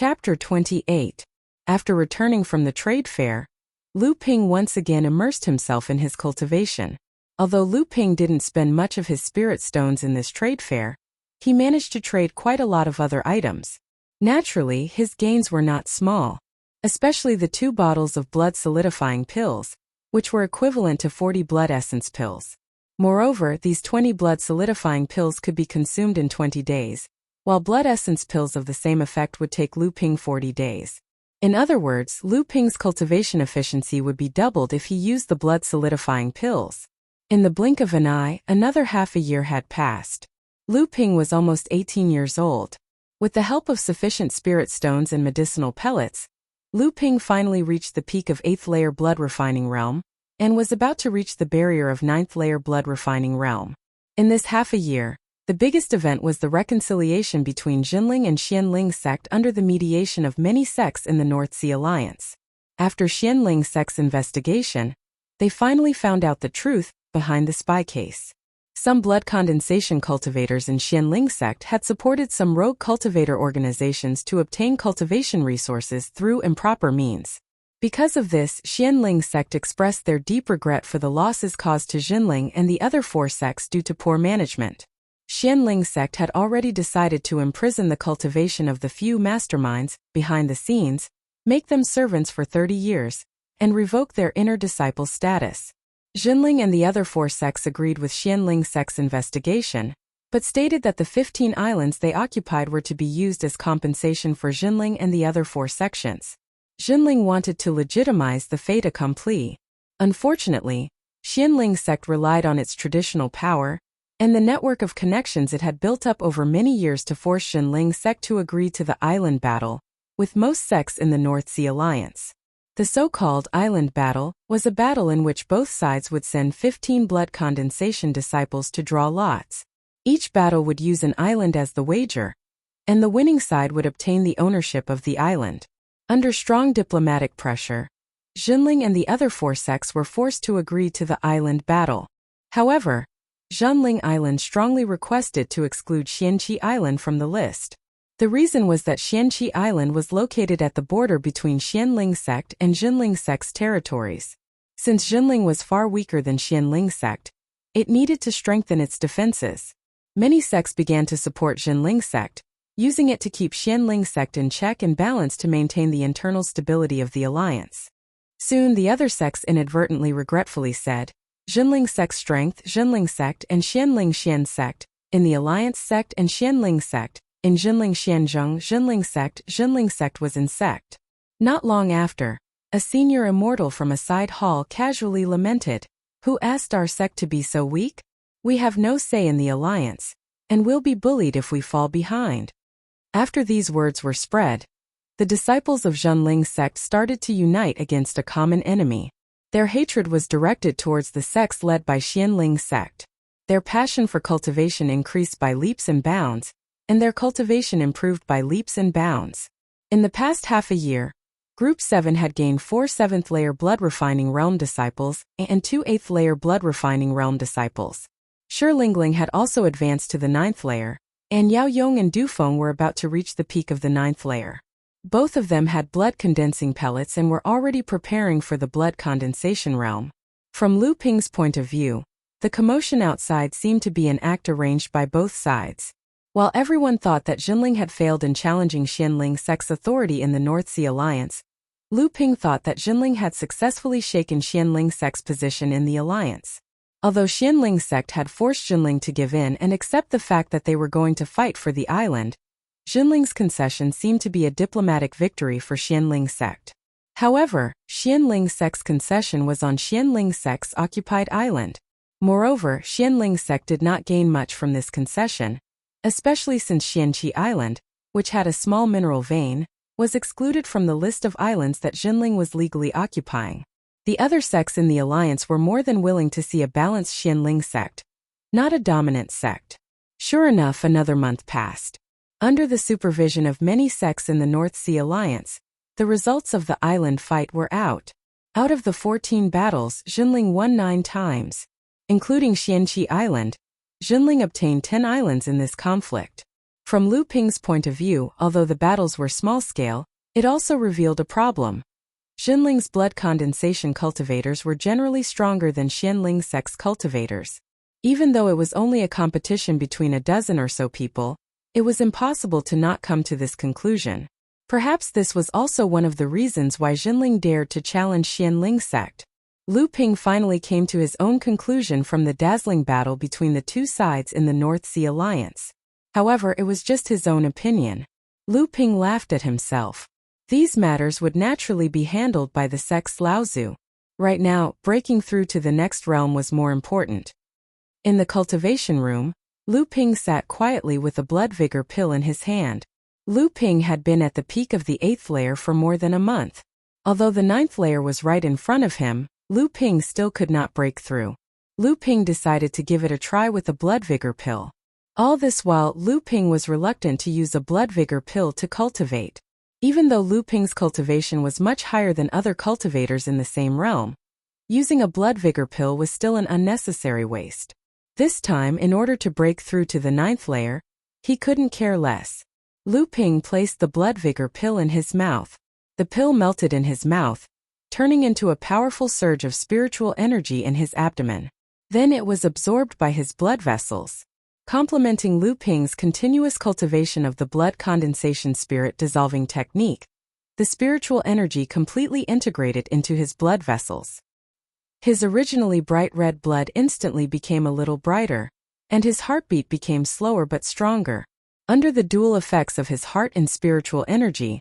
Chapter 28. After returning from the trade fair, Lu Ping once again immersed himself in his cultivation. Although Lu Ping didn't spend much of his spirit stones in this trade fair, he managed to trade quite a lot of other items. Naturally, his gains were not small, especially the 2 bottles of blood solidifying pills, which were equivalent to 40 blood essence pills. Moreover, these 20 blood solidifying pills could be consumed in 20 days, while blood essence pills of the same effect would take Lu Ping 40 days. In other words, Lu Ping's cultivation efficiency would be doubled if he used the blood solidifying pills. In the blink of an eye, another half a year had passed. Lu Ping was almost 18 years old. With the help of sufficient spirit stones and medicinal pellets, Lu Ping finally reached the peak of 8th layer blood refining realm, and was about to reach the barrier of 9th layer blood refining realm. In this half a year, the biggest event was the reconciliation between Jinling and Xianling sect under the mediation of many sects in the North Sea Alliance. After Xianling sect's investigation, they finally found out the truth behind the spy case. Some blood condensation cultivators in Xianling sect had supported some rogue cultivator organizations to obtain cultivation resources through improper means. Because of this, Xianling sect expressed their deep regret for the losses caused to Jinling and the other 4 sects due to poor management. Xianling sect had already decided to imprison the cultivation of the few masterminds behind the scenes, make them servants for 30 years, and revoke their inner disciple status. Jinling and the other 4 sects agreed with Xianling sect's investigation, but stated that the 15 islands they occupied were to be used as compensation for Jinling and the other 4 sections. Jinling wanted to legitimize the fait accompli. Unfortunately, Xianling sect relied on its traditional power and the network of connections it had built up over many years to force Jinling sect to agree to the island battle with most sects in the North Sea Alliance. The so-called island battle was a battle in which both sides would send 15 blood condensation disciples to draw lots. Each battle would use an island as the wager, and the winning side would obtain the ownership of the island. Under strong diplomatic pressure, Jinling and the other 4 sects were forced to agree to the island battle. However, Jinling Island strongly requested to exclude Xianqi Island from the list. The reason was that Xianqi Island was located at the border between Xianling sect and Jinling sect's territories. Since Jinling was far weaker than Xianling sect, it needed to strengthen its defenses. Many sects began to support Jinling sect, using it to keep Xianling sect in check and balance to maintain the internal stability of the alliance. Soon the other sects inadvertently regretfully said, Jinling sect's strength, Jinling sect and Xianling Xian sect, in the alliance sect and Xianling sect, in Jinling Xianzheng Jinling sect was in sect. Not long after, a senior immortal from a side hall casually lamented, "Who asked our sect to be so weak? We have no say in the alliance, and will be bullied if we fall behind." After these words were spread, the disciples of Jinling sect started to unite against a common enemy. Their hatred was directed towards the sects led by Xianling sect. Their passion for cultivation increased by leaps and bounds, and their cultivation improved by leaps and bounds. In the past half a year, Group 7 had gained 4 7th layer blood refining realm disciples and 2 8th layer blood refining realm disciples. Shilingling had also advanced to the 9th layer, and Yao Yong and Dufeng were about to reach the peak of the 9th layer. Both of them had blood condensing pellets and were already preparing for the blood condensation realm. From Lu Ping's point of view, the commotion outside seemed to be an act arranged by both sides. While everyone thought that Jinling had failed in challenging Xianling sect's authority in the North Sea Alliance, Lu Ping thought that Jinling had successfully shaken Xianling sect's position in the alliance. Although Xianling sect had forced Jinling to give in and accept the fact that they were going to fight for the island, Jinling's concession seemed to be a diplomatic victory for Xianling sect. However, Xianling sect's concession was on Xianling sect's occupied island. Moreover, Xianling sect did not gain much from this concession, especially since Xianqi Island, which had a small mineral vein, was excluded from the list of islands that Jinling was legally occupying. The other sects in the alliance were more than willing to see a balanced Xianling sect, not a dominant sect. Sure enough, another month passed. Under the supervision of many sects in the North Sea Alliance, the results of the island fight were out. Out of the 14 battles, Jinling won 9 times. Including Xianqi Island, Jinling obtained 10 islands in this conflict. From Lu Ping's point of view, although the battles were small-scale, it also revealed a problem. Jinling's blood condensation cultivators were generally stronger than Xianling Sect's cultivators. Even though it was only a competition between a dozen or so people, it was impossible to not come to this conclusion. Perhaps this was also one of the reasons why Jinling dared to challenge Xianling Sect. Lu Ping finally came to his own conclusion from the dazzling battle between the two sides in the North Sea Alliance. However, it was just his own opinion. Lu Ping laughed at himself. These matters would naturally be handled by the sect's Laozu. Right now, breaking through to the next realm was more important. In the cultivation room, Lu Ping sat quietly with a blood vigor pill in his hand. Lu Ping had been at the peak of the 8th layer for more than a month. Although the 9th layer was right in front of him, Lu Ping still could not break through. Lu Ping decided to give it a try with a blood vigor pill. All this while, Lu Ping was reluctant to use a blood vigor pill to cultivate. Even though Lu Ping's cultivation was much higher than other cultivators in the same realm, using a blood vigor pill was still an unnecessary waste. This time, in order to break through to the 9th layer, he couldn't care less. Lu Ping placed the blood vigor pill in his mouth. The pill melted in his mouth, turning into a powerful surge of spiritual energy in his abdomen. Then it was absorbed by his blood vessels. Complementing Lu Ping's continuous cultivation of the blood condensation spirit dissolving technique, the spiritual energy completely integrated into his blood vessels. His originally bright red blood instantly became a little brighter, and his heartbeat became slower but stronger. Under the dual effects of his heart and spiritual energy,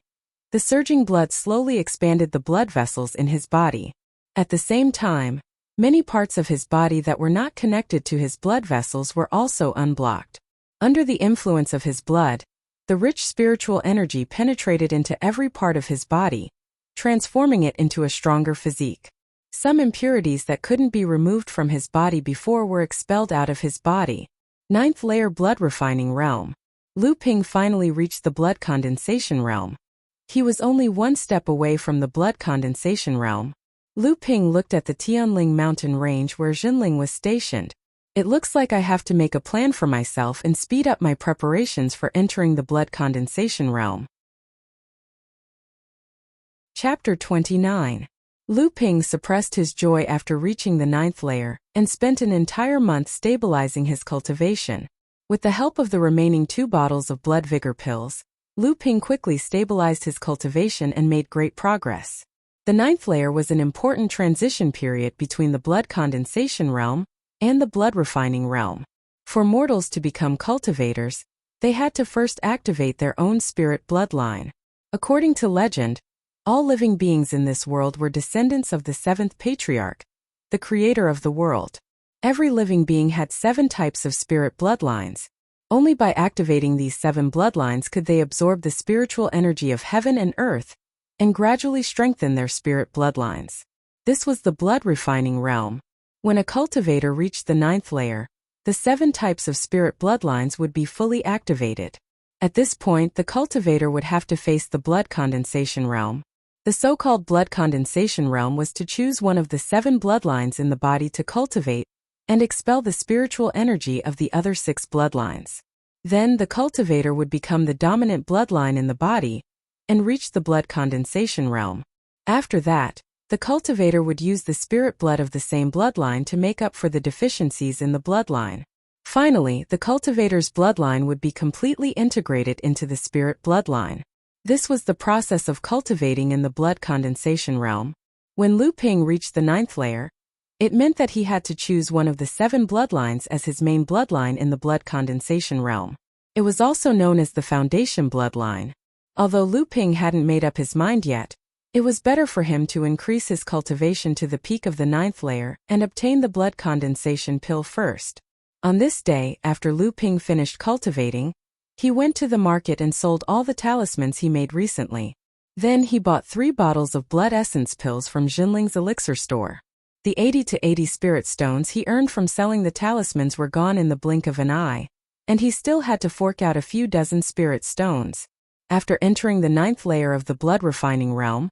the surging blood slowly expanded the blood vessels in his body. At the same time, many parts of his body that were not connected to his blood vessels were also unblocked. Under the influence of his blood, the rich spiritual energy penetrated into every part of his body, transforming it into a stronger physique. Some impurities that couldn't be removed from his body before were expelled out of his body. 9th layer blood refining realm. Lu Ping finally reached the blood condensation realm. He was only one step away from the blood condensation realm. Lu Ping looked at the Tianling mountain range where Jinling was stationed. It looks like I have to make a plan for myself and speed up my preparations for entering the blood condensation realm. Chapter 29. Lu Ping suppressed his joy after reaching the 9th layer, and spent an entire month stabilizing his cultivation. With the help of the remaining 2 bottles of blood vigor pills, Lu Ping quickly stabilized his cultivation and made great progress. The 9th layer was an important transition period between the blood condensation realm and the blood refining realm. For mortals to become cultivators, they had to first activate their own spirit bloodline. According to legend, all living beings in this world were descendants of the 7th patriarch, the creator of the world. Every living being had 7 types of spirit bloodlines. Only by activating these 7 bloodlines could they absorb the spiritual energy of heaven and earth, and gradually strengthen their spirit bloodlines. This was the blood refining realm. When a cultivator reached the 9th layer, the 7 types of spirit bloodlines would be fully activated. At this point, the cultivator would have to face the blood condensation realm. The so-called blood condensation realm was to choose one of the 7 bloodlines in the body to cultivate and expel the spiritual energy of the other 6 bloodlines. Then the cultivator would become the dominant bloodline in the body and reach the blood condensation realm. After that, the cultivator would use the spirit blood of the same bloodline to make up for the deficiencies in the bloodline. Finally, the cultivator's bloodline would be completely integrated into the spirit bloodline. This was the process of cultivating in the blood condensation realm. When Lu Ping reached the 9th layer, it meant that he had to choose one of the 7 bloodlines as his main bloodline in the blood condensation realm. It was also known as the foundation bloodline. Although Lu Ping hadn't made up his mind yet, it was better for him to increase his cultivation to the peak of the 9th layer and obtain the blood condensation pill first. On this day, after Lu Ping finished cultivating, he went to the market and sold all the talismans he made recently. Then he bought 3 bottles of blood essence pills from Jinling's elixir store. The 80 to 80 spirit stones he earned from selling the talismans were gone in the blink of an eye, and he still had to fork out a few dozen spirit stones. After entering the 9th layer of the blood refining realm,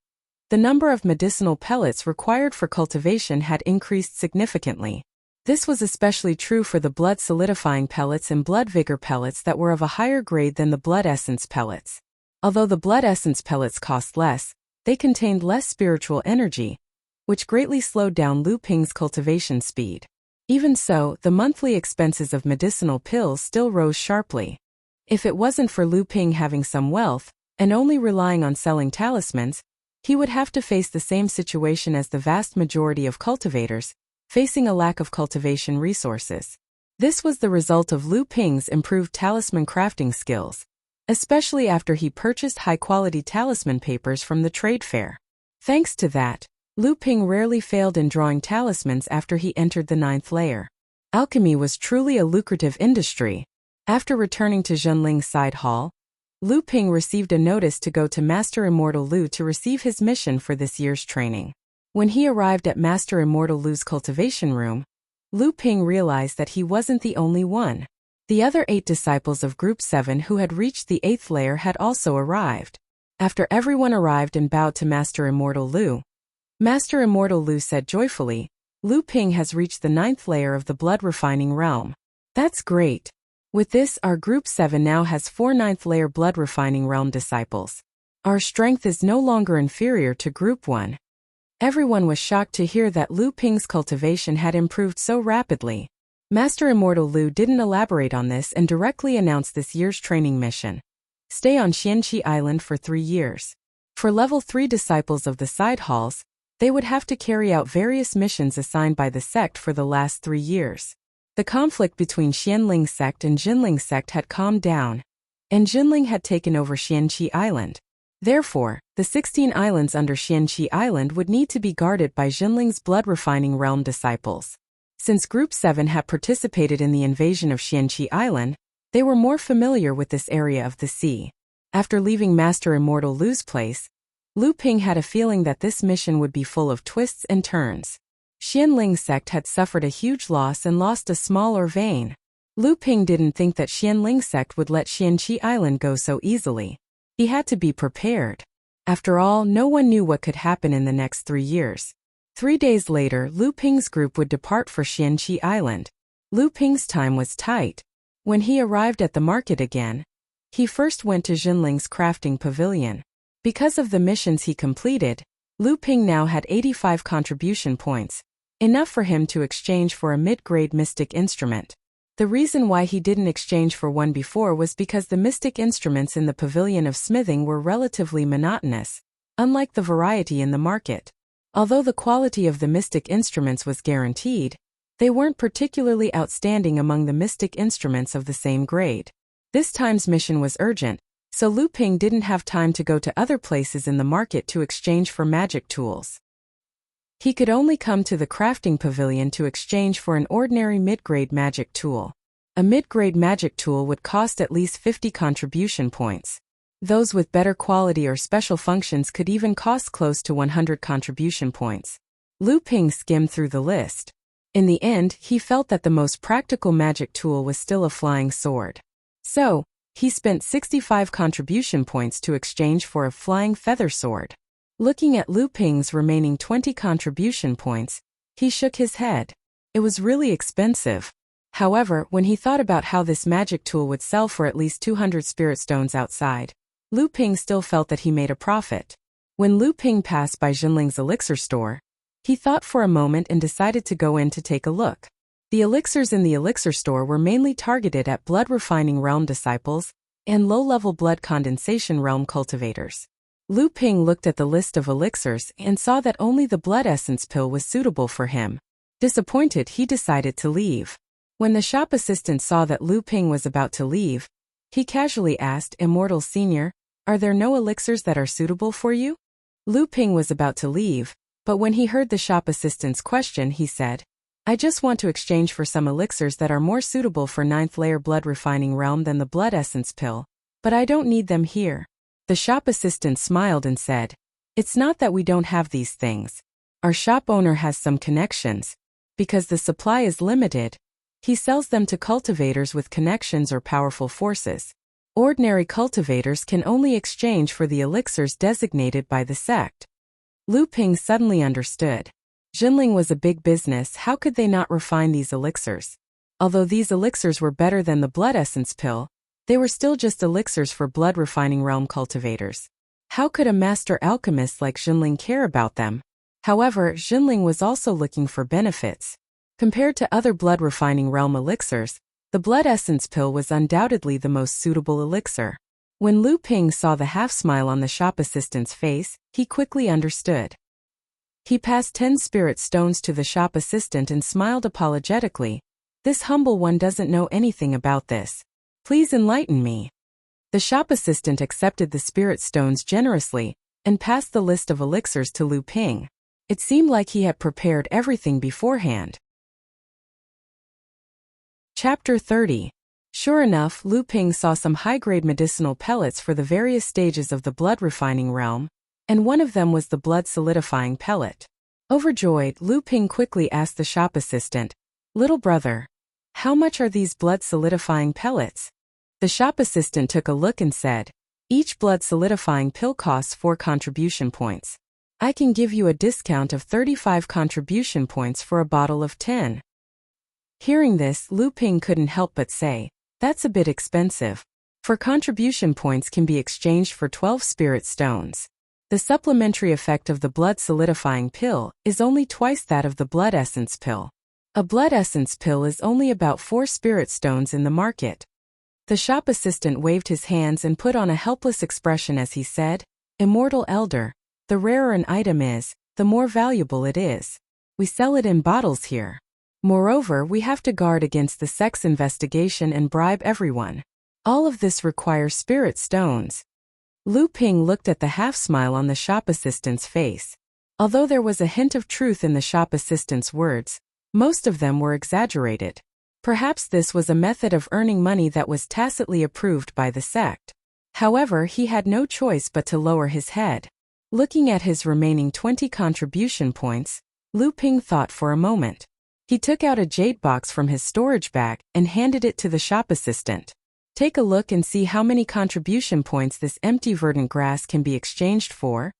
the number of medicinal pellets required for cultivation had increased significantly. This was especially true for the blood solidifying pellets and blood vigor pellets that were of a higher grade than the blood essence pellets. Although the blood essence pellets cost less, they contained less spiritual energy, which greatly slowed down Lu Ping's cultivation speed. Even so, the monthly expenses of medicinal pills still rose sharply. If it wasn't for Lu Ping having some wealth, and only relying on selling talismans, he would have to face the same situation as the vast majority of cultivators, facing a lack of cultivation resources. This was the result of Lu Ping's improved talisman crafting skills, especially after he purchased high-quality talisman papers from the trade fair. Thanks to that, Lu Ping rarely failed in drawing talismans after he entered the 9th layer. Alchemy was truly a lucrative industry. After returning to Zhenling's side hall, Lu Ping received a notice to go to Master Immortal Lu to receive his mission for this year's training. When he arrived at Master Immortal Lu's cultivation room, Lu Ping realized that he wasn't the only one. The other 8 disciples of Group 7 who had reached the 8th layer had also arrived. After everyone arrived and bowed to Master Immortal Lu, Master Immortal Lu said joyfully, "Lu Ping has reached the 9th layer of the blood refining realm. That's great. With this, our Group 7 now has 4 9th layer blood refining realm disciples. Our strength is no longer inferior to Group 1. Everyone was shocked to hear that Lu Ping's cultivation had improved so rapidly. Master Immortal Lu didn't elaborate on this and directly announced this year's training mission. Stay on Xianqi Island for 3 years. For level 3 disciples of the side halls, they would have to carry out various missions assigned by the sect for the last 3 years. The conflict between Xianling sect and Jinling sect had calmed down, and Jinling had taken over Xianqi Island. Therefore, the 16 islands under Xianqi Island would need to be guarded by Jinling's blood-refining realm disciples. Since Group 7 had participated in the invasion of Xianqi Island, they were more familiar with this area of the sea. After leaving Master Immortal Lu's place, Lu Ping had a feeling that this mission would be full of twists and turns. Xianling sect had suffered a huge loss and lost a smaller vein. Lu Ping didn't think that Xianling sect would let Xianqi Island go so easily. He had to be prepared. After all, no one knew what could happen in the next 3 years. 3 days later, Lu Ping's group would depart for Xianqi Island. Lu Ping's time was tight. When he arrived at the market again, he first went to Jinling's crafting pavilion. Because of the missions he completed, Lu Ping now had 85 contribution points, enough for him to exchange for a mid-grade mystic instrument. The reason why he didn't exchange for one before was because the mystic instruments in the pavilion of smithing were relatively monotonous, unlike the variety in the market. Although the quality of the mystic instruments was guaranteed, they weren't particularly outstanding among the mystic instruments of the same grade. This time's mission was urgent, so Lu Ping didn't have time to go to other places in the market to exchange for magic tools. He could only come to the crafting pavilion to exchange for an ordinary mid-grade magic tool. A mid-grade magic tool would cost at least 50 contribution points. Those with better quality or special functions could even cost close to 100 contribution points. Lu Ping skimmed through the list. In the end, he felt that the most practical magic tool was still a flying sword. So, he spent 65 contribution points to exchange for a flying feather sword. Looking at Lu Ping's remaining 20 contribution points, he shook his head. It was really expensive. However, when he thought about how this magic tool would sell for at least 200 spirit stones outside, Lu Ping still felt that he made a profit. When Lu Ping passed by Jinling's elixir store, he thought for a moment and decided to go in to take a look. The elixirs in the elixir store were mainly targeted at blood refining realm disciples and low-level blood condensation realm cultivators. Lu Ping looked at the list of elixirs and saw that only the blood essence pill was suitable for him. Disappointed, he decided to leave. When the shop assistant saw that Lu Ping was about to leave, he casually asked, "Immortal Senior, are there no elixirs that are suitable for you?" Lu Ping was about to leave, but when he heard the shop assistant's question, he said, "I just want to exchange for some elixirs that are more suitable for 9th layer blood refining realm than the blood essence pill, but I don't need them here." The shop assistant smiled and said, "It's not that we don't have these things. Our shop owner has some connections. Because the supply is limited, he sells them to cultivators with connections or powerful forces. Ordinary cultivators can only exchange for the elixirs designated by the sect." Lu Ping suddenly understood. Jinling was a big business. How could they not refine these elixirs? Although these elixirs were better than the blood essence pill, they were still just elixirs for blood refining realm cultivators. How could a master alchemist like Jinling care about them? However, Jinling was also looking for benefits. Compared to other blood refining realm elixirs, the blood essence pill was undoubtedly the most suitable elixir. When Lu Ping saw the half-smile on the shop assistant's face, he quickly understood. He passed 10 spirit stones to the shop assistant and smiled apologetically. This humble one doesn't know anything about this. Please enlighten me. The shop assistant accepted the spirit stones generously and passed the list of elixirs to Lu Ping. It seemed like he had prepared everything beforehand. Chapter 30. Sure enough, Lu Ping saw some high-grade medicinal pellets for the various stages of the blood refining realm, and one of them was the blood solidifying pellet. Overjoyed, Lu Ping quickly asked the shop assistant, "Little brother, how much are these blood solidifying pellets?" The shop assistant took a look and said, "Each blood solidifying pill costs 4 contribution points. I can give you a discount of 35 contribution points for a bottle of 10. Hearing this, Lu Ping couldn't help but say, "That's a bit expensive. 4 contribution points can be exchanged for 12 spirit stones. The supplementary effect of the blood solidifying pill is only twice that of the blood essence pill. A blood essence pill is only about 4 spirit stones in the market." The shop assistant waved his hands and put on a helpless expression as he said, "Immortal Elder, the rarer an item is, the more valuable it is. We sell it in bottles here. Moreover, we have to guard against the sex investigation and bribe everyone. All of this requires spirit stones." Lu Ping looked at the half-smile on the shop assistant's face. Although there was a hint of truth in the shop assistant's words, most of them were exaggerated. Perhaps this was a method of earning money that was tacitly approved by the sect. However, he had no choice but to lower his head. Looking at his remaining 20 contribution points, Lu Ping thought for a moment. He took out a jade box from his storage bag and handed it to the shop assistant. "Take a look and see how many contribution points this empty verdant grass can be exchanged for."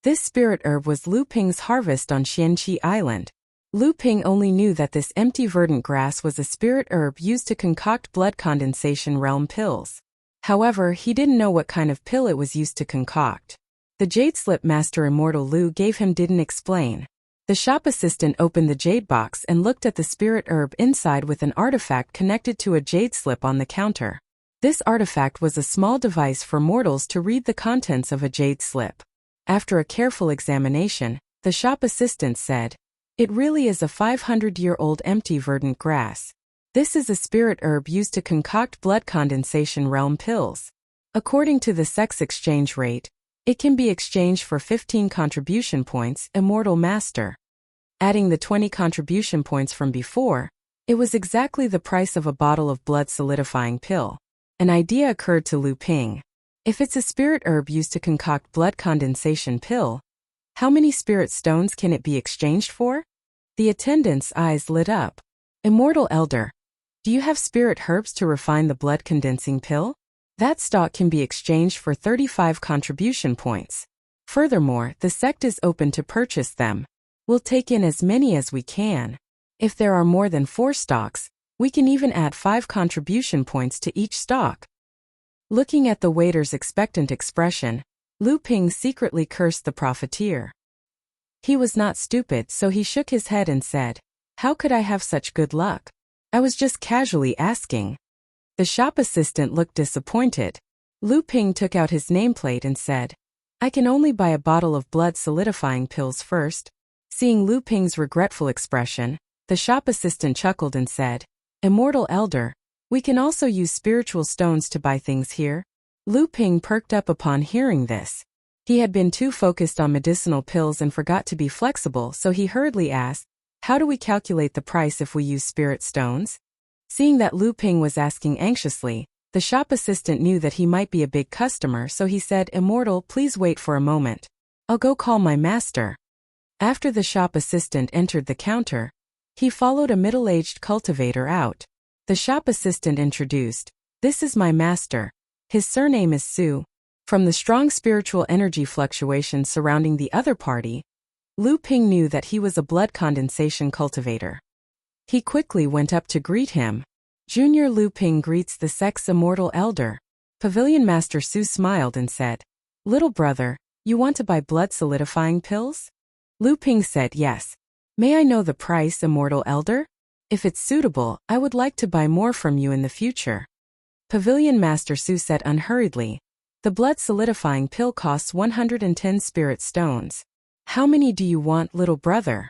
This spirit herb was Lu Ping's harvest on Xianqi Island. Lu Ping only knew that this empty verdant grass was a spirit herb used to concoct blood condensation realm pills. However, he didn't know what kind of pill it was used to concoct. The jade slip Master Immortal Lu gave him didn't explain. The shop assistant opened the jade box and looked at the spirit herb inside with an artifact connected to a jade slip on the counter. This artifact was a small device for mortals to read the contents of a jade slip. After a careful examination, the shop assistant said, "It really is a 500-year-old empty verdant grass. This is a spirit herb used to concoct blood condensation realm pills. According to the sex exchange rate, it can be exchanged for 15 contribution points, Immortal Master." Adding the 20 contribution points from before, it was exactly the price of a bottle of blood solidifying pill. An idea occurred to Lu Ping. If it's a spirit herb used to concoct blood condensation pill, how many spirit stones can it be exchanged for? The attendant's eyes lit up. "Immortal Elder, do you have spirit herbs to refine the blood condensing pill? That stock can be exchanged for 35 contribution points. Furthermore, the sect is open to purchase them. We'll take in as many as we can. If there are more than 4 stocks, we can even add 5 contribution points to each stock." Looking at the waiter's expectant expression, Lu Ping secretly cursed the profiteer. He was not stupid, so he shook his head and said, "How could I have such good luck? I was just casually asking." The shop assistant looked disappointed. Lu Ping took out his nameplate and said, "I can only buy a bottle of blood solidifying pills first." Seeing Lu Ping's regretful expression, the shop assistant chuckled and said, "Immortal Elder, we can also use spiritual stones to buy things here." Lu Ping perked up upon hearing this. He had been too focused on medicinal pills and forgot to be flexible, so he hurriedly asked, "How do we calculate the price if we use spirit stones?" Seeing that Lu Ping was asking anxiously, the shop assistant knew that he might be a big customer, so he said, "Immortal, please wait for a moment. I'll go call my master." After the shop assistant entered the counter, he followed a middle-aged cultivator out. The shop assistant introduced, "This is my master. His surname is Su." From the strong spiritual energy fluctuations surrounding the other party, Lu Ping knew that he was a blood condensation cultivator. He quickly went up to greet him. Junior Lu Ping greets the sect's immortal elder. Pavilion Master Su smiled and said, "Little brother, you want to buy blood solidifying pills?" Lu Ping said yes. "May I know the price, immortal elder? If it's suitable, I would like to buy more from you in the future." Pavilion Master Su said unhurriedly, "The blood solidifying pill costs 110 spirit stones. How many do you want, little brother?"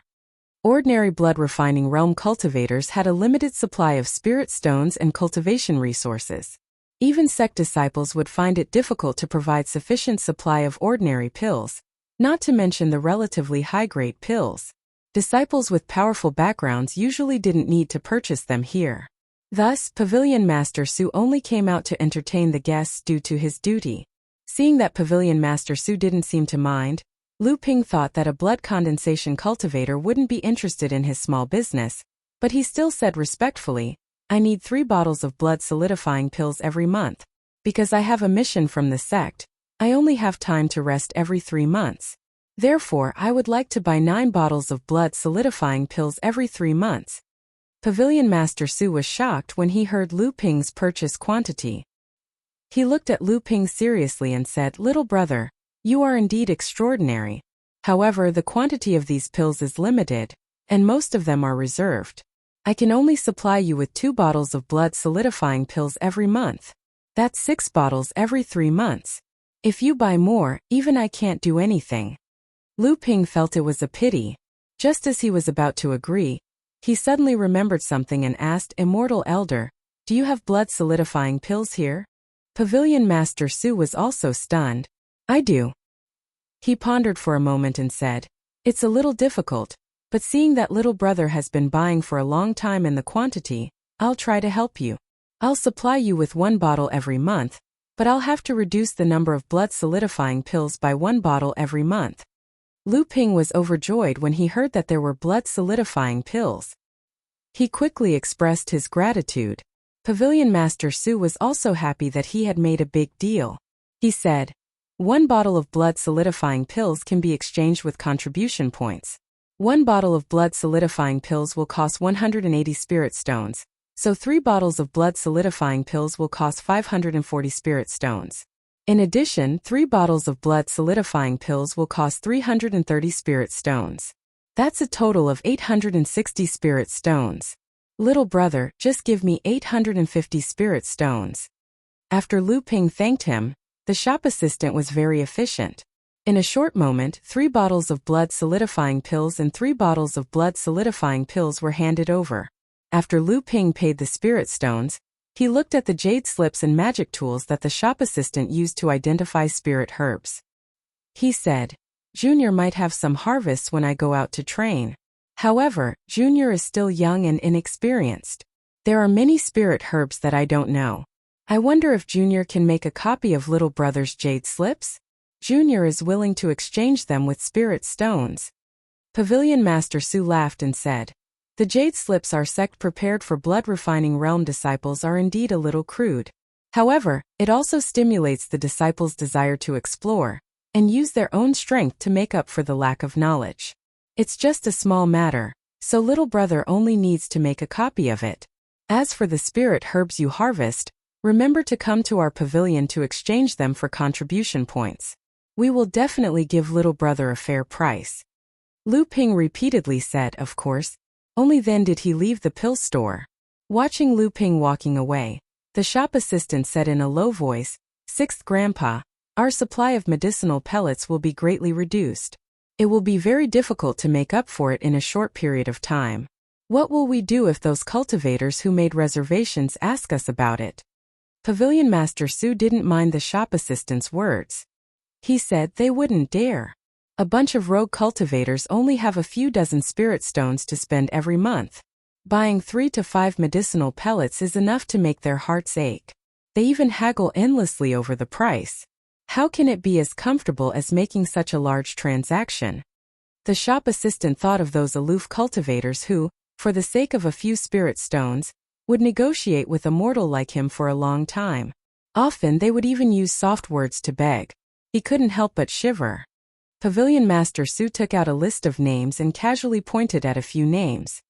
Ordinary blood refining realm cultivators had a limited supply of spirit stones and cultivation resources. Even sect disciples would find it difficult to provide sufficient supply of ordinary pills, not to mention the relatively high-grade pills. Disciples with powerful backgrounds usually didn't need to purchase them here. Thus, Pavilion Master Su only came out to entertain the guests due to his duty. Seeing that Pavilion Master Su didn't seem to mind, Lu Ping thought that a blood condensation cultivator wouldn't be interested in his small business, but he still said respectfully, "I need 3 bottles of blood solidifying pills every month. Because I have a mission from the sect, I only have time to rest every 3 months. Therefore, I would like to buy 9 bottles of blood solidifying pills every 3 months. Pavilion Master Su was shocked when he heard Lu Ping's purchase quantity. He looked at Lu Ping seriously and said, "Little brother, you are indeed extraordinary. However, the quantity of these pills is limited, and most of them are reserved. I can only supply you with 2 bottles of blood solidifying pills every month. That's 6 bottles every 3 months. If you buy more, even I can't do anything." Lu Ping felt it was a pity. Just as he was about to agree, he suddenly remembered something and asked, "Immortal Elder, do you have blood solidifying pills here?" Pavilion Master Su was also stunned. "I do." He pondered for a moment and said, "It's a little difficult, but seeing that little brother has been buying for a long time in the quantity, I'll try to help you. I'll supply you with 1 bottle every month, but I'll have to reduce the number of blood solidifying pills by 1 bottle every month." Lu Ping was overjoyed when he heard that there were blood solidifying pills. He quickly expressed his gratitude. Pavilion Master Su was also happy that he had made a big deal. He said, "1 bottle of blood solidifying pills can be exchanged with contribution points. 1 bottle of blood solidifying pills will cost 180 spirit stones, so 3 bottles of blood solidifying pills will cost 540 spirit stones. In addition, 3 bottles of blood solidifying pills will cost 330 spirit stones. That's a total of 860 spirit stones. Little brother, just give me 850 spirit stones." After Lu Ping thanked him, the shop assistant was very efficient. In a short moment, 3 bottles of blood solidifying pills and 3 bottles of blood solidifying pills were handed over. After Lu Ping paid the spirit stones, he looked at the jade slips and magic tools that the shop assistant used to identify spirit herbs. He said, "Junior might have some harvests when I go out to train. However, Junior is still young and inexperienced. There are many spirit herbs that I don't know. I wonder if Junior can make a copy of little brother's jade slips? Junior is willing to exchange them with spirit stones." Pavilion Master Su laughed and said, "The jade slips our sect prepared for blood refining realm disciples are indeed a little crude. However, it also stimulates the disciples' desire to explore and use their own strength to make up for the lack of knowledge. It's just a small matter, so little brother only needs to make a copy of it. As for the spirit herbs you harvest, remember to come to our pavilion to exchange them for contribution points. We will definitely give little brother a fair price." Lu Ping repeatedly said, "Of course." Only then did he leave the pill store. Watching Lu Ping walking away, the shop assistant said in a low voice, "Sixth Grandpa, our supply of medicinal pellets will be greatly reduced. It will be very difficult to make up for it in a short period of time. What will we do if those cultivators who made reservations ask us about it?" Pavilion Master Su didn't mind the shop assistant's words. He said they wouldn't dare. A bunch of rogue cultivators only have a few dozen spirit stones to spend every month. Buying 3 to 5 medicinal pellets is enough to make their hearts ache. They even haggle endlessly over the price. How can it be as comfortable as making such a large transaction? The shop assistant thought of those aloof cultivators who, for the sake of a few spirit stones, would negotiate with a mortal like him for a long time. Often they would even use soft words to beg. He couldn't help but shiver. Pavilion Master Su took out a list of names and casually pointed at a few names.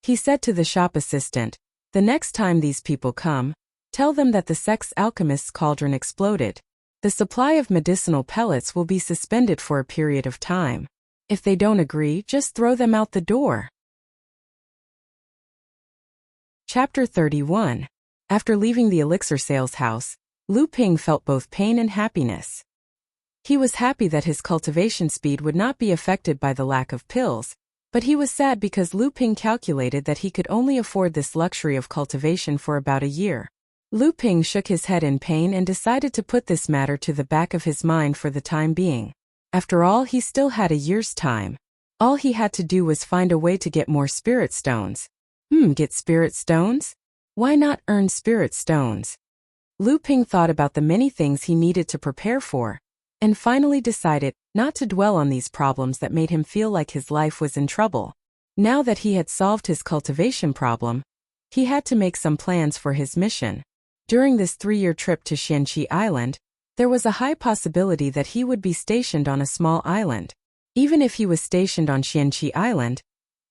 He said to the shop assistant, "The next time these people come, tell them that the sex alchemist's cauldron exploded. The supply of medicinal pellets will be suspended for a period of time. If they don't agree, just throw them out the door." Chapter 31. After leaving the elixir sales house, Lu Ping felt both pain and happiness. He was happy that his cultivation speed would not be affected by the lack of pills, but he was sad because Lu Ping calculated that he could only afford this luxury of cultivation for about a year. Lu Ping shook his head in pain and decided to put this matter to the back of his mind for the time being. After all, he still had a year's time. All he had to do was find a way to get more spirit stones. Get spirit stones? Why not earn spirit stones? Lu Ping thought about the many things he needed to prepare for, and finally decided not to dwell on these problems that made him feel like his life was in trouble. Now that he had solved his cultivation problem, he had to make some plans for his mission. During this 3-year trip to Xianqi Island, there was a high possibility that he would be stationed on a small island. Even if he was stationed on Xianqi Island,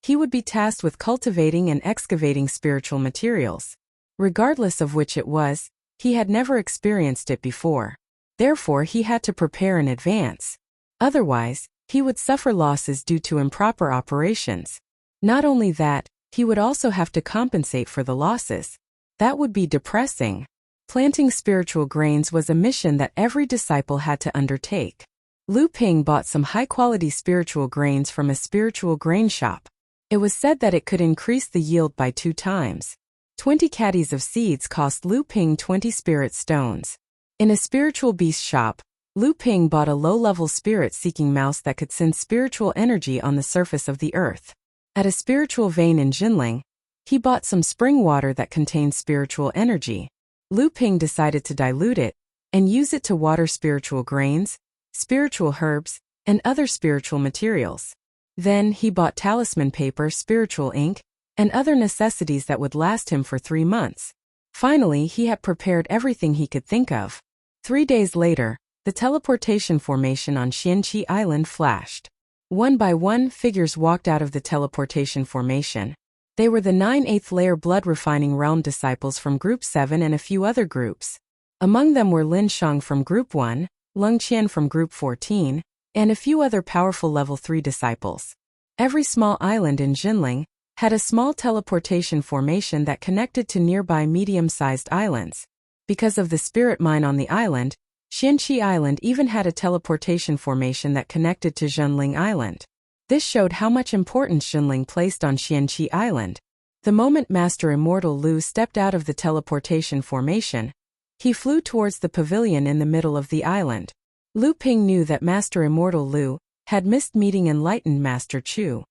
he would be tasked with cultivating and excavating spiritual materials. Regardless of which it was, he had never experienced it before. Therefore, he had to prepare in advance. Otherwise, he would suffer losses due to improper operations. Not only that, he would also have to compensate for the losses. That would be depressing. Planting spiritual grains was a mission that every disciple had to undertake. Lu Ping bought some high-quality spiritual grains from a spiritual grain shop. It was said that it could increase the yield by 2 times. 20 caddies of seeds cost Lu Ping 20 spirit stones. In a spiritual beast shop, Lu Ping bought a low-level spirit-seeking mouse that could send spiritual energy on the surface of the earth. At a spiritual vein in Jinling, he bought some spring water that contained spiritual energy. Lu Ping decided to dilute it and use it to water spiritual grains, spiritual herbs, and other spiritual materials. Then he bought talisman paper, spiritual ink, and other necessities that would last him for 3 months. Finally, he had prepared everything he could think of. 3 days later, the teleportation formation on Xianqi Island flashed. One by one, figures walked out of the teleportation formation. They were the 9/8 layer blood refining realm disciples from Group 7 and a few other groups. Among them were Lin Shang from Group 1, Leng Qian from Group 14, and a few other powerful Level 3 disciples. Every small island in Jinling had a small teleportation formation that connected to nearby medium-sized islands. Because of the spirit mine on the island, Xianqi Island even had a teleportation formation that connected to Zhenling Island. This showed how much importance Zhenling placed on Xianqi Island. The moment Master Immortal Lu stepped out of the teleportation formation, he flew towards the pavilion in the middle of the island. Lu Ping knew that Master Immortal Lu had missed meeting Enlightened Master Chu.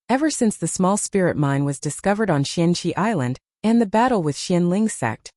Ever since the small spirit mine was discovered on Xianqi Island and the battle with Xianling sect,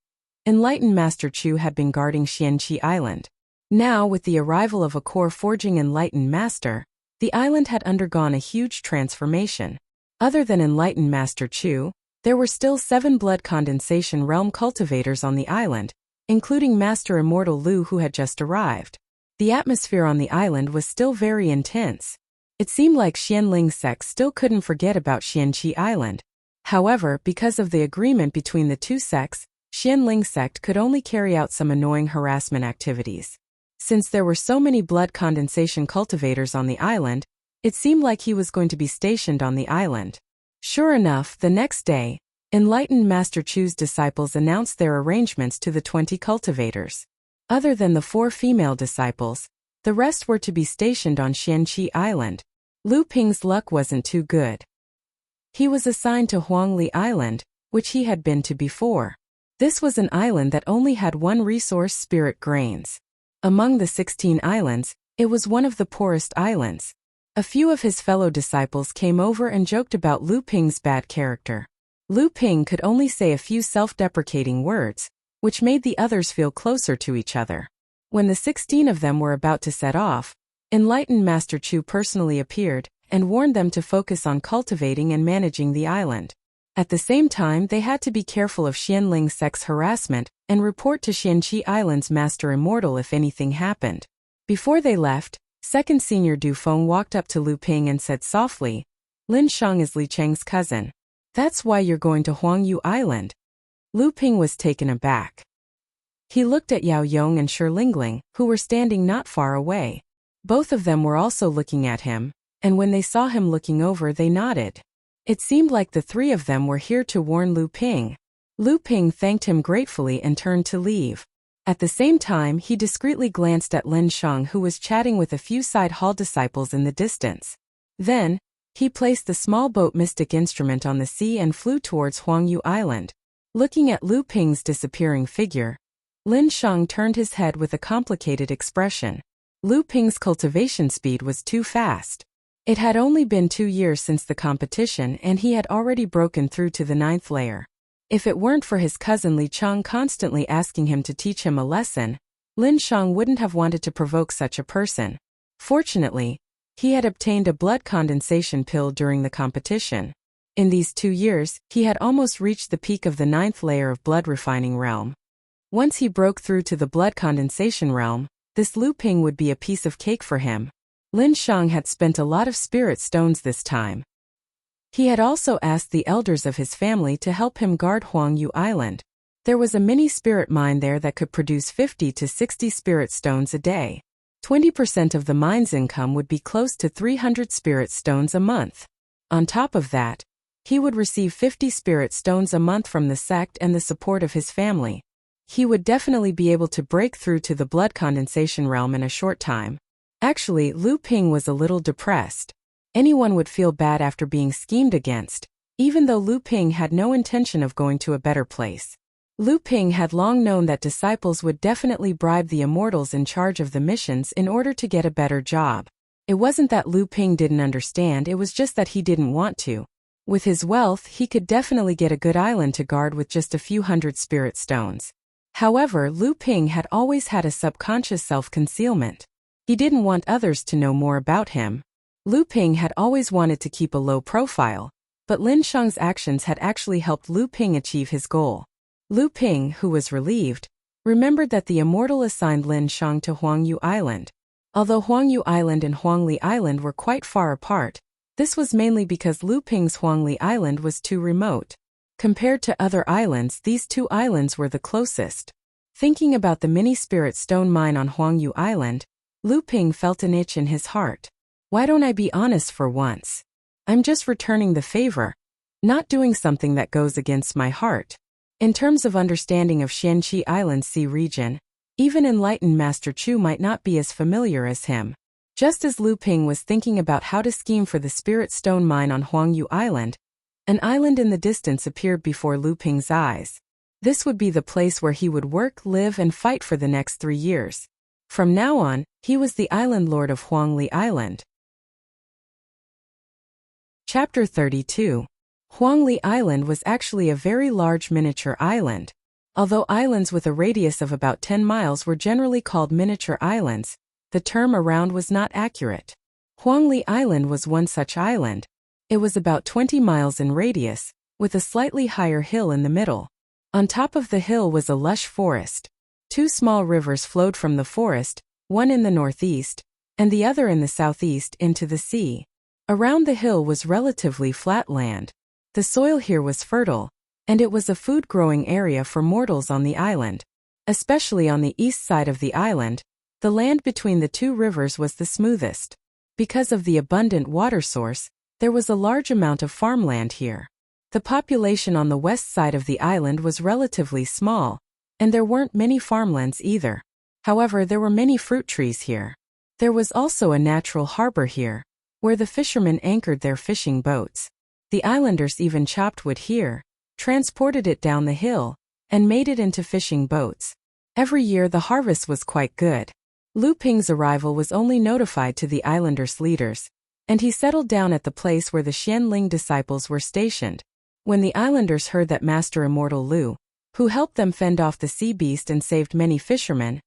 Enlightened Master Chu had been guarding Xianqi Island. Now, with the arrival of a core forging Enlightened Master, the island had undergone a huge transformation. Other than Enlightened Master Chu, there were still 7 blood condensation realm cultivators on the island, including Master Immortal Lu, who had just arrived. The atmosphere on the island was still very intense. It seemed like Xianling sect still couldn't forget about Xianqi Island. However, because of the agreement between the 2 sects, Xianling sect could only carry out some annoying harassment activities. Since there were so many blood condensation cultivators on the island, it seemed like he was going to be stationed on the island. Sure enough, the next day, Enlightened Master Chu's disciples announced their arrangements to the 20 cultivators. Other than the 4 female disciples, the rest were to be stationed on Xianqi Island. Lu Ping's luck wasn't too good. He was assigned to Huangli Island, which he had been to before. This was an island that only had one resource: spirit grains. Among the 16 islands, it was one of the poorest islands. A few of his fellow disciples came over and joked about Lu Ping's bad character. Lu Ping could only say a few self-deprecating words, which made the others feel closer to each other. When the 16 of them were about to set off, Enlightened Master Chu personally appeared and warned them to focus on cultivating and managing the island. At the same time, they had to be careful of Xianling sect's harassment and report to Xianqi Island's Master Immortal if anything happened. Before they left, Second Senior Du Feng walked up to Lu Ping and said softly, Lin Shang is Li Cheng's cousin. That's why you're going to Huangyu Island. Lu Ping was taken aback. He looked at Yao Yong and Shi Lingling, who were standing not far away. Both of them were also looking at him, and when they saw him looking over they nodded. It seemed like the three of them were here to warn Lu Ping. Lu Ping thanked him gratefully and turned to leave. At the same time he discreetly glanced at Lin Shang, who was chatting with a few side hall disciples in the distance. Then, he placed the small boat mystic instrument on the sea and flew towards Huangyu Island. Looking at Lu Ping's disappearing figure, Lin Shang turned his head with a complicated expression. Lu Ping's cultivation speed was too fast. It had only been 2 years since the competition and he had already broken through to the 9th layer. If it weren't for his cousin Li Cheng constantly asking him to teach him a lesson, Lin Shang wouldn't have wanted to provoke such a person. Fortunately, he had obtained a blood condensation pill during the competition. In these 2 years, he had almost reached the peak of the 9th layer of blood refining realm. Once he broke through to the blood condensation realm, this Lu Ping would be a piece of cake for him. Lin Shang had spent a lot of spirit stones this time. He had also asked the elders of his family to help him guard Huangyu Island. There was a mini spirit mine there that could produce 50 to 60 spirit stones a day. 20% of the mine's income would be close to 300 spirit stones a month. On top of that, he would receive 50 spirit stones a month from the sect and the support of his family. He would definitely be able to break through to the blood condensation realm in a short time. Actually, Lu Ping was a little depressed. Anyone would feel bad after being schemed against, even though Lu Ping had no intention of going to a better place. Lu Ping had long known that disciples would definitely bribe the immortals in charge of the missions in order to get a better job. It wasn't that Lu Ping didn't understand, it was just that he didn't want to. With his wealth, he could definitely get a good island to guard with just a few hundred spirit stones. However, Lu Ping had always had a subconscious self-concealment. He didn't want others to know more about him. Lu Ping had always wanted to keep a low profile, but Lin Shang's actions had actually helped Lu Ping achieve his goal. Lu Ping, who was relieved, remembered that the immortal assigned Lin Shang to Huangyu Island. Although Huangyu Island and Huangli Island were quite far apart, this was mainly because Lu Ping's Huangli Island was too remote. Compared to other islands, these 2 islands were the closest. Thinking about the mini spirit stone mine on Huangyu Island, Lu Ping felt an itch in his heart. Why don't I be honest for once? I'm just returning the favor, not doing something that goes against my heart. In terms of understanding of Xianqi Island's sea region, even enlightened Master Chu might not be as familiar as him. Just as Lu Ping was thinking about how to scheme for the spirit stone mine on Huangyu Island, an island in the distance appeared before Lu Ping's eyes. This would be the place where he would work, live and fight for the next 3 years. From now on, he was the island lord of Huangli Island. Chapter 32. Huangli Island was actually a very large miniature island. Although islands with a radius of about 10 miles were generally called miniature islands, the term around was not accurate. Huangli Island was one such island. It was about 20 miles in radius, with a slightly higher hill in the middle. On top of the hill was a lush forest. 2 small rivers flowed from the forest, one in the northeast, and the other in the southeast, into the sea. Around the hill was relatively flat land. The soil here was fertile, and it was a food-growing area for mortals on the island. Especially on the east side of the island, the land between the 2 rivers was the smoothest. Because of the abundant water source, there was a large amount of farmland here. The population on the west side of the island was relatively small, and there weren't many farmlands either. However, there were many fruit trees here. There was also a natural harbor here, where the fishermen anchored their fishing boats. The islanders even chopped wood here, transported it down the hill, and made it into fishing boats. Every year the harvest was quite good. Lu Ping's arrival was only notified to the islanders' leaders, and he settled down at the place where the Xianling disciples were stationed. When the islanders heard that Master Immortal Lu, who helped them fend off the sea beast and saved many fishermen,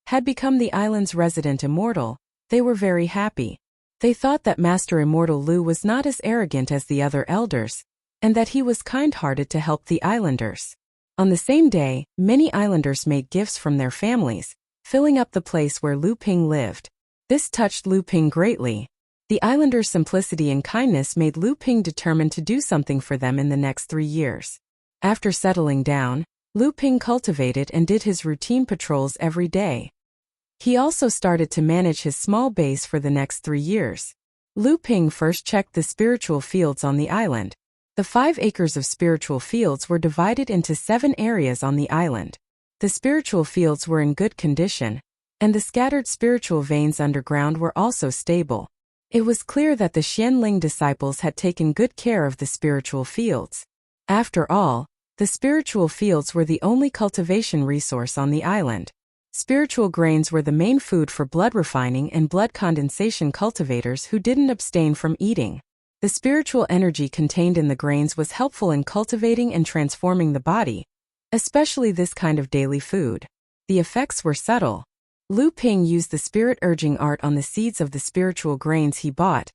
had become the island's resident immortal, they were very happy. They thought that Master Immortal Lu was not as arrogant as the other elders, and that he was kind-hearted to help the islanders. On the same day, many islanders made gifts from their families, filling up the place where Lu Ping lived. This touched Lu Ping greatly. The islanders' simplicity and kindness made Lu Ping determined to do something for them in the next 3 years. After settling down, Lu Ping cultivated and did his routine patrols every day. He also started to manage his small base for the next 3 years. Lu Ping first checked the spiritual fields on the island. The 5 acres of spiritual fields were divided into 7 areas on the island. The spiritual fields were in good condition, and the scattered spiritual veins underground were also stable. It was clear that the Xianling disciples had taken good care of the spiritual fields. After all, the spiritual fields were the only cultivation resource on the island. Spiritual grains were the main food for blood refining and blood condensation cultivators who didn't abstain from eating. The spiritual energy contained in the grains was helpful in cultivating and transforming the body, especially this kind of daily food. The effects were subtle. Lu Ping used the spirit-urging art on the seeds of the spiritual grains he bought,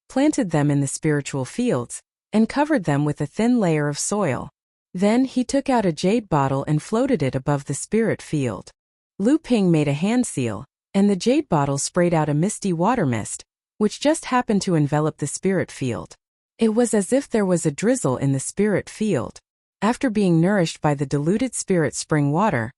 planted them in the spiritual fields, and covered them with a thin layer of soil. Then he took out a jade bottle and floated it above the spirit field. Lu Ping made a hand seal, and the jade bottle sprayed out a misty water mist, which just happened to envelop the spirit field. It was as if there was a drizzle in the spirit field. After being nourished by the diluted spirit spring water,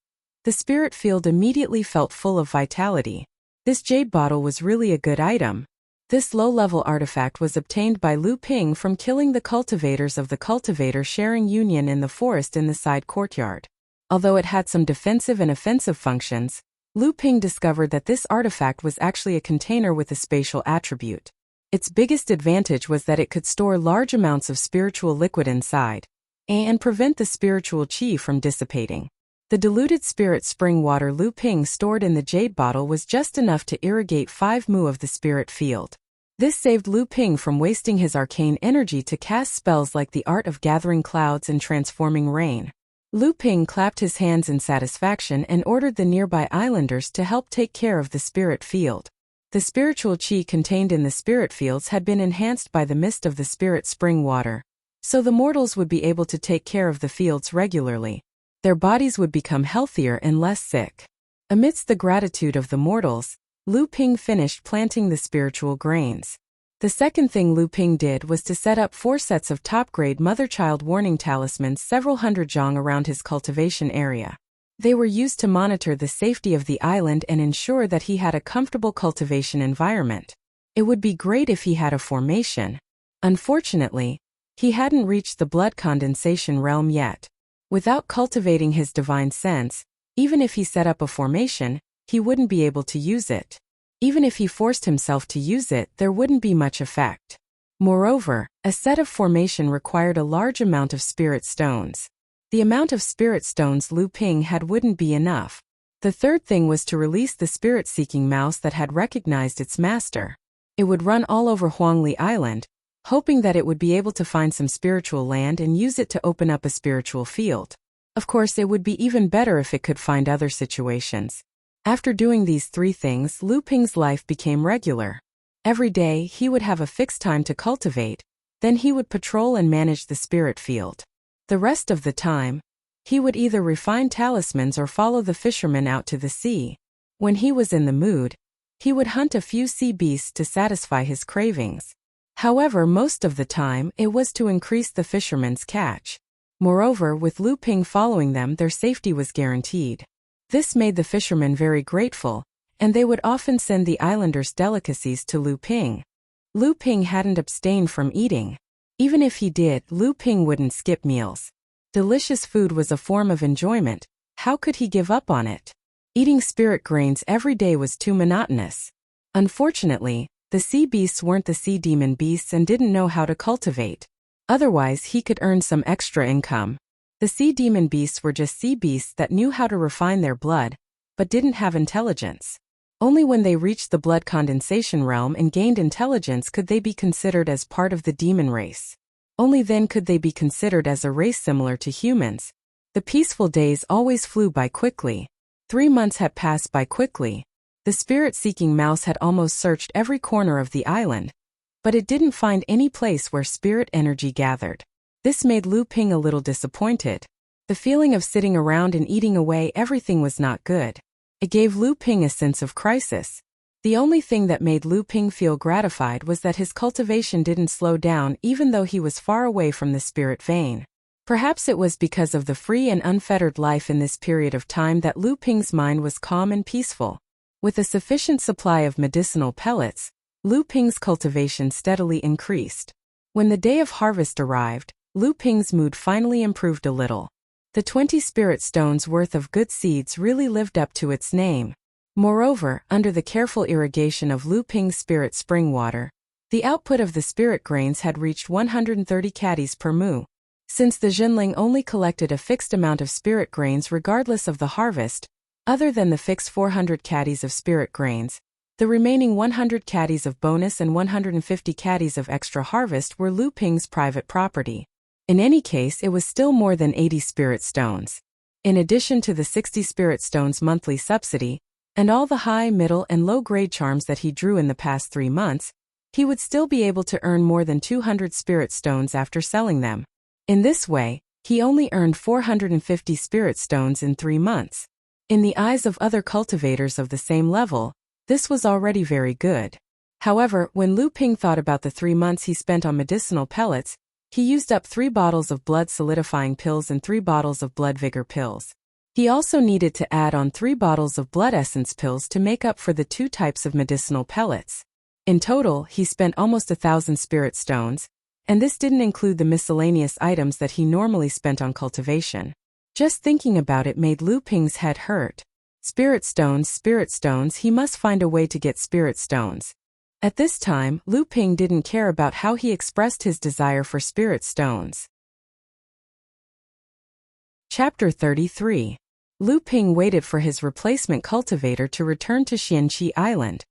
the spirit field immediately felt full of vitality. This jade bottle was really a good item. This low-level artifact was obtained by Lu Ping from killing the cultivators of the cultivator-sharing union in the forest in the side courtyard. Although it had some defensive and offensive functions, Lu Ping discovered that this artifact was actually a container with a spatial attribute. Its biggest advantage was that it could store large amounts of spiritual liquid inside, and prevent the spiritual qi from dissipating. The diluted spirit spring water Lu Ping stored in the jade bottle was just enough to irrigate 5 mu of the spirit field. This saved Lu Ping from wasting his arcane energy to cast spells like the art of gathering clouds and transforming rain. Lu Ping clapped his hands in satisfaction and ordered the nearby islanders to help take care of the spirit field. The spiritual qi contained in the spirit fields had been enhanced by the mist of the spirit spring water, so the mortals would be able to take care of the fields regularly. Their bodies would become healthier and less sick. Amidst the gratitude of the mortals, Lu Ping finished planting the spiritual grains. The second thing Lu Ping did was to set up 4 sets of top-grade mother-child warning talismans several hundred zhang around his cultivation area. They were used to monitor the safety of the island and ensure that he had a comfortable cultivation environment. It would be great if he had a formation. Unfortunately, he hadn't reached the blood condensation realm yet. Without cultivating his divine sense, even if he set up a formation, he wouldn't be able to use it. Even if he forced himself to use it, there wouldn't be much effect. Moreover, a set of formation required a large amount of spirit stones. The amount of spirit stones Lu Ping had wouldn't be enough. The third thing was to release the spirit-seeking mouse that had recognized its master. It would run all over Huangli Island, hoping that it would be able to find some spiritual land and use it to open up a spiritual field. Of course, it would be even better if it could find other situations. After doing these 3 things, Lu Ping's life became regular. Every day, he would have a fixed time to cultivate, then he would patrol and manage the spirit field. The rest of the time, he would either refine talismans or follow the fishermen out to the sea. When he was in the mood, he would hunt a few sea beasts to satisfy his cravings. However, most of the time, it was to increase the fishermen's catch. Moreover, with Lu Ping following them, their safety was guaranteed. This made the fishermen very grateful, and they would often send the islanders' delicacies to Lu Ping. Lu Ping hadn't abstained from eating. Even if he did, Lu Ping wouldn't skip meals. Delicious food was a form of enjoyment. How could he give up on it? Eating spirit grains every day was too monotonous. Unfortunately, the sea beasts weren't the sea demon beasts and didn't know how to cultivate. Otherwise, he could earn some extra income. The sea demon beasts were just sea beasts that knew how to refine their blood, but didn't have intelligence. Only when they reached the blood condensation realm and gained intelligence could they be considered as part of the demon race. Only then could they be considered as a race similar to humans. The peaceful days always flew by quickly. 3 months had passed by quickly. The spirit-seeking mouse had almost searched every corner of the island, but it didn't find any place where spirit energy gathered. This made Lu Ping a little disappointed. The feeling of sitting around and eating away everything was not good. It gave Lu Ping a sense of crisis. The only thing that made Lu Ping feel gratified was that his cultivation didn't slow down even though he was far away from the spirit vein. Perhaps it was because of the free and unfettered life in this period of time that Lu Ping's mind was calm and peaceful. With a sufficient supply of medicinal pellets, Lu Ping's cultivation steadily increased. When the day of harvest arrived, Lu Ping's mood finally improved a little. The 20 spirit stones worth of good seeds really lived up to its name. Moreover, under the careful irrigation of Lu Ping's spirit spring water, the output of the spirit grains had reached 130 caddies per mu. Since the Jinling only collected a fixed amount of spirit grains regardless of the harvest, other than the fixed 400 caddies of spirit grains, the remaining 100 caddies of bonus and 150 caddies of extra harvest were Lu Ping's private property. In any case, it was still more than 80 spirit stones. In addition to the 60 spirit stones monthly subsidy, and all the high, middle, and low-grade charms that he drew in the past 3 months, he would still be able to earn more than 200 spirit stones after selling them. In this way, he only earned 450 spirit stones in 3 months. In the eyes of other cultivators of the same level, this was already very good. However, when Lu Ping thought about the 3 months he spent on medicinal pellets, he used up 3 bottles of blood solidifying pills and 3 bottles of blood vigor pills. He also needed to add on 3 bottles of blood essence pills to make up for the 2 types of medicinal pellets. In total, he spent almost 1,000 spirit stones, and this didn't include the miscellaneous items that he normally spent on cultivation. Just thinking about it made Lu Ping's head hurt. Spirit stones, he must find a way to get spirit stones. At this time, Lu Ping didn't care about how he expressed his desire for spirit stones. Chapter 33. Lu Ping waited for his replacement cultivator to return to Xianqi Island.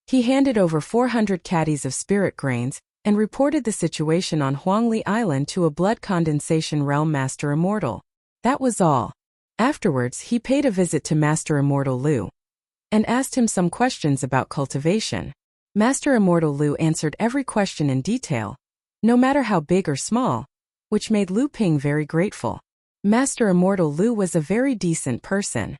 He handed over 400 caddies of spirit grains and reported the situation on Huangli Island to a blood condensation realm Master Immortal. That was all. Afterwards, he paid a visit to Master Immortal Lu and asked him some questions about cultivation. Master Immortal Lu answered every question in detail, no matter how big or small, which made Lu Ping very grateful. Master Immortal Lu was a very decent person.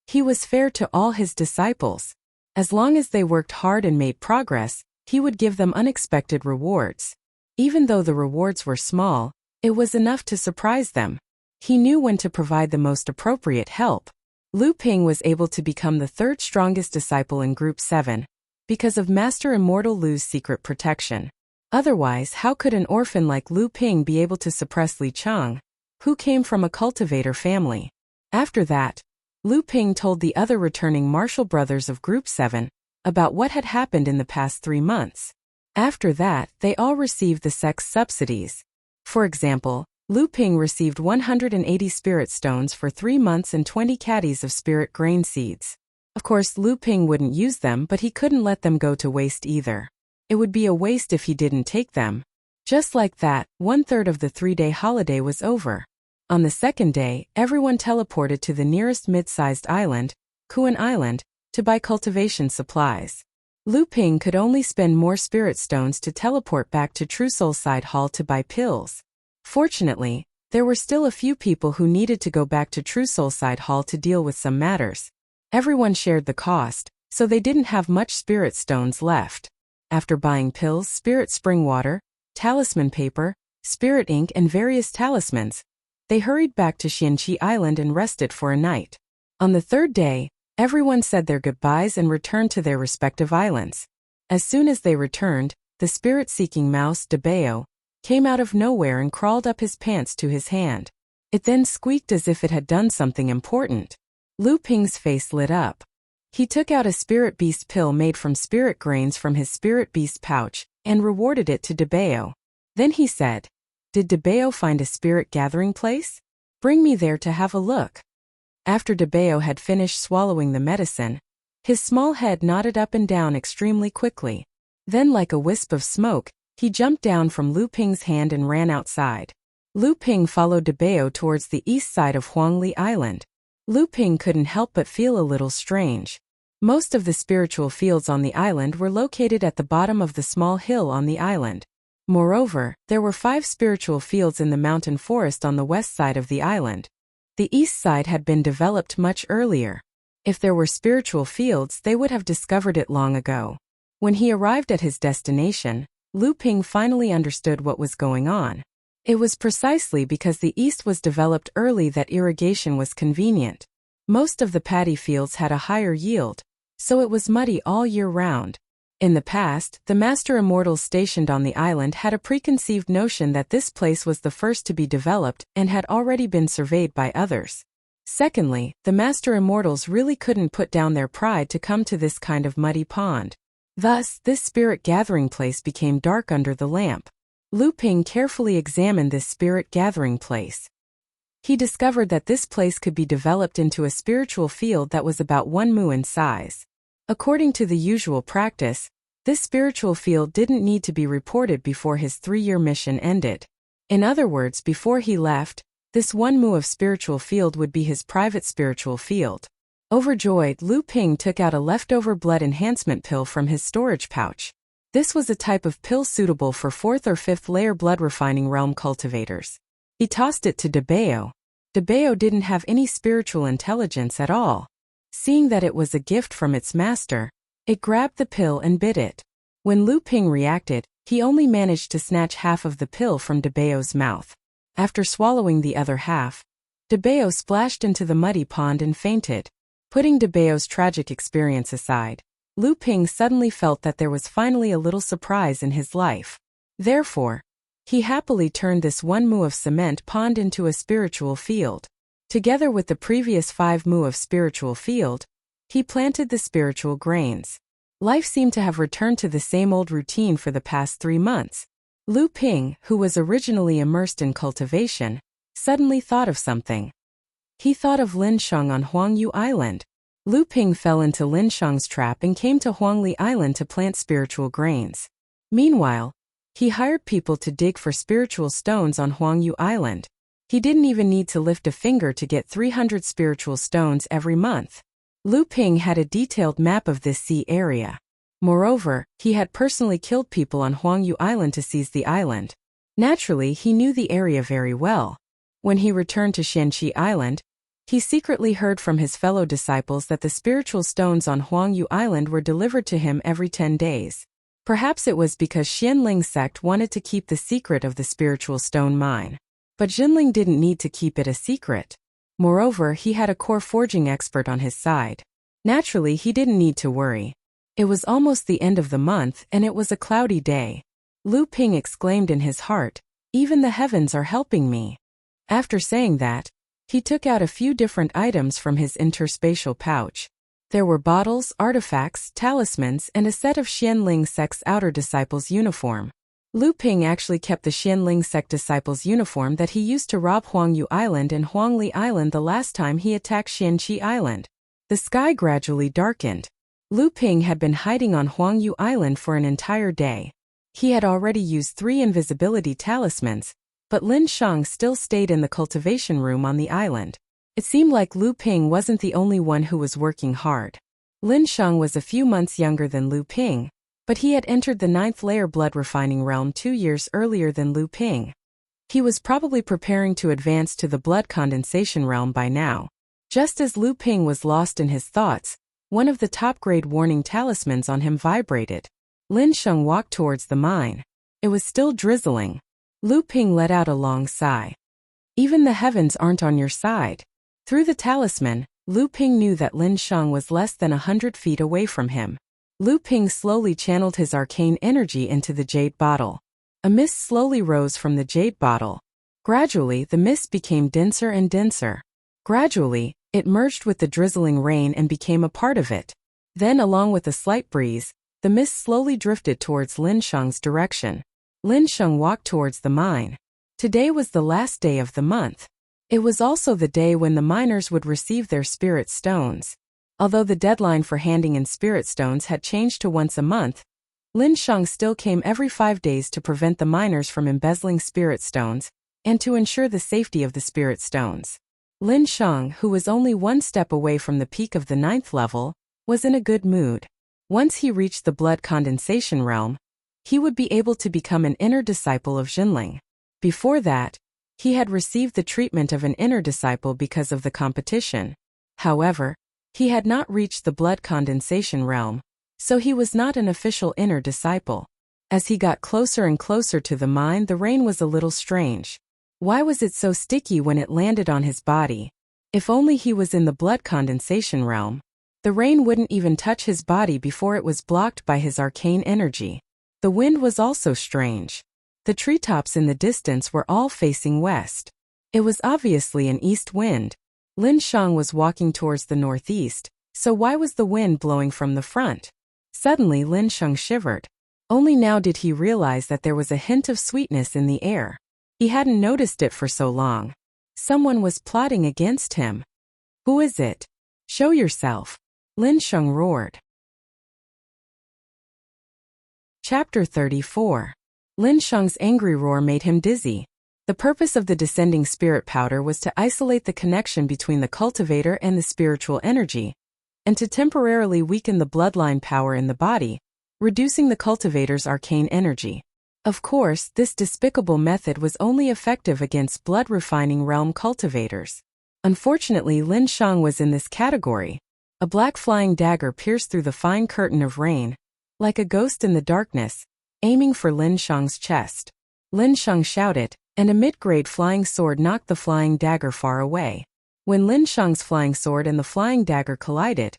He was fair to all his disciples. As long as they worked hard and made progress, he would give them unexpected rewards. Even though the rewards were small, it was enough to surprise them. He knew when to provide the most appropriate help. Lu Ping was able to become the 3rd strongest disciple in Group 7 because of Master Immortal Lu's secret protection. Otherwise, how could an orphan like Lu Ping be able to suppress Li Cheng, who came from a cultivator family? After that, Lu Ping told the other returning martial brothers of Group 7 about what had happened in the past 3 months. After that, they all received the sex subsidies. For example, Lu Ping received 180 spirit stones for 3 months and 20 caddies of spirit grain seeds. Of course, Lu Ping wouldn't use them, but he couldn't let them go to waste either. It would be a waste if he didn't take them. Just like that, 1/3 of the 3-day holiday was over. On the 2nd day, everyone teleported to the nearest mid-sized island, Kuan Island, to buy cultivation supplies. Lu Ping could only spend more spirit stones to teleport back to True Soulside Hall to buy pills. Fortunately, there were still a few people who needed to go back to True Soulside Hall to deal with some matters. Everyone shared the cost, so they didn't have much spirit stones left. After buying pills, spirit spring water, talisman paper, spirit ink and various talismans, they hurried back to Xianqi Island and rested for a night. On the 3rd day, everyone said their goodbyes and returned to their respective islands. As soon as they returned, the spirit-seeking mouse, Debeo, came out of nowhere and crawled up his pants to his hand. It then squeaked as if it had done something important. Lu Ping's face lit up. He took out a spirit beast pill made from spirit grains from his spirit beast pouch and rewarded it to Debeo. Then he said, "Did Debeo find a spirit gathering place? Bring me there to have a look." After Debeo had finished swallowing the medicine, his small head nodded up and down extremely quickly. Then, like a wisp of smoke, he jumped down from Lu Ping's hand and ran outside. Lu Ping followed Debeo towards the east side of Huangli Island. Lu Ping couldn't help but feel a little strange. Most of the spiritual fields on the island were located at the bottom of the small hill on the island. Moreover, there were 5 spiritual fields in the mountain forest on the west side of the island. The east side had been developed much earlier. If there were spiritual fields, they would have discovered it long ago. When he arrived at his destination, Lu Ping finally understood what was going on. It was precisely because the East was developed early that irrigation was convenient. Most of the paddy fields had a higher yield, so it was muddy all year round. In the past, the Master Immortals stationed on the island had a preconceived notion that this place was the first to be developed and had already been surveyed by others. Secondly, the Master Immortals really couldn't put down their pride to come to this kind of muddy pond. Thus, this spirit gathering place became dark under the lamp. Lu Ping carefully examined this spirit gathering place. He discovered that this place could be developed into a spiritual field that was about 1 mu in size. According to the usual practice, this spiritual field didn't need to be reported before his 3-year mission ended. In other words, before he left, this 1 mu of spiritual field would be his private spiritual field. Overjoyed, Lu Ping took out a leftover blood enhancement pill from his storage pouch. This was a type of pill suitable for 4th or 5th layer blood refining realm cultivators. He tossed it to Debeo. Debeo didn't have any spiritual intelligence at all. Seeing that it was a gift from its master, it grabbed the pill and bit it. When Lu Ping reacted, he only managed to snatch half of the pill from Debeo's mouth. After swallowing the other half, Debeo splashed into the muddy pond and fainted. Putting Debeo's tragic experience aside, Lu Ping suddenly felt that there was finally a little surprise in his life. Therefore, he happily turned this 1 mu of cement pond into a spiritual field. Together with the previous 5 mu of spiritual field, he planted the spiritual grains. Life seemed to have returned to the same old routine for the past 3 months. Lu Ping, who was originally immersed in cultivation, suddenly thought of something. He thought of Lin Shang on Huangyu Island. Lu Ping fell into Lin Shang's trap and came to Huangli Island to plant spiritual grains. Meanwhile, he hired people to dig for spiritual stones on Huangyu Island. He didn't even need to lift a finger to get 300 spiritual stones every month. Lu Ping had a detailed map of this sea area. Moreover, he had personally killed people on Huangyu Island to seize the island. Naturally, he knew the area very well. When he returned to Xianqi Island, he secretly heard from his fellow disciples that the spiritual stones on Huangyu Island were delivered to him every 10 days. Perhaps it was because Xianling sect wanted to keep the secret of the spiritual stone mine. But Jinling didn't need to keep it a secret. Moreover, he had a core forging expert on his side. Naturally, he didn't need to worry. It was almost the end of the month and it was a cloudy day. Lu Ping exclaimed in his heart, "Even the heavens are helping me." After saying that, he took out a few different items from his interspatial pouch. There were bottles, artifacts, talismans, and a set of Xianling sect's outer disciples' uniform. Lu Ping actually kept the Xianling sect disciples' uniform that he used to rob Huangyu Island and Huangli Island the last time he attacked Xianqi Island. The sky gradually darkened. Lu Ping had been hiding on Huangyu Island for an entire day. He had already used 3 invisibility talismans, but Lin Shang still stayed in the cultivation room on the island. It seemed like Lu Ping wasn't the only one who was working hard. Lin Shang was a few months younger than Lu Ping, but he had entered the 9th layer blood refining realm 2 years earlier than Lu Ping. He was probably preparing to advance to the blood condensation realm by now. Just as Lu Ping was lost in his thoughts, one of the top-grade warning talismans on him vibrated. Lin Shang walked towards the mine. It was still drizzling. Lu Ping let out a long sigh. Even the heavens aren't on your side. Through the talisman, Lu Ping knew that Lin Shang was less than 100 feet away from him. Lu Ping slowly channeled his arcane energy into the jade bottle. A mist slowly rose from the jade bottle. Gradually, the mist became denser and denser. Gradually, it merged with the drizzling rain and became a part of it. Then, along with a slight breeze, the mist slowly drifted towards Lin Shang's direction. Lin Shang walked towards the mine. Today was the last day of the month. It was also the day when the miners would receive their spirit stones. Although the deadline for handing in spirit stones had changed to once a month, Lin Shang still came every 5 days to prevent the miners from embezzling spirit stones and to ensure the safety of the spirit stones. Lin Shang, who was only 1 step away from the peak of the 9th level, was in a good mood. Once he reached the blood condensation realm, he would be able to become an inner disciple of Jinling. Before that, he had received the treatment of an inner disciple because of the competition. However, He had not reached the blood condensation realm, so he was not an official inner disciple. As he got closer and closer to the mine, the rain was a little strange. Why was it so sticky when it landed on his body? If only he was in the blood condensation realm. The rain wouldn't even touch his body before it was blocked by his arcane energy. The wind was also strange. The treetops in the distance were all facing west. It was obviously an east wind. Lin Shang was walking towards the northeast, so why was the wind blowing from the front? Suddenly Lin Shang shivered. Only now did he realize that there was a hint of sweetness in the air. He hadn't noticed it for so long. Someone was plotting against him. Who is it? Show yourself. Lin Shang roared. Chapter 34. Lin Shang's angry roar made him dizzy. The purpose of the descending spirit powder was to isolate the connection between the cultivator and the spiritual energy, and to temporarily weaken the bloodline power in the body, reducing the cultivator's arcane energy. Of course, this despicable method was only effective against blood-refining realm cultivators. Unfortunately, Lin Shang was in this category. A black flying dagger pierced through the fine curtain of rain, like a ghost in the darkness, aiming for Lin Shang's chest. Lin Shang shouted, and a mid-grade flying sword knocked the flying dagger far away. When Lin Shang's flying sword and the flying dagger collided,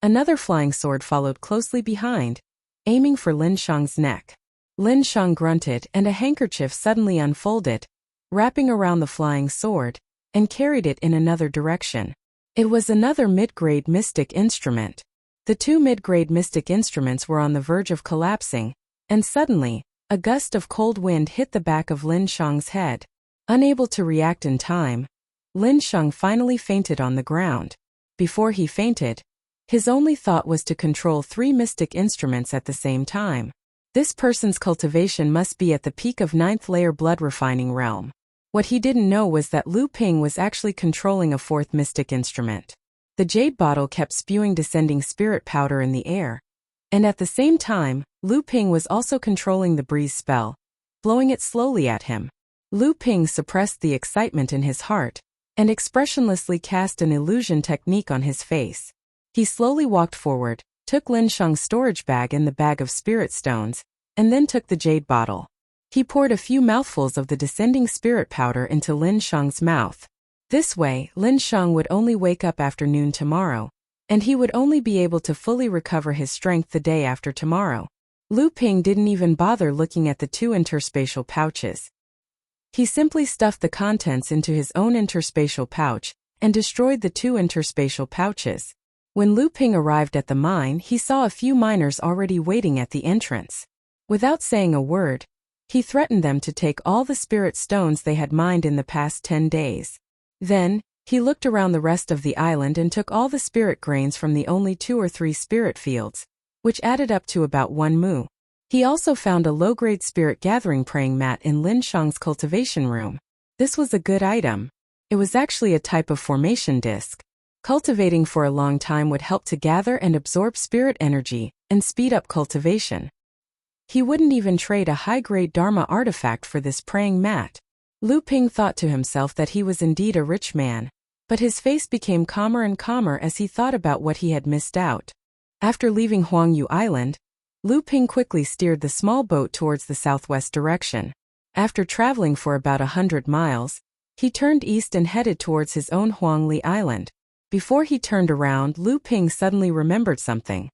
another flying sword followed closely behind, aiming for Lin Shang's neck. Lin Shang grunted and a handkerchief suddenly unfolded, wrapping around the flying sword, and carried it in another direction. It was another mid-grade mystic instrument. The two mid-grade mystic instruments were on the verge of collapsing, and suddenly, a gust of cold wind hit the back of Lin Shang's head. Unable to react in time, Lin Shang finally fainted on the ground. Before he fainted, his only thought was to control three mystic instruments at the same time. This person's cultivation must be at the peak of 9th layer blood refining realm. What he didn't know was that Lu Ping was actually controlling a fourth mystic instrument. The jade bottle kept spewing descending spirit powder in the air, and at the same time, Lu Ping was also controlling the breeze spell, blowing it slowly at him. Lu Ping suppressed the excitement in his heart, and expressionlessly cast an illusion technique on his face. He slowly walked forward, took Lin Shang's storage bag and the bag of spirit stones, and then took the jade bottle. He poured a few mouthfuls of the descending spirit powder into Lin Shang's mouth. This way, Lin Shang would only wake up after noon tomorrow, and he would only be able to fully recover his strength the day after tomorrow. Lu Ping didn't even bother looking at the two interspatial pouches. He simply stuffed the contents into his own interspatial pouch, and destroyed the two interspatial pouches. When Lu Ping arrived at the mine, he saw a few miners already waiting at the entrance. Without saying a word, he threatened them to take all the spirit stones they had mined in the past 10 days. Then, he looked around the rest of the island and took all the spirit grains from the only 2 or 3 spirit fields, which added up to about 1 mu. He also found a low-grade spirit gathering praying mat in Lin Shang's cultivation room. This was a good item. It was actually a type of formation disc. Cultivating for a long time would help to gather and absorb spirit energy and speed up cultivation. He wouldn't even trade a high-grade Dharma artifact for this praying mat. Lu Ping thought to himself that he was indeed a rich man, but his face became calmer and calmer as he thought about what he had missed out. After leaving Huangyu Island, Lu Ping quickly steered the small boat towards the southwest direction. After traveling for about 100 miles, he turned east and headed towards his own Huangli Island. Before he turned around, Lu Ping suddenly remembered something.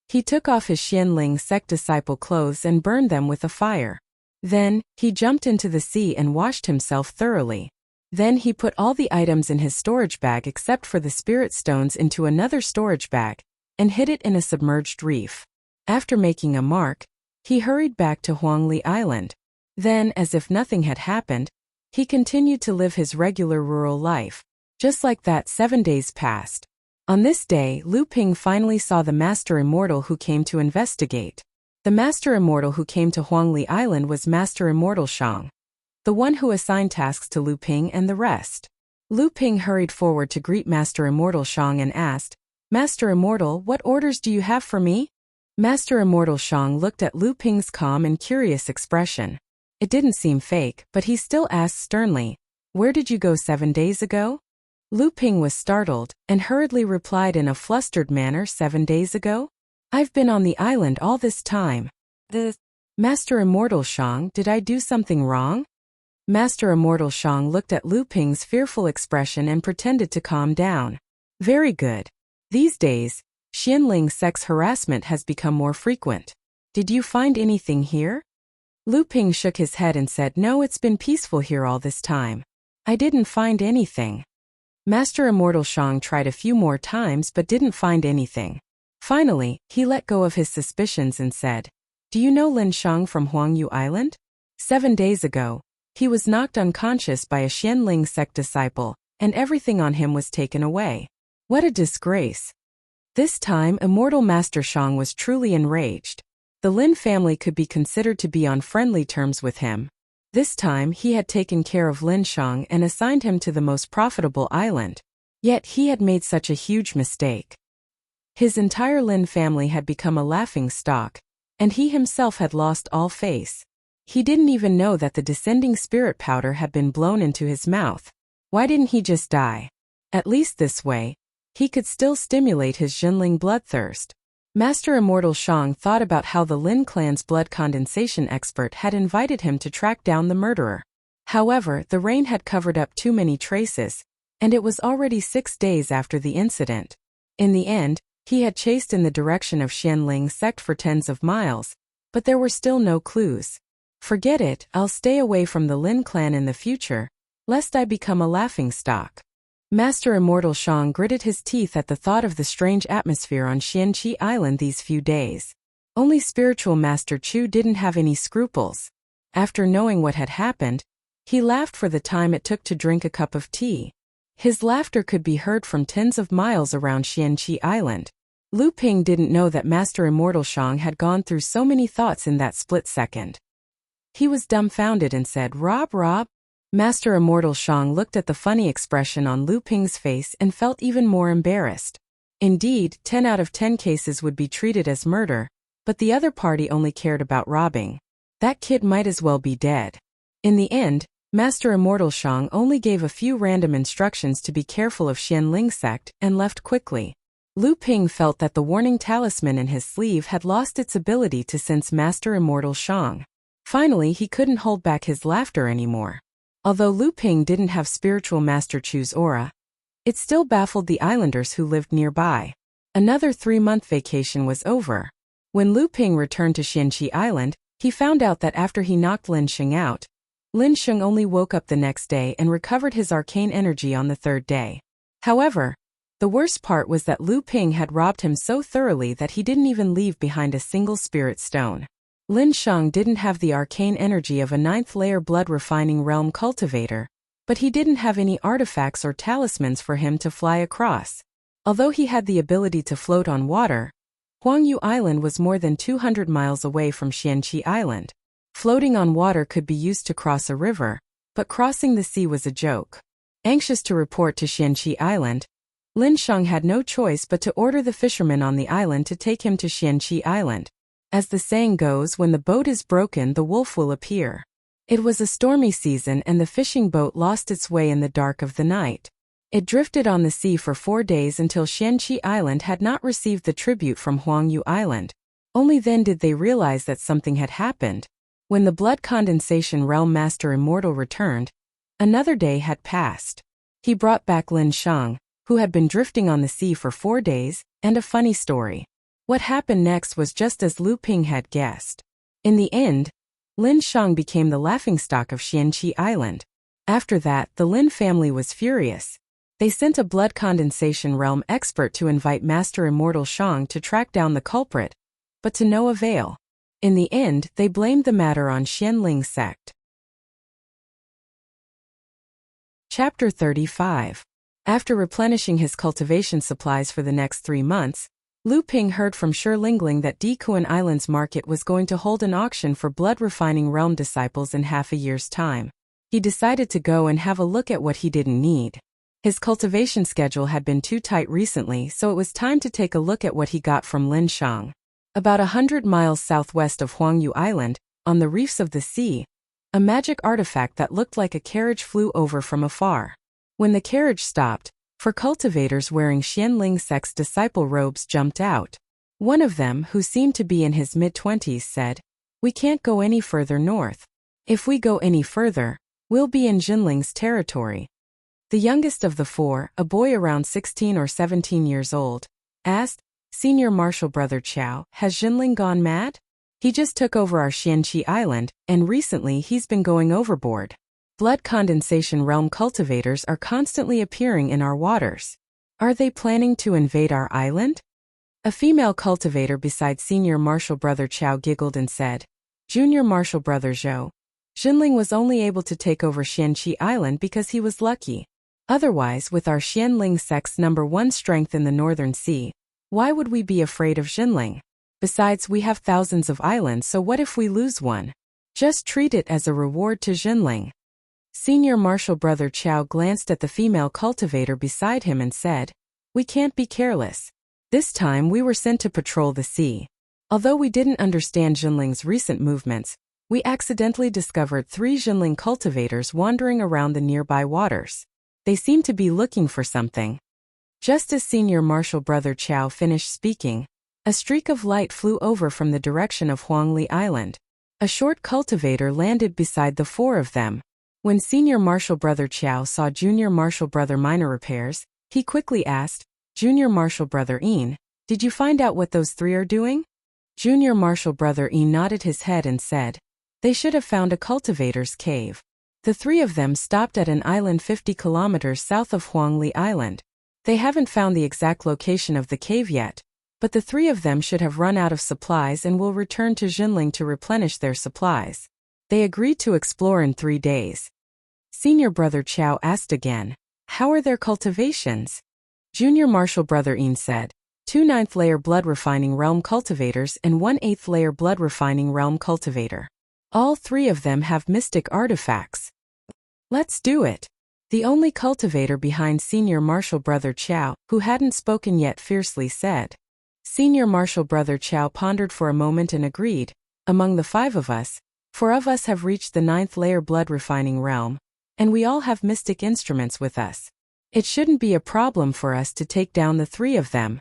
He took off his Xianling sect disciple clothes and burned them with a fire. Then, he jumped into the sea and washed himself thoroughly. Then he put all the items in his storage bag except for the spirit stones into another storage bag, and hid it in a submerged reef. After making a mark, he hurried back to Huangli Island. Then, as if nothing had happened, he continued to live his regular rural life. Just like that, 7 days passed. On this day, Lu Ping finally saw the Master Immortal who came to investigate. The Master Immortal who came to Huangli Island was Master Immortal Shang, the one who assigned tasks to Lu Ping and the rest. Lu Ping hurried forward to greet Master Immortal Shang and asked, "Master Immortal, what orders do you have for me?" Master Immortal Shang looked at Lu Ping's calm and curious expression. It didn't seem fake, but he still asked sternly, "Where did you go 7 days ago?" Lu Ping was startled and hurriedly replied in a flustered manner, 7 days ago? I've been on the island all this time. Master Immortal Shang, did I do something wrong? Master Immortal Shang looked at Lu Ping's fearful expression and pretended to calm down. Very good. These days, Xianling sex harassment has become more frequent. Did you find anything here? Lu Ping shook his head and said, no, it's been peaceful here all this time. I didn't find anything. Master Immortal Shang tried a few more times but didn't find anything. Finally, he let go of his suspicions and said, do you know Lin Shang from Huangyu Island? 7 days ago, he was knocked unconscious by a Xianling sect disciple, and everything on him was taken away. What a disgrace. This time, Immortal Master Shang was truly enraged. The Lin family could be considered to be on friendly terms with him. This time, he had taken care of Lin Shang and assigned him to the most profitable island. Yet he had made such a huge mistake. His entire Lin family had become a laughing stock, and he himself had lost all face. He didn't even know that the descending spirit powder had been blown into his mouth. Why didn't he just die? At least this way, he could still stimulate his Jinling bloodthirst. Master Immortal Shang thought about how the Lin clan's blood condensation expert had invited him to track down the murderer. However, the rain had covered up too many traces, and it was already 6 days after the incident. In the end, he had chased in the direction of Xianling sect for tens of miles, but there were still no clues. Forget it, I'll stay away from the Lin clan in the future, lest I become a laughingstock. Master Immortal Shang gritted his teeth at the thought of the strange atmosphere on Xianqi Island these few days. Only Spiritual Master Chu didn't have any scruples. After knowing what had happened, he laughed for the time it took to drink a cup of tea. His laughter could be heard from tens of miles around Xianqi Island. Lu Ping didn't know that Master Immortal Shang had gone through so many thoughts in that split second. He was dumbfounded and said, Rob. Master Immortal Shang looked at the funny expression on Lu Ping's face and felt even more embarrassed. Indeed, 10 out of 10 cases would be treated as murder, but the other party only cared about robbing. That kid might as well be dead. In the end, Master Immortal Shang only gave a few random instructions to be careful of Xianling sect and left quickly. Lu Ping felt that the warning talisman in his sleeve had lost its ability to sense Master Immortal Shang. Finally, he couldn't hold back his laughter anymore. Although Lu Ping didn't have Spiritual Master Chu's aura, it still baffled the islanders who lived nearby. Another 3-month vacation was over. When Lu Ping returned to Xianqi Island, he found out that after he knocked Lin Sheng out, Lin Sheng only woke up the next day and recovered his arcane energy on the 3rd day. However, the worst part was that Lu Ping had robbed him so thoroughly that he didn't even leave behind a single spirit stone. Lin Sheng didn't have the arcane energy of a 9th-layer blood-refining realm cultivator, but he didn't have any artifacts or talismans for him to fly across. Although he had the ability to float on water, Huangyu Island was more than 200 miles away from Xianqi Island. Floating on water could be used to cross a river, but crossing the sea was a joke. Anxious to report to Xianqi Island, Lin Sheng had no choice but to order the fishermen on the island to take him to Xianqi Island. As the saying goes, when the boat is broken, the wolf will appear. It was a stormy season and the fishing boat lost its way in the dark of the night. It drifted on the sea for 4 days until Xianqi Island had not received the tribute from Huangyu Island. Only then did they realize that something had happened. When the blood condensation realm Master Immortal returned, another day had passed. He brought back Lin Sheng, who had been drifting on the sea for 4 days, and a funny story. What happened next was just as Lu Ping had guessed. In the end, Lin Sheng became the laughingstock of Xianqi Island. After that, the Lin family was furious. They sent a blood condensation realm expert to invite Master Immortal Shang to track down the culprit, but to no avail. In the end, they blamed the matter on Xianling sect. Chapter 35. After replenishing his cultivation supplies for the next 3 months, Lu Ping heard from Shilingling that Dikuan Island's market was going to hold an auction for blood-refining realm disciples in half a year's time. He decided to go and have a look at what he didn't need. His cultivation schedule had been too tight recently, so it was time to take a look at what he got from Lin Sheng. About 100 miles southwest of Huangyu Island, on the reefs of the sea, a magic artifact that looked like a carriage flew over from afar. When the carriage stopped, 4 cultivators wearing Xianling sect's disciple robes jumped out. One of them, who seemed to be in his mid-20s, said, "We can't go any further north. If we go any further, we'll be in Jinling's territory." The youngest of the 4, a boy around 16 or 17 years old, asked, "Senior Marshal Brother Chow, has Jinling gone mad? He just took over our Xianqi Island, and recently he's been going overboard. Blood condensation realm cultivators are constantly appearing in our waters. Are they planning to invade our island?" A female cultivator beside Senior Marshal Brother Chow giggled and said, "Junior Marshal Brother Zhou, Jinling was only able to take over Xianqi Island because he was lucky. Otherwise, with our Xianling sect's #1 strength in the Northern Sea, why would we be afraid of Jinling? Besides, we have thousands of islands, so what if we lose one? Just treat it as a reward to Jinling." Senior Marshal Brother Chow glanced at the female cultivator beside him and said, "We can't be careless. This time we were sent to patrol the sea. Although we didn't understand Jinling's recent movements, we accidentally discovered 3 Jinling cultivators wandering around the nearby waters. They seem to be looking for something." Just as Senior Marshal Brother Chow finished speaking, a streak of light flew over from the direction of Huangli Island. A short cultivator landed beside the 4 of them. When Senior Marshal Brother Chow saw Junior Marshal Brother Minor Repairs, he quickly asked, "Junior Marshal Brother Een, did you find out what those 3 are doing?" Junior Marshal Brother Een nodded his head and said, "They should have found a cultivator's cave. The 3 of them stopped at an island 50 kilometers south of Huangli Island. They haven't found the exact location of the cave yet, but the 3 of them should have run out of supplies and will return to Jinling to replenish their supplies. They agreed to explore in 3 days." Senior Brother Chow asked again, "How are their cultivations?" Junior Marshal Brother Een said, 2 9th layer blood refining realm cultivators and 1 8th layer blood refining realm cultivator. All 3 of them have mystic artifacts. Let's do it. The only cultivator behind Senior Marshal Brother Chow, who hadn't spoken yet, fiercely said. Senior Marshal Brother Chow pondered for a moment and agreed, "Among the 5 of us, 4 of us have reached the 9th layer blood refining realm, and we all have mystic instruments with us. It shouldn't be a problem for us to take down the 3 of them."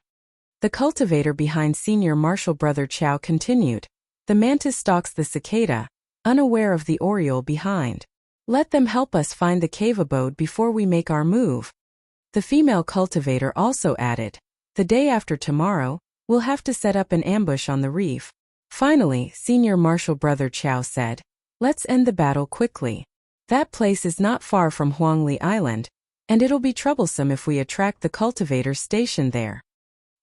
The cultivator behind Senior Marshal Brother Chow continued, "The mantis stalks the cicada, unaware of the oriole behind. Let them help us find the cave abode before we make our move." The female cultivator also added, "The day after tomorrow, we'll have to set up an ambush on the reef." Finally, Senior Marshal Brother Chow said, "Let's end the battle quickly. That place is not far from Huangli Island, and it'll be troublesome if we attract the cultivators stationed there."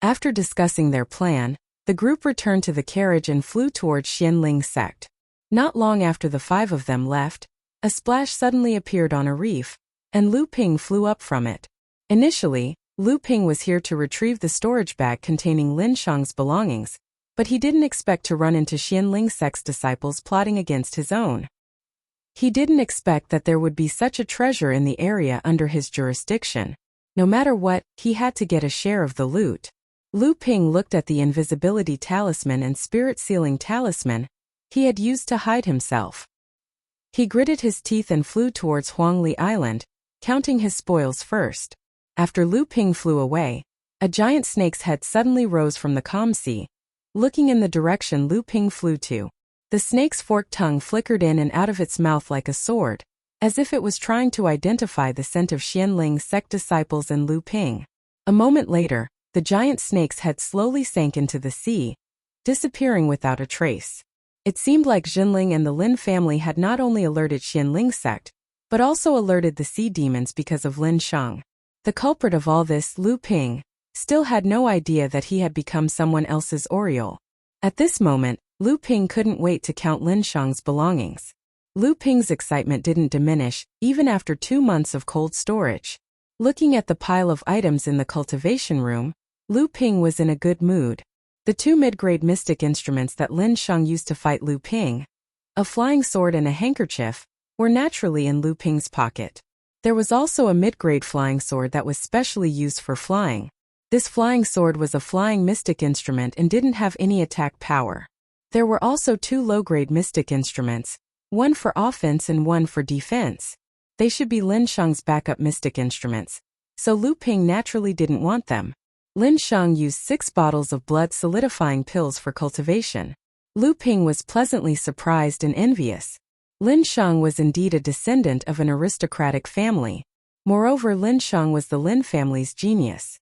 After discussing their plan, the group returned to the carriage and flew towards Xianling sect. Not long after the 5 of them left, a splash suddenly appeared on a reef, and Lu Ping flew up from it. Initially, Lu Ping was here to retrieve the storage bag containing Lin Shang's belongings, but he didn't expect to run into Xianling sect's disciples plotting against his own. He didn't expect that there would be such a treasure in the area under his jurisdiction. No matter what, he had to get a share of the loot. Lu Ping looked at the invisibility talisman and spirit sealing talisman he had used to hide himself. He gritted his teeth and flew towards Huangli Island, counting his spoils first. After Lu Ping flew away, a giant snake's head suddenly rose from the calm sea, looking in the direction Lu Ping flew to. The snake's forked tongue flickered in and out of its mouth like a sword, as if it was trying to identify the scent of Xianling sect disciples and Lu Ping. A moment later, the giant snake's head slowly sank into the sea, disappearing without a trace. It seemed like Jinling and the Lin family had not only alerted Xianling sect, but also alerted the sea demons because of Lin Shang. The culprit of all this, Lu Ping, still had no idea that he had become someone else's oriole. At this moment, Lu Ping couldn't wait to count Lin Shang's belongings. Lu Ping's excitement didn't diminish, even after 2 months of cold storage. Looking at the pile of items in the cultivation room, Lu Ping was in a good mood. The 2 mid-grade mystic instruments that Lin Shang used to fight Lu Ping, a flying sword and a handkerchief, were naturally in Lu Ping's pocket. There was also a mid-grade flying sword that was specially used for flying. This flying sword was a flying mystic instrument and didn't have any attack power. There were also 2 low-grade mystic instruments, one for offense and one for defense. They should be Lin Shang's backup mystic instruments. so Lu Ping naturally didn't want them. Lin Shang used 6 bottles of blood-solidifying pills for cultivation. Lu Ping was pleasantly surprised and envious. Lin Shang was indeed a descendant of an aristocratic family. Moreover, Lin Shang was the Lin family's genius.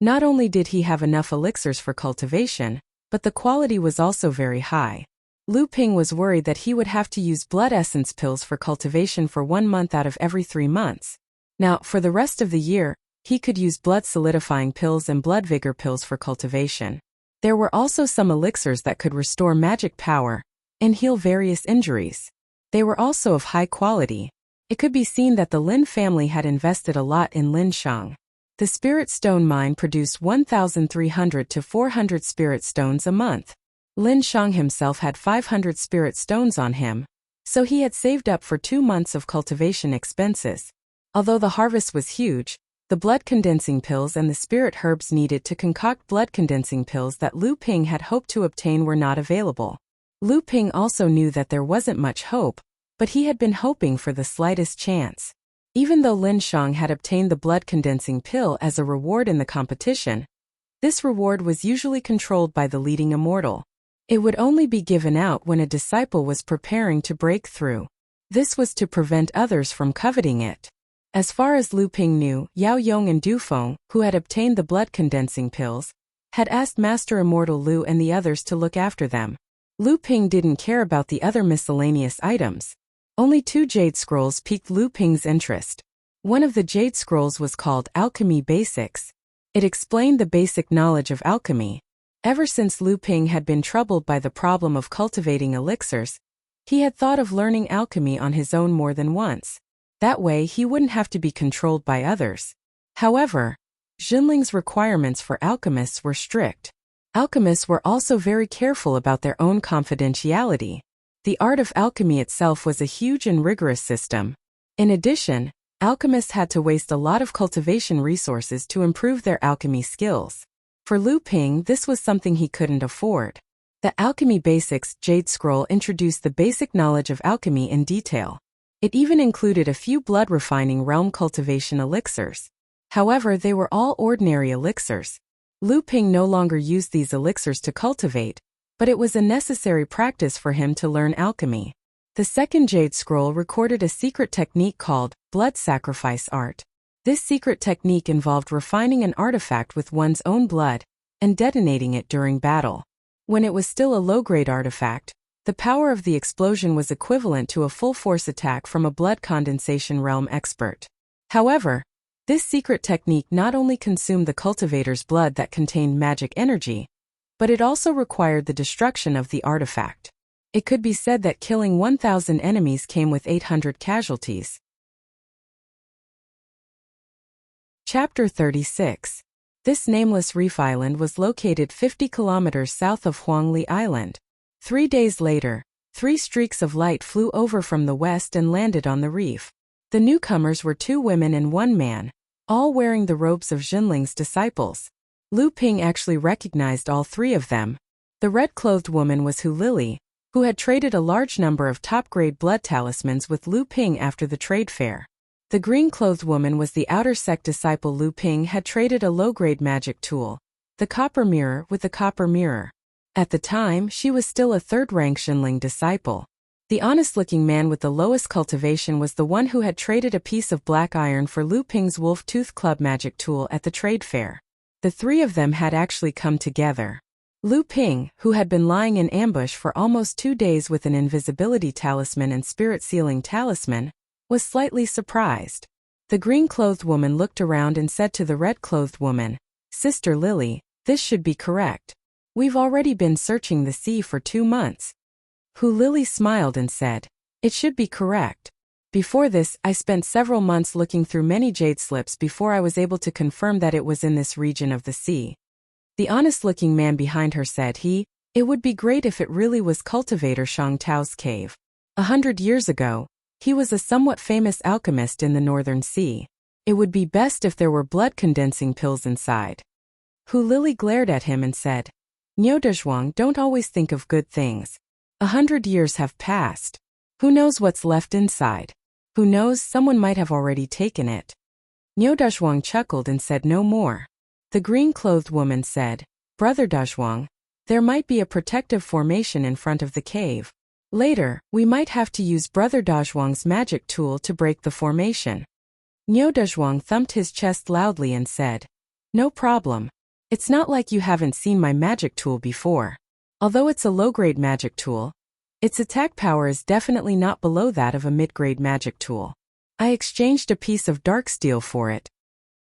Not only did he have enough elixirs for cultivation, but the quality was also very high. Lu Ping was worried that he would have to use blood essence pills for cultivation for 1 month out of every 3 months. Now, for the rest of the year, he could use blood-solidifying pills and blood vigor pills for cultivation. There were also some elixirs that could restore magic power and heal various injuries. They were also of high quality. It could be seen that the Lin family had invested a lot in Lin Shang. The spirit stone mine produced 1,300 to 400 spirit stones a month. Lin Shang himself had 500 spirit stones on him, so he had saved up for 2 months of cultivation expenses. Although the harvest was huge, the blood-condensing pills and the spirit herbs needed to concoct blood-condensing pills that Lu Ping had hoped to obtain were not available. Lu Ping also knew that there wasn't much hope, but he had been hoping for the slightest chance. Even though Lin Shang had obtained the blood-condensing pill as a reward in the competition, this reward was usually controlled by the leading immortal. It would only be given out when a disciple was preparing to break through. This was to prevent others from coveting it. As far as Lu Ping knew, Yao Yong and Du Feng, who had obtained the blood-condensing pills, had asked Master Immortal Lu and the others to look after them. Lu Ping didn't care about the other miscellaneous items. Only 2 jade scrolls piqued Lu Ping's interest. One of the jade scrolls was called Alchemy Basics. It explained the basic knowledge of alchemy. Ever since Lu Ping had been troubled by the problem of cultivating elixirs, he had thought of learning alchemy on his own more than once. That way he wouldn't have to be controlled by others. However, Jinling's requirements for alchemists were strict. Alchemists were also very careful about their own confidentiality. The art of alchemy itself was a huge and rigorous system. In addition, alchemists had to waste a lot of cultivation resources to improve their alchemy skills. For Lu Ping, this was something he couldn't afford. The Alchemy Basics Jade Scroll introduced the basic knowledge of alchemy in detail. It even included a few blood-refining realm cultivation elixirs. However, they were all ordinary elixirs. Lu Ping no longer used these elixirs to cultivate, but it was a necessary practice for him to learn alchemy. The second Jade Scroll recorded a secret technique called blood sacrifice art. This secret technique involved refining an artifact with one's own blood and detonating it during battle. When it was still a low-grade artifact, the power of the explosion was equivalent to a full-force attack from a blood condensation realm expert. However, this secret technique not only consumed the cultivator's blood that contained magic energy, but it also required the destruction of the artifact. It could be said that killing 1,000 enemies came with 800 casualties. Chapter 36. This nameless reef island was located 50 kilometers south of Huangli Island. 3 days later, 3 streaks of light flew over from the west and landed on the reef. The newcomers were 2 women and 1 man, all wearing the robes of Jinling's disciples. Lu Ping actually recognized all 3 of them. The red-clothed woman was Hu Lili, who had traded a large number of top-grade blood talismans with Lu Ping after the trade fair. The green-clothed woman was the outer sect disciple Lu Ping had traded a low-grade magic tool, the copper mirror, with the copper mirror. At the time, she was still a 3rd-rank Jinling disciple. The honest-looking man with the lowest cultivation was the one who had traded a piece of black iron for Lu Ping's wolf tooth club magic tool at the trade fair. The 3 of them had actually come together. Lu Ping, who had been lying in ambush for almost 2 days with an invisibility talisman and spirit-sealing talisman, was slightly surprised. The green-clothed woman looked around and said to the red-clothed woman, "Sister Lily, this should be correct. We've already been searching the sea for 2 months." Hu Lili smiled and said, "It should be correct. Before this, I spent several months looking through many jade slips before I was able to confirm that it was in this region of the sea." The honest-looking man behind her said it would be great if it really was cultivator Shang Tao's cave. 100 years ago, he was a somewhat famous alchemist in the Northern Sea. It would be best if there were blood-condensing pills inside. Hu Lili glared at him and said, "Niu Dezhuang, don't always think of good things. 100 years have passed. Who knows what's left inside? Who knows, someone might have already taken it." Niu Dazhuang chuckled and said no more. The green-clothed woman said, Brother Dazhuang, there might be a protective formation in front of the cave. Later, we might have to use Brother Dazhuang's magic tool to break the formation. Niu Dazhuang thumped his chest loudly and said, No problem. It's not like you haven't seen my magic tool before. Although it's a low-grade magic tool, its attack power is definitely not below that of a mid-grade magic tool. I exchanged a piece of dark steel for it.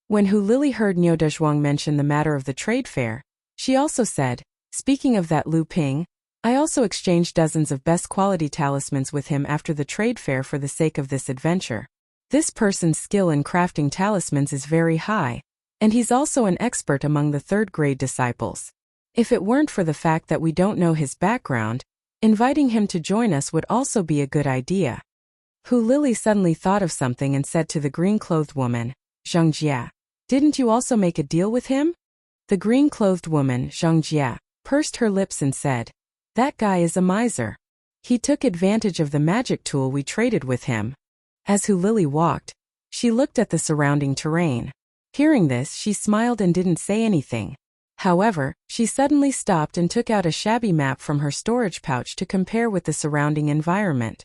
When Hu Lili heard Niu Dazhuang mention the matter of the trade fair, she also said, Speaking of that Lu Ping, I also exchanged dozens of best quality talismans with him after the trade fair for the sake of this adventure. This person's skill in crafting talismans is very high, and he's also an expert among the third-grade disciples. If it weren't for the fact that we don't know his background, inviting him to join us would also be a good idea. Hu Lili suddenly thought of something and said to the green-clothed woman, Zhang Jia, didn't you also make a deal with him? The green-clothed woman, Zhang Jia, pursed her lips and said, That guy is a miser. He took advantage of the magic tool we traded with him. As Hu Lili walked, she looked at the surrounding terrain. Hearing this, she smiled and didn't say anything. However, she suddenly stopped and took out a shabby map from her storage pouch to compare with the surrounding environment.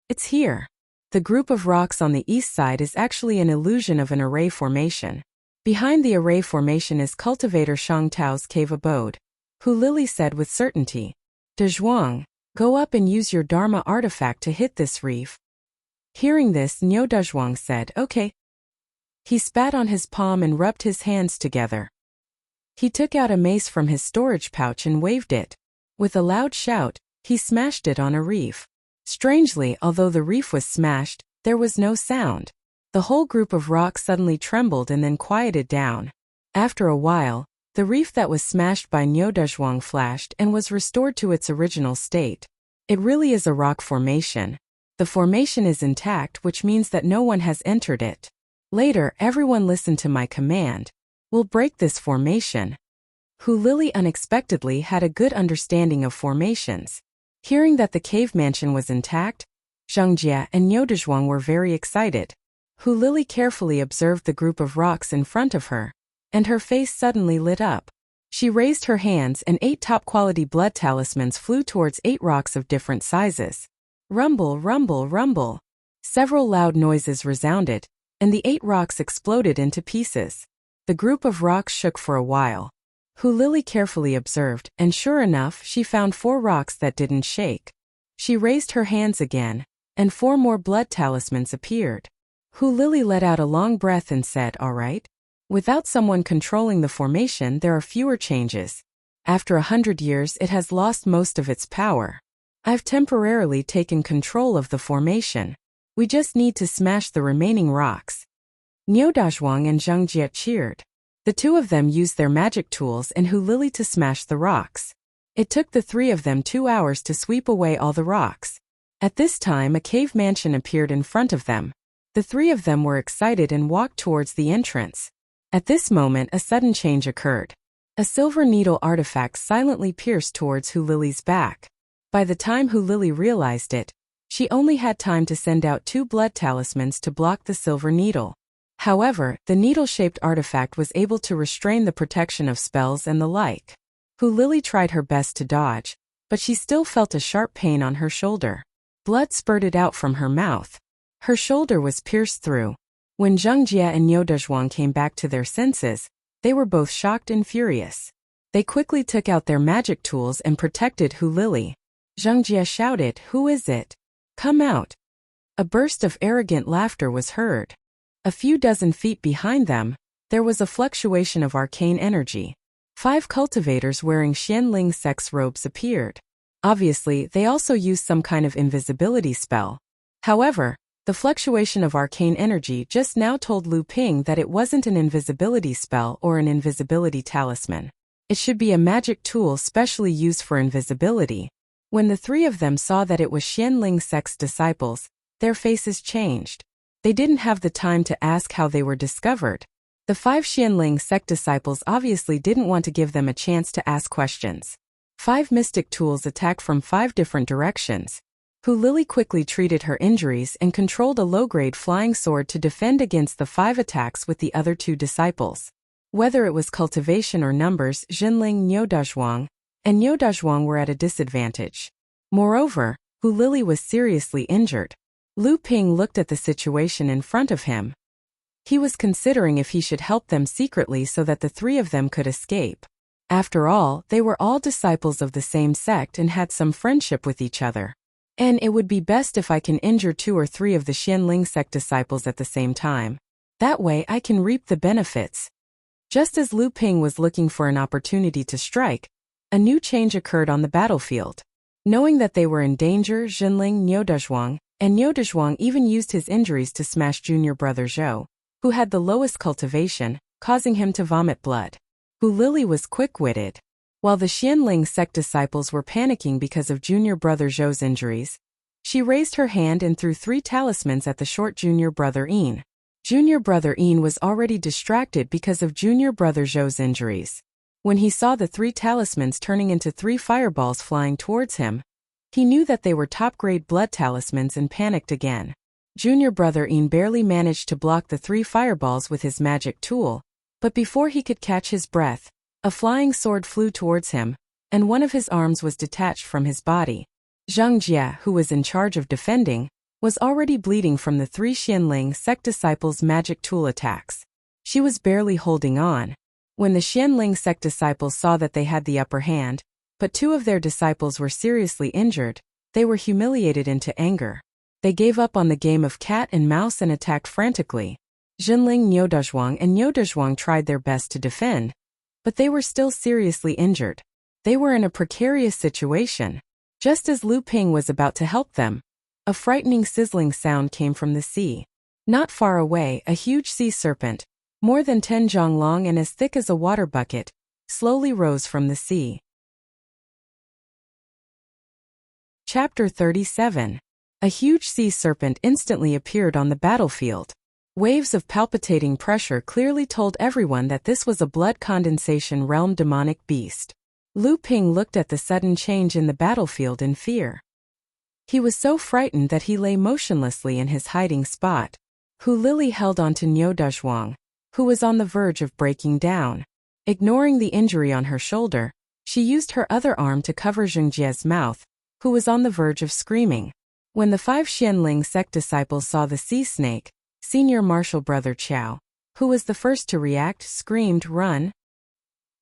It's here. The group of rocks on the east side is actually an illusion of an array formation. Behind the array formation is cultivator Shang Tao's cave abode. Hu Lili said with certainty. Dazhuang, go up and use your Dharma artifact to hit this reef. Hearing this, Niu Dazhuang said, Okay. He spat on his palm and rubbed his hands together. He took out a mace from his storage pouch and waved it. With a loud shout, he smashed it on a reef. Strangely, although the reef was smashed, there was no sound. The whole group of rocks suddenly trembled and then quieted down. After a while, the reef that was smashed by Niu Dazhuang flashed and was restored to its original state. It really is a rock formation. The formation is intact, which means that no one has entered it. Later, everyone listen to my command. We'll break this formation. Hu Lili unexpectedly had a good understanding of formations. Hearing that the cave mansion was intact, Zhang Jia and Niu Dazhuang were very excited. Hu Lili carefully observed the group of rocks in front of her, and her face suddenly lit up. She raised her hands and 8 top-quality blood talismans flew towards 8 rocks of different sizes. Rumble, rumble, rumble. Several loud noises resounded, and the 8 rocks exploded into pieces. The group of rocks shook for a while. Hu Lili carefully observed, and sure enough, she found 4 rocks that didn't shake. She raised her hands again, and 4 more blood talismans appeared. Hu Lili let out a long breath and said, All right. Without someone controlling the formation, there are fewer changes. After 100 years, it has lost most of its power. I've temporarily taken control of the formation. We just need to smash the remaining rocks. Niu Dazhuang and Zhang Jia cheered. The 2 of them used their magic tools and Hu Lili to smash the rocks. It took the 3 of them 2 hours to sweep away all the rocks. At this time, a cave mansion appeared in front of them. The 3 of them were excited and walked towards the entrance. At this moment, a sudden change occurred. A silver needle artifact silently pierced towards Hu Lili's back. By the time Hu Lili realized it, she only had time to send out 2 blood talismans to block the silver needle. However, the needle-shaped artifact was able to restrain the protection of spells and the like. Hu Lili tried her best to dodge, but she still felt a sharp pain on her shoulder. Blood spurted out from her mouth. Her shoulder was pierced through. When Zhang Jia and Niu Dazhuang came back to their senses, they were both shocked and furious. They quickly took out their magic tools and protected Hu Lili. Zhang Jia shouted, Who is it? Come out. A burst of arrogant laughter was heard. A few dozen feet behind them, there was a fluctuation of arcane energy. 5 cultivators wearing Xianling sex robes appeared. Obviously, they also used some kind of invisibility spell. However, the fluctuation of arcane energy just now told Lu Ping that it wasn't an invisibility spell or an invisibility talisman. It should be a magic tool specially used for invisibility. When the 3 of them saw that it was Xianling sect's disciples, their faces changed. They didn't have the time to ask how they were discovered. The 5 Xianling sect disciples obviously didn't want to give them a chance to ask questions. 5 mystic tools attacked from 5 different directions. Hu Lili quickly treated her injuries and controlled a low-grade flying sword to defend against the 5 attacks with the other 2 disciples. Whether it was cultivation or numbers, Jinling, Niudazhuang, and Niudazhuang were at a disadvantage. Moreover, Hu Lili was seriously injured. Lu Ping looked at the situation in front of him. He was considering if he should help them secretly so that the 3 of them could escape. After all, they were all disciples of the same sect and had some friendship with each other. And it would be best if I can injure 2 or 3 of the Xianling sect disciples at the same time. That way I can reap the benefits. Just as Lu Ping was looking for an opportunity to strike, a new change occurred on the battlefield. Knowing that they were in danger, Jinling, Niudazhuang even used his injuries to smash junior brother Zhou, who had the lowest cultivation, causing him to vomit blood. Hu Lili was quick-witted. While the Xianling sect disciples were panicking because of junior brother Zhou's injuries, she raised her hand and threw 3 talismans at the short junior brother Yin. Junior brother Yin was already distracted because of junior brother Zhou's injuries. When he saw the 3 talismans turning into 3 fireballs flying towards him, he knew that they were top-grade blood talismans and panicked again. Junior brother Yin barely managed to block the 3 fireballs with his magic tool, but before he could catch his breath, a flying sword flew towards him, and one of his arms was detached from his body. Zhang Jia, who was in charge of defending, was already bleeding from the 3 Xianling sect disciples' magic tool attacks. She was barely holding on. When the Xianling sect disciples saw that they had the upper hand, but 2 of their disciples were seriously injured, they were humiliated into anger. They gave up on the game of cat and mouse and attacked frantically. Jinling, Niudazhuang tried their best to defend, but they were still seriously injured. They were in a precarious situation. Just as Lu Ping was about to help them, a frightening sizzling sound came from the sea. Not far away, a huge sea serpent, more than 10 zhang long and as thick as a water bucket, slowly rose from the sea. Chapter 37. A huge sea serpent instantly appeared on the battlefield. Waves of palpitating pressure clearly told everyone that this was a blood condensation realm demonic beast. Lu Ping looked at the sudden change in the battlefield in fear. He was so frightened that he lay motionlessly in his hiding spot. Hu Lili held on to Niudazhuang, who was on the verge of breaking down. Ignoring the injury on her shoulder, she used her other arm to cover Zhengjia's mouth, who was on the verge of screaming. When the 5 Xianling sect disciples saw the sea snake, senior martial brother Qiao, who was the first to react, screamed, "Run!"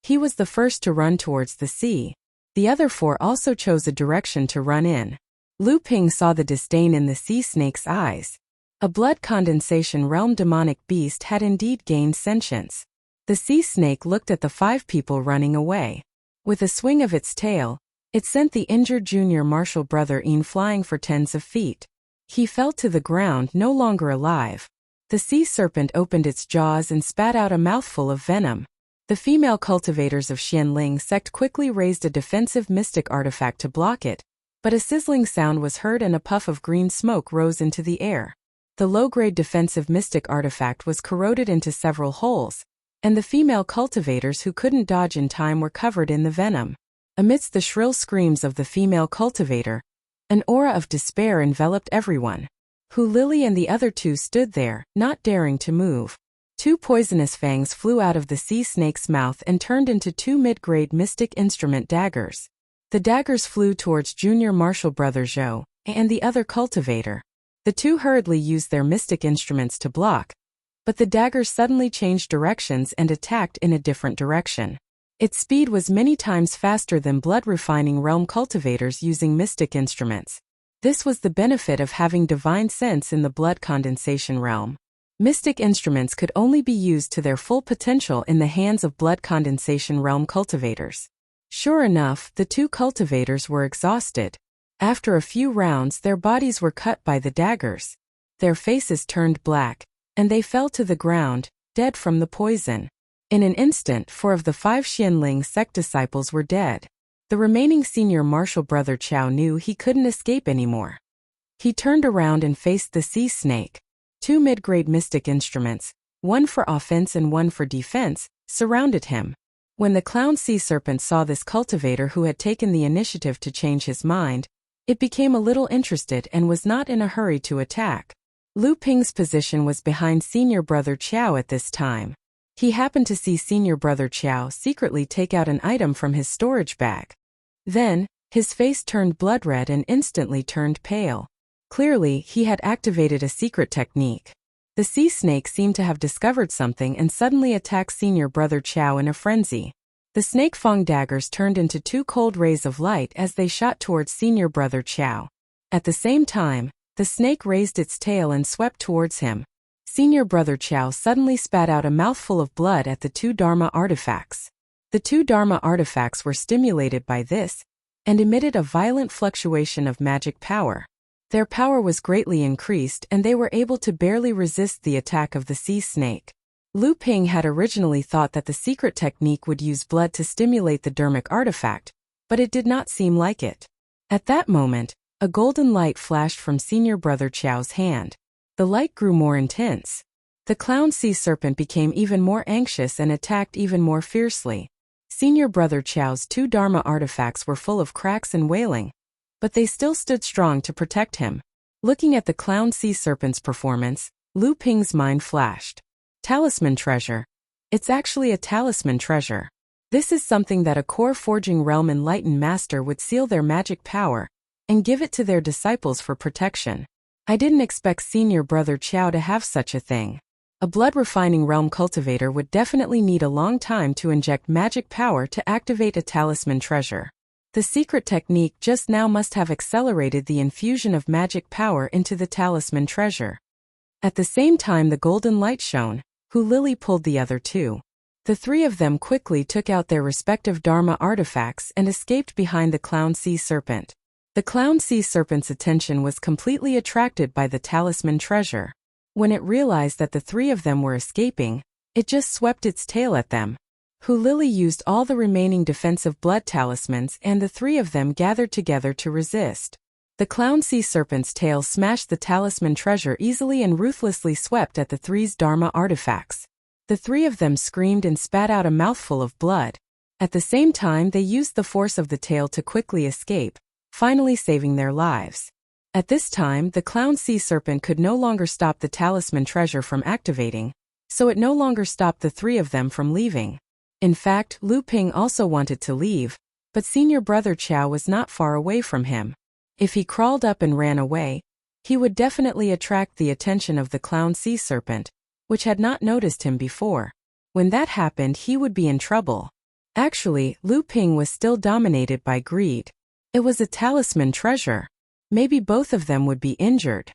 He was the first to run towards the sea. The other 4 also chose a direction to run in. Lu Ping saw the disdain in the sea snake's eyes. A blood condensation realm demonic beast had indeed gained sentience. The sea snake looked at the 5 people running away. With a swing of its tail, it sent the injured junior martial brother Yin flying for tens of feet. He fell to the ground, no longer alive. The sea serpent opened its jaws and spat out a mouthful of venom. The female cultivators of Xianling sect quickly raised a defensive mystic artifact to block it, but a sizzling sound was heard and a puff of green smoke rose into the air. The low-grade defensive mystic artifact was corroded into several holes, and the female cultivators who couldn't dodge in time were covered in the venom. Amidst the shrill screams of the female cultivator, an aura of despair enveloped everyone. Hu Lili and the other 2 stood there, not daring to move. 2 poisonous fangs flew out of the sea snake's mouth and turned into 2 mid-grade mystic instrument daggers. The daggers flew towards junior martial brother Zhou and the other cultivator. The 2 hurriedly used their mystic instruments to block, but the daggers suddenly changed directions and attacked in a different direction. Its speed was many times faster than blood-refining realm cultivators using mystic instruments. This was the benefit of having divine sense in the blood condensation realm. Mystic instruments could only be used to their full potential in the hands of blood condensation realm cultivators. Sure enough, the 2 cultivators were exhausted. After a few rounds, their bodies were cut by the daggers. Their faces turned black, and they fell to the ground, dead from the poison. In an instant, 4 of the 5 Xianling sect disciples were dead. The remaining senior martial brother Qiao knew he couldn't escape anymore. He turned around and faced the sea snake. 2 mid-grade mystic instruments, one for offense and one for defense, surrounded him. When the clown sea serpent saw this cultivator who had taken the initiative to change his mind, It became a little interested and was not in a hurry to attack. Lu Ping's position was behind senior brother Qiao at this time. He happened to see senior brother Qiao secretly take out an item from his storage bag. Then, his face turned blood red and instantly turned pale. Clearly, he had activated a secret technique. The sea snake seemed to have discovered something and suddenly attacked senior brother Qiao in a frenzy. The snake fang daggers turned into two cold rays of light as they shot towards senior brother Qiao. At the same time, the snake raised its tail and swept towards him. Senior brother Qiao suddenly spat out a mouthful of blood at the two Dharma artifacts. The two Dharma artifacts were stimulated by this and emitted a violent fluctuation of magic power. Their power was greatly increased and they were able to barely resist the attack of the sea snake. Lu Ping had originally thought that the secret technique would use blood to stimulate the dermic artifact, but it did not seem like it. At that moment, a golden light flashed from senior brother Qiao's hand. The light grew more intense. The clown sea serpent became even more anxious and attacked even more fiercely. Senior brother Qiao's two Dharma artifacts were full of cracks and wailing, but they still stood strong to protect him. Looking at the clown sea serpent's performance, Lu Ping's mind flashed. Talisman treasure. It's actually a talisman treasure. This is something that a core forging realm enlightened master would seal their magic power and give it to their disciples for protection. I didn't expect senior brother Qiao to have such a thing. A blood refining realm cultivator would definitely need a long time to inject magic power to activate a talisman treasure. The secret technique just now must have accelerated the infusion of magic power into the talisman treasure. At the same time the golden light shone, Hu Lily pulled the other two. The three of them quickly took out their respective Dharma artifacts and escaped behind the clown sea serpent. The clown sea serpent's attention was completely attracted by the talisman treasure. When it realized that the three of them were escaping, it just swept its tail at them. Hu Lily used all the remaining defensive blood talismans and the three of them gathered together to resist. The clown sea serpent's tail smashed the talisman treasure easily and ruthlessly swept at the three's Dharma artifacts. The three of them screamed and spat out a mouthful of blood. At the same time they used the force of the tail to quickly escape, finally saving their lives. At this time the clown sea serpent could no longer stop the talisman treasure from activating, so it no longer stopped the three of them from leaving. In fact, Lu Ping also wanted to leave, but senior brother Qiao was not far away from him. If he crawled up and ran away, he would definitely attract the attention of the clown sea serpent, which had not noticed him before. When that happened he would be in trouble. Actually, Lu Ping was still dominated by greed. It was a talisman treasure. Maybe both of them would be injured.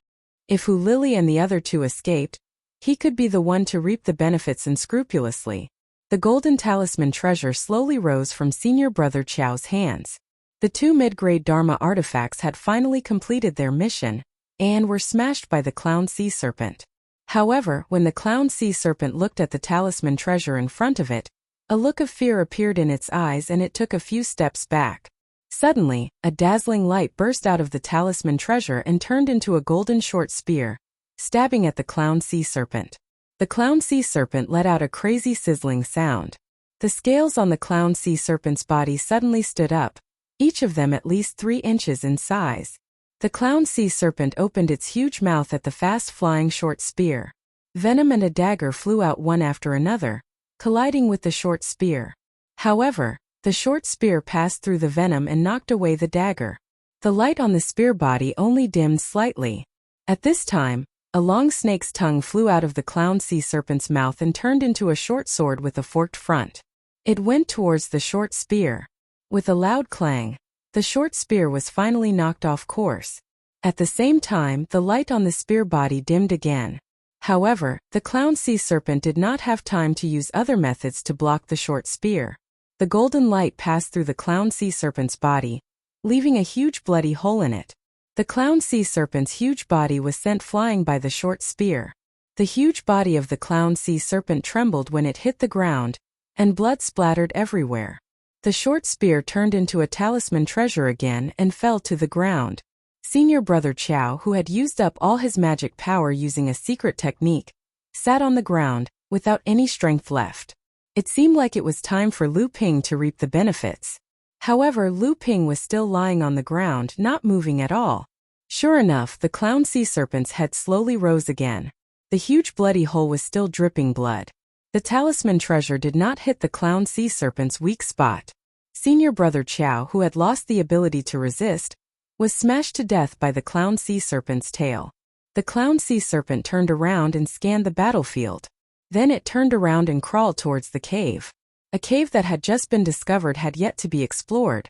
If Hu Lily and the other two escaped, he could be the one to reap the benefits unscrupulously. The golden talisman treasure slowly rose from senior brother Qiao's hands. The two mid-grade Dharma artifacts had finally completed their mission and were smashed by the clown sea serpent. However, when the clown sea serpent looked at the talisman treasure in front of it, a look of fear appeared in its eyes and it took a few steps back. Suddenly, a dazzling light burst out of the talisman treasure and turned into a golden short spear, stabbing at the clown sea serpent. The clown sea serpent let out a crazy sizzling sound. The scales on the clown sea serpent's body suddenly stood up, each of them at least 3 inches in size. The clown sea serpent opened its huge mouth at the fast-flying short spear. Venom and a dagger flew out one after another, colliding with the short spear. However, the short spear passed through the venom and knocked away the dagger. The light on the spear body only dimmed slightly. At this time, a long snake's tongue flew out of the clown sea serpent's mouth and turned into a short sword with a forked front. It went towards the short spear. With a loud clang, the short spear was finally knocked off course. At the same time, the light on the spear body dimmed again. However, the clown sea serpent did not have time to use other methods to block the short spear. The golden light passed through the clown sea serpent's body, leaving a huge bloody hole in it. The clown sea serpent's huge body was sent flying by the short spear. The huge body of the clown sea serpent trembled when it hit the ground, and blood splattered everywhere. The short spear turned into a talisman treasure again and fell to the ground. Senior brother Qiao, who had used up all his magic power using a secret technique, sat on the ground, without any strength left. It seemed like it was time for Lu Ping to reap the benefits. However, Lu Ping was still lying on the ground, not moving at all. Sure enough, the clown sea serpent's head slowly rose again. The huge bloody hole was still dripping blood. The talisman treasure did not hit the clown sea serpent's weak spot. Senior brother Qiao, who had lost the ability to resist, was smashed to death by the clown sea serpent's tail. The clown sea serpent turned around and scanned the battlefield. Then it turned around and crawled towards the cave. A cave that had just been discovered had yet to be explored.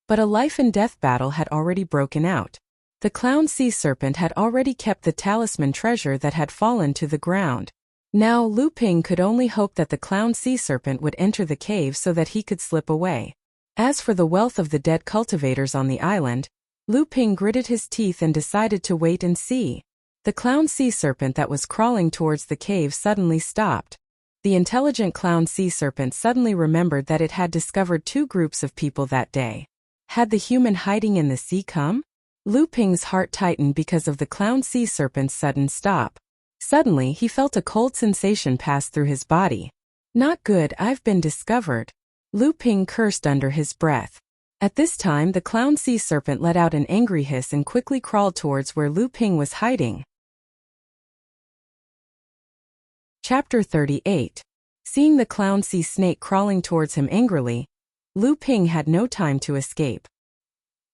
But a life-and-death battle had already broken out. The clown sea serpent had already kept the talisman treasure that had fallen to the ground. Now Lu Ping could only hope that the clown sea serpent would enter the cave so that he could slip away. As for the wealth of the dead cultivators on the island, Lu Ping gritted his teeth and decided to wait and see. The clown sea serpent that was crawling towards the cave suddenly stopped. The intelligent clown sea serpent suddenly remembered that it had discovered two groups of people that day. Had the human hiding in the sea come? Lu Ping's heart tightened because of the clown sea serpent's sudden stop. Suddenly, he felt a cold sensation pass through his body. Not good, I've been discovered. Lu Ping cursed under his breath. At this time, the clown sea serpent let out an angry hiss and quickly crawled towards where Lu Ping was hiding. Chapter 38. Seeing the clown sea snake crawling towards him angrily, Lu Ping had no time to escape.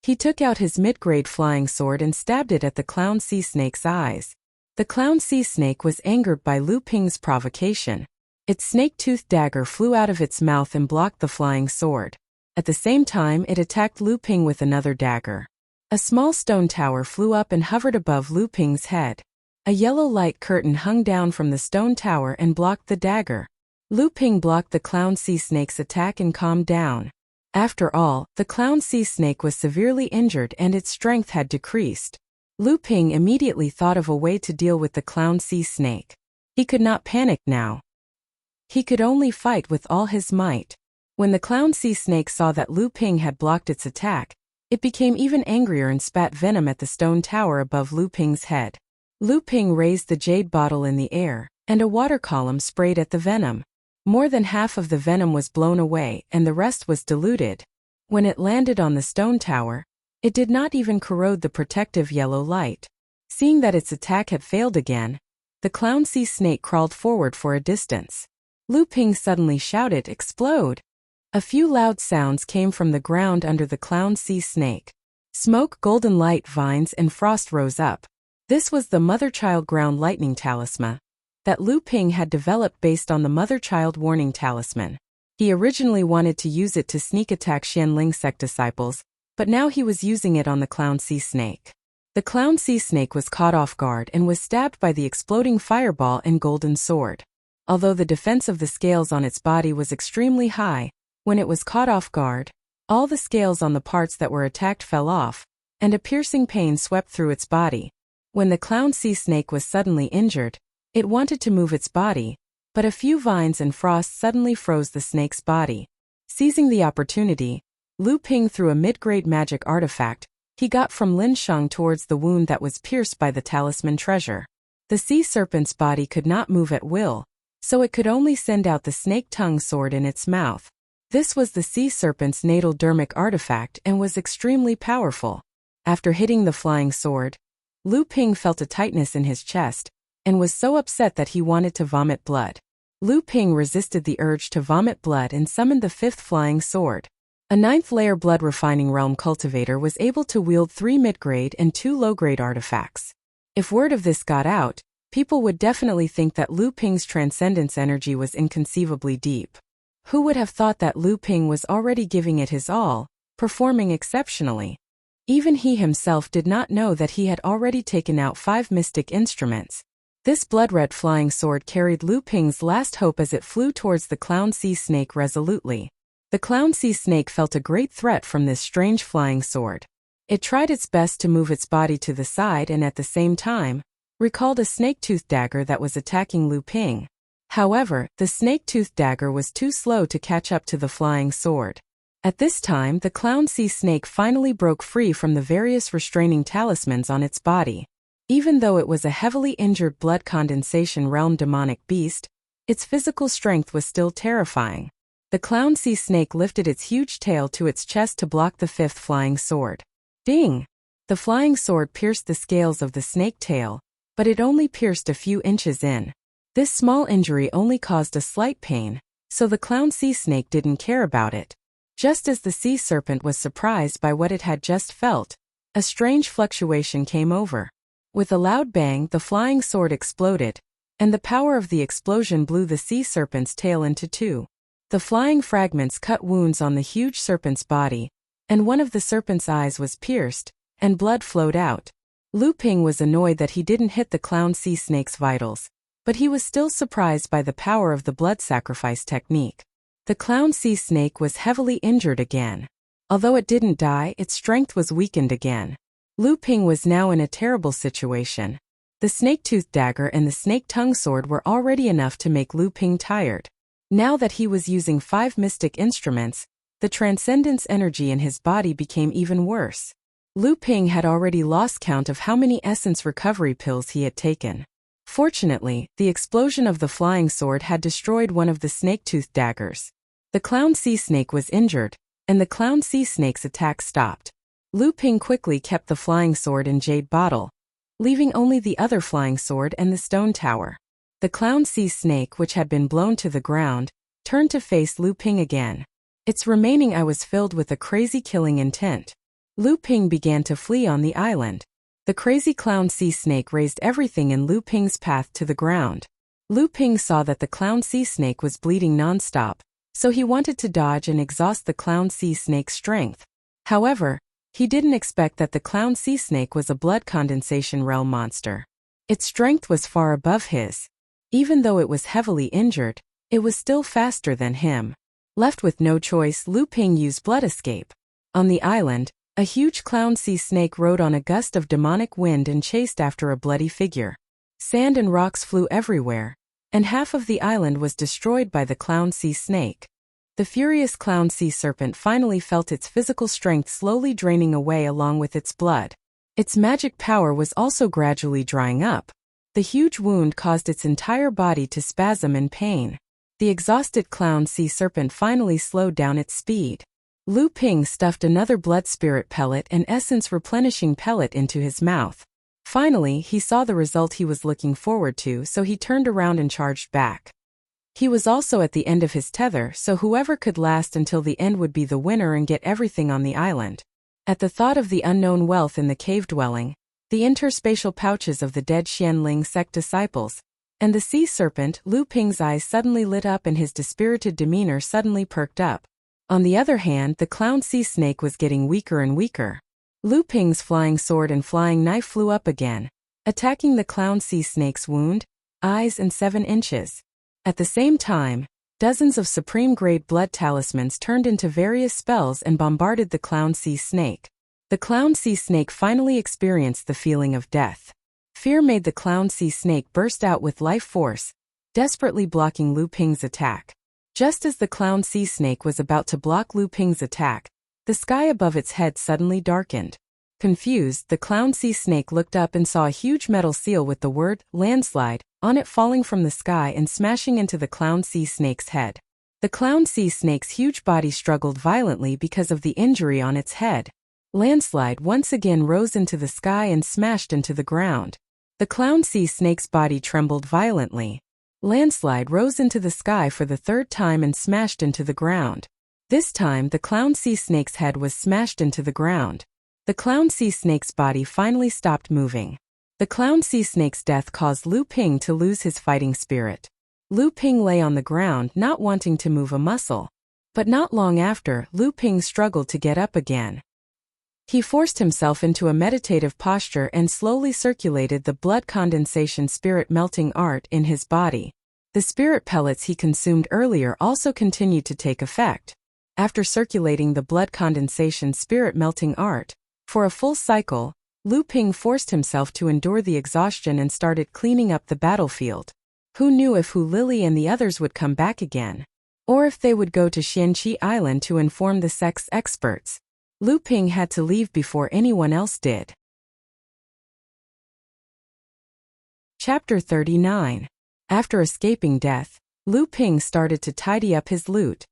He took out his mid-grade flying sword and stabbed it at the clown sea snake's eyes. The clown sea snake was angered by Lu Ping's provocation. Its snake-toothed dagger flew out of its mouth and blocked the flying sword. At the same time, it attacked Lu Ping with another dagger. A small stone tower flew up and hovered above Lu Ping's head. A yellow light curtain hung down from the stone tower and blocked the dagger. Lu Ping blocked the clown sea snake's attack and calmed down. After all, the clown sea snake was severely injured and its strength had decreased. Lu Ping immediately thought of a way to deal with the clown sea snake. He could not panic now. He could only fight with all his might. When the clown sea snake saw that Lu Ping had blocked its attack, it became even angrier and spat venom at the stone tower above Lu Ping's head. Lu Ping raised the jade bottle in the air, and a water column sprayed at the venom. More than half of the venom was blown away and the rest was diluted. When it landed on the stone tower, it did not even corrode the protective yellow light. Seeing that its attack had failed again, the clown sea snake crawled forward for a distance. Lu Ping suddenly shouted, "Explode!" A few loud sounds came from the ground under the clown sea snake. Smoke, golden light, vines, and frost rose up. This was the mother-child ground lightning talisman that Lu Ping had developed based on the mother-child warning talisman. He originally wanted to use it to sneak attack Xianling sect disciples, but now he was using it on the clown sea snake. The clown sea snake was caught off guard and was stabbed by the exploding fireball and golden sword. Although the defense of the scales on its body was extremely high, when it was caught off guard, all the scales on the parts that were attacked fell off, and a piercing pain swept through its body. When the clown sea snake was suddenly injured, it wanted to move its body, but a few vines and frost suddenly froze the snake's body. Seizing the opportunity, Lu Ping threw a mid-grade magic artifact he got from Lin Sheng towards the wound that was pierced by the talisman treasure. The sea serpent's body could not move at will, so it could only send out the snake tongue sword in its mouth. This was the sea serpent's natal dermic artifact and was extremely powerful. After hitting the flying sword, Lu Ping felt a tightness in his chest, and was so upset that he wanted to vomit blood. Lu Ping resisted the urge to vomit blood and summoned the fifth flying sword. A ninth-layer blood-refining realm cultivator was able to wield 3 mid-grade and 2 low-grade artifacts. If word of this got out, people would definitely think that Lu Ping's transcendence energy was inconceivably deep. Who would have thought that Lu Ping was already giving it his all, performing exceptionally? Even he himself did not know that he had already taken out 5 mystic instruments. This blood-red flying sword carried Lu Ping's last hope as it flew towards the clown sea snake resolutely. The clown sea snake felt a great threat from this strange flying sword. It tried its best to move its body to the side and at the same time, recalled a snake-toothed dagger that was attacking Lu Ping. However, the snake-toothed dagger was too slow to catch up to the flying sword. At this time, the clown sea snake finally broke free from the various restraining talismans on its body. Even though it was a heavily injured blood condensation realm demonic beast, its physical strength was still terrifying. The clown sea snake lifted its huge tail to its chest to block the fifth flying sword. Ding! The flying sword pierced the scales of the snake tail, but it only pierced a few inches in. This small injury only caused a slight pain, so the clown sea snake didn't care about it. Just as the sea serpent was surprised by what it had just felt, a strange fluctuation came over. With a loud bang, the flying sword exploded, and the power of the explosion blew the sea serpent's tail into two. The flying fragments cut wounds on the huge serpent's body, and one of the serpent's eyes was pierced, and blood flowed out. Lu Ping was annoyed that he didn't hit the clown sea snake's vitals, but he was still surprised by the power of the blood sacrifice technique. The clown sea snake was heavily injured again. Although it didn't die, its strength was weakened again. Lu Ping was now in a terrible situation. The snake-tooth dagger and the snake-tongue sword were already enough to make Lu Ping tired. Now that he was using 5 mystic instruments, the transcendence energy in his body became even worse. Lu Ping had already lost count of how many essence recovery pills he had taken. Fortunately, the explosion of the flying sword had destroyed one of the snake-tooth daggers. The clown sea snake was injured, and the clown sea snake's attack stopped. Lu Ping quickly kept the flying sword and jade bottle, leaving only the other flying sword and the stone tower. The clown sea snake, which had been blown to the ground, turned to face Lu Ping again. Its remaining eye was filled with a crazy killing intent. Lu Ping began to flee on the island. The crazy clown sea snake raised everything in Lu Ping's path to the ground. Lu Ping saw that the clown sea snake was bleeding non-stop, so he wanted to dodge and exhaust the clown sea snake's strength. However, he didn't expect that the clown sea snake was a blood condensation realm monster. Its strength was far above his. Even though it was heavily injured, it was still faster than him. Left with no choice, Lu Ping used blood escape. On the island, a huge clown sea snake rode on a gust of demonic wind and chased after a bloody figure. Sand and rocks flew everywhere, and half of the island was destroyed by the clown sea snake. The furious clown sea serpent finally felt its physical strength slowly draining away along with its blood. Its magic power was also gradually drying up. The huge wound caused its entire body to spasm in pain. The exhausted clown sea serpent finally slowed down its speed. Lu Ping stuffed another blood spirit pellet and essence replenishing pellet into his mouth. Finally, he saw the result he was looking forward to, so he turned around and charged back. He was also at the end of his tether, so whoever could last until the end would be the winner and get everything on the island. At the thought of the unknown wealth in the cave dwelling, the interspatial pouches of the dead Xianling sect disciples, and the sea serpent, Lu Ping's eyes suddenly lit up and his dispirited demeanor suddenly perked up. On the other hand, the clown sea snake was getting weaker and weaker. Lu Ping's flying sword and flying knife flew up again, attacking the clown sea snake's wound, eyes and 7 inches. At the same time, dozens of supreme-grade blood talismans turned into various spells and bombarded the clown sea snake. The clown sea snake finally experienced the feeling of death. Fear made the clown sea snake burst out with life force, desperately blocking Lu Ping's attack. Just as the clown sea snake was about to block Lu Ping's attack, the sky above its head suddenly darkened. Confused, the clown sea snake looked up and saw a huge metal seal with the word, landslide, on it falling from the sky and smashing into the clown sea snake's head. The clown sea snake's huge body struggled violently because of the injury on its head. Landslide once again rose into the sky and smashed into the ground. The clown sea snake's body trembled violently. Landslide rose into the sky for the 3rd time and smashed into the ground. This time, the clown sea snake's head was smashed into the ground. The clown sea snake's body finally stopped moving. The clown sea snake's death caused Lu Ping to lose his fighting spirit. Lu Ping lay on the ground, not wanting to move a muscle. But not long after, Lu Ping struggled to get up again. He forced himself into a meditative posture and slowly circulated the blood condensation spirit melting art in his body. The spirit pellets he consumed earlier also continued to take effect. After circulating the blood condensation spirit melting art for a full cycle, Lu Ping forced himself to endure the exhaustion and started cleaning up the battlefield. Who knew if Hu Lily and the others would come back again? Or if they would go to Xianqi Island to inform the sect's experts? Lu Ping had to leave before anyone else did. Chapter 39. After escaping death, Lu Ping started to tidy up his loot.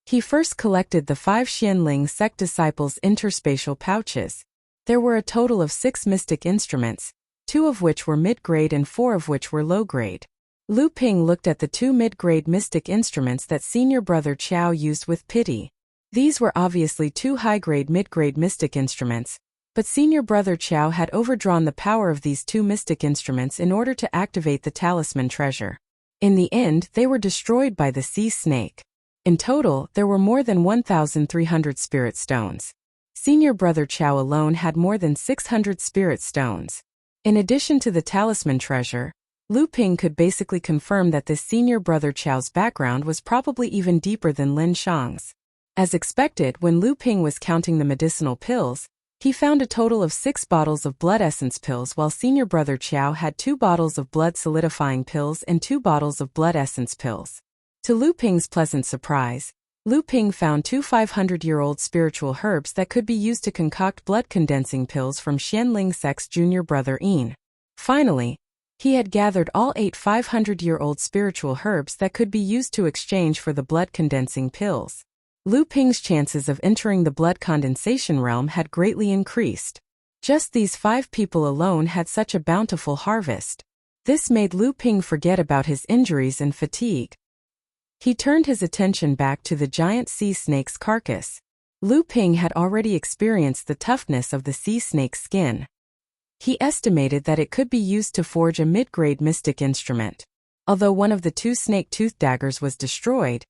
He first collected the 5 Xianling sect disciples' interspatial pouches. There were a total of 6 mystic instruments, 2 of which were mid-grade and 4 of which were low-grade. Lu Ping looked at the 2 mid-grade mystic instruments that senior brother Qiao used with pity. These were obviously 2 high-grade mid-grade mystic instruments, but senior brother Qiao had overdrawn the power of these 2 mystic instruments in order to activate the talisman treasure. In the end, they were destroyed by the sea snake. In total, there were more than 1,300 spirit stones. Senior brother Qiao alone had more than 600 spirit stones. In addition to the talisman treasure, Lu Ping could basically confirm that this senior brother Qiao's background was probably even deeper than Lin Shang's. As expected, when Lu Ping was counting the medicinal pills, he found a total of 6 bottles of blood essence pills, while senior brother Qiao had 2 bottles of blood solidifying pills and 2 bottles of blood essence pills. To Lu Ping's pleasant surprise, Lu Ping found 2 500-year-old spiritual herbs that could be used to concoct blood-condensing pills from Xianling sect's junior brother Yin. Finally, he had gathered all 8 500-year-old spiritual herbs that could be used to exchange for the blood-condensing pills. Lu Ping's chances of entering the blood condensation realm had greatly increased. Just these 5 people alone had such a bountiful harvest. This made Lu Ping forget about his injuries and fatigue. He turned his attention back to the giant sea snake's carcass. Lu Ping had already experienced the toughness of the sea snake's skin. He estimated that it could be used to forge a mid-grade mystic instrument. Although one of the 2 snake tooth daggers was destroyed,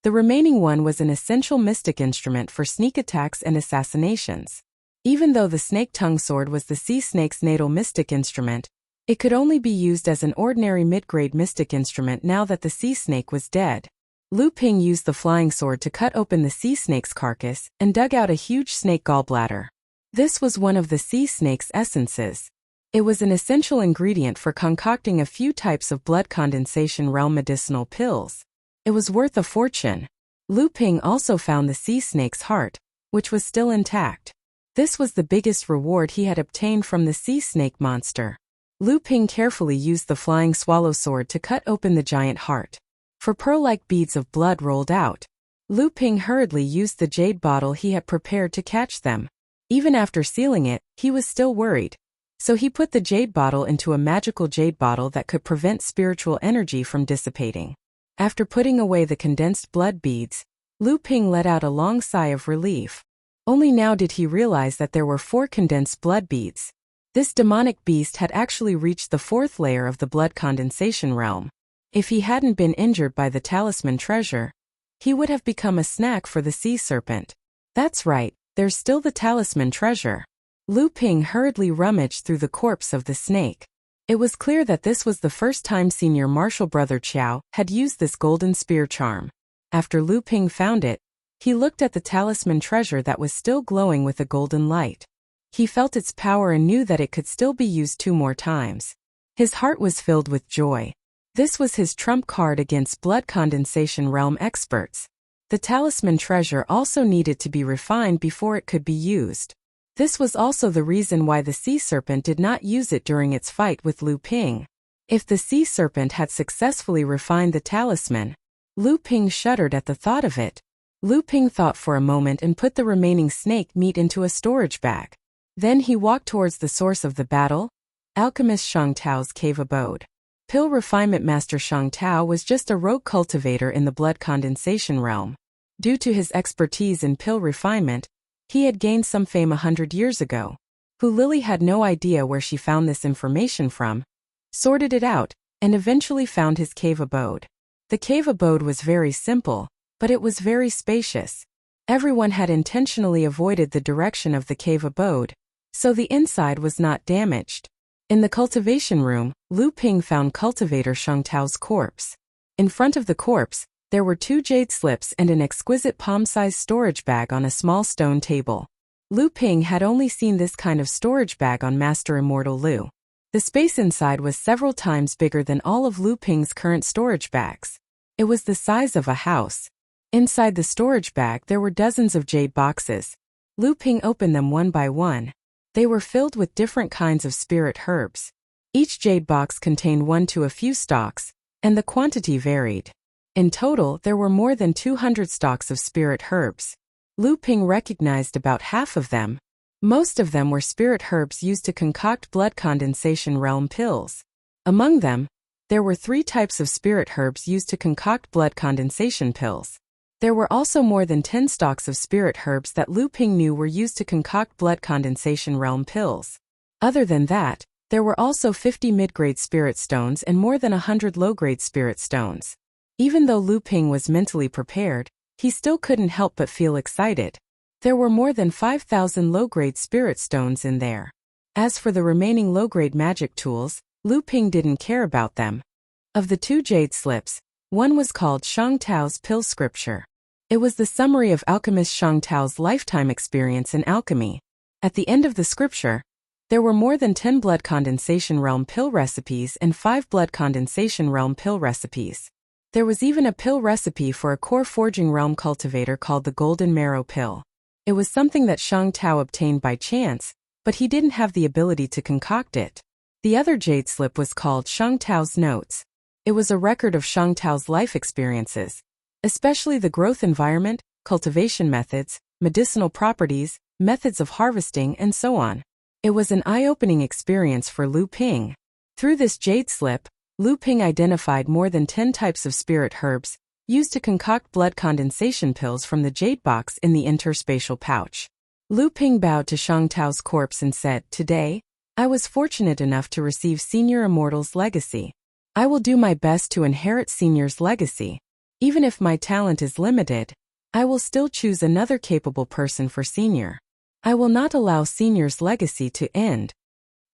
the remaining one was an essential mystic instrument for sneak attacks and assassinations. Even though the snake tongue sword was the sea snake's natal mystic instrument, it could only be used as an ordinary mid-grade mystic instrument now that the sea snake was dead. Lu Ping used the flying sword to cut open the sea snake's carcass and dug out a huge snake gallbladder. This was one of the sea snake's essences. It was an essential ingredient for concocting a few types of blood condensation realm medicinal pills. It was worth a fortune. Lu Ping also found the sea snake's heart, which was still intact. This was the biggest reward he had obtained from the sea snake monster. Lu Ping carefully used the flying swallow sword to cut open the giant heart. For pearl-like beads of blood rolled out. Lu Ping hurriedly used the jade bottle he had prepared to catch them. Even after sealing it, he was still worried. So he put the jade bottle into a magical jade bottle that could prevent spiritual energy from dissipating. After putting away the condensed blood beads, Lu Ping let out a long sigh of relief. Only now did he realize that there were 4 condensed blood beads. This demonic beast had actually reached the 4th layer of the blood condensation realm. If he hadn't been injured by the talisman treasure, he would have become a snack for the sea serpent. That's right, there's still the talisman treasure. Lu Ping hurriedly rummaged through the corpse of the snake. It was clear that this was the first time senior martial brother Qiao had used this golden spear charm. After Lu Ping found it, he looked at the talisman treasure that was still glowing with a golden light. He felt its power and knew that it could still be used 2 more times. His heart was filled with joy. This was his trump card against blood condensation realm experts. The talisman treasure also needed to be refined before it could be used. This was also the reason why the sea serpent did not use it during its fight with Lu Ping. If the sea serpent had successfully refined the talisman, Lu Ping shuddered at the thought of it. Lu Ping thought for a moment and put the remaining snake meat into a storage bag. Then he walked towards the source of the battle, alchemist Shang Tao's cave abode. Pill Refinement Master Shang Tao was just a rogue cultivator in the blood condensation realm. Due to his expertise in pill refinement, he had gained some fame 100 years ago. Hu Lily had no idea where she found this information from, sorted it out, and eventually found his cave abode. The cave abode was very simple, but it was very spacious. Everyone had intentionally avoided the direction of the cave abode, so the inside was not damaged. In the cultivation room, Lu Ping found cultivator Shang Tao's corpse. In front of the corpse, there were 2 jade slips and an exquisite palm-sized storage bag on a small stone table. Lu Ping had only seen this kind of storage bag on Master Immortal Lu. The space inside was several times bigger than all of Lu Ping's current storage bags. It was the size of a house. Inside the storage bag there were dozens of jade boxes. Lu Ping opened them one by one. They were filled with different kinds of spirit herbs. Each jade box contained 1 to a few stalks, and the quantity varied. In total, there were more than 200 stalks of spirit herbs. Lu Ping recognized about half of them. Most of them were spirit herbs used to concoct blood condensation realm pills. Among them, there were 3 types of spirit herbs used to concoct blood condensation pills. There were also more than 10 stalks of spirit herbs that Lu Ping knew were used to concoct blood condensation realm pills. Other than that, there were also 50 mid-grade spirit stones and more than 100 low-grade spirit stones. Even though Lu Ping was mentally prepared, he still couldn't help but feel excited. There were more than 5,000 low-grade spirit stones in there. As for the remaining low-grade magic tools, Lu Ping didn't care about them. Of the 2 jade slips, one was called Shang Tao's Pill Scripture. It was the summary of alchemist Shang Tao's lifetime experience in alchemy. At the end of the scripture, there were more than 10 blood condensation realm pill recipes and 5 blood condensation realm pill recipes. There was even a pill recipe for a core forging realm cultivator called the Golden Marrow Pill. It was something that Shang Tao obtained by chance, but he didn't have the ability to concoct it. The other jade slip was called Shang Tao's Notes. It was a record of Shang Tao's life experiences, especially the growth environment, cultivation methods, medicinal properties, methods of harvesting, and so on. It was an eye-opening experience for Lu Ping. Through this jade slip, Lu Ping identified more than 10 types of spirit herbs used to concoct blood condensation pills from the jade box in the interspatial pouch. Lu Ping bowed to Shang Tao's corpse and said, "Today, I was fortunate enough to receive Senior Immortal's legacy. I will do my best to inherit Senior's legacy. Even if my talent is limited, I will still choose another capable person for Senior. I will not allow Senior's legacy to end."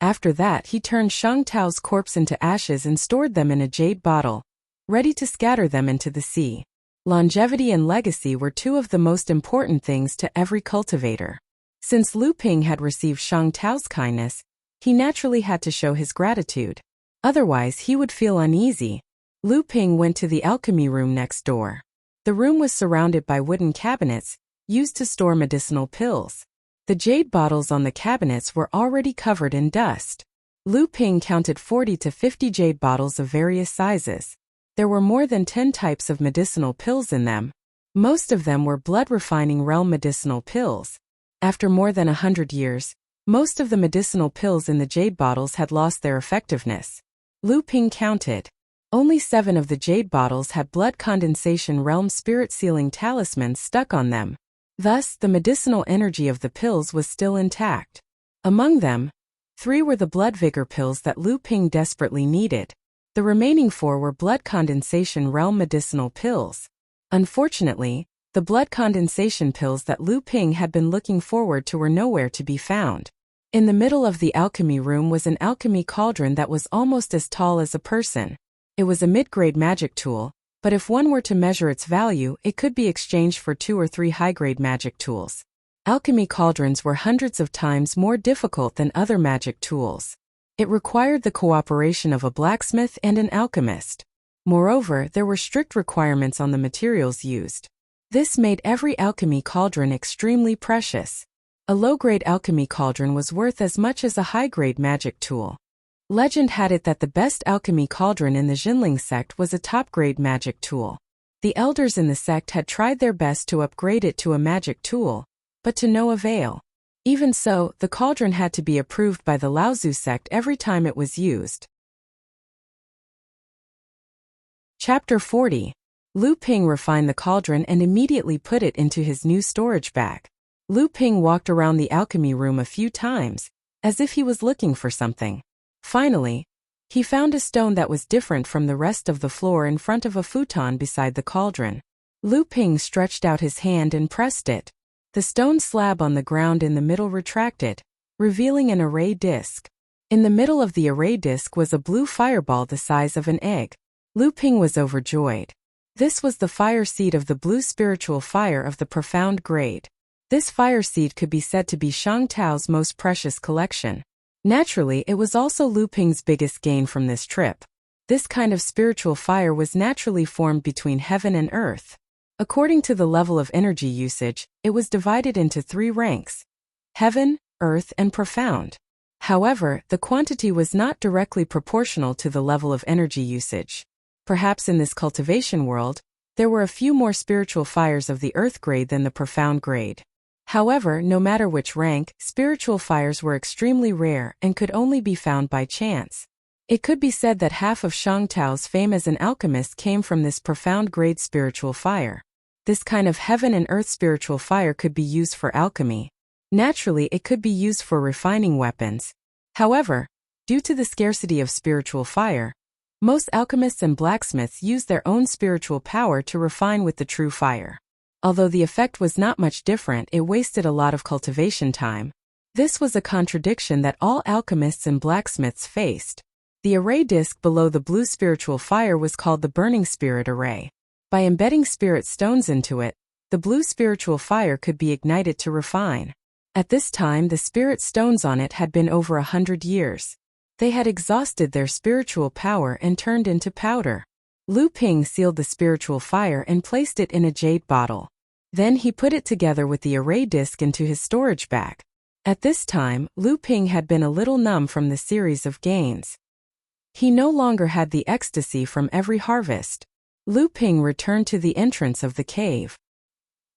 After that, he turned Shang Tao's corpse into ashes and stored them in a jade bottle, ready to scatter them into the sea. Longevity and legacy were 2 of the most important things to every cultivator. Since Lu Ping had received Shang Tao's kindness, he naturally had to show his gratitude. Otherwise, he would feel uneasy. Lu Ping went to the alchemy room next door. The room was surrounded by wooden cabinets, used to store medicinal pills. The jade bottles on the cabinets were already covered in dust. Lu Ping counted 40 to 50 jade bottles of various sizes. There were more than 10 types of medicinal pills in them. Most of them were blood-refining realm medicinal pills. After more than 100 years, most of the medicinal pills in the jade bottles had lost their effectiveness. Lu Ping counted. Only 7 of the jade bottles had blood condensation realm spirit sealing talismans stuck on them. Thus, the medicinal energy of the pills was still intact. Among them, 3 were the blood vigor pills that Lu Ping desperately needed. The remaining 4 were blood condensation realm medicinal pills. Unfortunately, the blood condensation pills that Lu Ping had been looking forward to were nowhere to be found. In the middle of the alchemy room was an alchemy cauldron that was almost as tall as a person. It was a mid-grade magic tool, but if one were to measure its value, it could be exchanged for 2 or 3 high-grade magic tools. Alchemy cauldrons were hundreds of times more difficult than other magic tools. It required the cooperation of a blacksmith and an alchemist. Moreover, there were strict requirements on the materials used. This made every alchemy cauldron extremely precious. A low-grade alchemy cauldron was worth as much as a high-grade magic tool. Legend had it that the best alchemy cauldron in the Jinling sect was a top-grade magic tool. The elders in the sect had tried their best to upgrade it to a magic tool, but to no avail. Even so, the cauldron had to be approved by the Laozu sect every time it was used. Chapter 40. Lu Ping refined the cauldron and immediately put it into his new storage bag. Lu Ping walked around the alchemy room a few times, as if he was looking for something. Finally, he found a stone that was different from the rest of the floor in front of a futon beside the cauldron. Lu Ping stretched out his hand and pressed it. The stone slab on the ground in the middle retracted, revealing an array disc. In the middle of the array disc was a blue fireball the size of an egg. Lu Ping was overjoyed. This was the fire seed of the blue spiritual fire of the profound grade. This fire seed could be said to be Shang Tao's most precious collection. Naturally, it was also Lu Ping's biggest gain from this trip. This kind of spiritual fire was naturally formed between heaven and earth. According to the level of energy usage, it was divided into 3 ranks: heaven, earth, and profound. However, the quantity was not directly proportional to the level of energy usage. Perhaps in this cultivation world, There were a few more spiritual fires of the earth grade than the profound grade. However, no matter which rank, spiritual fires were extremely rare and could only be found by chance. It could be said that half of Shang Tao's fame as an alchemist came from this profound grade spiritual fire. This kind of heaven and earth spiritual fire could be used for alchemy. Naturally, it could be used for refining weapons. However, due to the scarcity of spiritual fire, most alchemists and blacksmiths use their own spiritual power to refine with the true fire. Although the effect was not much different, it wasted a lot of cultivation time. This was a contradiction that all alchemists and blacksmiths faced. The array disc below the blue spiritual fire was called the burning spirit array. By embedding spirit stones into it, the blue spiritual fire could be ignited to refine. At this time, the spirit stones on it had been over 100 years. They had exhausted their spiritual power and turned into powder. Lu Ping sealed the spiritual fire and placed it in a jade bottle. Then he put it together with the array disc into his storage bag. At this time, Lu Ping had been a little numb from the series of gains. He no longer had the ecstasy from every harvest. Lu Ping returned to the entrance of the cave.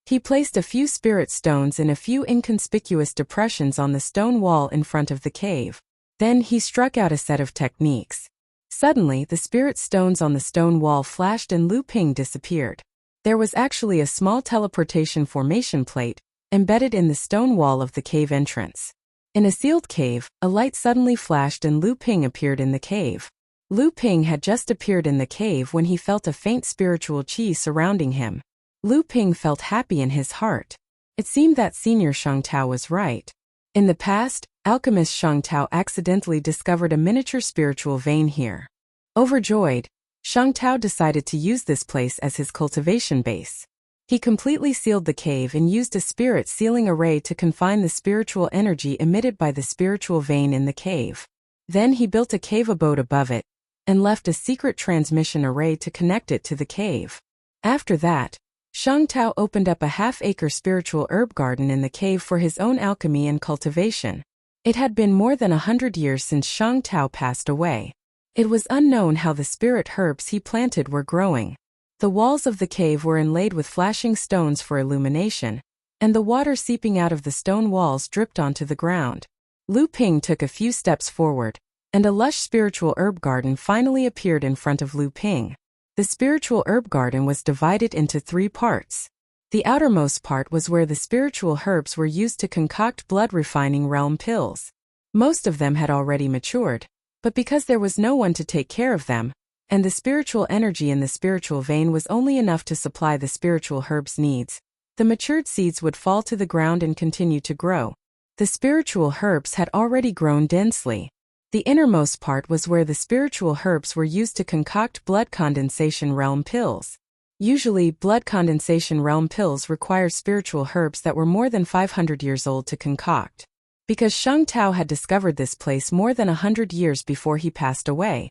He placed a few spirit stones in a few inconspicuous depressions on the stone wall in front of the cave. Then he struck out a set of techniques. Suddenly, the spirit stones on the stone wall flashed and Lu Ping disappeared. There was actually a small teleportation formation plate embedded in the stone wall of the cave entrance. In a sealed cave, a light suddenly flashed and Lu Ping appeared in the cave. Lu Ping had just appeared in the cave when he felt a faint spiritual qi surrounding him. Lu Ping felt happy in his heart. It seemed that Senior Shang Tao was right. In the past, alchemist Shang Tao accidentally discovered a miniature spiritual vein here. Overjoyed, Shang Tao decided to use this place as his cultivation base. He completely sealed the cave and used a spirit sealing array to confine the spiritual energy emitted by the spiritual vein in the cave. Then he built a cave abode above it and left a secret transmission array to connect it to the cave. After that, Shang Tao opened up a half-acre spiritual herb garden in the cave for his own alchemy and cultivation. It had been more than 100 years since Shang Tao passed away. It was unknown how the spirit herbs he planted were growing. The walls of the cave were inlaid with flashing stones for illumination, and the water seeping out of the stone walls dripped onto the ground. Lu Ping took a few steps forward, and a lush spiritual herb garden finally appeared in front of Lu Ping. The spiritual herb garden was divided into 3 parts. The outermost part was where the spiritual herbs were used to concoct blood-refining realm pills. Most of them had already matured, but because there was no one to take care of them, and the spiritual energy in the spiritual vein was only enough to supply the spiritual herbs' needs, the matured seeds would fall to the ground and continue to grow. The spiritual herbs had already grown densely. The innermost part was where the spiritual herbs were used to concoct blood condensation realm pills. Usually, blood condensation realm pills require spiritual herbs that were more than 500 years old to concoct. Because Shang Tao had discovered this place more than 100 years before he passed away,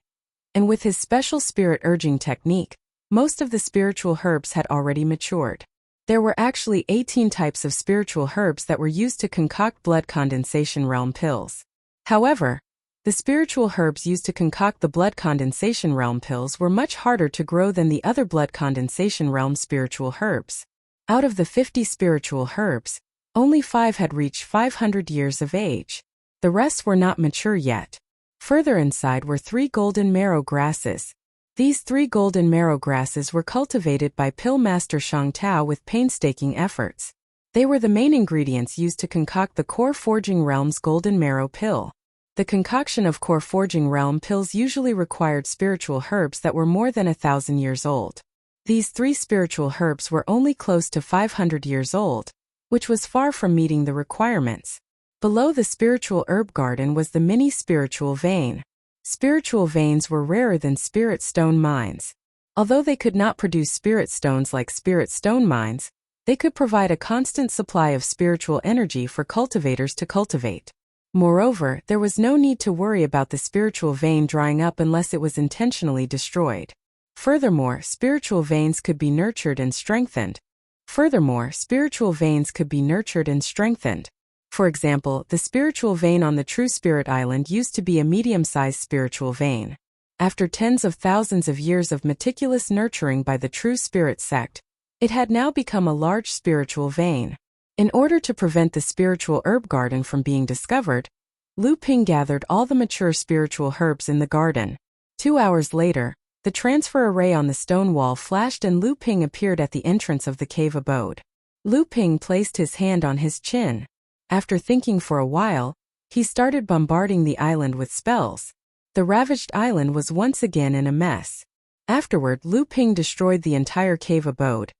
and with his special spirit urging technique, most of the spiritual herbs had already matured. There were actually 18 types of spiritual herbs that were used to concoct blood condensation realm pills. However, the spiritual herbs used to concoct the blood condensation realm pills were much harder to grow than the other blood condensation realm spiritual herbs. Out of the 50 spiritual herbs, only 5 had reached 500 years of age. The rest were not mature yet. Further inside were 3 golden marrow grasses. These 3 golden marrow grasses were cultivated by Pill Master Shang Tao with painstaking efforts. They were the main ingredients used to concoct the Core Forging Realm's golden marrow pill. The concoction of Core Forging Realm pills usually required spiritual herbs that were more than 1,000 years old. These 3 spiritual herbs were only close to 500 years old, which was far from meeting the requirements. Below the spiritual herb garden was the mini spiritual vein. Spiritual veins were rarer than spirit stone mines. Although they could not produce spirit stones like spirit stone mines, they could provide a constant supply of spiritual energy for cultivators to cultivate. Moreover, there was no need to worry about the spiritual vein drying up unless it was intentionally destroyed. Furthermore, spiritual veins could be nurtured and strengthened. For example, the spiritual vein on the True Spirit Island used to be a medium-sized spiritual vein. After tens of thousands of years of meticulous nurturing by the true spirit sect, it had now become a large spiritual vein. In order to prevent the spiritual herb garden from being discovered, Lu Ping gathered all the mature spiritual herbs in the garden. 2 hours later, the transfer array on the stone wall flashed and Lu Ping appeared at the entrance of the cave abode. Lu Ping placed his hand on his chin. After thinking for a while, he started bombarding the island with spells. The ravaged island was once again in a mess. Afterward, Lu Ping destroyed the entire cave abode,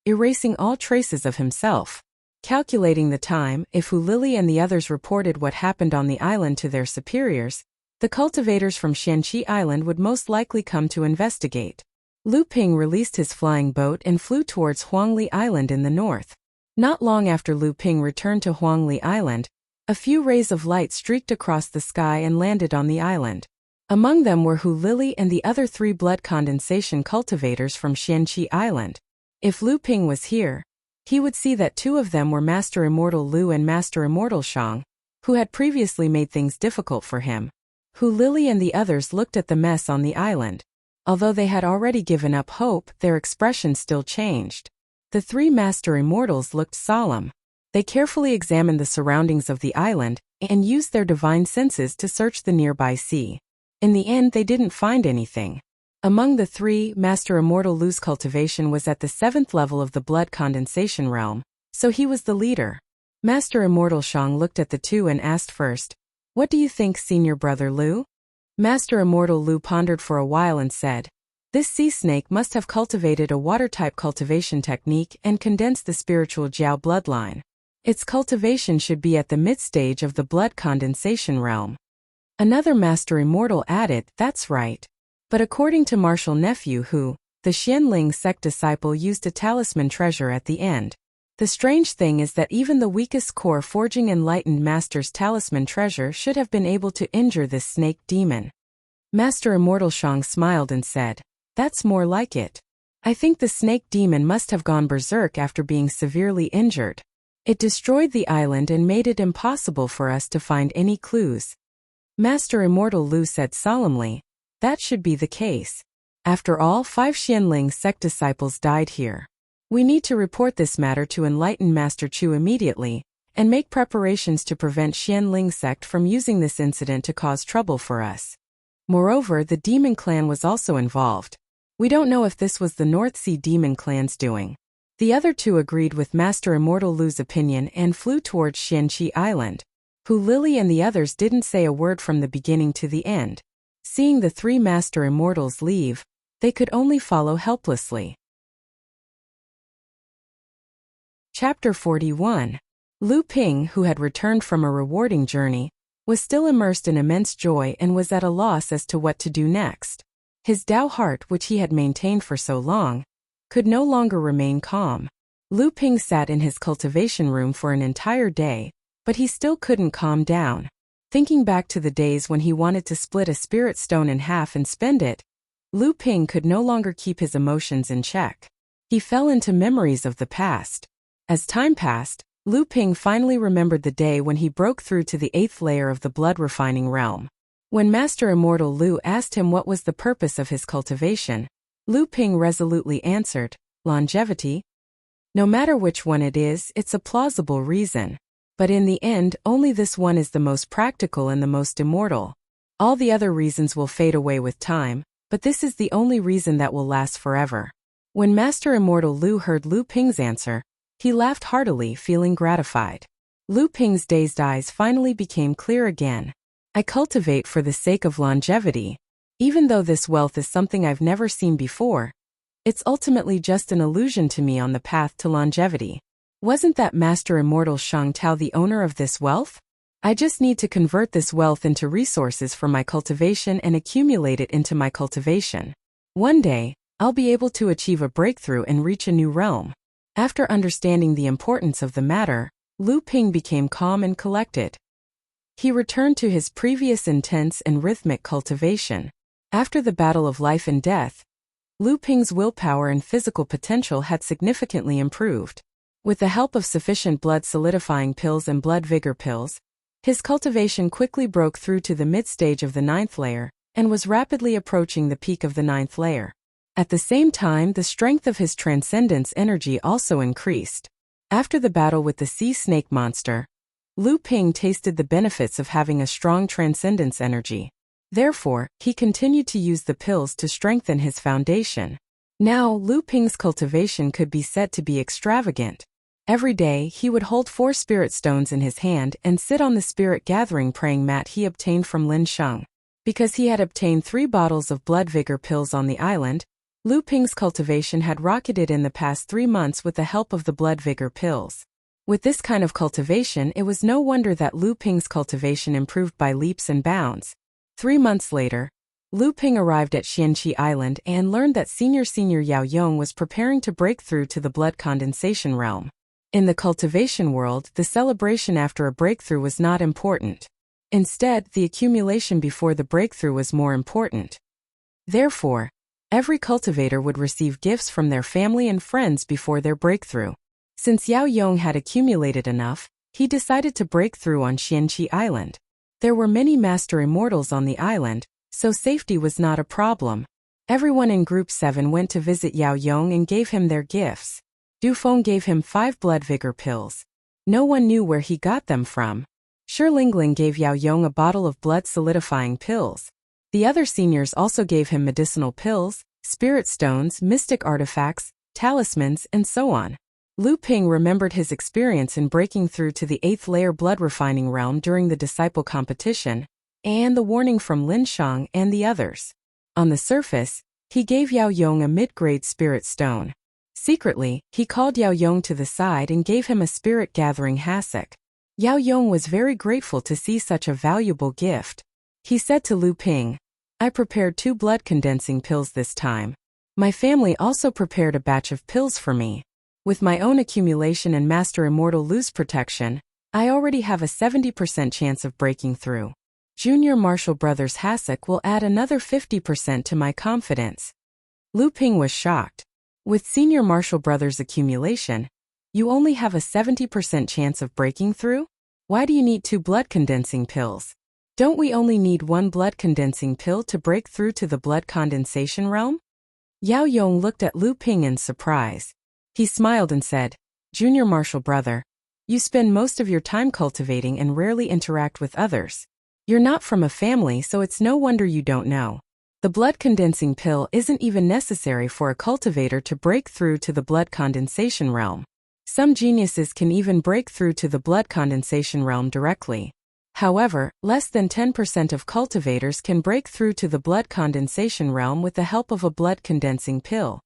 erasing all traces of himself. Calculating the time, if Hu Lili and the others reported what happened on the island to their superiors, the cultivators from Shanxi Island would most likely come to investigate. Lu Ping released his flying boat and flew towards Huangli Island in the north. Not long after Lu Ping returned to Huangli Island, a few rays of light streaked across the sky and landed on the island. Among them were Hu Lili and the other 3 blood condensation cultivators from Shanxi Island. If Lu Ping was here, he would see that 2 of them were Master Immortal Lu and Master Immortal Shang, who had previously made things difficult for him. Hu Lili and the others looked at the mess on the island. Although they had already given up hope, their expression still changed. The 3 Master Immortals looked solemn. They carefully examined the surroundings of the island and used their divine senses to search the nearby sea. In the end, they didn't find anything. Among the 3, Master Immortal Lu's cultivation was at the 7th level of the blood condensation realm, so he was the leader. Master Immortal Shang looked at the 2 and asked first, "What do you think, Senior Brother Lu?" Master Immortal Lu pondered for a while and said, "This sea snake must have cultivated a water-type cultivation technique and condensed the spiritual Jiao bloodline. Its cultivation should be at the mid-stage of the blood condensation realm." Another Master Immortal added, "That's right. But according to Martial Nephew Hu, the Xianling sect disciple used a talisman treasure at the end. The strange thing is that even the weakest core forging enlightened master's talisman treasure should have been able to injure this snake demon." Master Immortal Shang smiled and said, "That's more like it. I think the snake demon must have gone berserk after being severely injured. It destroyed the island and made it impossible for us to find any clues." Master Immortal Lu said solemnly, "That should be the case. After all, 5 Xianling sect disciples died here. We need to report this matter to enlightened Master Chu immediately, and make preparations to prevent Xianling sect from using this incident to cause trouble for us. Moreover, the demon clan was also involved. We don't know if this was the North Sea demon clan's doing." The other 2 agreed with Master Immortal Lu's opinion and flew towards Shanxi Island. Hu Lili and the others didn't say a word from the beginning to the end. Seeing the 3 Master Immortals leave, they could only follow helplessly. Chapter 41. Lu Ping, who had returned from a rewarding journey, was still immersed in immense joy and was at a loss as to what to do next. His Tao heart, which he had maintained for so long, could no longer remain calm. Lu Ping sat in his cultivation room for an entire day, but he still couldn't calm down. Thinking back to the days when he wanted to split a spirit stone in half and spend it, Lu Ping could no longer keep his emotions in check. He fell into memories of the past. As time passed, Lu Ping finally remembered the day when he broke through to the 8th layer of the blood refining realm. When Master Immortal Lu asked him what was the purpose of his cultivation, Lu Ping resolutely answered, "Longevity. No matter which one it is, it's a plausible reason. But in the end, only this one is the most practical and the most immortal. All the other reasons will fade away with time, but this is the only reason that will last forever." When Master Immortal Lu heard Lu Ping's answer, he laughed heartily, feeling gratified. Lu Ping's dazed eyes finally became clear again. "I cultivate for the sake of longevity. Even though this wealth is something I've never seen before, it's ultimately just an illusion to me on the path to longevity. Wasn't that Master Immortal Shang Tao the owner of this wealth? I just need to convert this wealth into resources for my cultivation and accumulate it into my cultivation. One day, I'll be able to achieve a breakthrough and reach a new realm." After understanding the importance of the matter, Lu Ping became calm and collected. He returned to his previous intense and rhythmic cultivation. After the battle of life and death, Lu Ping's willpower and physical potential had significantly improved. With the help of sufficient blood solidifying pills and blood vigor pills, his cultivation quickly broke through to the mid-stage of the 9th layer, and was rapidly approaching the peak of the 9th layer. At the same time, the strength of his transcendence energy also increased. After the battle with the sea snake monster, Lu Ping tasted the benefits of having a strong transcendence energy. Therefore, he continued to use the pills to strengthen his foundation. Now, Lu Ping's cultivation could be said to be extravagant. Every day, he would hold 4 spirit stones in his hand and sit on the spirit gathering praying mat he obtained from Lin Sheng. Because he had obtained 3 bottles of blood vigor pills on the island, Lu Ping's cultivation had rocketed in the past 3 months with the help of the blood vigor pills. With this kind of cultivation, it was no wonder that Lu Ping's cultivation improved by leaps and bounds. 3 months later, Lu Ping arrived at Xianqi Island and learned that Senior Yao Yong was preparing to break through to the blood condensation realm. In the cultivation world, the celebration after a breakthrough was not important. Instead, the accumulation before the breakthrough was more important. Therefore, every cultivator would receive gifts from their family and friends before their breakthrough. Since Yao Yong had accumulated enough, he decided to break through on Xianqi Island. There were many master immortals on the island, so safety was not a problem. Everyone in Group 7 went to visit Yao Yong and gave him their gifts. Du Feng gave him 5 blood vigor pills. No one knew where he got them from. Shi Lingling gave Yao Yong a bottle of blood solidifying pills. The other seniors also gave him medicinal pills, spirit stones, mystic artifacts, talismans, and so on. Lu Ping remembered his experience in breaking through to the 8th layer blood refining realm during the disciple competition, and the warning from Lin Sheng and the others. On the surface, he gave Yao Yong a mid-grade spirit stone. Secretly, he called Yao Yong to the side and gave him a spirit-gathering hassock. Yao Yong was very grateful to see such a valuable gift. He said to Lu Ping, "I prepared 2 blood-condensing pills this time. My family also prepared a batch of pills for me. With my own accumulation and Master Immortal Lu's protection, I already have a 70% chance of breaking through. Junior Marshall Brothers hassock will add another 50% to my confidence." Lu Ping was shocked. With Senior Marshall Brothers accumulation, you only have a 70% chance of breaking through? Why do you need 2 blood-condensing pills? Don't we only need 1 blood-condensing pill to break through to the blood condensation realm? Yao Yong looked at Lu Ping in surprise. He smiled and said, "Junior Marshall Brother, you spend most of your time cultivating and rarely interact with others. You're not from a family, so it's no wonder you don't know. The blood-condensing pill isn't even necessary for a cultivator to break through to the blood condensation realm. Some geniuses can even break through to the blood condensation realm directly. However, less than 10% of cultivators can break through to the blood condensation realm with the help of a blood-condensing pill.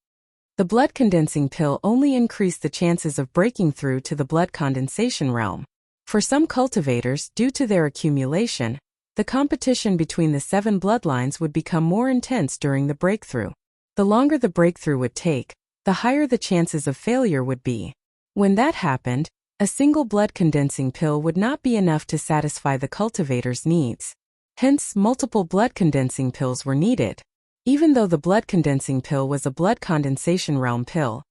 The blood-condensing pill only increased the chances of breaking through to the blood condensation realm. For some cultivators, due to their accumulation, the competition between the 7 bloodlines would become more intense during the breakthrough. The longer the breakthrough would take, the higher the chances of failure would be. When that happened, a single blood-condensing pill would not be enough to satisfy the cultivator's needs. Hence, multiple blood-condensing pills were needed. Even though the blood-condensing pill was a blood condensation realm pill,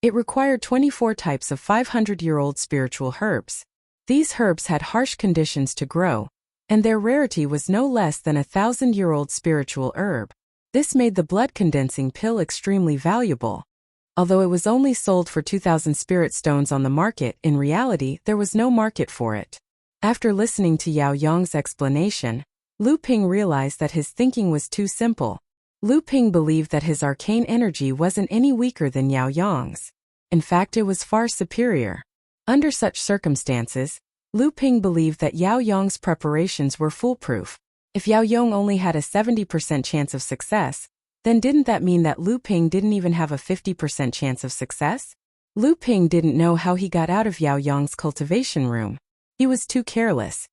it required 24 types of 500-year-old spiritual herbs. These herbs had harsh conditions to grow, and their rarity was no less than a 1,000-year-old spiritual herb. This made the blood-condensing pill extremely valuable. Although it was only sold for 2,000 spirit stones on the market, in reality there was no market for it. After listening to Yao Yong's explanation, Lu Ping realized that his thinking was too simple. Lu Ping believed that his arcane energy wasn't any weaker than Yao Yong's. In fact, it was far superior. Under such circumstances, Lu Ping believed that Yao Yong's preparations were foolproof. If Yao Yong only had a 70% chance of success, then didn't that mean that Lu Ping didn't even have a 50% chance of success? Lu Ping didn't know how he got out of Yao Yong's cultivation room. He was too careless.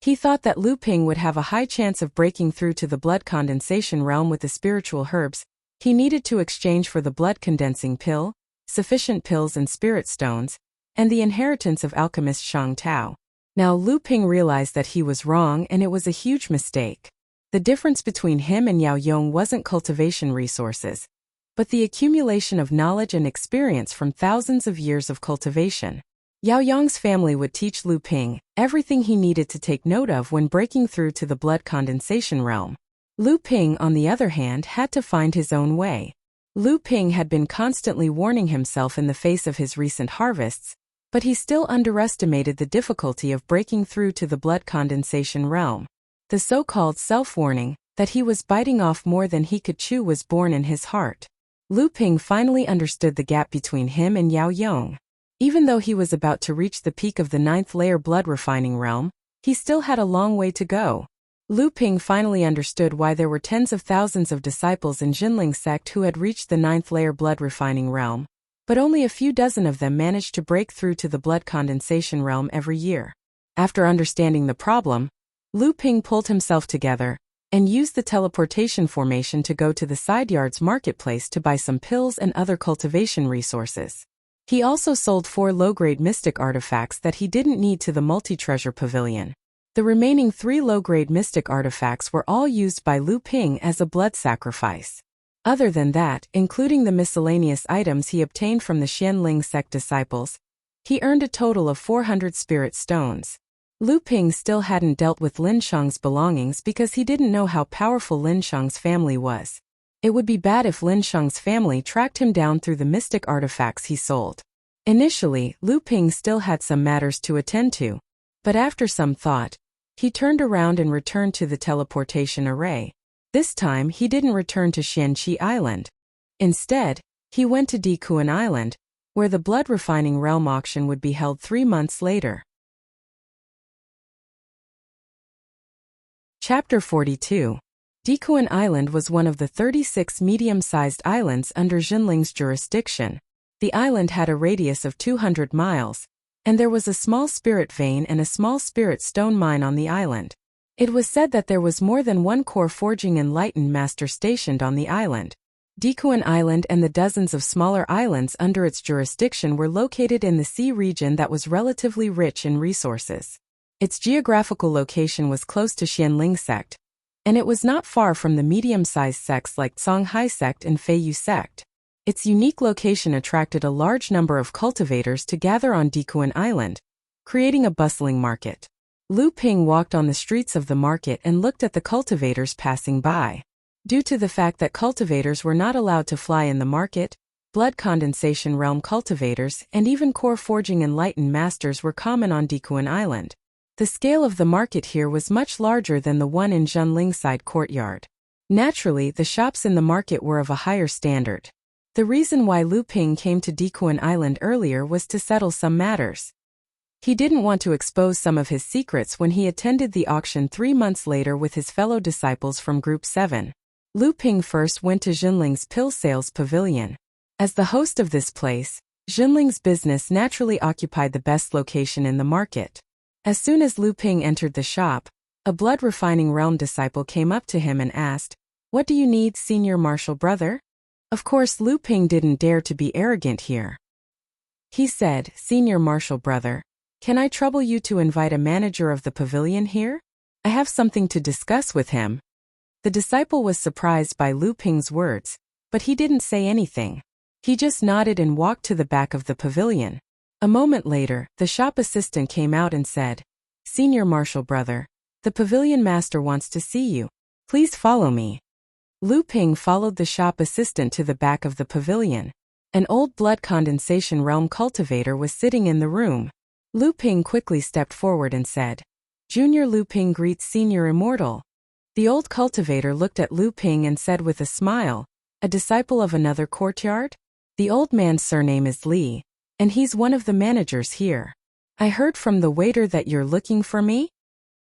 He thought that Lu Ping would have a high chance of breaking through to the blood condensation realm with the spiritual herbs he needed to exchange for the blood condensing pill, sufficient pills and spirit stones, and the inheritance of alchemist Shang Tao. Now Lu Ping realized that he was wrong and it was a huge mistake. The difference between him and Yao Yong wasn't cultivation resources, but the accumulation of knowledge and experience from thousands of years of cultivation. Yao Yong's family would teach Lu Ping everything he needed to take note of when breaking through to the blood condensation realm. Lu Ping, on the other hand, had to find his own way. Lu Ping had been constantly warning himself in the face of his recent harvests, but he still underestimated the difficulty of breaking through to the blood condensation realm. The so-called self-warning, that he was biting off more than he could chew, was born in his heart. Lu Ping finally understood the gap between him and Yao Yong. Even though he was about to reach the peak of the 9th layer blood refining realm, he still had a long way to go. Lu Ping finally understood why there were tens of thousands of disciples in Jinling sect who had reached the 9th layer blood refining realm, but only a few dozen of them managed to break through to the blood condensation realm every year. After understanding the problem, Lu Ping pulled himself together and used the teleportation formation to go to the side yards marketplace to buy some pills and other cultivation resources. He also sold 4 low-grade mystic artifacts that he didn't need to the multi-treasure pavilion. The remaining 3 low-grade mystic artifacts were all used by Lu Ping as a blood sacrifice. Other than that, including the miscellaneous items he obtained from the Xianling sect disciples, he earned a total of 400 spirit stones. Lu Ping still hadn't dealt with Lin Shang's belongings because he didn't know how powerful Lin Shang's family was. It would be bad if Lin Shang's family tracked him down through the mystic artifacts he sold. Initially, Lu Ping still had some matters to attend to, but after some thought, he turned around and returned to the teleportation array. This time he didn't return to Xianqi Island. Instead, he went to Dikuan Island, where the blood refining realm auction would be held 3 months later. Chapter 42. Dikuan Island was one of the 36 medium-sized islands under Jinling's jurisdiction. The island had a radius of 200 miles, and there was a small spirit vein and a small spirit stone mine on the island. It was said that there was more than one core forging enlightened master stationed on the island. Dikuan Island and the dozens of smaller islands under its jurisdiction were located in the sea region that was relatively rich in resources. Its geographical location was close to Xianling sect, and it was not far from the medium-sized sects like Songhai sect and Feiyu sect. Its unique location attracted a large number of cultivators to gather on Dikuan Island, creating a bustling market. Lu Ping walked on the streets of the market and looked at the cultivators passing by. Due to the fact that cultivators were not allowed to fly in the market, blood condensation realm cultivators and even core forging enlightened masters were common on Dikuan Island. The scale of the market here was much larger than the one in Zhenling side courtyard. Naturally, the shops in the market were of a higher standard. The reason why Lu Ping came to Dikuan Island earlier was to settle some matters. He didn't want to expose some of his secrets when he attended the auction 3 months later with his fellow disciples from Group 7. Lu Ping first went to Jinling's pill sales pavilion. As the host of this place, Jinling's business naturally occupied the best location in the market. As soon as Lu Ping entered the shop, a blood refining realm disciple came up to him and asked, "What do you need, senior martial brother?" Of course, Lu Ping didn't dare to be arrogant here. He said, "Senior martial brother, can I trouble you to invite a manager of the pavilion here? I have something to discuss with him." The disciple was surprised by Lu Ping's words, but he didn't say anything. He just nodded and walked to the back of the pavilion. A moment later, the shop assistant came out and said, "Senior martial brother, the pavilion master wants to see you. Please follow me." Lu Ping followed the shop assistant to the back of the pavilion. An old blood condensation realm cultivator was sitting in the room. Lu Ping quickly stepped forward and said, "Junior Lu Ping greets Senior Immortal." The old cultivator looked at Lu Ping and said with a smile, "A disciple of another courtyard? The old man's surname is Li, and he's one of the managers here. I heard from the waiter that you're looking for me?"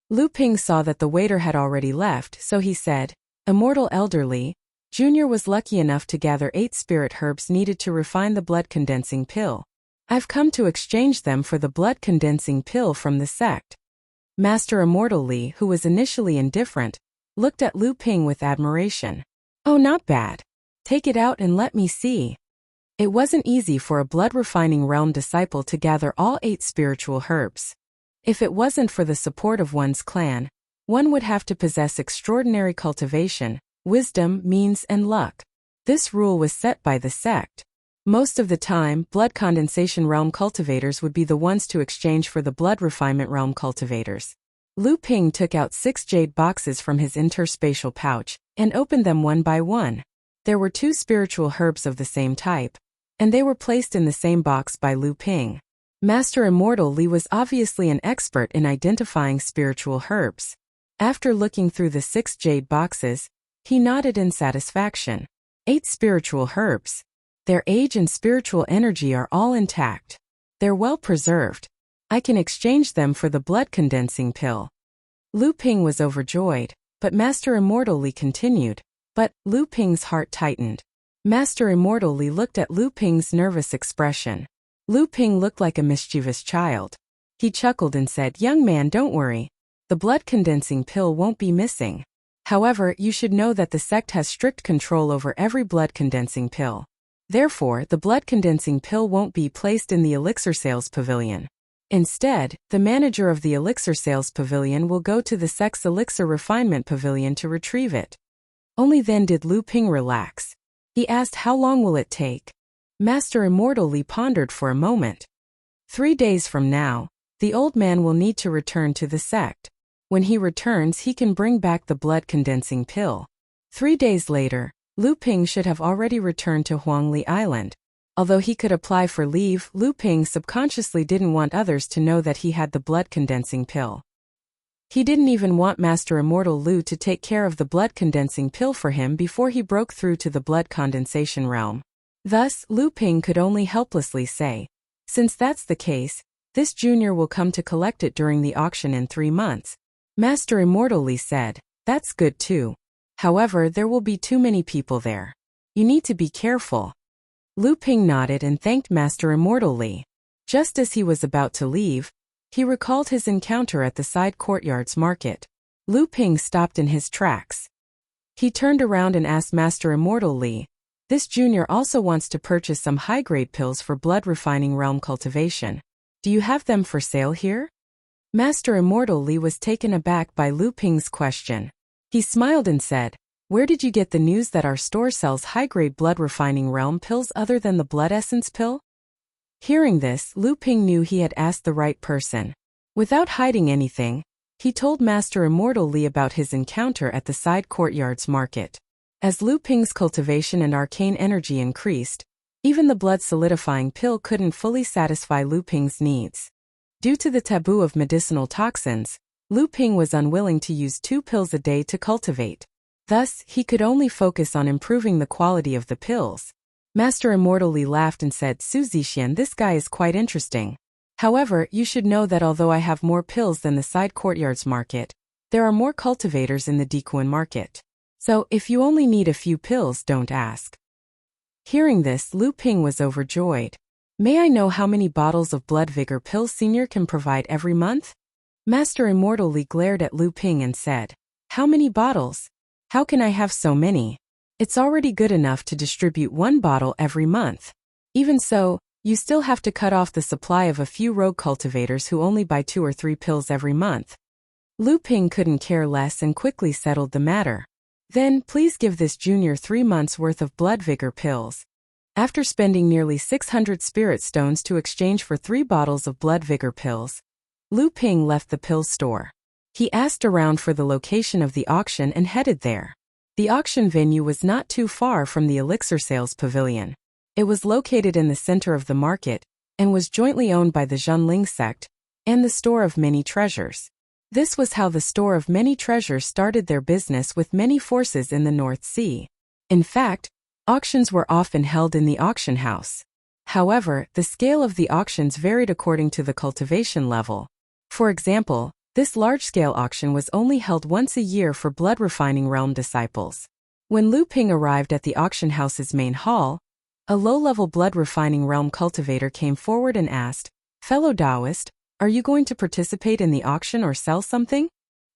Lu Ping saw that the waiter had already left, so he said, "Immortal elderly, Junior was lucky enough to gather 8 spirit herbs needed to refine the blood condensing pill. I've come to exchange them for the blood condensing pill from the sect." Master Immortal Li, who was initially indifferent, looked at Lu Ping with admiration. "Oh, not bad. Take it out and let me see." It wasn't easy for a blood refining realm disciple to gather all 8 spiritual herbs. If it wasn't for the support of one's clan, one would have to possess extraordinary cultivation, wisdom, means, and luck. This rule was set by the sect. Most of the time, blood condensation realm cultivators would be the ones to exchange for the blood refinement realm cultivators. Lu Ping took out 6 jade boxes from his interspatial pouch, and opened them one by one. There were 2 spiritual herbs of the same type, and they were placed in the same box by Lu Ping. Master Immortal Li was obviously an expert in identifying spiritual herbs. After looking through the 6 jade boxes, he nodded in satisfaction. 8 spiritual herbs. Their age and spiritual energy are all intact. They're well preserved. I can exchange them for the blood condensing pill. Lu Ping was overjoyed, but Master Immortal Li continued. But Lu Ping's heart tightened. Master Immortal Li looked at Lu Ping's nervous expression. Lu Ping looked like a mischievous child. He chuckled and said, "Young man, don't worry. The blood condensing pill won't be missing. However, you should know that the sect has strict control over every blood condensing pill. Therefore, the blood condensing pill won't be placed in the elixir sales pavilion. Instead, the manager of the elixir sales pavilion will go to the sect's elixir refinement pavilion to retrieve it." Only then did Lu Ping relax. He asked, "How long will it take?" Master Immortal Li pondered for a moment. 3 days from now, the old man will need to return to the sect. When he returns, he can bring back the blood condensing pill. 3 days later, Lu Ping should have already returned to Huangli Island. Although he could apply for leave, Lu Ping subconsciously didn't want others to know that he had the blood condensing pill. He didn't even want Master Immortal Lu to take care of the blood condensing pill for him before he broke through to the blood condensation realm. Thus, Lu Ping could only helplessly say, "Since that's the case, this junior will come to collect it during the auction in 3 months. Master Immortal Li said, "That's good too. However, there will be too many people there. You need to be careful." Lu Ping nodded and thanked Master Immortal Li. Just as he was about to leave, he recalled his encounter at the side courtyard's market. Lu Ping stopped in his tracks. He turned around and asked Master Immortal Li, "This junior also wants to purchase some high-grade pills for blood refining realm cultivation. Do you have them for sale here?" Master Immortal Li was taken aback by Lu Ping's question. He smiled and said, "Where did you get the news that our store sells high-grade blood refining realm pills other than the blood essence pill?" Hearing this, Lu Ping knew he had asked the right person. Without hiding anything, he told Master Immortal Li about his encounter at the side courtyard's market. As Lu Ping's cultivation and arcane energy increased, even the blood solidifying pill couldn't fully satisfy Lu Ping's needs. Due to the taboo of medicinal toxins, Lu Ping was unwilling to use 2 pills a day to cultivate. Thus, he could only focus on improving the quality of the pills. Master Immortal Li laughed and said, "Su Zixian, this guy is quite interesting. However, you should know that although I have more pills than the side courtyard's market, there are more cultivators in the Dikuan market. So, if you only need a few pills, don't ask." Hearing this, Lu Ping was overjoyed. "May I know how many bottles of blood vigor pills Senior can provide every month?" Master Immortal Li glared at Lu Ping and said, "How many bottles? How can I have so many? It's already good enough to distribute 1 bottle every month. Even so, you still have to cut off the supply of a few rogue cultivators who only buy 2 or 3 pills every month." Lu Ping couldn't care less and quickly settled the matter. "Then, please give this junior 3 months' worth of blood vigor pills." After spending nearly 600 spirit stones to exchange for 3 bottles of blood vigor pills, Lu Ping left the pill store. He asked around for the location of the auction and headed there. The auction venue was not too far from the elixir sales pavilion. It was located in the center of the market and was jointly owned by the Zhenling sect and the Store of Many Treasures. This was how the Store of Many Treasures started their business with many forces in the North Sea. In fact, auctions were often held in the auction house. However, the scale of the auctions varied according to the cultivation level. For example, this large-scale auction was only held once a year for blood refining realm disciples. When Lu Ping arrived at the auction house's main hall, a low-level blood refining realm cultivator came forward and asked, "Fellow Taoist, are you going to participate in the auction or sell something?"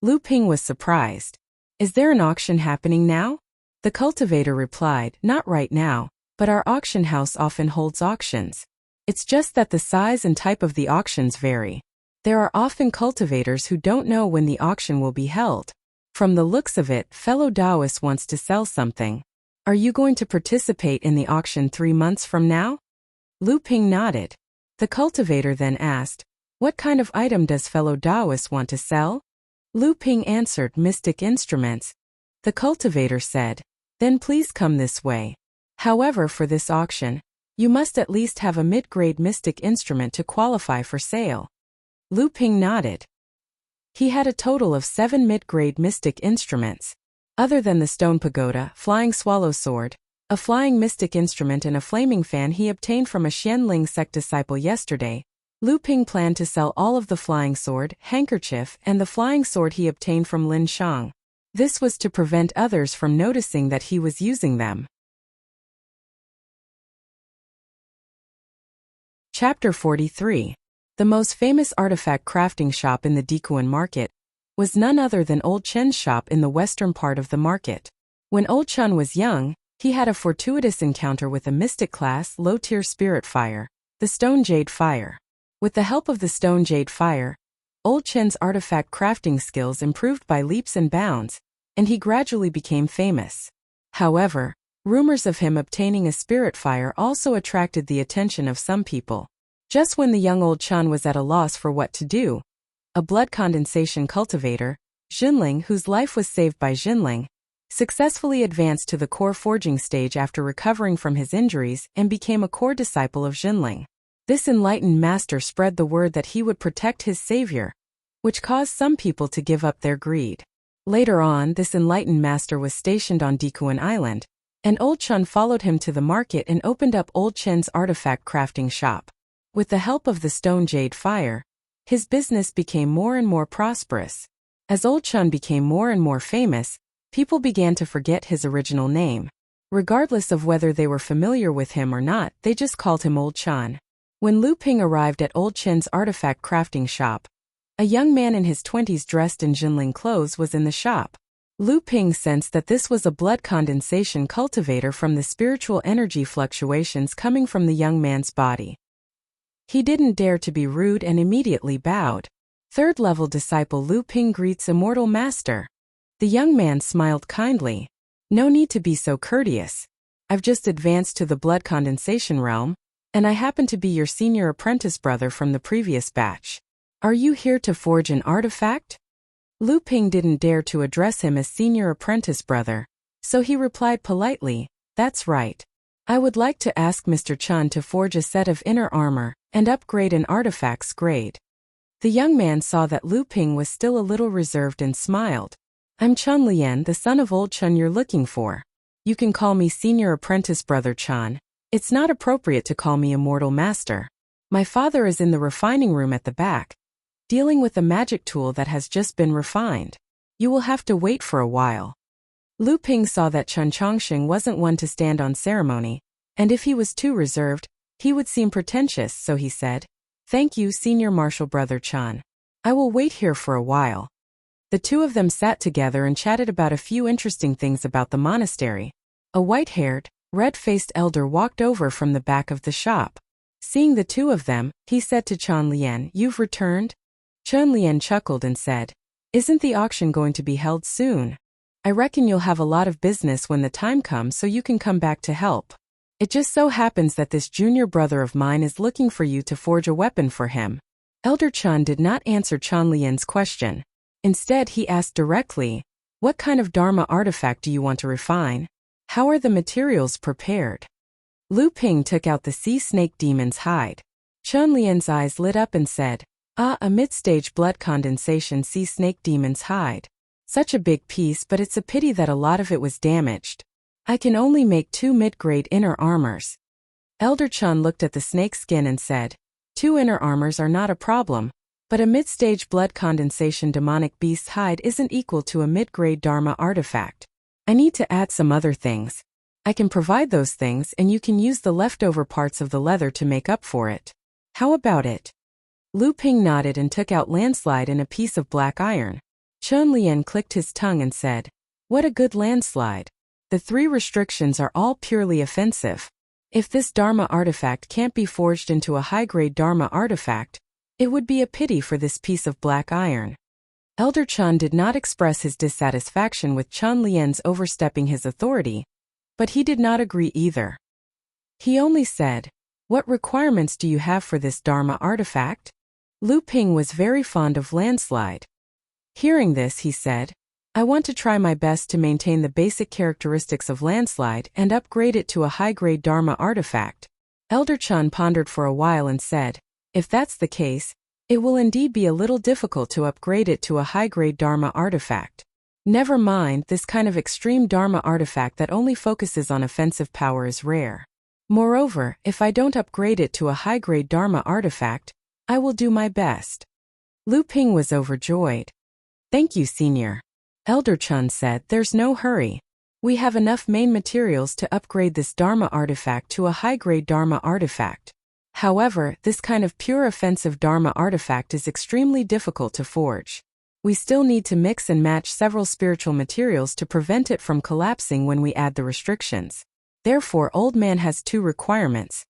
Lu Ping was surprised. "Is there an auction happening now?" The cultivator replied, "Not right now, but our auction house often holds auctions. It's just that the size and type of the auctions vary. There are often cultivators who don't know when the auction will be held. From the looks of it, fellow Taoist wants to sell something. Are you going to participate in the auction 3 months from now?" Lu Ping nodded. The cultivator then asked, "What kind of item does fellow Taoist want to sell?" Lu Ping answered, "Mystic instruments." The cultivator said, "Then please come this way. However, for this auction, you must at least have a mid-grade mystic instrument to qualify for sale." Lu Ping nodded. He had a total of 7 mid-grade mystic instruments. Other than the stone pagoda, flying swallow sword, a flying mystic instrument and a flaming fan he obtained from a Xianling sect disciple yesterday, Lu Ping planned to sell all of the flying sword, handkerchief, and the flying sword he obtained from Lin Shang. This was to prevent others from noticing that he was using them. Chapter 43. The most famous artifact crafting shop in the Dikuan market was none other than Old Chen's shop in the western part of the market. When Old Chen was young, he had a fortuitous encounter with a mystic class low-tier spirit fire, the Stone Jade Fire. With the help of the Stone Jade Fire, Old Chen's artifact crafting skills improved by leaps and bounds, and he gradually became famous. However, rumors of him obtaining a spirit fire also attracted the attention of some people. Just when the young Old Chen was at a loss for what to do, a blood condensation cultivator, Jinling, whose life was saved by Jinling, successfully advanced to the core forging stage after recovering from his injuries and became a core disciple of Jinling. This enlightened master spread the word that he would protect his savior, which caused some people to give up their greed. Later on, this enlightened master was stationed on Dikuan Island, and Old Chen followed him to the market and opened up Old Chen's artifact crafting shop. With the help of the Stone Jade Fire, his business became more and more prosperous. As Old Chen became more and more famous, people began to forget his original name. Regardless of whether they were familiar with him or not, they just called him Old Chen. When Lu Ping arrived at Old Chen's artifact crafting shop, a young man in his 20s dressed in Jinling clothes was in the shop. Lu Ping sensed that this was a blood condensation cultivator from the spiritual energy fluctuations coming from the young man's body. He didn't dare to be rude and immediately bowed. Third-level disciple Lu Ping greets Immortal Master. The young man smiled kindly. "No need to be so courteous. I've just advanced to the blood condensation realm, and I happen to be your senior apprentice brother from the previous batch. Are you here to forge an artifact?" Lu Ping didn't dare to address him as senior apprentice brother, so he replied politely, "That's right. I would like to ask Mr. Chen to forge a set of inner armor and upgrade an artifact's grade." The young man saw that Lu Ping was still a little reserved and smiled. "I'm Chen Lian, the son of Old Chen you're looking for. You can call me senior apprentice brother Chen. It's not appropriate to call me Immortal Master. My father is in the refining room at the back, dealing with a magic tool that has just been refined. You will have to wait for a while." Lu Ping saw that Chen Chongqing wasn't one to stand on ceremony, and if he was too reserved, he would seem pretentious, so he said, "Thank you, senior martial brother Chen. I will wait here for a while." The two of them sat together and chatted about a few interesting things about the monastery. A white-haired, red-faced elder walked over from the back of the shop. Seeing the two of them, he said to Chen Lian, "You've returned?" Chen Lian chuckled and said, "Isn't the auction going to be held soon? I reckon you'll have a lot of business when the time comes, so you can come back to help. It just so happens that this junior brother of mine is looking for you to forge a weapon for him." Elder Chen did not answer Chen Lian's question. Instead, he asked directly, "What kind of Dharma artifact do you want to refine? How are the materials prepared?" Lu Ping took out the sea snake demon's hide. Chen Lian's eyes lit up and said, "Ah, a mid-stage blood condensation sea snake demon's hide. Such a big piece, but it's a pity that a lot of it was damaged. I can only make 2 mid-grade inner armors." Elder Chen looked at the snake skin and said, 2 inner armors are not a problem, but a mid-stage blood condensation demonic beast's hide isn't equal to a mid-grade Dharma artifact. I need to add some other things. I can provide those things and you can use the leftover parts of the leather to make up for it. How about it?" Lu Ping nodded and took out landslide in a piece of black iron. Chen Lian clicked his tongue and said, "What a good landslide. The 3 restrictions are all purely offensive. If this Dharma artifact can't be forged into a high-grade Dharma artifact, it would be a pity for this piece of black iron." Elder Chen did not express his dissatisfaction with Chen Lian's overstepping his authority, but he did not agree either. He only said, "What requirements do you have for this Dharma artifact?" Lu Ping was very fond of landslide. Hearing this, he said, I want to try my best to maintain the basic characteristics of landslide and upgrade it to a high-grade Dharma artifact. Elder Chun pondered for a while and said, if that's the case, it will indeed be a little difficult to upgrade it to a high-grade Dharma artifact. Never mind, this kind of extreme Dharma artifact that only focuses on offensive power is rare. Moreover, if I don't upgrade it to a high-grade Dharma artifact, I will do my best. Lu Ping was overjoyed. Thank you, Senior. Elder Chun said, there's no hurry. We have enough main materials to upgrade this Dharma artifact to a high-grade Dharma artifact. However, this kind of pure offensive Dharma artifact is extremely difficult to forge. We still need to mix and match several spiritual materials to prevent it from collapsing when we add the restrictions. Therefore, Old Man has two requirements.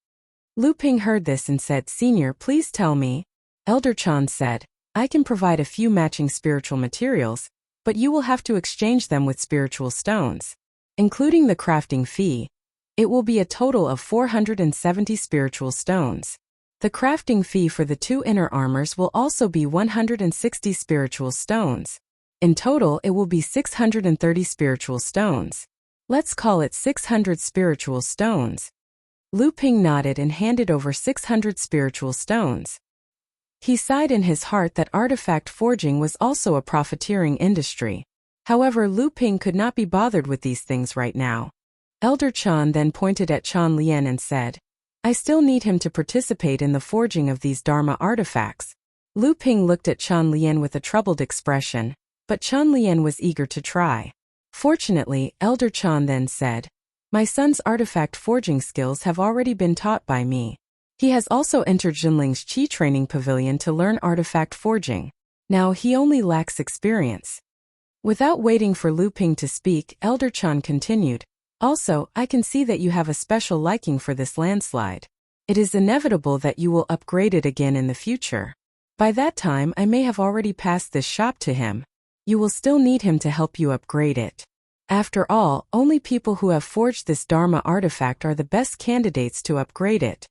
Lu Ping heard this and said, Senior, please tell me. Elder Chun said, I can provide a few matching spiritual materials, but you will have to exchange them with spiritual stones. Including the crafting fee, it will be a total of 470 spiritual stones. The crafting fee for the two inner armors will also be 160 spiritual stones. In total, it will be 630 spiritual stones. Let's call it 600 spiritual stones. Lu Ping nodded and handed over 600 spiritual stones. He sighed in his heart that artifact forging was also a profiteering industry. However, Lu Ping could not be bothered with these things right now. Elder Chun then pointed at Chan Lian and said, I still need him to participate in the forging of these Dharma artifacts. Lu Ping looked at Chan Lian with a troubled expression, but Chan Lian was eager to try. Fortunately, Elder Chun then said, my son's artifact forging skills have already been taught by me. He has also entered Jinling's Qi training pavilion to learn artifact forging. Now he only lacks experience. Without waiting for Lu Ping to speak, Elder Chun continued, also, I can see that you have a special liking for this landslide. It is inevitable that you will upgrade it again in the future. By that time, I may have already passed this shop to him. You will still need him to help you upgrade it. After all, only people who have forged this Dharma artifact are the best candidates to upgrade it.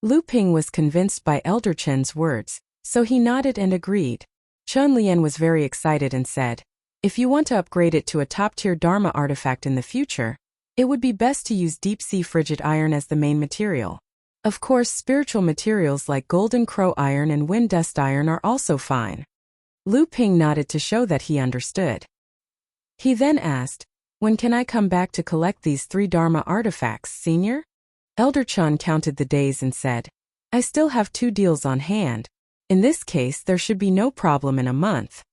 Lu Ping was convinced by Elder Chen's words, so he nodded and agreed. Chun Lian was very excited and said, if you want to upgrade it to a top-tier Dharma artifact in the future, it would be best to use deep-sea frigid iron as the main material. Of course, spiritual materials like golden crow iron and wind dust iron are also fine. Lu Ping nodded to show that he understood. He then asked, when can I come back to collect these 3 Dharma artifacts, Senior? Elder Chun counted the days and said, I still have 2 deals on hand. In this case, there should be no problem in a month.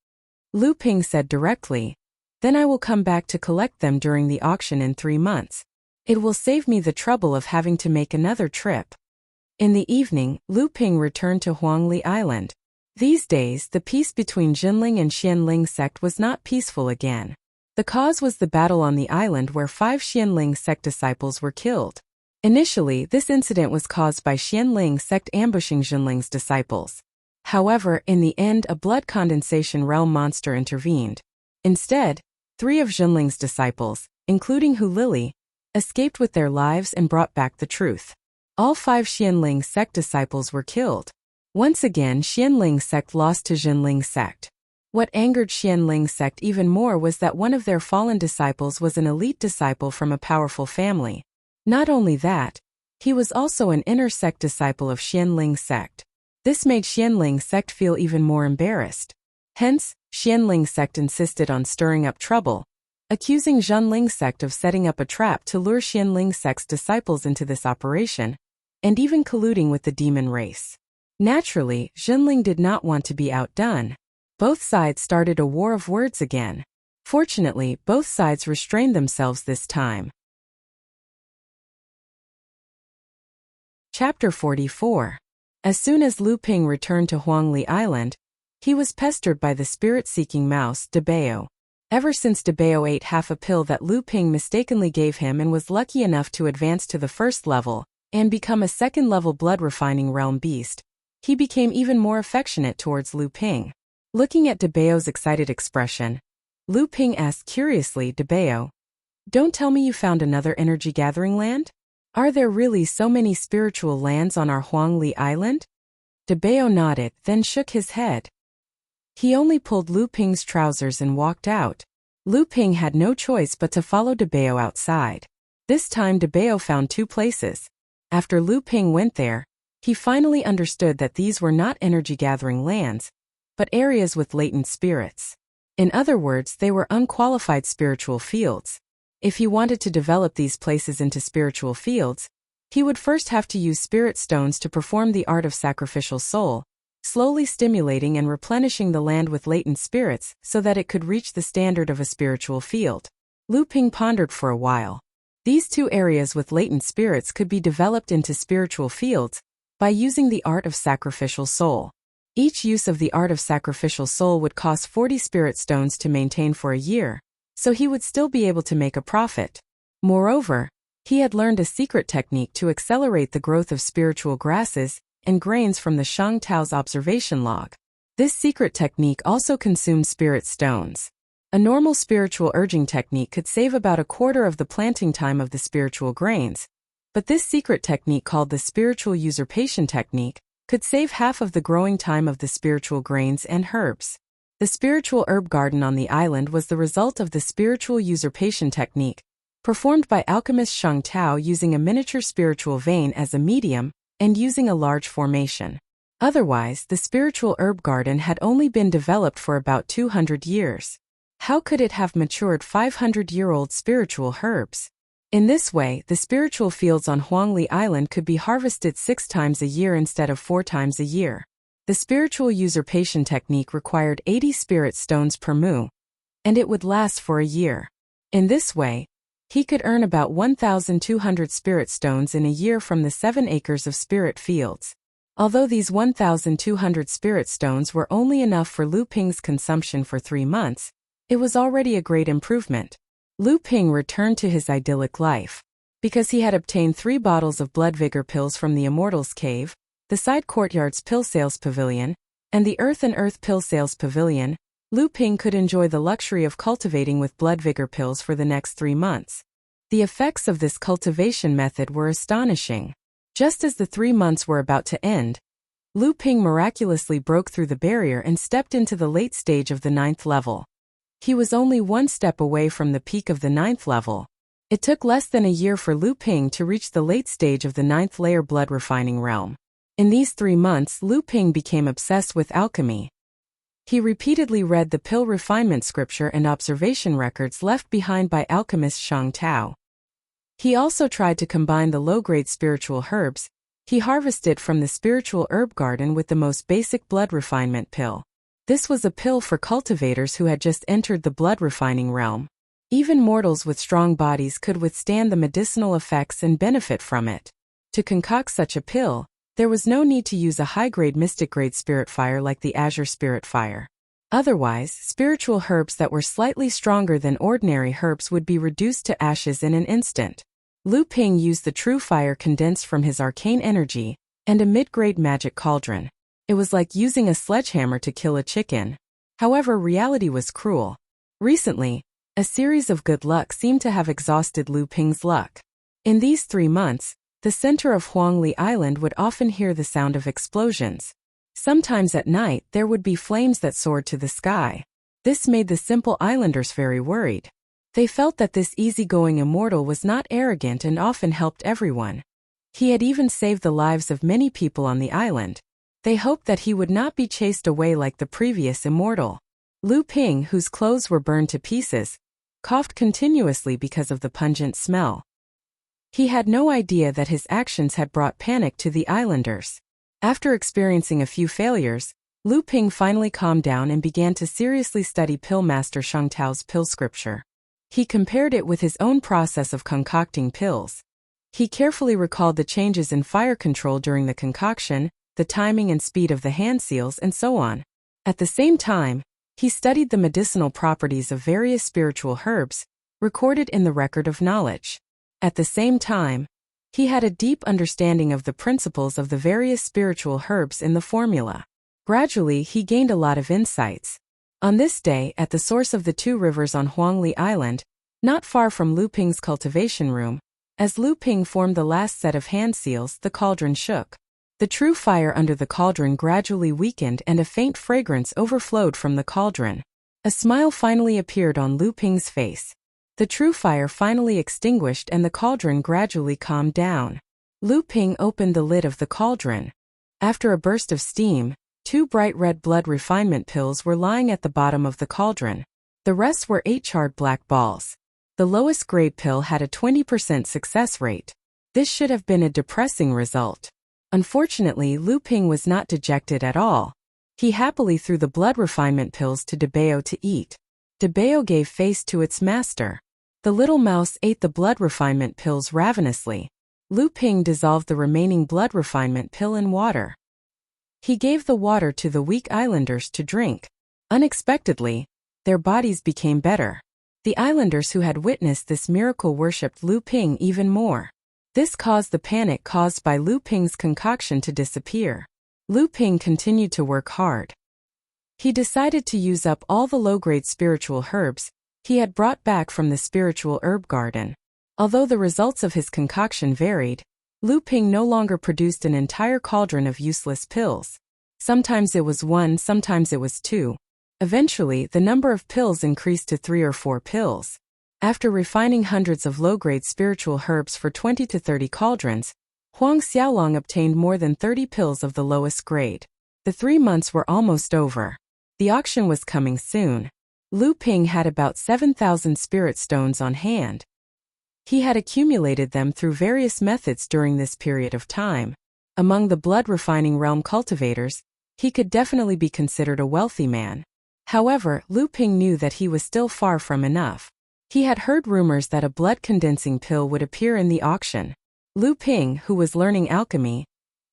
Lu Ping said directly, then I will come back to collect them during the auction in 3 months. It will save me the trouble of having to make another trip. In the evening, Lu Ping returned to Huangli Island. These days, the peace between Jinling and Xianling sect was not peaceful again. The cause was the battle on the island where 5 Xianling sect disciples were killed. Initially, this incident was caused by Xianling sect ambushing Jinling's disciples. However, in the end, a blood condensation realm monster intervened. Instead, 3 of Jinling's disciples, including Hu Lili, escaped with their lives and brought back the truth. All 5 Xianling sect disciples were killed. Once again, Xianling sect lost to Jinling sect. What angered Xianling sect even more was that one of their fallen disciples was an elite disciple from a powerful family. Not only that, he was also an inner sect disciple of Xianling sect. This made Xianling sect feel even more embarrassed. Hence, Xianling sect insisted on stirring up trouble, accusing Zhenling sect of setting up a trap to lure Xianling sect's disciples into this operation, and even colluding with the demon race. Naturally, Zhenling did not want to be outdone. Both sides started a war of words again. Fortunately, both sides restrained themselves this time. Chapter 44. As soon as Lu Ping returned to Huangli Island, he was pestered by the spirit-seeking mouse, Debao. Ever since Debao ate half a pill that Lu Ping mistakenly gave him and was lucky enough to advance to the 1st level and become a 2nd-level blood-refining realm beast, he became even more affectionate towards Lu Ping. Looking at Debao's excited expression, Lu Ping asked curiously, Debao, don't tell me you found another energy-gathering land? Are there really so many spiritual lands on our Huangli Island? Debao nodded, then shook his head. He only pulled Lu Ping's trousers and walked out. Lu Ping had no choice but to follow De Bao outside. This time De Bao found two places. After Lu Ping went there, he finally understood that these were not energy-gathering lands, but areas with latent spirits. In other words, they were unqualified spiritual fields. If he wanted to develop these places into spiritual fields, he would first have to use spirit stones to perform the art of sacrificial soul, slowly stimulating and replenishing the land with latent spirits so that it could reach the standard of a spiritual field. Lu Ping pondered for a while. These two areas with latent spirits could be developed into spiritual fields by using the art of sacrificial soul. Each use of the art of sacrificial soul would cost 40 spirit stones to maintain for a year, so he would still be able to make a profit. Moreover, he had learned a secret technique to accelerate the growth of spiritual grasses and grains from the Shang Tao's observation log. This secret technique also consumed spirit stones. A normal spiritual urging technique could save about a quarter of the planting time of the spiritual grains, but this secret technique, called the spiritual usurpation technique, could save half of the growing time of the spiritual grains and herbs. The spiritual herb garden on the island was the result of the spiritual usurpation technique, performed by alchemist Shang Tao using a miniature spiritual vein as a medium and using a large formation. Otherwise, the spiritual herb garden had only been developed for about 200 years. How could it have matured 500-year-old spiritual herbs? In this way, the spiritual fields on Huangli Island could be harvested 6 times a year instead of 4 times a year. The spiritual usurpation technique required 80 spirit stones per mu, and it would last for a year. In this way, he could earn about 1,200 spirit stones in a year from the 7 acres of spirit fields. Although these 1,200 spirit stones were only enough for Lu Ping's consumption for 3 months, it was already a great improvement. Lu Ping returned to his idyllic life. Because he had obtained 3 bottles of blood vigor pills from the Immortals Cave, the side courtyard's pill sales pavilion, and the Earth and Earth pill sales pavilion, Lu Ping could enjoy the luxury of cultivating with blood vigor pills for the next 3 months. The effects of this cultivation method were astonishing. Just as the 3 months were about to end, Lu Ping miraculously broke through the barrier and stepped into the late stage of the 9th level. He was only 1 step away from the peak of the 9th level. It took less than a year for Lu Ping to reach the late stage of the 9th layer blood refining realm. In these 3 months, Lu Ping became obsessed with alchemy. He repeatedly read the pill refinement scripture and observation records left behind by alchemist Shang Tao. He also tried to combine the low-grade spiritual herbs he harvested from the spiritual herb garden with the most basic blood refinement pill. This was a pill for cultivators who had just entered the blood refining realm. Even mortals with strong bodies could withstand the medicinal effects and benefit from it. To concoct such a pill, there was no need to use a high-grade mystic-grade spirit fire like the Azure Spirit Fire. Otherwise, spiritual herbs that were slightly stronger than ordinary herbs would be reduced to ashes in an instant. Lu Ping used the true fire condensed from his arcane energy and a mid-grade magic cauldron. It was like using a sledgehammer to kill a chicken. However, reality was cruel. Recently, a series of good luck seemed to have exhausted Lu Ping's luck. In these 3 months, the center of Huangli Island would often hear the sound of explosions. Sometimes at night there would be flames that soared to the sky. This made the simple islanders very worried. They felt that this easygoing immortal was not arrogant and often helped everyone. He had even saved the lives of many people on the island. They hoped that he would not be chased away like the previous immortal. Lu Ping, whose clothes were burned to pieces, coughed continuously because of the pungent smell. He had no idea that his actions had brought panic to the islanders. After experiencing a few failures, Lu Ping finally calmed down and began to seriously study Pill Master Shang Tao's pill scripture. He compared it with his own process of concocting pills. He carefully recalled the changes in fire control during the concoction, the timing and speed of the hand seals, and so on. At the same time, he studied the medicinal properties of various spiritual herbs, recorded in the record of knowledge. At the same time, he had a deep understanding of the principles of the various spiritual herbs in the formula. Gradually, he gained a lot of insights. On this day, at the source of the 2 rivers on Huangli Island, not far from Lu Ping's cultivation room, as Lu Ping formed the last set of hand seals, the cauldron shook. The true fire under the cauldron gradually weakened and a faint fragrance overflowed from the cauldron. A smile finally appeared on Lu Ping's face. The true fire finally extinguished and the cauldron gradually calmed down. Lu Ping opened the lid of the cauldron. After a burst of steam, 2 bright red blood refinement pills were lying at the bottom of the cauldron. The rest were 8 charred black balls. The lowest grade pill had a 20% success rate. This should have been a depressing result. Unfortunately, Lu Ping was not dejected at all. He happily threw the blood refinement pills to Debao to eat. Debao gave face to its master. The little mouse ate the blood refinement pills ravenously. Lu Ping dissolved the remaining blood refinement pill in water. He gave the water to the weak islanders to drink. Unexpectedly, their bodies became better. The islanders who had witnessed this miracle worshipped Lu Ping even more. This caused the panic caused by Lu Ping's concoction to disappear. Lu Ping continued to work hard. He decided to use up all the low-grade spiritual herbs he had brought back from the spiritual herb garden. Although the results of his concoction varied, Lu Ping no longer produced an entire cauldron of useless pills. Sometimes it was 1, sometimes it was 2. Eventually, the number of pills increased to 3 or 4 pills. After refining hundreds of low-grade spiritual herbs for 20 to 30 cauldrons, Huang Xiaolong obtained more than 30 pills of the lowest grade. The 3 months were almost over. The auction was coming soon. Lu Ping had about 7,000 spirit stones on hand. He had accumulated them through various methods during this period of time. Among the blood-refining realm cultivators, he could definitely be considered a wealthy man. However, Lu Ping knew that he was still far from enough. He had heard rumors that a blood-condensing pill would appear in the auction. Lu Ping, who was learning alchemy,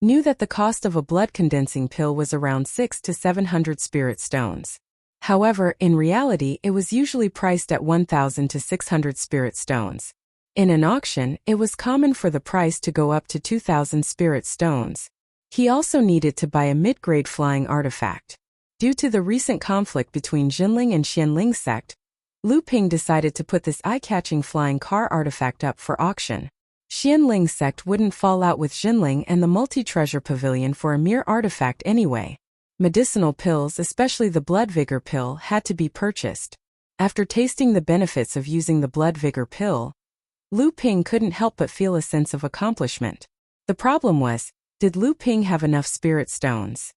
knew that the cost of a blood-condensing pill was around 600 to 700 spirit stones. However, in reality it was usually priced at 1,000 to 600 spirit stones. In an auction, it was common for the price to go up to 2,000 spirit stones. He also needed to buy a mid-grade flying artifact. Due to the recent conflict between Jinling and Xianling sect, Lu Ping decided to put this eye-catching flying car artifact up for auction. Xianling sect wouldn't fall out with Jinling and the multi-treasure pavilion for a mere artifact anyway. Medicinal pills, especially the blood vigor pill, had to be purchased. After tasting the benefits of using the blood vigor pill, Lu Ping couldn't help but feel a sense of accomplishment. The problem was, did Lu Ping have enough spirit stones?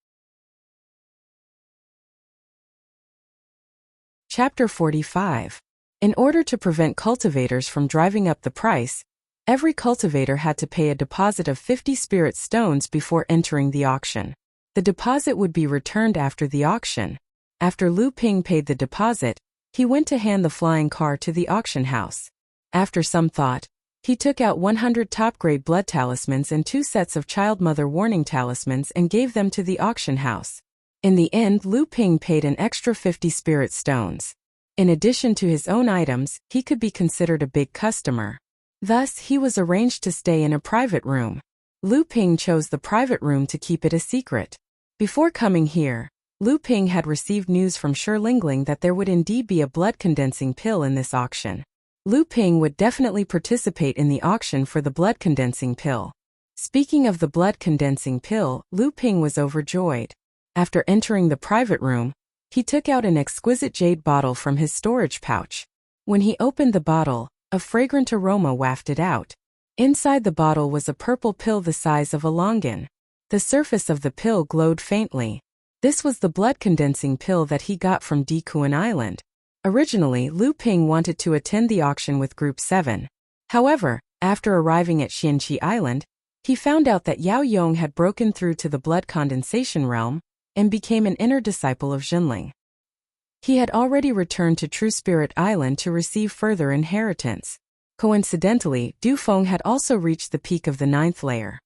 Chapter 45. In order to prevent cultivators from driving up the price, every cultivator had to pay a deposit of 50 spirit stones before entering the auction. The deposit would be returned after the auction. After Lu Ping paid the deposit, he went to hand the flying car to the auction house. After some thought, he took out 100 top-grade blood talismans and 2 sets of child mother warning talismans and gave them to the auction house. In the end, Lu Ping paid an extra 50 spirit stones. In addition to his own items, he could be considered a big customer. Thus, he was arranged to stay in a private room. Lu Ping chose the private room to keep it a secret. Before coming here, Lu Ping had received news from Shi Lingling that there would indeed be a blood-condensing pill in this auction. Lu Ping would definitely participate in the auction for the blood-condensing pill. Speaking of the blood-condensing pill, Lu Ping was overjoyed. After entering the private room, he took out an exquisite jade bottle from his storage pouch. When he opened the bottle, a fragrant aroma wafted out. Inside the bottle was a purple pill the size of a longan. The surface of the pill glowed faintly. This was the blood-condensing pill that he got from Dikuan Island. Originally, Lu Ping wanted to attend the auction with Group 7. However, after arriving at Xianqi Island, he found out that Yao Yong had broken through to the blood condensation realm and became an inner disciple of Jinling. He had already returned to True Spirit Island to receive further inheritance. Coincidentally, Du Feng had also reached the peak of the 9th layer.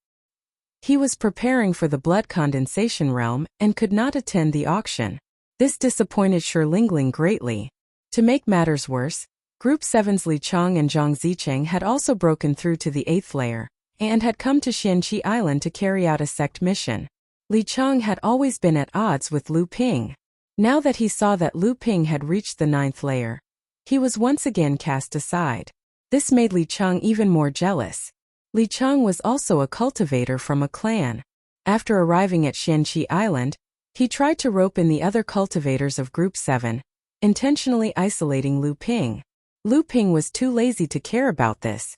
He was preparing for the blood condensation realm and could not attend the auction. This disappointed Shi Lingling greatly. To make matters worse, Group 7's Li Chang and Zhang Zicheng had also broken through to the 8th layer and had come to Xianqi Island to carry out a sect mission. Li Chang had always been at odds with Lu Ping. Now that he saw that Lu Ping had reached the 9th layer, he was once again cast aside. This made Li Chang even more jealous. Li Chang was also a cultivator from a clan. After arriving at Xianqi Island, he tried to rope in the other cultivators of Group 7, intentionally isolating Lu Ping. Lu Ping was too lazy to care about this.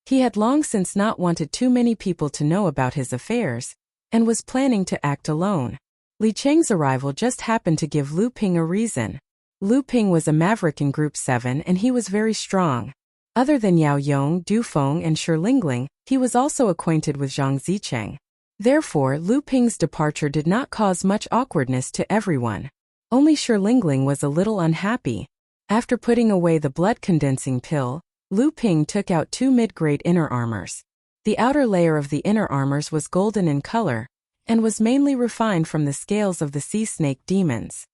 He had long since not wanted too many people to know about his affairs, and was planning to act alone. Li Cheng's arrival just happened to give Lu Ping a reason. Lu Ping was a maverick in Group 7 and he was very strong. Other than Yao Yong, Du Feng and Shi Lingling, he was also acquainted with Zhang Zicheng. Therefore, Lu Ping's departure did not cause much awkwardness to everyone. Only Shi Lingling was a little unhappy. After putting away the blood-condensing pill, Lu Ping took out 2 mid-grade inner armors. The outer layer of the inner armors was golden in color, and was mainly refined from the scales of the sea snake demons.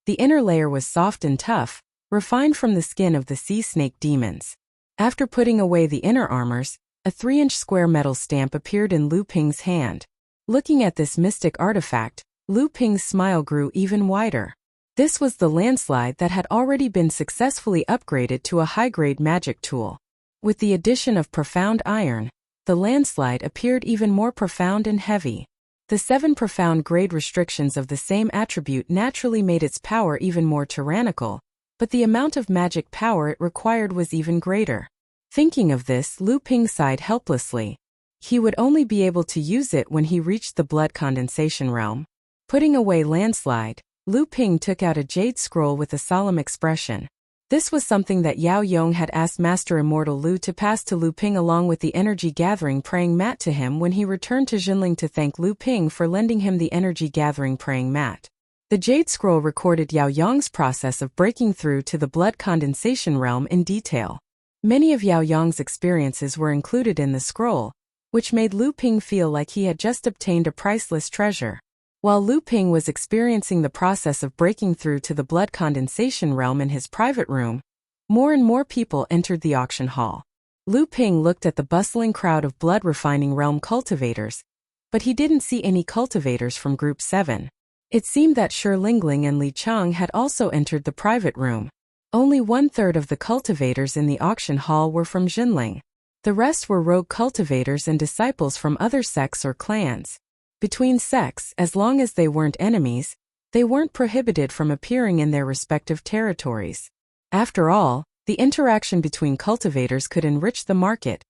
The inner layer was soft and tough, refined from the skin of the sea snake demons. After putting away the inner armors, a 3-inch square metal stamp appeared in Lu Ping's hand. Looking at this mystic artifact, Lu Ping's smile grew even wider. This was the landslide that had already been successfully upgraded to a high-grade magic tool. With the addition of profound iron, the landslide appeared even more profound and heavy. The 7 profound grade restrictions of the same attribute naturally made its power even more tyrannical, but the amount of magic power it required was even greater. Thinking of this, Lu Ping sighed helplessly. He would only be able to use it when he reached the blood condensation realm. Putting away landslide, Lu Ping took out a jade scroll with a solemn expression. This was something that Yao Yong had asked Master Immortal Lu to pass to Lu Ping along with the energy-gathering praying mat to him when he returned to Jinling to thank Lu Ping for lending him the energy-gathering praying mat. The jade scroll recorded Yao Yong's process of breaking through to the blood condensation realm in detail. Many of Yao Yong's experiences were included in the scroll, which made Lu Ping feel like he had just obtained a priceless treasure. While Lu Ping was experiencing the process of breaking through to the blood condensation realm in his private room, more and more people entered the auction hall. Lu Ping looked at the bustling crowd of blood refining realm cultivators, but he didn't see any cultivators from Group 7. It seemed that Shi Lingling and Li Cheng had also entered the private room. Only 1/3 of the cultivators in the auction hall were from Jinling. The rest were rogue cultivators and disciples from other sects or clans. Between sects, as long as they weren't enemies, they weren't prohibited from appearing in their respective territories. After all, the interaction between cultivators could enrich the market,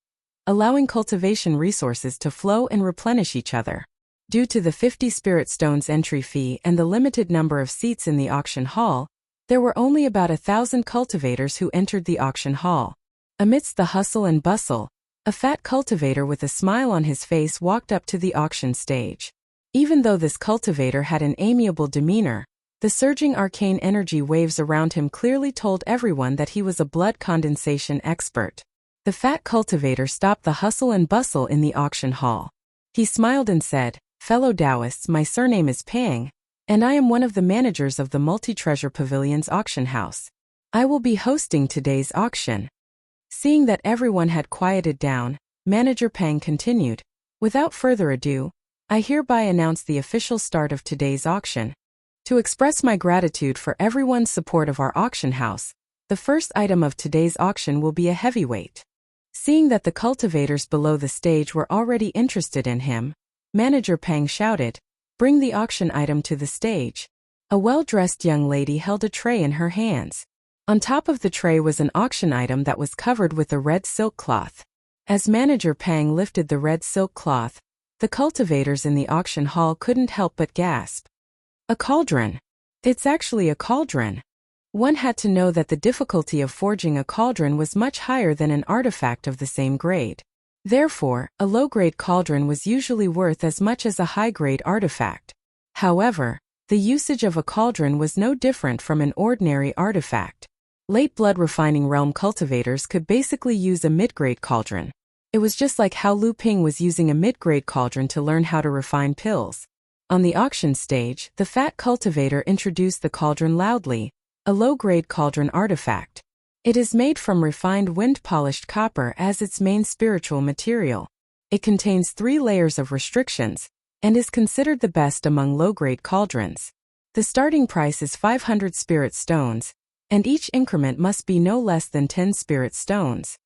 allowing cultivation resources to flow and replenish each other. Due to the 50 spirit stones entry fee and the limited number of seats in the auction hall, there were only about 1,000 cultivators who entered the auction hall. Amidst the hustle and bustle, a fat cultivator with a smile on his face walked up to the auction stage. Even though this cultivator had an amiable demeanor, the surging arcane energy waves around him clearly told everyone that he was a blood condensation expert. The fat cultivator stopped the hustle and bustle in the auction hall. He smiled and said, "Fellow Taoists, my surname is Pang, and I am one of the managers of the Multi-Treasure Pavilion's auction house. I will be hosting today's auction." Seeing that everyone had quieted down, Manager Pang continued, "Without further ado, I hereby announce the official start of today's auction. To express my gratitude for everyone's support of our auction house, the first item of today's auction will be a heavyweight." Seeing that the cultivators below the stage were already interested in him, Manager Pang shouted, "Bring the auction item to the stage." A well-dressed young lady held a tray in her hands. On top of the tray was an auction item that was covered with a red silk cloth. As Manager Pang lifted the red silk cloth, the cultivators in the auction hall couldn't help but gasp. A cauldron. It's actually a cauldron. One had to know that the difficulty of forging a cauldron was much higher than an artifact of the same grade. Therefore, a low-grade cauldron was usually worth as much as a high-grade artifact. However, the usage of a cauldron was no different from an ordinary artifact. Late blood refining realm cultivators could basically use a mid-grade cauldron. It was just like how Lu Ping was using a mid-grade cauldron to learn how to refine pills. On the auction stage, the fat cultivator introduced the cauldron loudly, a low-grade cauldron artifact. It is made from refined wind-polished copper as its main spiritual material. It contains 3 layers of restrictions, and is considered the best among low-grade cauldrons. The starting price is 500 spirit stones, and each increment must be no less than 10 spirit stones.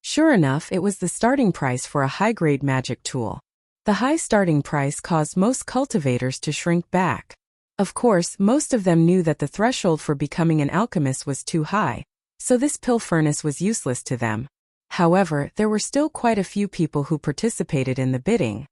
Sure enough, it was the starting price for a high-grade magic tool. The high starting price caused most cultivators to shrink back. Of course, most of them knew that the threshold for becoming an alchemist was too high, so this pill furnace was useless to them. However, there were still quite a few people who participated in the bidding.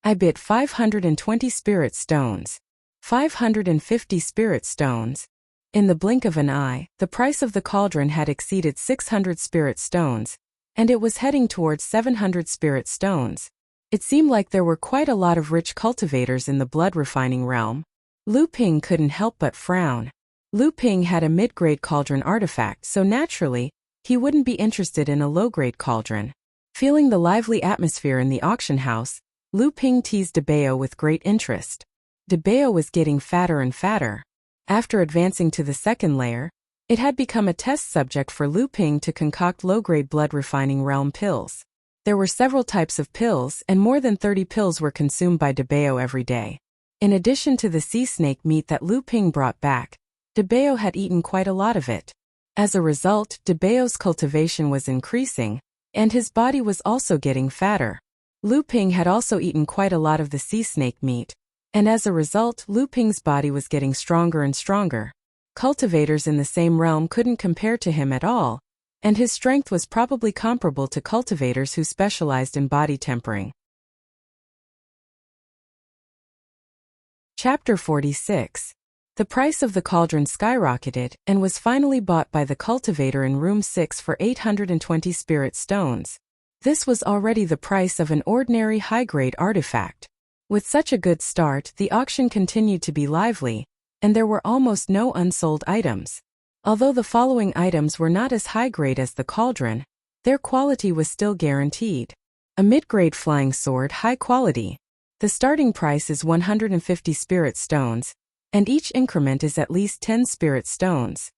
I bid 520 spirit stones. 550 spirit stones. In the blink of an eye, the price of the cauldron had exceeded 600 spirit stones, and it was heading towards 700 spirit stones. It seemed like there were quite a lot of rich cultivators in the blood refining realm. Lu Ping couldn't help but frown. Lu Ping had a mid-grade cauldron artifact, so naturally, he wouldn't be interested in a low-grade cauldron. Feeling the lively atmosphere in the auction house, Lu Ping teased Debeo with great interest. Debeo was getting fatter and fatter. After advancing to the second layer, it had become a test subject for Lu Ping to concoct low-grade blood refining realm pills. There were several types of pills, and more than 30 pills were consumed by Debeo every day. In addition to the sea snake meat that Lu Ping brought back, Debeo had eaten quite a lot of it. As a result, Debeo's cultivation was increasing, and his body was also getting fatter. Lu Ping had also eaten quite a lot of the sea snake meat, and as a result, Lu Ping's body was getting stronger and stronger. Cultivators in the same realm couldn't compare to him at all, and his strength was probably comparable to cultivators who specialized in body tempering. Chapter 46. The price of the cauldron skyrocketed and was finally bought by the cultivator in room 6 for 820 spirit stones. This was already the price of an ordinary high-grade artifact. With such a good start, the auction continued to be lively, and there were almost no unsold items. Although the following items were not as high-grade as the cauldron, their quality was still guaranteed. A mid-grade flying sword, high quality. The starting price is 150 spirit stones, and each increment is at least 10 spirit stones.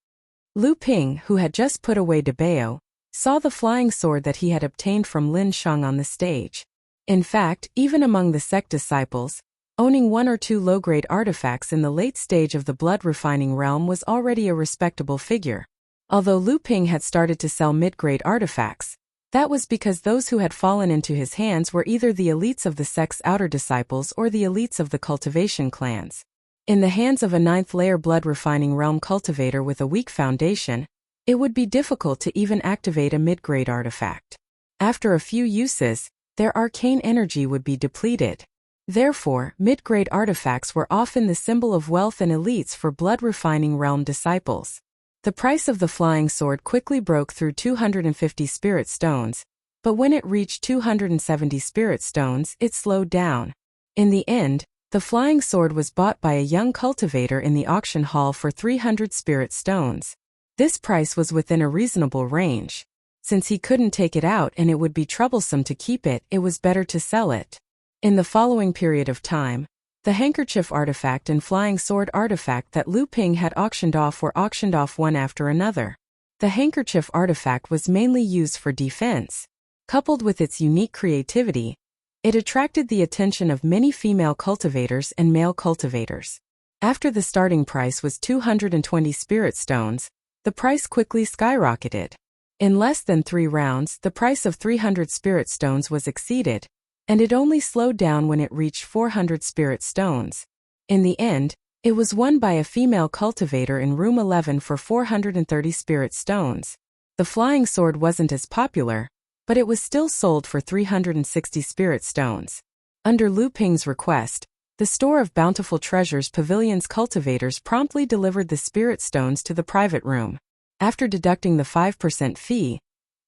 Lu Ping, who had just put away Debeo, saw the flying sword that he had obtained from Lin Shang on the stage. In fact, even among the sect disciples, owning one or two low-grade artifacts in the late stage of the blood refining realm was already a respectable figure. Although Lu Ping had started to sell mid-grade artifacts, that was because those who had fallen into his hands were either the elites of the sect's outer disciples or the elites of the cultivation clans. In the hands of a 9th-layer blood refining realm cultivator with a weak foundation, it would be difficult to even activate a mid-grade artifact. After a few uses, their arcane energy would be depleted. Therefore, mid-grade artifacts were often the symbol of wealth and elites for blood refining realm disciples. The price of the flying sword quickly broke through 250 spirit stones, but when it reached 270 spirit stones, it slowed down. In the end, the flying sword was bought by a young cultivator in the auction hall for 300 spirit stones. This price was within a reasonable range. Since he couldn't take it out and it would be troublesome to keep it, it was better to sell it. In the following period of time, the handkerchief artifact and flying sword artifact that Lu Ping had auctioned off were auctioned off one after another. The handkerchief artifact was mainly used for defense. Coupled with its unique creativity, it attracted the attention of many female cultivators and male cultivators. After the starting price was 220 spirit stones, the price quickly skyrocketed. In less than 3 rounds, the price of 300 spirit stones was exceeded, and it only slowed down when it reached 400 spirit stones. In the end, it was won by a female cultivator in room 11 for 430 spirit stones. The flying sword wasn't as popular, but it was still sold for 360 spirit stones. Under Lu Ping's request, the store of Bountiful Treasures Pavilion's cultivators promptly delivered the spirit stones to the private room. After deducting the 5% fee,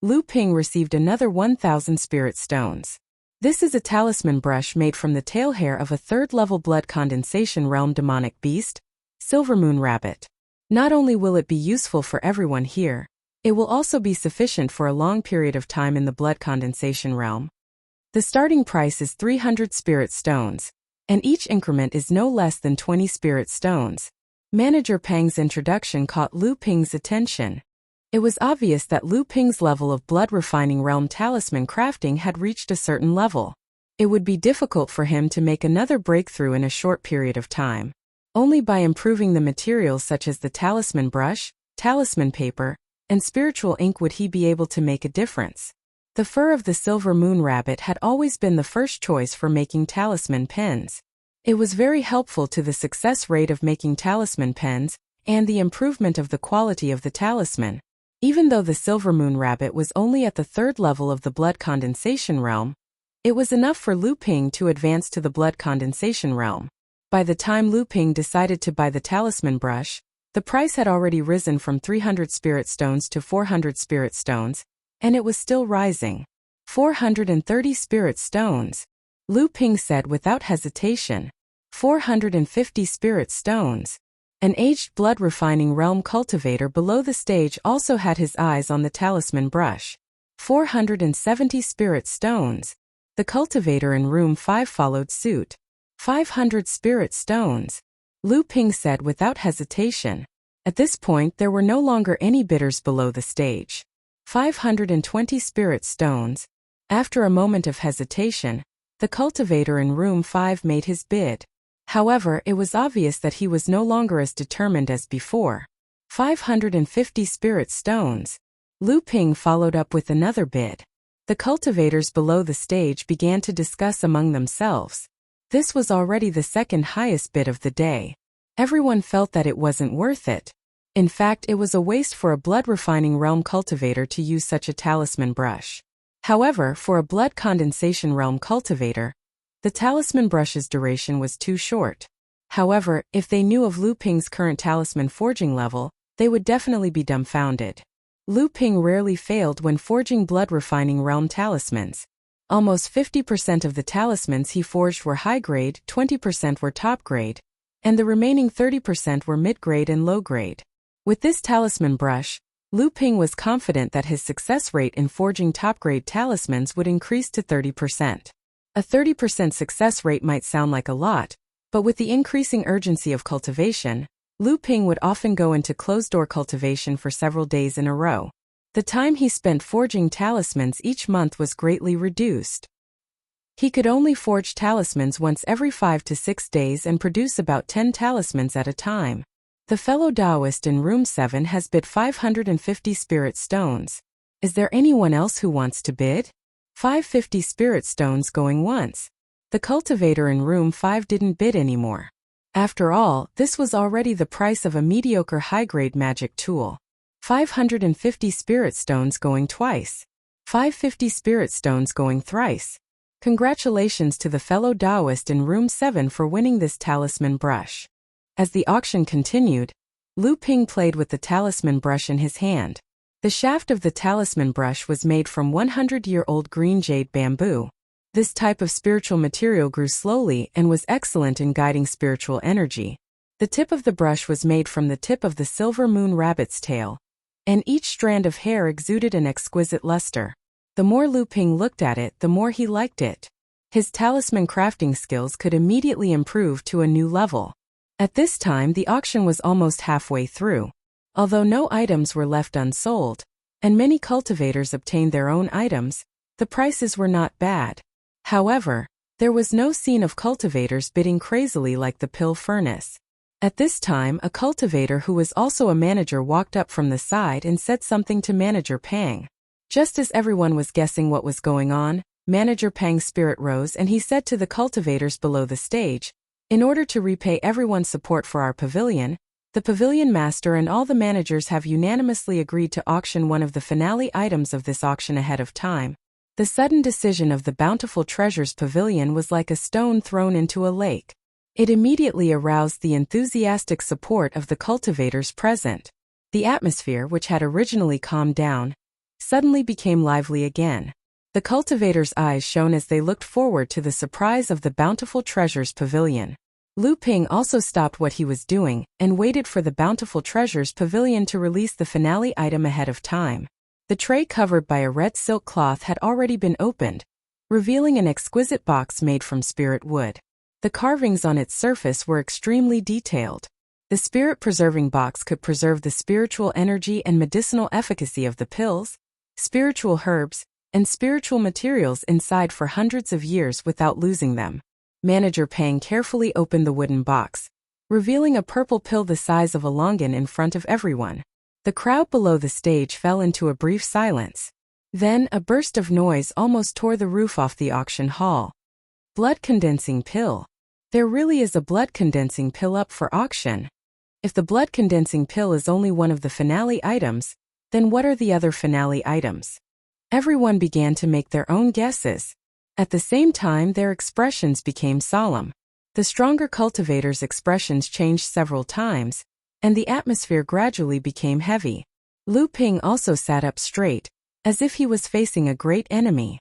Lu Ping received another 1,000 spirit stones. This is a talisman brush made from the tail hair of a 3rd-level blood condensation realm demonic beast, Silver Moon Rabbit. Not only will it be useful for everyone here, it will also be sufficient for a long period of time in the blood condensation realm. The starting price is 300 spirit stones, and each increment is no less than 20 spirit stones. Manager Pang's introduction caught Lu Ping's attention. It was obvious that Lu Ping's level of blood refining realm talisman crafting had reached a certain level. It would be difficult for him to make another breakthrough in a short period of time. Only by improving the materials such as the talisman brush, talisman paper, and spiritual ink would he be able to make a difference. The fur of the Silver Moon Rabbit had always been the first choice for making talisman pens. It was very helpful to the success rate of making talisman pens and the improvement of the quality of the talisman. Even though the Silver Moon Rabbit was only at the 3rd level of the blood condensation realm, it was enough for Lu Ping to advance to the blood condensation realm. By the time Lu Ping decided to buy the talisman brush, the price had already risen from 300 spirit stones to 400 spirit stones, and it was still rising. 430 spirit stones, Lu Ping said without hesitation. 450 spirit stones. An aged blood refining realm cultivator below the stage also had his eyes on the talisman brush. 470 spirit stones. The cultivator in room 5 followed suit. 500 spirit stones, Lu Ping said without hesitation. At this point there were no longer any bidders below the stage. 520 spirit stones. After a moment of hesitation, the cultivator in room 5 made his bid. However, it was obvious that he was no longer as determined as before. 550 spirit stones. Lu Ping followed up with another bid. The cultivators below the stage began to discuss among themselves. This was already the 2nd highest bid of the day. Everyone felt that it wasn't worth it. In fact, it was a waste for a blood refining realm cultivator to use such a talisman brush. However, for a blood condensation realm cultivator, the talisman brush's duration was too short. However, if they knew of Lu Ping's current talisman forging level, they would definitely be dumbfounded. Lu Ping rarely failed when forging blood refining realm talismans. Almost 50% of the talismans he forged were high grade, 20% were top grade, and the remaining 30% were mid grade and low grade. With this talisman brush, Lu Ping was confident that his success rate in forging top grade talismans would increase to 30%. A 30% success rate might sound like a lot, but with the increasing urgency of cultivation, Lu Ping would often go into closed-door cultivation for several days in a row. The time he spent forging talismans each month was greatly reduced. He could only forge talismans once every 5 to 6 days and produce about 10 talismans at a time. The fellow Taoist in room 7 has bid 550 spirit stones. Is there anyone else who wants to bid? 550 spirit stones going once. The cultivator in room 5 didn't bid anymore. After all, this was already the price of a mediocre high-grade magic tool. 550 spirit stones going twice. 550 spirit stones going thrice. Congratulations to the fellow Taoist in room 7 for winning this talisman brush. As the auction continued, Lu Ping played with the talisman brush in his hand. The shaft of the talisman brush was made from 100-year-old green jade bamboo. This type of spiritual material grew slowly and was excellent in guiding spiritual energy. The tip of the brush was made from the tip of the Silver Moon Rabbit's tail, and each strand of hair exuded an exquisite luster. The more Lu Ping looked at it, the more he liked it. His talisman crafting skills could immediately improve to a new level. At this time, the auction was almost halfway through. Although no items were left unsold, and many cultivators obtained their own items, the prices were not bad. However, there was no scene of cultivators bidding crazily like the pill furnace. At this time, a cultivator who was also a manager walked up from the side and said something to Manager Pang. Just as everyone was guessing what was going on, Manager Pang's spirit rose and he said to the cultivators below the stage, "In order to repay everyone's support for our pavilion, the pavilion master and all the managers have unanimously agreed to auction one of the finale items of this auction ahead of time." The sudden decision of the Bountiful Treasures Pavilion was like a stone thrown into a lake. It immediately aroused the enthusiastic support of the cultivators present. The atmosphere, which had originally calmed down, suddenly became lively again. The cultivators' eyes shone as they looked forward to the surprise of the Bountiful Treasures Pavilion. Lu Ping also stopped what he was doing and waited for the Bountiful Treasures Pavilion to release the finale item ahead of time. The tray covered by a red silk cloth had already been opened, revealing an exquisite box made from spirit wood. The carvings on its surface were extremely detailed. The spirit-preserving box could preserve the spiritual energy and medicinal efficacy of the pills, spiritual herbs, and spiritual materials inside for hundreds of years without losing them. Manager Pang carefully opened the wooden box, revealing a purple pill the size of a longan in front of everyone. The crowd below the stage fell into a brief silence. Then, a burst of noise almost tore the roof off the auction hall. Blood condensing pill. There really is a blood-condensing pill up for auction. If the blood-condensing pill is only one of the finale items, then what are the other finale items? Everyone began to make their own guesses. At the same time, their expressions became solemn. The stronger cultivator's expressions changed several times, and the atmosphere gradually became heavy. Lu Ping also sat up straight, as if he was facing a great enemy.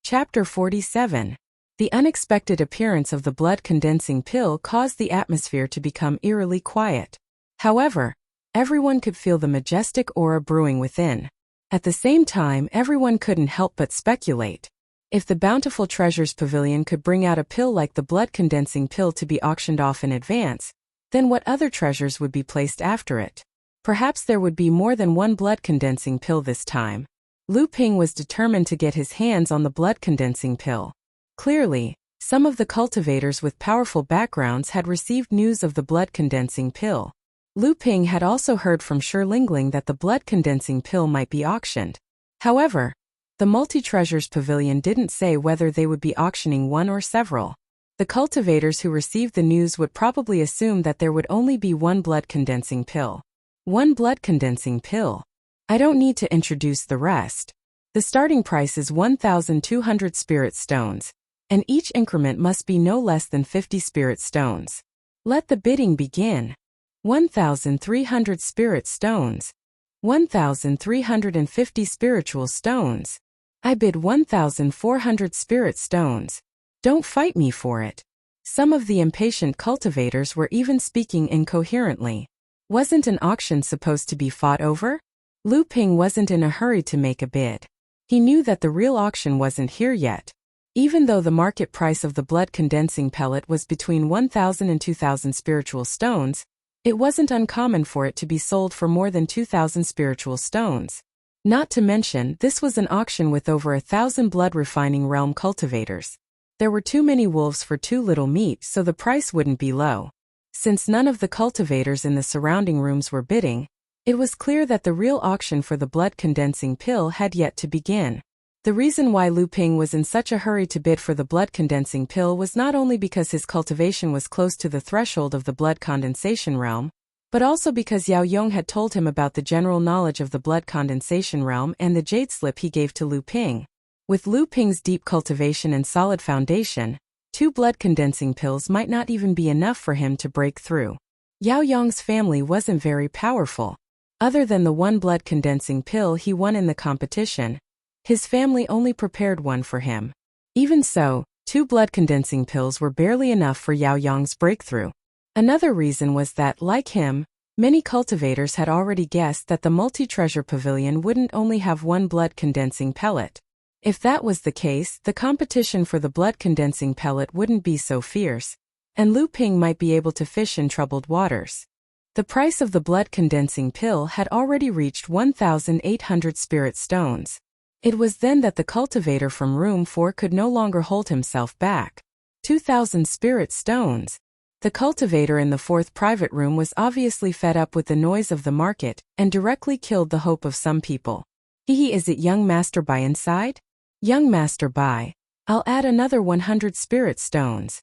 Chapter 47. The unexpected appearance of the blood-condensing pill caused the atmosphere to become eerily quiet. However, everyone could feel the majestic aura brewing within. At the same time, everyone couldn't help but speculate. If the Bountiful Treasures Pavilion could bring out a pill like the blood-condensing pill to be auctioned off in advance, then what other treasures would be placed after it? Perhaps there would be more than one blood-condensing pill this time. Lu Ping was determined to get his hands on the blood-condensing pill. Clearly, some of the cultivators with powerful backgrounds had received news of the blood-condensing pill. Lu Ping had also heard from Shi Lingling that the blood-condensing pill might be auctioned. However, the Multi-Treasures Pavilion didn't say whether they would be auctioning one or several. The cultivators who received the news would probably assume that there would only be one blood-condensing pill. One blood-condensing pill. I don't need to introduce the rest. The starting price is 1,200 spirit stones, and each increment must be no less than 50 spirit stones. Let the bidding begin. 1,300 spirit stones. 1,350 spiritual stones. I bid 1,400 spirit stones. Don't fight me for it. Some of the impatient cultivators were even speaking incoherently. Wasn't an auction supposed to be fought over? Lu Ping wasn't in a hurry to make a bid. He knew that the real auction wasn't here yet. Even though the market price of the blood-condensing pellet was between 1,000 and 2,000 spiritual stones, it wasn't uncommon for it to be sold for more than 2,000 spiritual stones. Not to mention, this was an auction with over 1,000 blood-refining realm cultivators. There were too many wolves for too little meat, so the price wouldn't be low. Since none of the cultivators in the surrounding rooms were bidding, it was clear that the real auction for the blood-condensing pill had yet to begin. The reason why Lu Ping was in such a hurry to bid for the blood-condensing pill was not only because his cultivation was close to the threshold of the blood condensation realm, but also because Yao Yong had told him about the general knowledge of the blood condensation realm and the jade slip he gave to Lu Ping. With Lu Ping's deep cultivation and solid foundation, 2 blood-condensing pills might not even be enough for him to break through. Yao Yong's family wasn't very powerful. Other than the one blood-condensing pill he won in the competition, his family only prepared one for him. Even so, 2 blood-condensing pills were barely enough for Yao Yong's breakthrough. Another reason was that, like him, many cultivators had already guessed that the multi-treasure pavilion wouldn't only have one blood-condensing pellet. If that was the case, the competition for the blood-condensing pellet wouldn't be so fierce, and Lu Ping might be able to fish in troubled waters. The price of the blood-condensing pill had already reached 1,800 spirit stones. It was then that the cultivator from room 4 could no longer hold himself back. 2,000 spirit stones. The cultivator in the 4th private room was obviously fed up with the noise of the market and directly killed the hope of some people. Is it young Master Bai inside? Young Master Bai, I'll add another 100 spirit stones.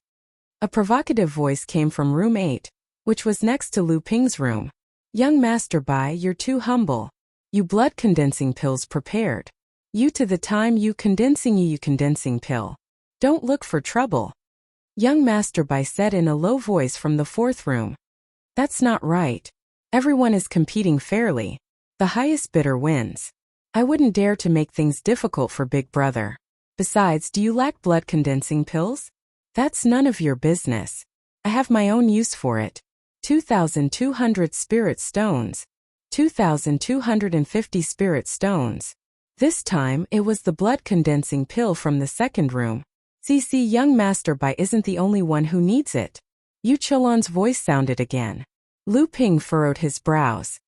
A provocative voice came from room 8, which was next to Lu Ping's room. Young Master Bai, you're too humble. You blood-condensing pills prepared. You to the time you condensing pill. Don't look for trouble. Young Master Bai said in a low voice from the 4th room. That's not right. Everyone is competing fairly. The highest bidder wins. I wouldn't dare to make things difficult for Big Brother. Besides, do you lack blood-condensing pills? That's none of your business. I have my own use for it. 2,200 spirit stones. 2,250 spirit stones. This time, it was the blood-condensing pill from the 2nd room. CC Young Master Bai isn't the only one who needs it. Yu Cholon's voice sounded again. Lu Ping furrowed his brows.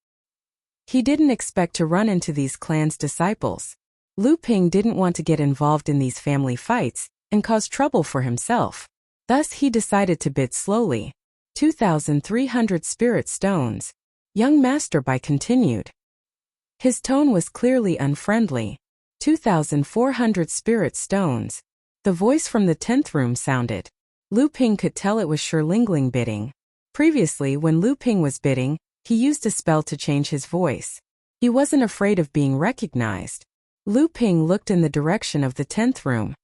He didn't expect to run into these clan's disciples. Lu Ping didn't want to get involved in these family fights and cause trouble for himself. Thus he decided to bid slowly. 2,300 spirit stones. Young Master Bai continued. His tone was clearly unfriendly. 2,400 spirit stones. The voice from the 10th room sounded. Lu Ping could tell it was Shilingling bidding. Previously, when Lu Ping was bidding, he used a spell to change his voice. He wasn't afraid of being recognized. Lu Ping looked in the direction of the 10th room.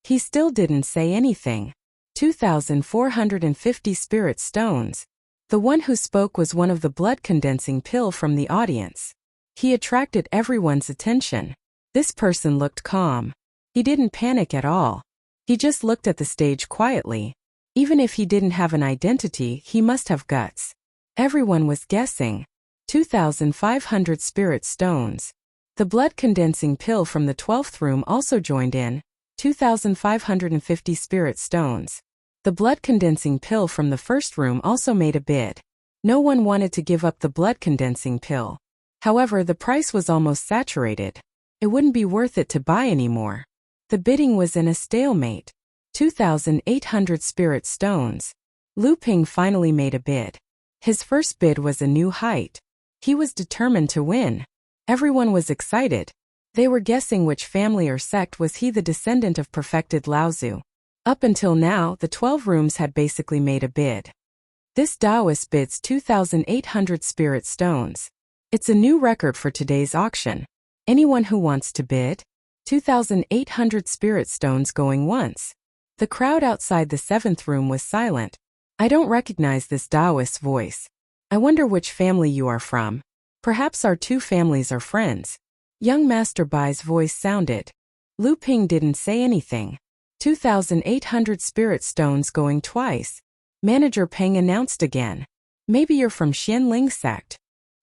He still didn't say anything. 2,450 spirit stones. The one who spoke was one of the blood-condensing pill from the audience. He attracted everyone's attention. This person looked calm. He didn't panic at all. He just looked at the stage quietly. Even if he didn't have an identity, he must have guts. Everyone was guessing. 2,500 spirit stones. The blood-condensing pill from the 12th room also joined in. 2,550 spirit stones. The blood-condensing pill from the first room also made a bid. No one wanted to give up the blood-condensing pill. However, the price was almost saturated. It wouldn't be worth it to buy anymore. The bidding was in a stalemate. 2,800 spirit stones. Lu Ping finally made a bid. His first bid was a new height. He was determined to win. Everyone was excited. They were guessing which family or sect was he the descendant of perfected Laozu. Up until now, the 12 rooms had basically made a bid. This Taoist bids 2,800 spirit stones. It's a new record for today's auction. Anyone who wants to bid? 2,800 spirit stones going once. The crowd outside the 7th room was silent. I don't recognize this Taoist voice. I wonder which family you are from. Perhaps our two families are friends. Young Master Bai's voice sounded. Lu Ping didn't say anything. 2,800 spirit stones going twice. Manager Peng announced again. Maybe you're from Xianling sect.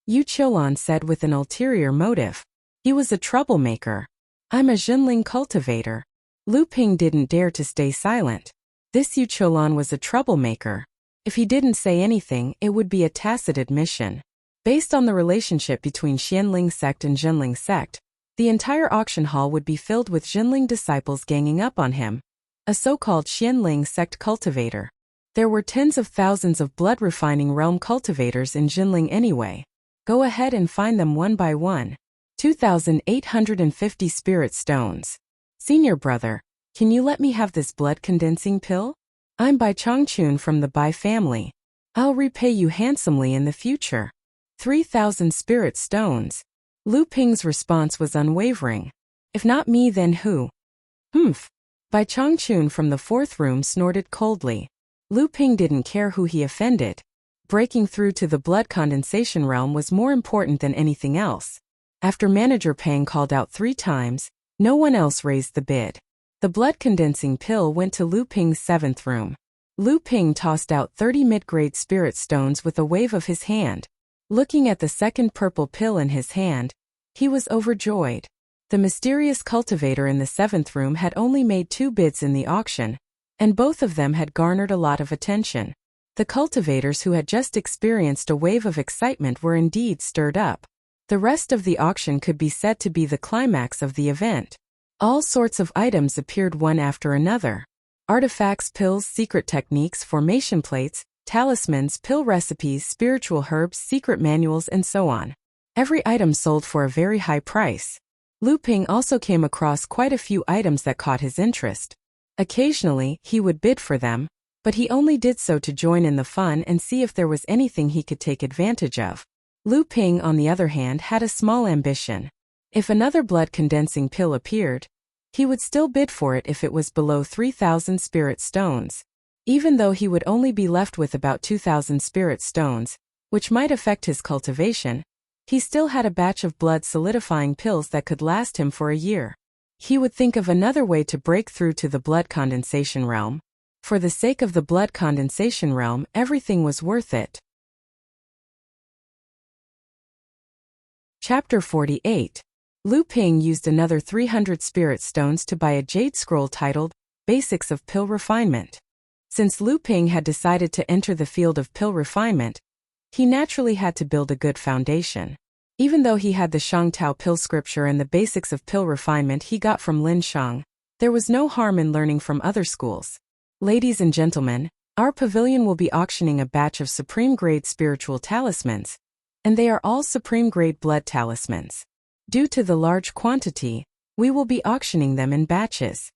Yu Qiulan said with an ulterior motive. He was a troublemaker. I'm a Jinling cultivator. Lu Ping didn't dare to stay silent. This Yu Qiulan was a troublemaker. If he didn't say anything, it would be a tacit admission. Based on the relationship between Xianling sect and Jinling sect, the entire auction hall would be filled with Jinling disciples ganging up on him. A so-called Xianling sect cultivator. There were tens of thousands of blood-refining realm cultivators in Jinling anyway. Go ahead and find them one by one. 2,850 spirit stones. Senior brother, can you let me have this blood-condensing pill? I'm Bai Chongchun from the Bai family. I'll repay you handsomely in the future. 3,000 spirit stones. Lu Ping's response was unwavering. If not me, then who? Humph. Bai Chongchun from the 4th room snorted coldly. Lu Ping didn't care who he offended. Breaking through to the blood condensation realm was more important than anything else. After Manager Peng called out 3 times, no one else raised the bid. The blood-condensing pill went to Lu Ping's 7th room. Lu Ping tossed out 30 mid-grade spirit stones with a wave of his hand. Looking at the second purple pill in his hand, he was overjoyed. The mysterious cultivator in the 7th room had only made 2 bids in the auction, and both of them had garnered a lot of attention. The cultivators who had just experienced a wave of excitement were indeed stirred up. The rest of the auction could be said to be the climax of the event. All sorts of items appeared one after another. Artifacts, pills, secret techniques, formation plates, talismans, pill recipes, spiritual herbs, secret manuals, and so on. Every item sold for a very high price. Lu Ping also came across quite a few items that caught his interest. Occasionally, he would bid for them, but he only did so to join in the fun and see if there was anything he could take advantage of. Lu Ping, on the other hand, had a small ambition. If another blood-condensing pill appeared, he would still bid for it if it was below 3,000 spirit stones. Even though he would only be left with about 2,000 spirit stones, which might affect his cultivation, he still had a batch of blood-solidifying pills that could last him for a year. He would think of another way to break through to the blood condensation realm. For the sake of the blood condensation realm, everything was worth it. Chapter 48. Lu Ping used another 300 spirit stones to buy a jade scroll titled, Basics of Pill Refinement. Since Lu Ping had decided to enter the field of pill refinement, he naturally had to build a good foundation. Even though he had the Shangtao pill scripture and the basics of pill refinement he got from Lin Shang, there was no harm in learning from other schools. Ladies and gentlemen, our pavilion will be auctioning a batch of supreme-grade spiritual talismans, and they are all supreme-grade blood talismans. Due to the large quantity, We will be auctioning them in batches.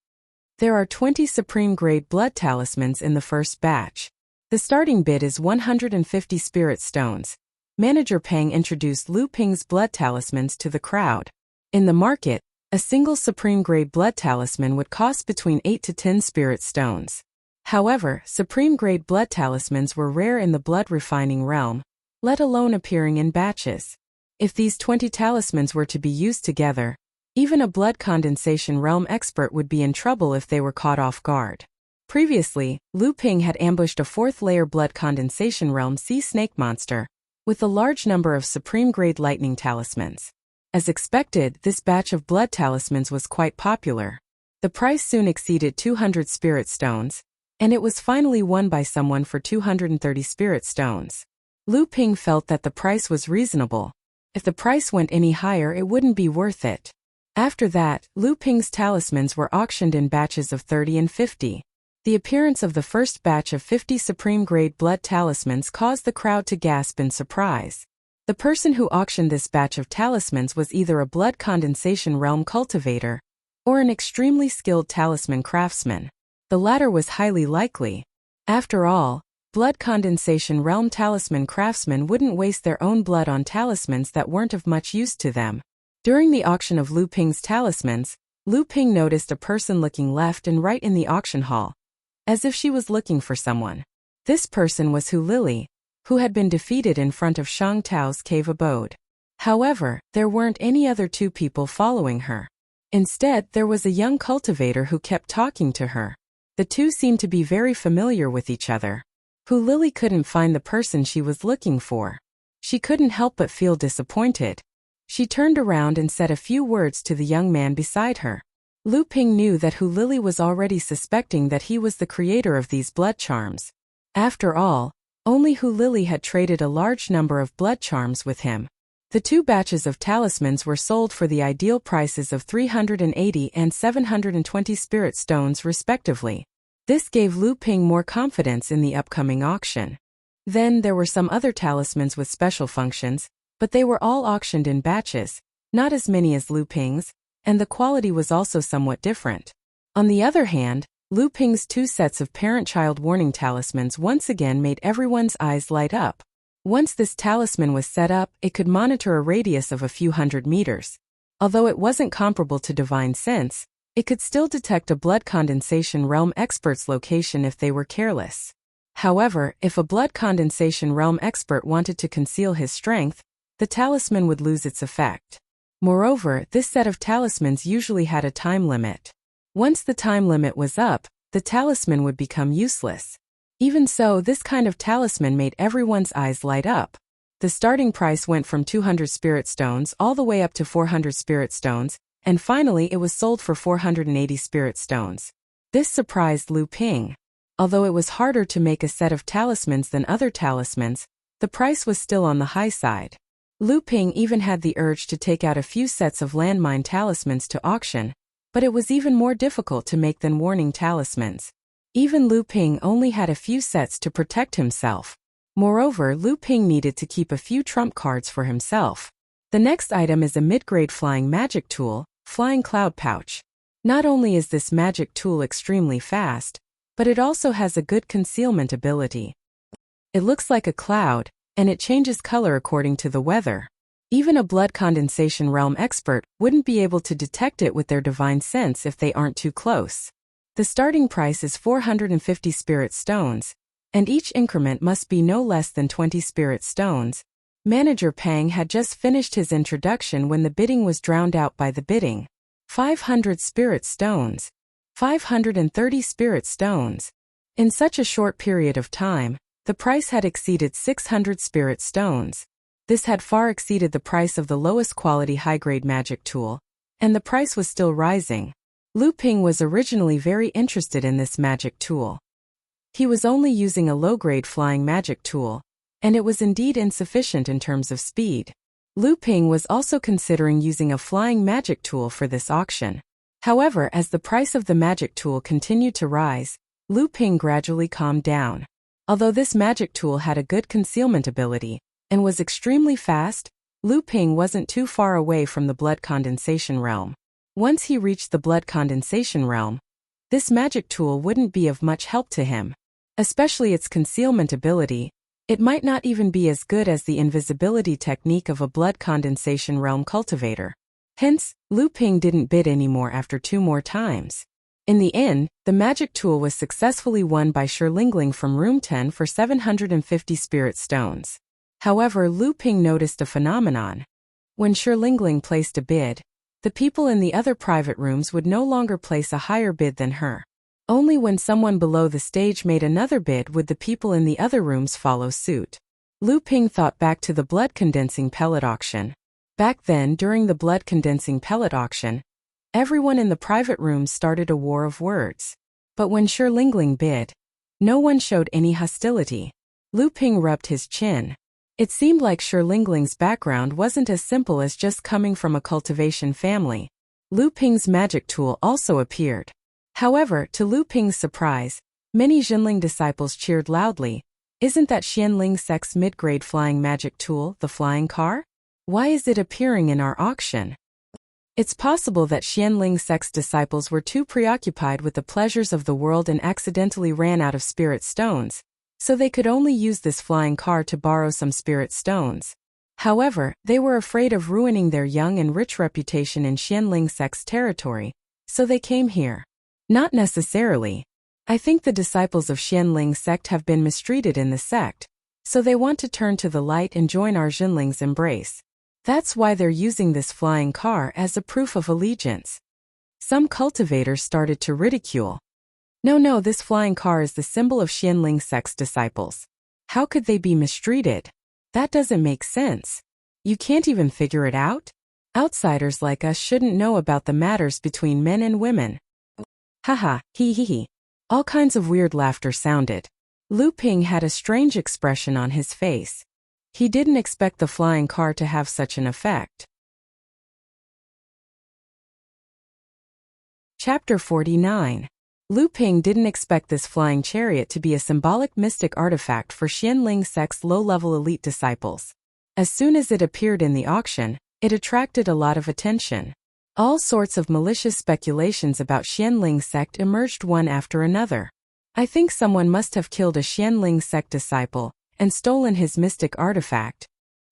There are 20 supreme-grade blood talismans in the first batch. The starting bid is 150 spirit stones. Manager Peng introduced Lu Ping's blood talismans to the crowd. In the market, a single supreme-grade blood talisman would cost between 8 to 10 spirit stones. However, supreme-grade blood talismans were rare in the blood-refining realm, let alone appearing in batches. If these 20 talismans were to be used together, even a blood condensation realm expert would be in trouble if they were caught off guard. Previously, Lu Ping had ambushed a fourth-layer blood condensation realm sea snake monster, with a large number of supreme-grade lightning talismans. As expected, this batch of blood talismans was quite popular. The price soon exceeded 200 spirit stones, and it was finally won by someone for 230 spirit stones. Lu Ping felt that the price was reasonable. If the price went any higher, it wouldn't be worth it. After that, Lu Ping's talismans were auctioned in batches of 30 and 50. The appearance of the first batch of 50 supreme-grade blood talismans caused the crowd to gasp in surprise. The person who auctioned this batch of talismans was either a blood condensation realm cultivator or an extremely skilled talisman craftsman. The latter was highly likely. After all, blood condensation realm talisman craftsmen wouldn't waste their own blood on talismans that weren't of much use to them. During the auction of Lu Ping's talismans, Lu Ping noticed a person looking left and right in the auction hall, as if she was looking for someone. This person was Hu Lily, who had been defeated in front of Shang Tao's cave abode. However, there weren't any other two people following her. Instead, there was a young cultivator who kept talking to her. The two seemed to be very familiar with each other. Hu Lily couldn't find the person she was looking for. She couldn't help but feel disappointed. She turned around and said a few words to the young man beside her. Lu Ping knew that Hu Lily was already suspecting that he was the creator of these blood charms. After all, only Hu Lily had traded a large number of blood charms with him. The two batches of talismans were sold for the ideal prices of 380 and 720 spirit stones respectively. This gave Lu Ping more confidence in the upcoming auction. Then there were some other talismans with special functions, but they were all auctioned in batches, not as many as Lu Ping's, and the quality was also somewhat different. On the other hand, Lu Ping's two sets of parent-child warning talismans once again made everyone's eyes light up. Once this talisman was set up, it could monitor a radius of a few hundred meters. Although it wasn't comparable to divine sense, it could still detect a blood condensation realm expert's location if they were careless. However, if a blood condensation realm expert wanted to conceal his strength, the talisman would lose its effect. Moreover, this set of talismans usually had a time limit. Once the time limit was up, the talisman would become useless. Even so, this kind of talisman made everyone's eyes light up. The starting price went from 200 spirit stones all the way up to 400 spirit stones, and finally it was sold for 480 spirit stones. This surprised Lu Ping. Although it was harder to make a set of talismans than other talismans, the price was still on the high side. Lu Ping even had the urge to take out a few sets of landmine talismans to auction, but it was even more difficult to make than warning talismans. Even Lu Ping only had a few sets to protect himself. Moreover, Lu Ping needed to keep a few trump cards for himself. The next item is a mid-grade flying magic tool, Flying Cloud Pouch. Not only is this magic tool extremely fast, but it also has a good concealment ability. It looks like a cloud, and it changes color according to the weather. Even a blood condensation realm expert wouldn't be able to detect it with their divine sense if they aren't too close. The starting price is 450 spirit stones, and each increment must be no less than 20 spirit stones. Manager Pang had just finished his introduction when the bidding was drowned out by the bidding. 500 spirit stones. 530 spirit stones. In such a short period of time, the price had exceeded 600 spirit stones. This had far exceeded the price of the lowest quality high-grade magic tool, and the price was still rising. Lu Ping was originally very interested in this magic tool. He was only using a low-grade flying magic tool, and it was indeed insufficient in terms of speed. Lu Ping was also considering using a flying magic tool for this auction. However, as the price of the magic tool continued to rise, Lu Ping gradually calmed down. Although this magic tool had a good concealment ability and was extremely fast, Lu Ping wasn't too far away from the blood condensation realm. Once he reached the blood condensation realm, this magic tool wouldn't be of much help to him. Especially its concealment ability, it might not even be as good as the invisibility technique of a blood condensation realm cultivator. Hence, Lu Ping didn't bid anymore after 2 more times. In the end, the magic tool was successfully won by Lingling from room 10 for 750 spirit stones. However, Lu Ping noticed a phenomenon. When Lingling placed a bid, the people in the other private rooms would no longer place a higher bid than her. Only when someone below the stage made another bid would the people in the other rooms follow suit. Lu Ping thought back to the blood condensing pellet auction. Back then, during the blood condensing pellet auction, everyone in the private rooms started a war of words. But when Lingling bid, no one showed any hostility. Lu Ping rubbed his chin. It seemed like Lingling's background wasn't as simple as just coming from a cultivation family. Lu Ping's magic tool also appeared. However, to Lu Ping's surprise, many Jinling disciples cheered loudly. Isn't that Xianling Sect's mid-grade flying magic tool, the flying car? Why is it appearing in our auction? It's possible that Xianling Sect's disciples were too preoccupied with the pleasures of the world and accidentally ran out of spirit stones, so they could only use this flying car to borrow some spirit stones. However, they were afraid of ruining their young and rich reputation in Xianling Sect's territory, so they came here. Not necessarily. I think the disciples of Xianling Sect have been mistreated in the sect, so they want to turn to the light and join our Jinling's embrace. That's why they're using this flying car as a proof of allegiance. Some cultivators started to ridicule. No, this flying car is the symbol of Xianling Sect's disciples. How could they be mistreated? That doesn't make sense. You can't even figure it out? Outsiders like us shouldn't know about the matters between men and women. Haha, he. All kinds of weird laughter sounded. Lu Ping had a strange expression on his face. He didn't expect the flying car to have such an effect. Chapter 49. Lu Ping didn't expect this flying chariot to be a symbolic mystic artifact for Xianling Sect's low-level elite disciples. As soon as it appeared in the auction, it attracted a lot of attention. All sorts of malicious speculations about Xianling Sect emerged one after another. I think someone must have killed a Xianling Sect disciple and stolen his mystic artifact.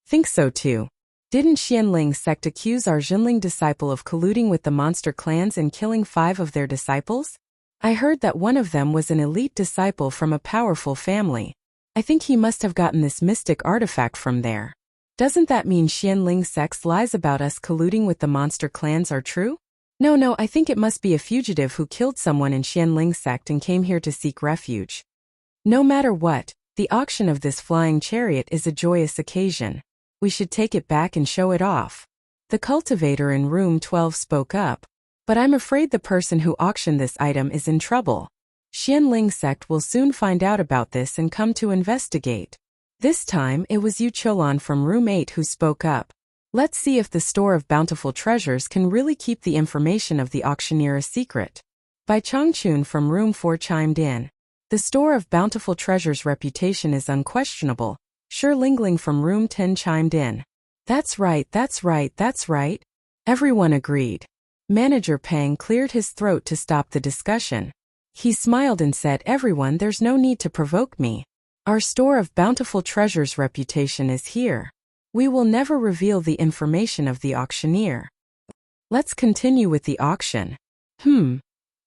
Think so too. Didn't Xianling Sect accuse our Jinling disciple of colluding with the monster clans and killing 5 of their disciples? I heard that one of them was an elite disciple from a powerful family. I think he must have gotten this mystic artifact from there. Doesn't that mean Xianling Sect's lies about us colluding with the monster clans are true? No, I think it must be a fugitive who killed someone in Xianling Sect and came here to seek refuge. No matter what, the auction of this flying chariot is a joyous occasion. We should take it back and show it off. The cultivator in room 12 spoke up. But I'm afraid the person who auctioned this item is in trouble. Xianling Sect will soon find out about this and come to investigate. This time it was Yu Cholan from room 8 who spoke up. Let's see if the store of bountiful treasures can really keep the information of the auctioneer a secret. Bai Changchun from room 4 chimed in. The store of bountiful treasures' reputation is unquestionable. Lingling from room 10 chimed in. That's right. Everyone agreed. Manager Pang cleared his throat to stop the discussion. He smiled and said, "Everyone, there's no need to provoke me. Our store of bountiful treasures' reputation is here. We will never reveal the information of the auctioneer. Let's continue with the auction.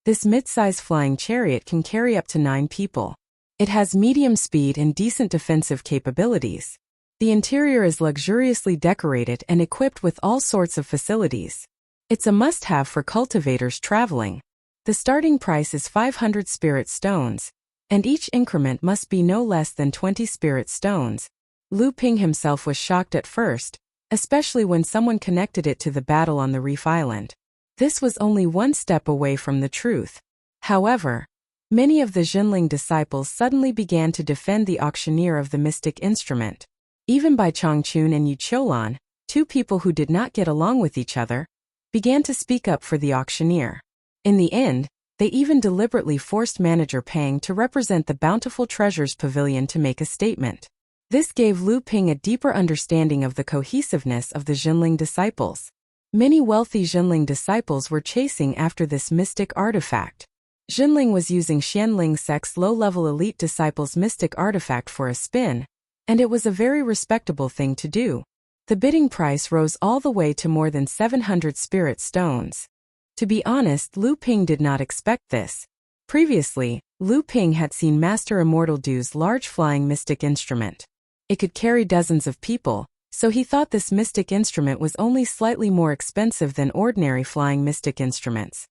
This mid-size flying chariot can carry up to 9 people. It has medium speed and decent defensive capabilities. The interior is luxuriously decorated and equipped with all sorts of facilities. It's a must-have for cultivators traveling. The starting price is 500 spirit stones, and each increment must be no less than 20 spirit stones." Lu Ping himself was shocked at first, especially when someone connected it to the battle on the Reef Island. This was only one step away from the truth. However, many of the Jinling disciples suddenly began to defend the auctioneer of the mystic instrument. Even Bai Changchun and Yu Cholan, 2 people who did not get along with each other, began to speak up for the auctioneer. In the end, they even deliberately forced Manager Pang to represent the Bountiful Treasures Pavilion to make a statement. This gave Lu Ping a deeper understanding of the cohesiveness of the Jinling disciples. Many wealthy Jinling disciples were chasing after this mystic artifact. Jinling was using Xianling sect's low-level elite disciples' mystic artifact for a spin, and it was a very respectable thing to do. The bidding price rose all the way to more than 700 spirit stones. To be honest, Lu Ping did not expect this. Previously, Lu Ping had seen Master Immortal Du's large flying mystic instrument. It could carry dozens of people, so he thought this mystic instrument was only slightly more expensive than ordinary flying mystic instruments.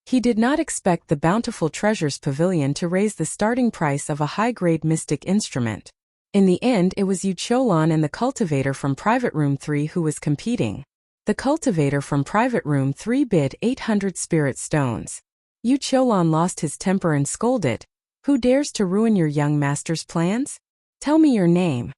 He did not expect the Bountiful Treasures Pavilion to raise the starting price of a high-grade mystic instrument. In the end, it was Yu Cholan and the cultivator from Private Room 3 who was competing. The cultivator from Private Room 3 bid 800 spirit stones. Yu Cholan lost his temper and scolded, "Who dares to ruin your young master's plans? Tell me your name."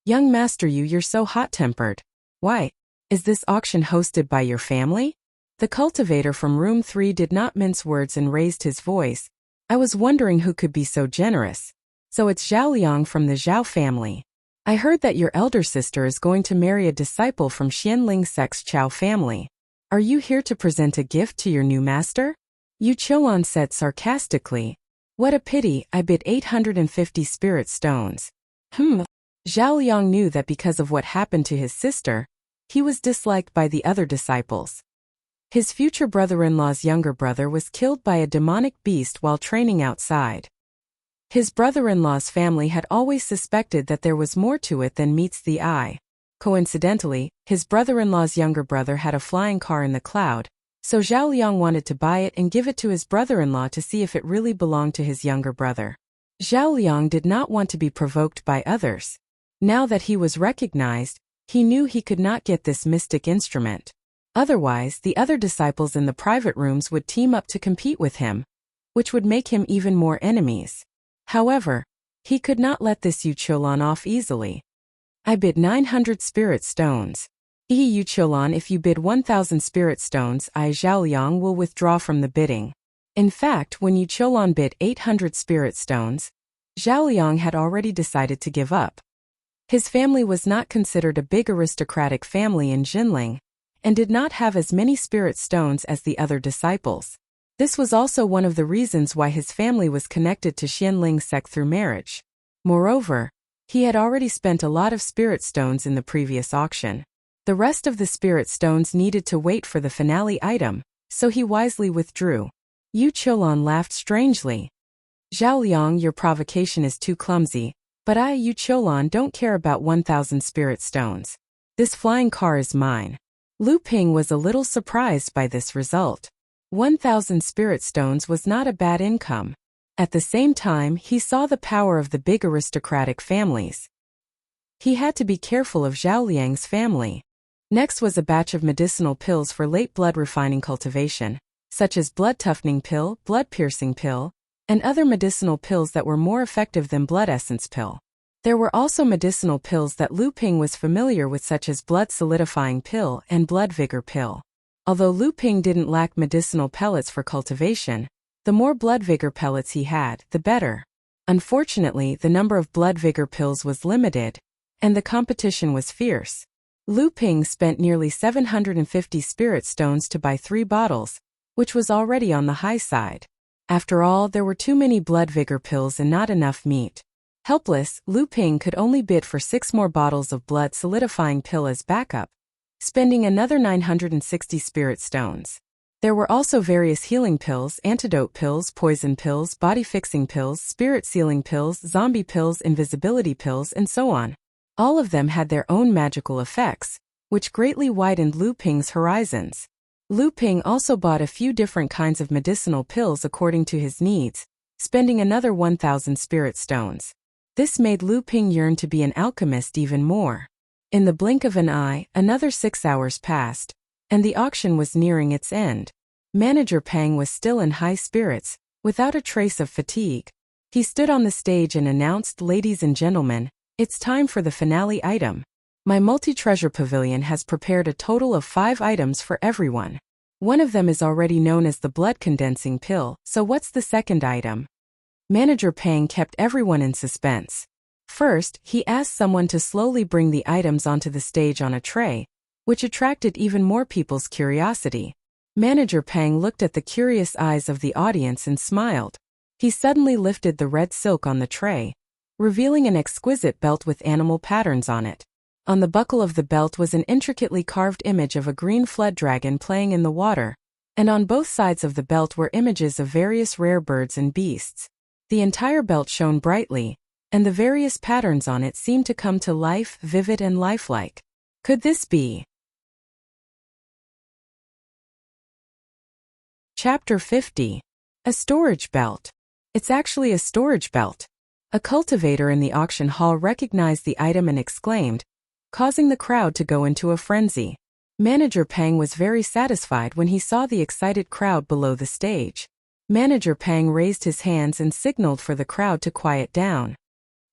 "Young master Yu, you're so hot-tempered. Why? Is this auction hosted by your family?" The cultivator from Room 3 did not mince words and raised his voice. "I was wondering who could be so generous. So it's Zhao Liang from the Zhao family. I heard that your elder sister is going to marry a disciple from Xianling sect's Chao family. Are you here to present a gift to your new master?" Yu Cholan said sarcastically. "What a pity, I bid 850 spirit stones." Zhao Liang knew that because of what happened to his sister, he was disliked by the other disciples. His future brother-in-law's younger brother was killed by a demonic beast while training outside. His brother-in-law's family had always suspected that there was more to it than meets the eye. Coincidentally, his brother-in-law's younger brother had a flying car in the cloud, so Zhao Liang wanted to buy it and give it to his brother-in-law to see if it really belonged to his younger brother. Zhao Liang did not want to be provoked by others. Now that he was recognized, he knew he could not get this mystic instrument. Otherwise, the other disciples in the private rooms would team up to compete with him, which would make him even more enemies. However, he could not let this Yu Cholan off easily. "I bid 900 spirit stones. Yu Cholan, if you bid 1,000 spirit stones, I, Zhao Liang, will withdraw from the bidding." In fact, when Yu Cholan bid 800 spirit stones, Zhao Liang had already decided to give up. His family was not considered a big aristocratic family in Jinling, and did not have as many spirit stones as the other disciples. This was also one of the reasons why his family was connected to Xianling sect through marriage. Moreover, he had already spent a lot of spirit stones in the previous auction. The rest of the spirit stones needed to wait for the finale item, so he wisely withdrew. Yu Cholan laughed strangely. "Zhao Liang, your provocation is too clumsy, but I, Yu Cholan, don't care about 1,000 spirit stones. This flying car is mine." Lu Ping was a little surprised by this result. 1,000 spirit stones was not a bad income. At the same time, he saw the power of the big aristocratic families. He had to be careful of Zhao Liang's family. Next was a batch of medicinal pills for late blood refining cultivation, such as blood toughening pill, blood piercing pill, and other medicinal pills that were more effective than blood essence pill. There were also medicinal pills that Lu Ping was familiar with, such as blood solidifying pill and blood vigor pill. Although Lu Ping didn't lack medicinal pellets for cultivation, the more blood vigor pellets he had, the better. Unfortunately, the number of blood vigor pills was limited, and the competition was fierce. Lu Ping spent nearly 750 spirit stones to buy 3 bottles, which was already on the high side. After all, there were too many blood vigor pills and not enough meat. Helpless, Lu Ping could only bid for 6 more bottles of blood solidifying pill as backup, spending another 960 spirit stones. There were also various healing pills, antidote pills, poison pills, body-fixing pills, spirit-sealing pills, zombie pills, invisibility pills, and so on. All of them had their own magical effects, which greatly widened Lu Ping's horizons. Lu Ping also bought a few different kinds of medicinal pills according to his needs, spending another 1,000 spirit stones. This made Lu Ping yearn to be an alchemist even more. In the blink of an eye, another 6 hours passed, and the auction was nearing its end. Manager Pang was still in high spirits, without a trace of fatigue. He stood on the stage and announced, "Ladies and gentlemen, it's time for the finale item. My multi-treasure pavilion has prepared a total of 5 items for everyone. One of them is already known as the blood condensing pill, so what's the second item?" Manager Pang kept everyone in suspense. First, he asked someone to slowly bring the items onto the stage on a tray, which attracted even more people's curiosity. Manager Pang looked at the curious eyes of the audience and smiled. He suddenly lifted the red silk on the tray, revealing an exquisite belt with animal patterns on it. On the buckle of the belt was an intricately carved image of a green flood dragon playing in the water, and on both sides of the belt were images of various rare birds and beasts. The entire belt shone brightly, and the various patterns on it seemed to come to life, vivid and lifelike. Could this be? Chapter 50. A storage belt. It's actually a storage belt. A cultivator in the auction hall recognized the item and exclaimed, causing the crowd to go into a frenzy. Manager Pang was very satisfied when he saw the excited crowd below the stage. Manager Pang raised his hands and signaled for the crowd to quiet down.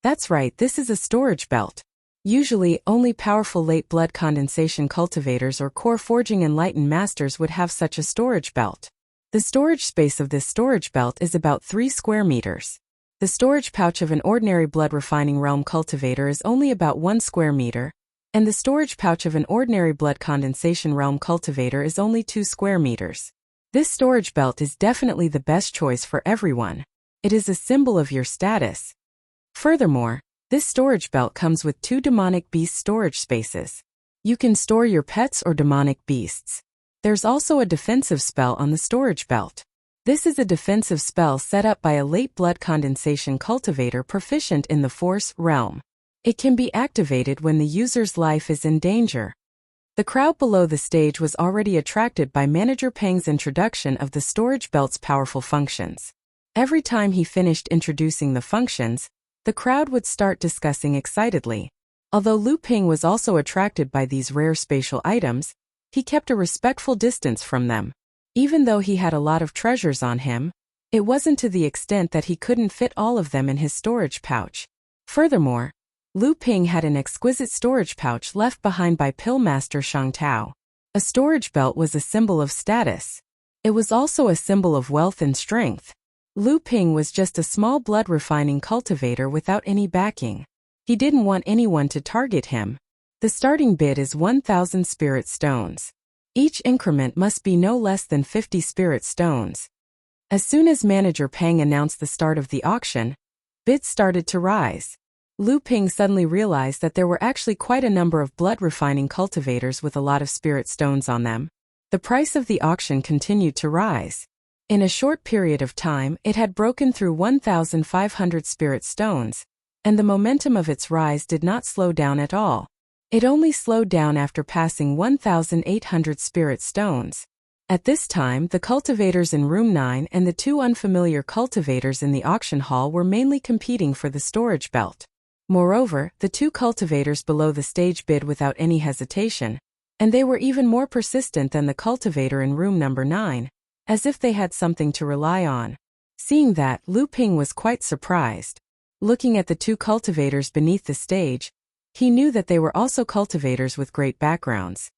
That's right, this is a storage belt. Usually, only powerful late blood condensation cultivators or core forging enlightened masters would have such a storage belt. The storage space of this storage belt is about 3 square meters. The storage pouch of an ordinary blood refining realm cultivator is only about 1 square meter, and the storage pouch of an ordinary blood condensation realm cultivator is only 2 square meters. This storage belt is definitely the best choice for everyone. It is a symbol of your status. Furthermore, this storage belt comes with 2 demonic beast storage spaces. You can store your pets or demonic beasts. There's also a defensive spell on the storage belt. This is a defensive spell set up by a late blood condensation cultivator proficient in the Force realm. It can be activated when the user's life is in danger. The crowd below the stage was already attracted by Manager Pang's introduction of the storage belt's powerful functions. Every time he finished introducing the functions, the crowd would start discussing excitedly. Although Lu Ping was also attracted by these rare spatial items, he kept a respectful distance from them. Even though he had a lot of treasures on him, it wasn't to the extent that he couldn't fit all of them in his storage pouch. Furthermore, Lu Ping had an exquisite storage pouch left behind by Pillmaster Shang Tao. A storage belt was a symbol of status. It was also a symbol of wealth and strength. Lu Ping was just a small blood refining cultivator without any backing. He didn't want anyone to target him. The starting bid is 1,000 spirit stones. Each increment must be no less than 50 spirit stones. As soon as Manager Pang announced the start of the auction, bids started to rise. Lu Ping suddenly realized that there were actually quite a number of blood refining cultivators with a lot of spirit stones on them. The price of the auction continued to rise. In a short period of time, it had broken through 1,500 spirit stones, and the momentum of its rise did not slow down at all. It only slowed down after passing 1,800 spirit stones. At this time, the cultivators in Room 9 and the 2 unfamiliar cultivators in the auction hall were mainly competing for the storage belt. Moreover, the 2 cultivators below the stage bid without any hesitation, and they were even more persistent than the cultivator in room number 9, as if they had something to rely on. Seeing that, Lu Ping was quite surprised. Looking at the 2 cultivators beneath the stage, he knew that they were also cultivators with great backgrounds.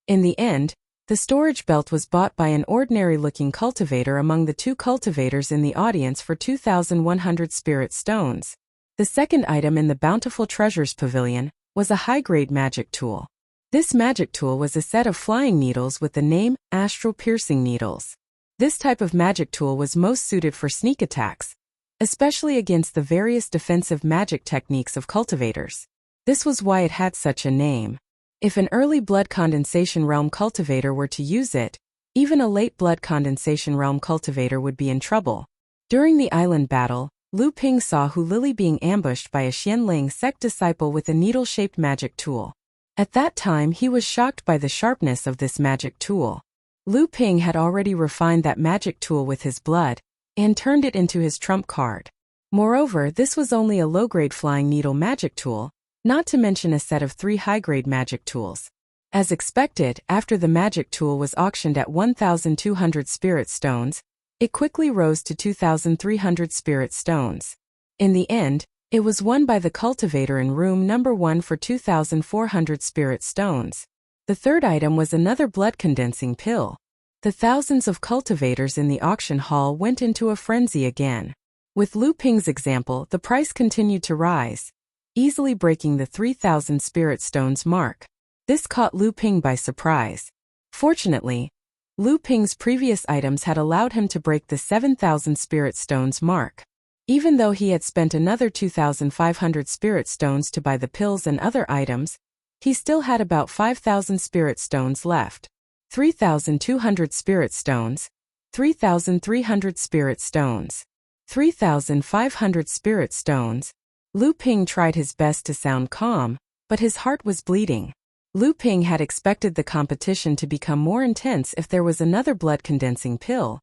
In the end, the storage belt was bought by an ordinary-looking cultivator among the 2 cultivators in the audience for 2,100 spirit stones. The second item in the Bountiful Treasures Pavilion was a high-grade magic tool. This magic tool was a set of flying needles with the name Astral Piercing Needles. This type of magic tool was most suited for sneak attacks, especially against the various defensive magic techniques of cultivators. This was why it had such a name. If an early blood condensation realm cultivator were to use it, even a late blood condensation realm cultivator would be in trouble. During the island battle, Lu Ping saw Hu Lili being ambushed by a Xianling sect disciple with a needle-shaped magic tool. At that time he was shocked by the sharpness of this magic tool. Lu Ping had already refined that magic tool with his blood, and turned it into his trump card. Moreover, this was only a low-grade flying needle magic tool, not to mention a set of 3 high-grade magic tools. As expected, after the magic tool was auctioned at 1,200 spirit stones, it quickly rose to 2,300 spirit stones. In the end, it was won by the cultivator in room number 1 for 2,400 spirit stones. The third item was another blood-condensing pill. The thousands of cultivators in the auction hall went into a frenzy again. With Lu Ping's example, the price continued to rise, easily breaking the 3,000 spirit stones mark. This caught Lu Ping by surprise. Fortunately, Lu Ping's previous items had allowed him to break the 7,000 spirit stones mark. Even though he had spent another 2,500 spirit stones to buy the pills and other items, he still had about 5,000 spirit stones left. 3,200 spirit stones, 3,300 spirit stones, 3,500 spirit stones. Lu Ping tried his best to sound calm, but his heart was bleeding. Lu Ping had expected the competition to become more intense if there was another blood-condensing pill,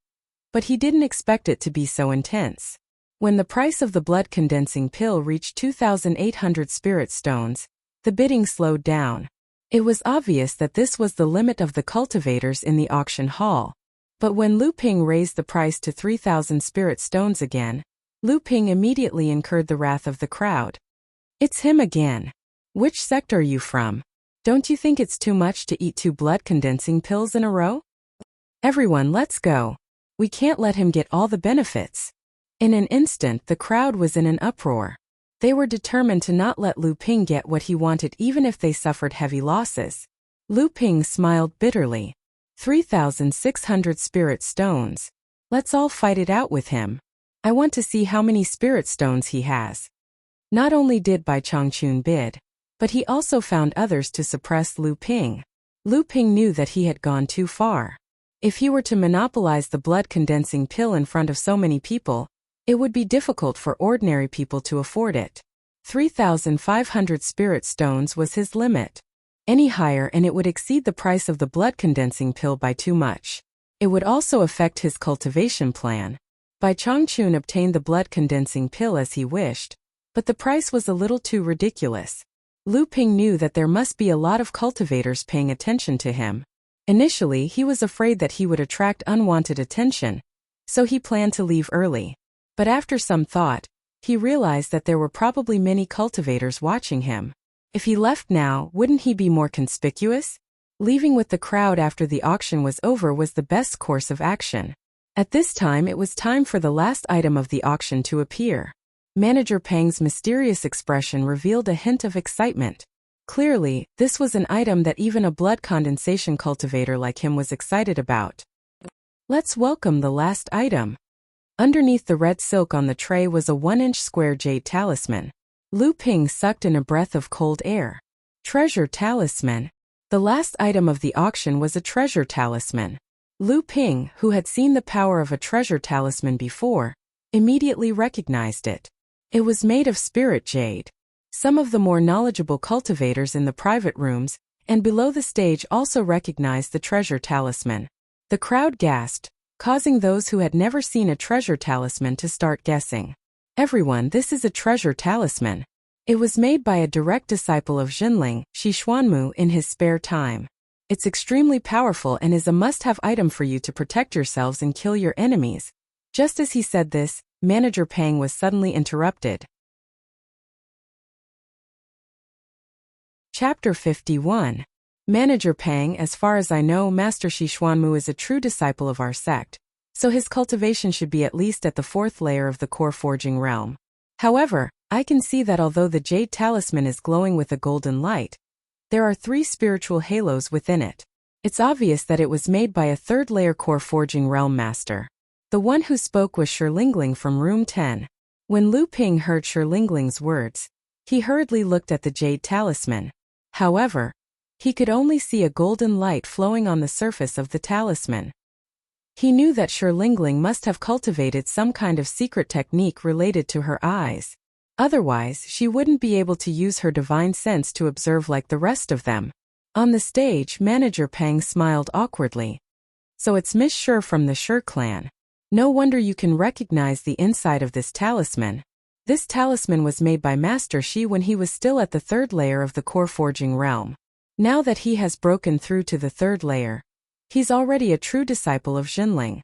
but he didn't expect it to be so intense. When the price of the blood-condensing pill reached 2,800 spirit stones, the bidding slowed down. It was obvious that this was the limit of the cultivators in the auction hall. But when Lu Ping raised the price to 3,000 spirit stones again, Lu Ping immediately incurred the wrath of the crowd. It's him again. Which sect are you from? Don't you think it's too much to eat 2 blood-condensing pills in a row? Everyone, let's go. We can't let him get all the benefits. In an instant, the crowd was in an uproar. They were determined to not let Lu Ping get what he wanted even if they suffered heavy losses. Lu Ping smiled bitterly. 3,600 spirit stones. Let's all fight it out with him. I want to see how many spirit stones he has. Not only did Bai Changchun bid, but he also found others to suppress Lu Ping. Lu Ping knew that he had gone too far. If he were to monopolize the blood-condensing pill in front of so many people, it would be difficult for ordinary people to afford it. 3,500 spirit stones was his limit. Any higher and it would exceed the price of the blood-condensing pill by too much. It would also affect his cultivation plan. Bai Changchun obtained the blood-condensing pill as he wished, but the price was a little too ridiculous. Lu Ping knew that there must be a lot of cultivators paying attention to him. Initially, he was afraid that he would attract unwanted attention, so he planned to leave early. But after some thought, he realized that there were probably many cultivators watching him. If he left now, wouldn't he be more conspicuous? Leaving with the crowd after the auction was over was the best course of action. At this time, it was time for the last item of the auction to appear. Manager Pang's mysterious expression revealed a hint of excitement. Clearly, this was an item that even a blood condensation cultivator like him was excited about. Let's welcome the last item. Underneath the red silk on the tray was a 1-inch square jade talisman. Lu Ping sucked in a breath of cold air. Treasure talisman. The last item of the auction was a treasure talisman. Lu Ping, who had seen the power of a treasure talisman before, immediately recognized it. It was made of spirit jade. Some of the more knowledgeable cultivators in the private rooms and below the stage also recognized the treasure talisman. The crowd gasped, causing those who had never seen a treasure talisman to start guessing. Everyone, this is a treasure talisman. It was made by a direct disciple of Jinling, Shi Xuanmu, in his spare time. It's extremely powerful and is a must-have item for you to protect yourselves and kill your enemies. Just as he said this, Manager Pang was suddenly interrupted. Chapter 51. Manager Pang, as far as I know, Master Shi Xuanmu is a true disciple of our sect, so his cultivation should be at least at the 4th layer of the core forging realm. However, I can see that although the jade talisman is glowing with a golden light, there are 3 spiritual halos within it. It's obvious that it was made by a 3rd layer core forging realm master. The one who spoke was Shilingling from room 10. When Lu Ping heard Shiling's words, he hurriedly looked at the jade talisman. However, he could only see a golden light flowing on the surface of the talisman. He knew that Shilingling must have cultivated some kind of secret technique related to her eyes. Otherwise, she wouldn't be able to use her divine sense to observe like the rest of them. On the stage, Manager Pang smiled awkwardly. So it's Miss Shi from the Shi clan. No wonder you can recognize the inside of this talisman. This talisman was made by Master Shi when he was still at the 3rd layer of the core forging realm. Now that he has broken through to the 3rd layer, he's already a true disciple of Jinling.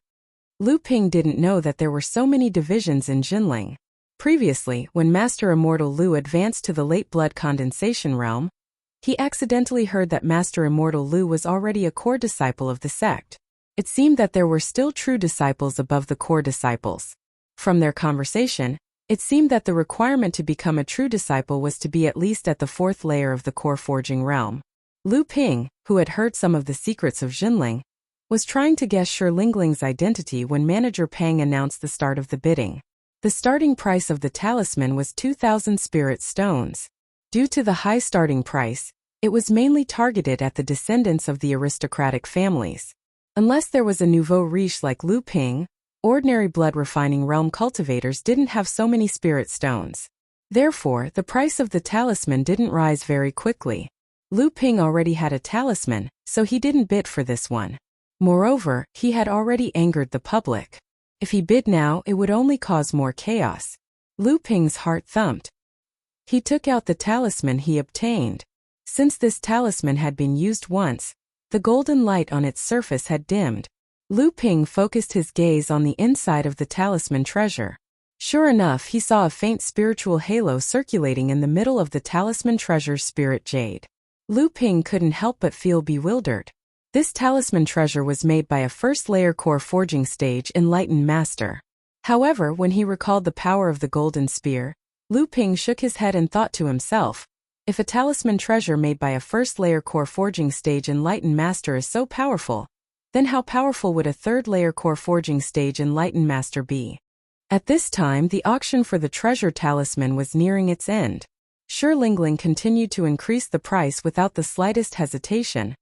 Lu Ping didn't know that there were so many divisions in Jinling. Previously, when Master Immortal Lu advanced to the late blood condensation realm, he accidentally heard that Master Immortal Lu was already a core disciple of the sect. It seemed that there were still true disciples above the core disciples. From their conversation, it seemed that the requirement to become a true disciple was to be at least at the 4th layer of the core forging realm. Lu Ping, who had heard some of the secrets of Jinling, was trying to guess Shi Lingling's identity when manager Pang announced the start of the bidding. The starting price of the talisman was 2,000 spirit stones. Due to the high starting price, it was mainly targeted at the descendants of the aristocratic families. Unless there was a nouveau riche like Lu Ping, ordinary blood refining realm cultivators didn't have so many spirit stones. Therefore, the price of the talisman didn't rise very quickly. Lu Ping already had a talisman, so he didn't bid for this one. Moreover, he had already angered the public. If he bid now, it would only cause more chaos. Lu Ping's heart thumped. He took out the talisman he obtained. Since this talisman had been used once, the golden light on its surface had dimmed. Lu Ping focused his gaze on the inside of the talisman treasure. Sure enough, he saw a faint spiritual halo circulating in the middle of the talisman treasure's spirit jade. Lu Ping couldn't help but feel bewildered. This talisman treasure was made by a first-layer core forging stage enlightened master. However, when he recalled the power of the golden spear, Lu Ping shook his head and thought to himself, if a talisman treasure made by a first-layer core forging stage enlightened master is so powerful, then how powerful would a third-layer core forging stage enlightened master be? At this time, the auction for the treasure talisman was nearing its end. Shi Lingling continued to increase the price without the slightest hesitation,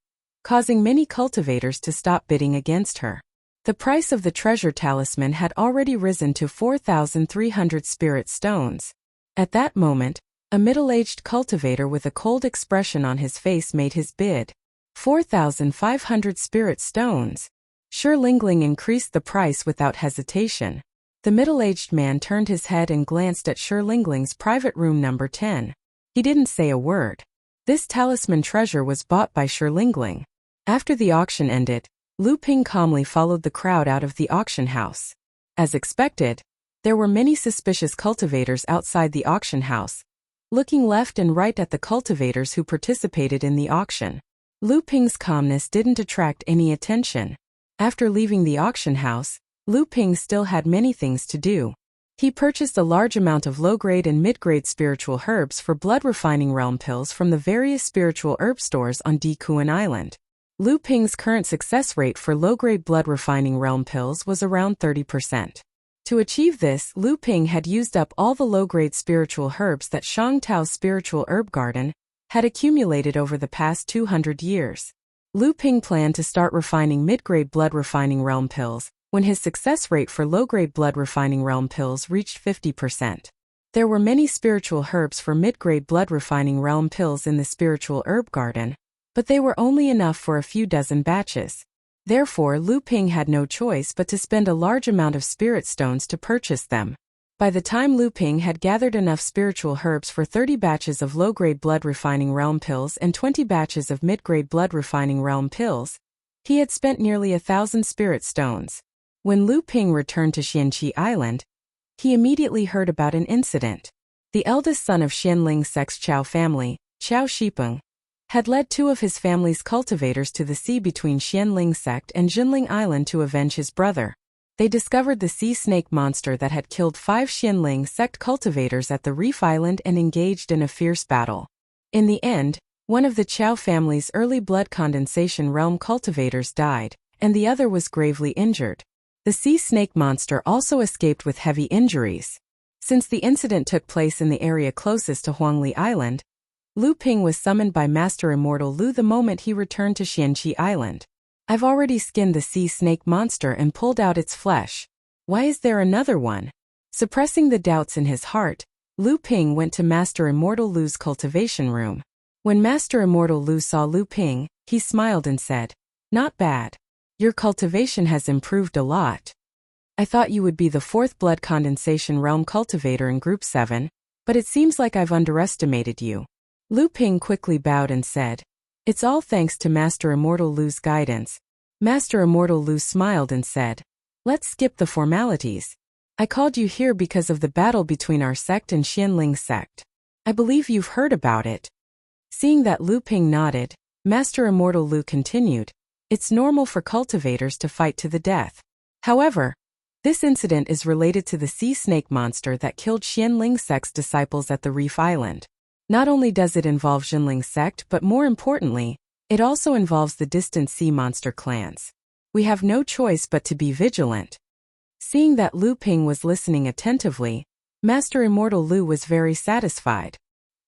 causing many cultivators to stop bidding against her. The price of the treasure talisman had already risen to 4,300 spirit stones. At that moment, a middle-aged cultivator with a cold expression on his face made his bid. 4,500 spirit stones. Shi Lingling increased the price without hesitation. The middle-aged man turned his head and glanced at Shi Lingling's private room number 10. He didn't say a word. This talisman treasure was bought by Shi Lingling. After the auction ended, Lu Ping calmly followed the crowd out of the auction house. As expected, there were many suspicious cultivators outside the auction house, looking left and right at the cultivators who participated in the auction. Lu Ping's calmness didn't attract any attention. After leaving the auction house, Lu Ping still had many things to do. He purchased a large amount of low-grade and mid-grade spiritual herbs for blood-refining realm pills from the various spiritual herb stores on Dikuan Island. Lu Ping's current success rate for low-grade blood-refining realm pills was around 30%. To achieve this, Lu Ping had used up all the low-grade spiritual herbs that Shangtao's spiritual herb garden had accumulated over the past 200 years. Lu Ping planned to start refining mid-grade blood-refining realm pills when his success rate for low-grade blood-refining realm pills reached 50%. There were many spiritual herbs for mid-grade blood-refining realm pills in the spiritual herb garden, but they were only enough for a few dozen batches. Therefore, Lu Ping had no choice but to spend a large amount of spirit stones to purchase them. By the time Lu Ping had gathered enough spiritual herbs for 30 batches of low-grade blood-refining realm pills and 20 batches of mid-grade blood-refining realm pills, he had spent nearly 1,000 spirit stones. When Lu Ping returned to Xianqi Island, he immediately heard about an incident. The eldest son of Xianling sect's Chao family, Chao Shipeng, had led 2 of his family's cultivators to the sea between Xianling sect and Jinling Island to avenge his brother. They discovered the sea snake monster that had killed 5 Xianling sect cultivators at the reef island and engaged in a fierce battle. In the end, one of the Chao family's early blood condensation realm cultivators died, and the other was gravely injured. The sea snake monster also escaped with heavy injuries. Since the incident took place in the area closest to Huangli Island, Lu Ping was summoned by Master Immortal Lu the moment he returned to Xianqi Island. I've already skinned the sea snake monster and pulled out its flesh. Why is there another one? Suppressing the doubts in his heart, Lu Ping went to Master Immortal Lu's cultivation room. When Master Immortal Lu saw Lu Ping, he smiled and said, "Not bad. Your cultivation has improved a lot. I thought you would be the 4th blood condensation realm cultivator in Group 7, but it seems like I've underestimated you." Lu Ping quickly bowed and said, "It's all thanks to Master Immortal Lu's guidance." Master Immortal Lu smiled and said, "Let's skip the formalities. I called you here because of the battle between our sect and Xianling sect. I believe you've heard about it." Seeing that Lu Ping nodded, Master Immortal Lu continued, "It's normal for cultivators to fight to the death. However, this incident is related to the sea snake monster that killed Xianling sect's disciples at the reef island. Not only does it involve Jinling sect, but more importantly, It also involves the distant sea monster clans. We have no choice but to be vigilant. Seeing that Lu Ping was listening attentively, Master Immortal Lu was very satisfied.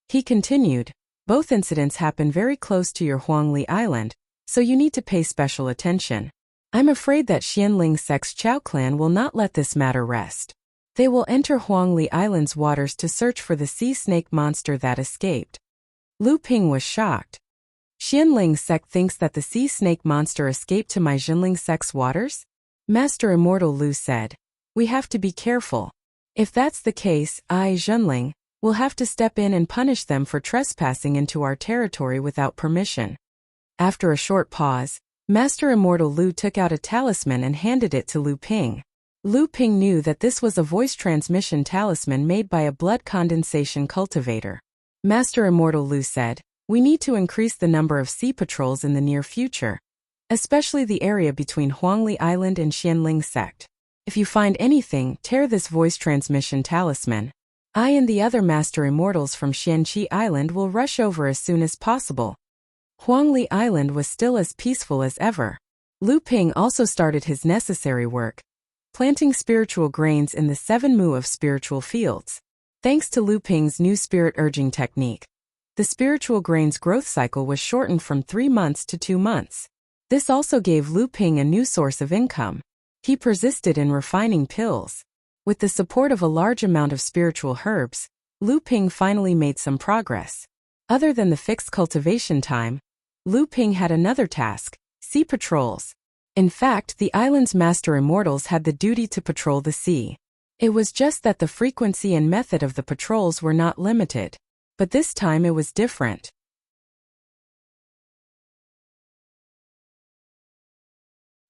He continued, both incidents happen very close to your Huangli Island, so you need to pay special attention. I'm afraid that Xianling Sect's Chao clan will not let this matter rest. They will enter Huangli Island's waters to search for the sea snake monster that escaped. Lu Ping was shocked. Xianling Sect thinks that the sea snake monster escaped to my Jinling Sect's waters? Master Immortal Lu said, we have to be careful. If that's the case, I, Jinling, will have to step in and punish them for trespassing into our territory without permission. After a short pause, Master Immortal Lu took out a talisman and handed it to Lu Ping. Lu Ping knew that this was a voice transmission talisman made by a blood condensation cultivator. Master Immortal Lu said, we need to increase the number of sea patrols in the near future, especially the area between Huangli Island and Xianling Sect. If you find anything, tear this voice transmission talisman. I and the other Master Immortals from Xianqi Island will rush over as soon as possible. Huangli Island was still as peaceful as ever. Lu Ping also started his necessary work, planting spiritual grains in the 7 mu of spiritual fields. Thanks to Lu Ping's new spirit urging technique, the spiritual grain's growth cycle was shortened from 3 months to 2 months. This also gave Lu Ping a new source of income. He persisted in refining pills. With the support of a large amount of spiritual herbs, Lu Ping finally made some progress. Other than the fixed cultivation time, Lu Ping had another task, sea patrols. In fact, the island's Master Immortals had the duty to patrol the sea. It was just that the frequency and method of the patrols were not limited. But this time it was different.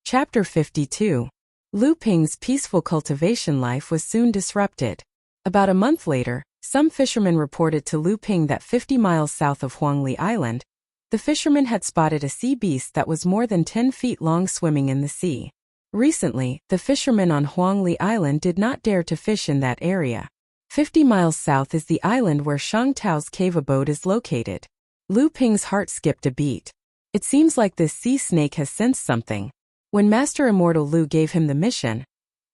Chapter 52. Lu Ping's peaceful cultivation life was soon disrupted. About a month later, some fishermen reported to Lu Ping that 50 miles south of Huangli Island, the fishermen had spotted a sea beast that was more than 10 feet long swimming in the sea. Recently, the fishermen on Huangli Island did not dare to fish in that area. 50 miles south is the island where Shang Tao's cave abode is located. Lu Ping's heart skipped a beat. It seems like this sea snake has sensed something. When Master Immortal Lu gave him the mission,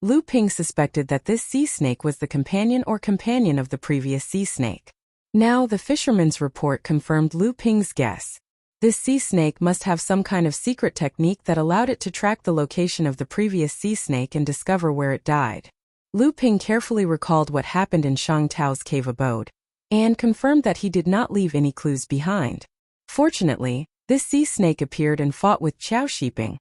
Lu Ping suspected that this sea snake was the companion of the previous sea snake. Now the fisherman's report confirmed Lu Ping's guess. This sea snake must have some kind of secret technique that allowed it to track the location of the previous sea snake and discover where it died. Lu Ping carefully recalled what happened in Shang Tao's cave abode, and confirmed that he did not leave any clues behind. Fortunately, this sea snake appeared and fought with Qiao Shiping,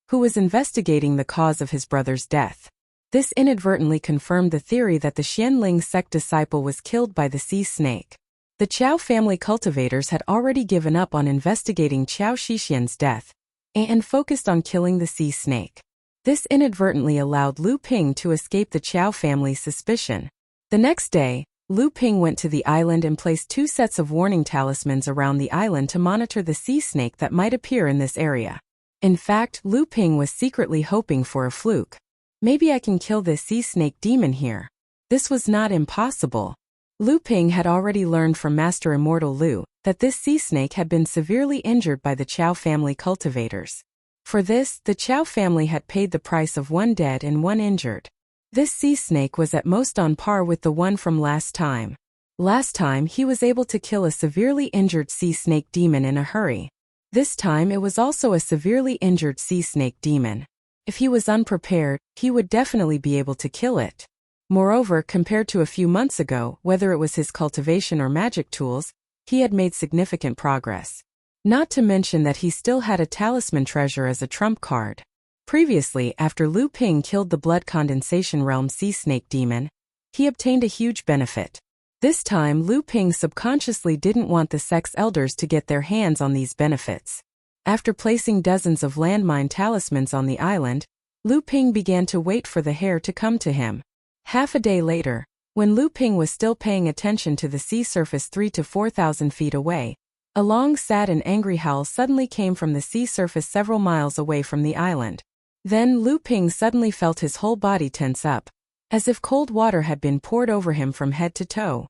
who was investigating the cause of his brother's death. This inadvertently confirmed the theory that the Xianling Sect disciple was killed by the sea snake. The Qiao family cultivators had already given up on investigating Qiao Shixian's death and focused on killing the sea snake. This inadvertently allowed Lu Ping to escape the Qiao family's suspicion. The next day, Lu Ping went to the island and placed 2 sets of warning talismans around the island to monitor the sea snake that might appear in this area. In fact, Lu Ping was secretly hoping for a fluke. Maybe I can kill this sea snake demon here. This was not impossible. Lu Ping had already learned from Master Immortal Lu that this sea snake had been severely injured by the Qiao family cultivators. For this, the Qiao family had paid the price of 1 dead and 1 injured. This sea snake was at most on par with the one from last time. Last time he was able to kill a severely injured sea snake demon in a hurry. This time it was also a severely injured sea snake demon. If he was unprepared, he would definitely be able to kill it. Moreover, compared to a few months ago, whether it was his cultivation or magic tools, he had made significant progress. Not to mention that he still had a talisman treasure as a trump card. Previously, after Lu Ping killed the blood condensation realm sea snake demon, he obtained a huge benefit. This time Lu Ping subconsciously didn't want the sect's elders to get their hands on these benefits. After placing dozens of landmine talismans on the island, Lu Ping began to wait for the hare to come to him. Half a day later, when Lu Ping was still paying attention to the sea surface 3,000 to 4,000 feet away, a long, sad and angry howl suddenly came from the sea surface several miles away from the island. Then Lu Ping suddenly felt his whole body tense up, as if cold water had been poured over him from head to toe.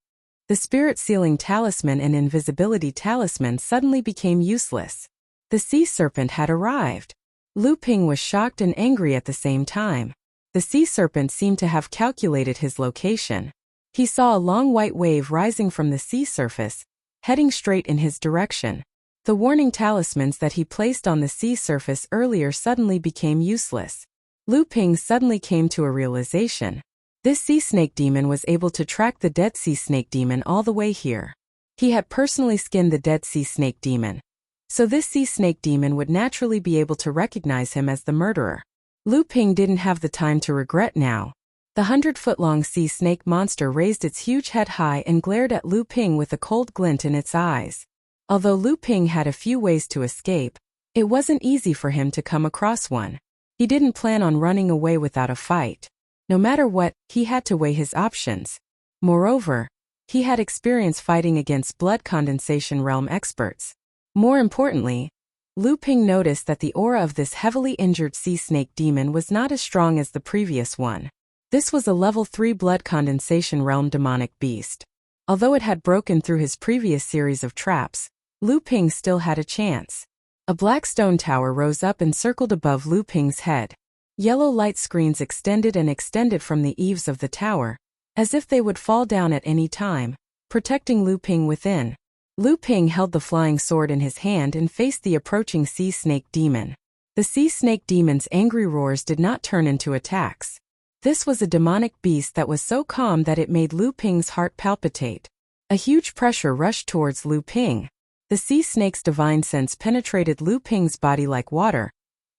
The spirit sealing talisman and invisibility talisman suddenly became useless. The sea serpent had arrived. Lu Ping was shocked and angry at the same time. The sea serpent seemed to have calculated his location. He saw a long white wave rising from the sea surface, heading straight in his direction. The warning talismans that he placed on the sea surface earlier suddenly became useless. Lu Ping suddenly came to a realization. This sea snake demon was able to track the dead sea snake demon all the way here. He had personally skinned the dead sea snake demon. So this sea snake demon would naturally be able to recognize him as the murderer. Lu Ping didn't have the time to regret now. The 100-foot-long sea snake monster raised its huge head high and glared at Lu Ping with a cold glint in its eyes. Although Lu Ping had a few ways to escape, it wasn't easy for him to come across one. He didn't plan on running away without a fight. No matter what, he had to weigh his options. Moreover, he had experience fighting against blood condensation realm experts. More importantly, Lu Ping noticed that the aura of this heavily injured sea snake demon was not as strong as the previous one. This was a level 3 blood condensation realm demonic beast. Although it had broken through his previous series of traps, Lu Ping still had a chance. A black stone tower rose up and circled above Lu Ping's head. Yellow light screens extended and extended from the eaves of the tower, as if they would fall down at any time, protecting Lu Ping within. Lu Ping held the flying sword in his hand and faced the approaching sea snake demon. The sea snake demon's angry roars did not turn into attacks. This was a demonic beast that was so calm that it made Lu Ping's heart palpitate. A huge pressure rushed towards Lu Ping. The sea snake's divine sense penetrated Lu Ping's body like water,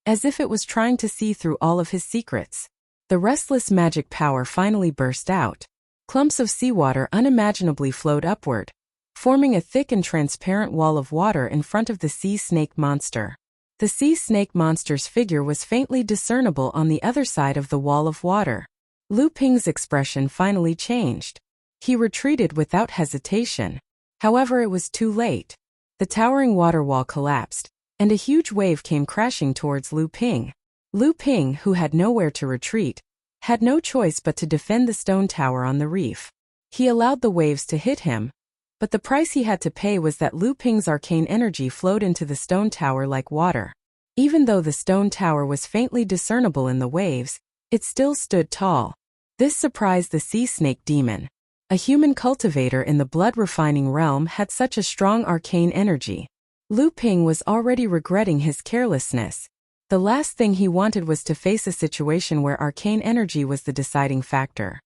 as if it was trying to see through all of his secrets. The restless magic power finally burst out. Clumps of seawater unimaginably flowed upward, forming a thick and transparent wall of water in front of the sea snake monster. The sea snake monster's figure was faintly discernible on the other side of the wall of water. Lu Ping's expression finally changed. He retreated without hesitation. However, it was too late. The towering water wall collapsed, and a huge wave came crashing towards Lu Ping. Lu Ping, who had nowhere to retreat, had no choice but to defend the stone tower on the reef. He allowed the waves to hit him, but the price he had to pay was that Lu Ping's arcane energy flowed into the stone tower like water. Even though the stone tower was faintly discernible in the waves, it still stood tall. This surprised the sea snake demon. A human cultivator in the blood-refining realm had such a strong arcane energy. Lu Ping was already regretting his carelessness. The last thing he wanted was to face a situation where arcane energy was the deciding factor.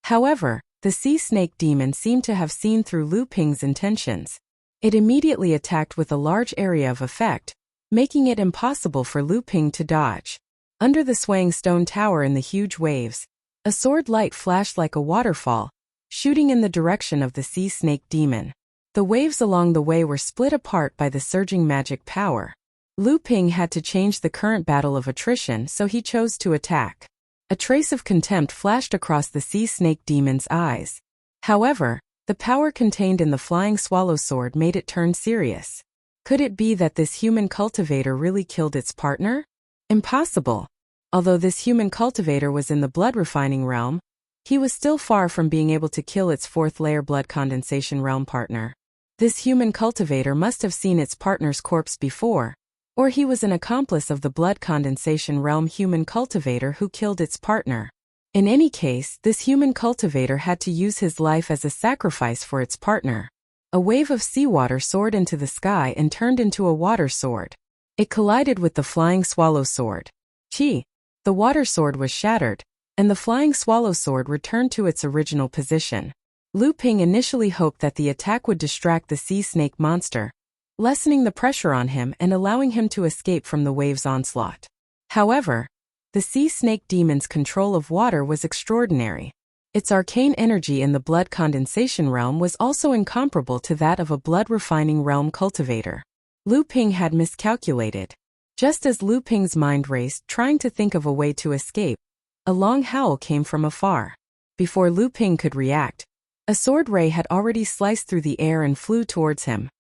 However, the sea snake demon seemed to have seen through Lu Ping's intentions. It immediately attacked with a large area of effect, making it impossible for Lu Ping to dodge. Under the swaying stone tower in the huge waves, a sword light flashed like a waterfall, shooting in the direction of the sea snake demon. The waves along the way were split apart by the surging magic power. Lu Ping had to change the current battle of attrition, so he chose to attack. A trace of contempt flashed across the sea snake demon's eyes. However, the power contained in the flying swallow sword made it turn serious. Could it be that this human cultivator really killed its partner? Impossible. Although this human cultivator was in the blood refining realm, he was still far from being able to kill its fourth layer blood condensation realm partner. This human cultivator must have seen its partner's corpse before, or he was an accomplice of the blood condensation realm human cultivator who killed its partner. In any case, this human cultivator had to use his life as a sacrifice for its partner. A wave of seawater soared into the sky and turned into a water sword. It collided with the flying swallow sword. Chi! The water sword was shattered, and the flying swallow sword returned to its original position. Lu Ping initially hoped that the attack would distract the sea snake monster, lessening the pressure on him and allowing him to escape from the wave's onslaught. However, the sea snake demon's control of water was extraordinary. Its arcane energy in the blood condensation realm was also incomparable to that of a blood refining realm cultivator. Lu Ping had miscalculated. Just as Lu Ping's mind raced, trying to think of a way to escape, a long howl came from afar. Before Lu Ping could react, a sword ray had already sliced through the air and flew towards him.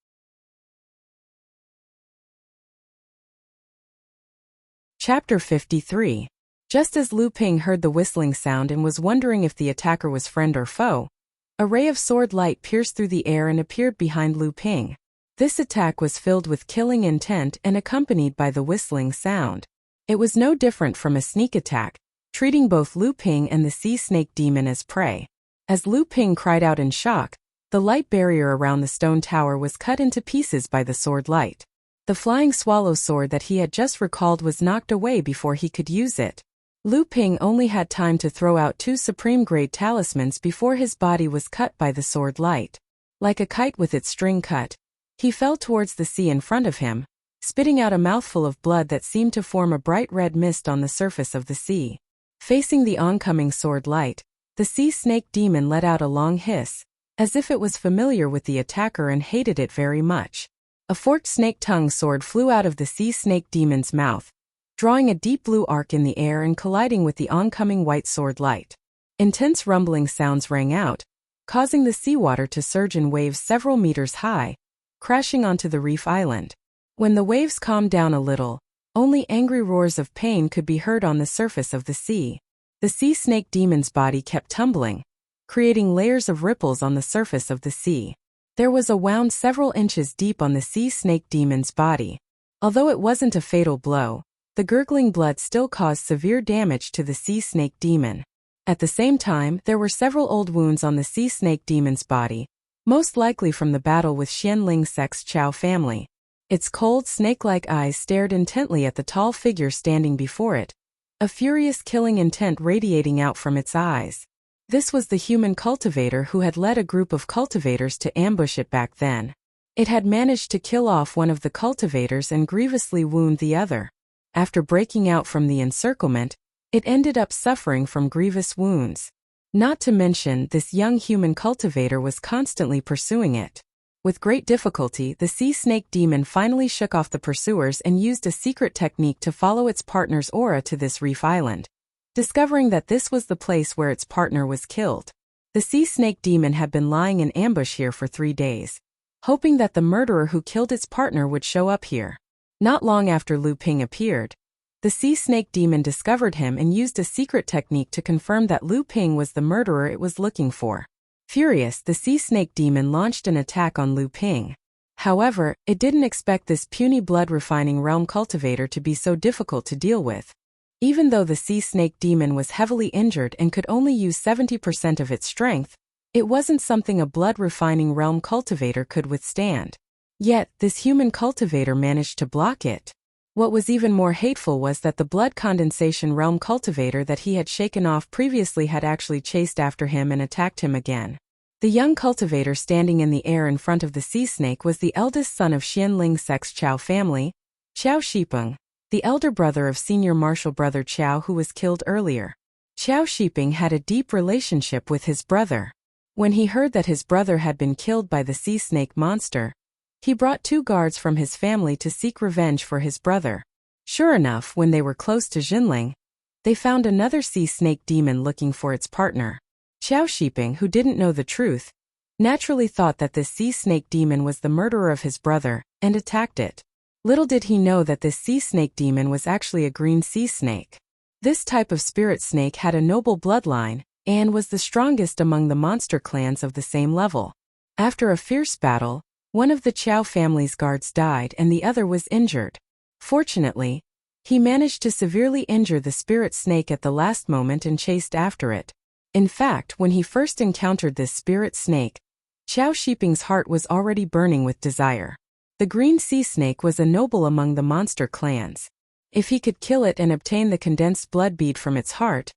Chapter 53. Just as Lu Ping heard the whistling sound and was wondering if the attacker was friend or foe, a ray of sword light pierced through the air and appeared behind Lu Ping. This attack was filled with killing intent and accompanied by the whistling sound. It was no different from a sneak attack, treating both Lu Ping and the sea snake demon as prey. As Lu Ping cried out in shock, the light barrier around the stone tower was cut into pieces by the sword light. The flying swallow sword that he had just recalled was knocked away before he could use it. Lu Ping only had time to throw out 2 supreme-grade talismans before his body was cut by the sword light. Like a kite with its string cut, he fell towards the sea in front of him, spitting out a mouthful of blood that seemed to form a bright red mist on the surface of the sea. Facing the oncoming sword light, the sea snake demon let out a long hiss, as if it was familiar with the attacker and hated it very much. A forked snake-tongue sword flew out of the sea snake demon's mouth, drawing a deep blue arc in the air and colliding with the oncoming white sword light. Intense rumbling sounds rang out, causing the seawater to surge in waves several meters high, crashing onto the reef island. When the waves calmed down a little, only angry roars of pain could be heard on the surface of the sea. The sea snake demon's body kept tumbling, creating layers of ripples on the surface of the sea. There was a wound several inches deep on the sea snake demon's body. Although it wasn't a fatal blow, the gurgling blood still caused severe damage to the sea snake demon. At the same time, there were several old wounds on the sea snake demon's body, most likely from the battle with Xianling Sec's Chao family. Its cold, snake-like eyes stared intently at the tall figure standing before it, a furious killing intent radiating out from its eyes. This was the human cultivator who had led a group of cultivators to ambush it back then. It had managed to kill off one of the cultivators and grievously wound the other. After breaking out from the encirclement, it ended up suffering from grievous wounds. Not to mention, this young human cultivator was constantly pursuing it. With great difficulty, the sea snake demon finally shook off the pursuers and used a secret technique to follow its partner's aura to this reef island, discovering that this was the place where its partner was killed. The sea snake demon had been lying in ambush here for 3 days, hoping that the murderer who killed its partner would show up here. Not long after Lu Ping appeared, the sea snake demon discovered him and used a secret technique to confirm that Lu Ping was the murderer it was looking for. Furious, the sea snake demon launched an attack on Lu Ping. However, it didn't expect this puny blood-refining realm cultivator to be so difficult to deal with. Even though the sea snake demon was heavily injured and could only use 70% of its strength, it wasn't something a blood-refining realm cultivator could withstand. Yet, this human cultivator managed to block it. What was even more hateful was that the blood condensation realm cultivator that he had shaken off previously had actually chased after him and attacked him again. The young cultivator standing in the air in front of the sea snake was the eldest son of Xianling Sec's Chao family, Chao Shipeng, the elder brother of senior martial brother Chao who was killed earlier. Chao Shipeng had a deep relationship with his brother. When he heard that his brother had been killed by the sea snake monster, he brought 2 guards from his family to seek revenge for his brother. Sure enough, when they were close to Jinling, they found another sea snake demon looking for its partner. Chao Shipeng, who didn't know the truth, naturally thought that this sea snake demon was the murderer of his brother, and attacked it. Little did he know that this sea snake demon was actually a green sea snake. This type of spirit snake had a noble bloodline, and was the strongest among the monster clans of the same level. After a fierce battle, one of the Chao family's guards died and the other was injured. Fortunately, he managed to severely injure the spirit snake at the last moment and chased after it. In fact, when he first encountered this spirit snake, Chao Shipeng's heart was already burning with desire. The green sea snake was a noble among the monster clans. If he could kill it and obtain the condensed blood bead from its heart,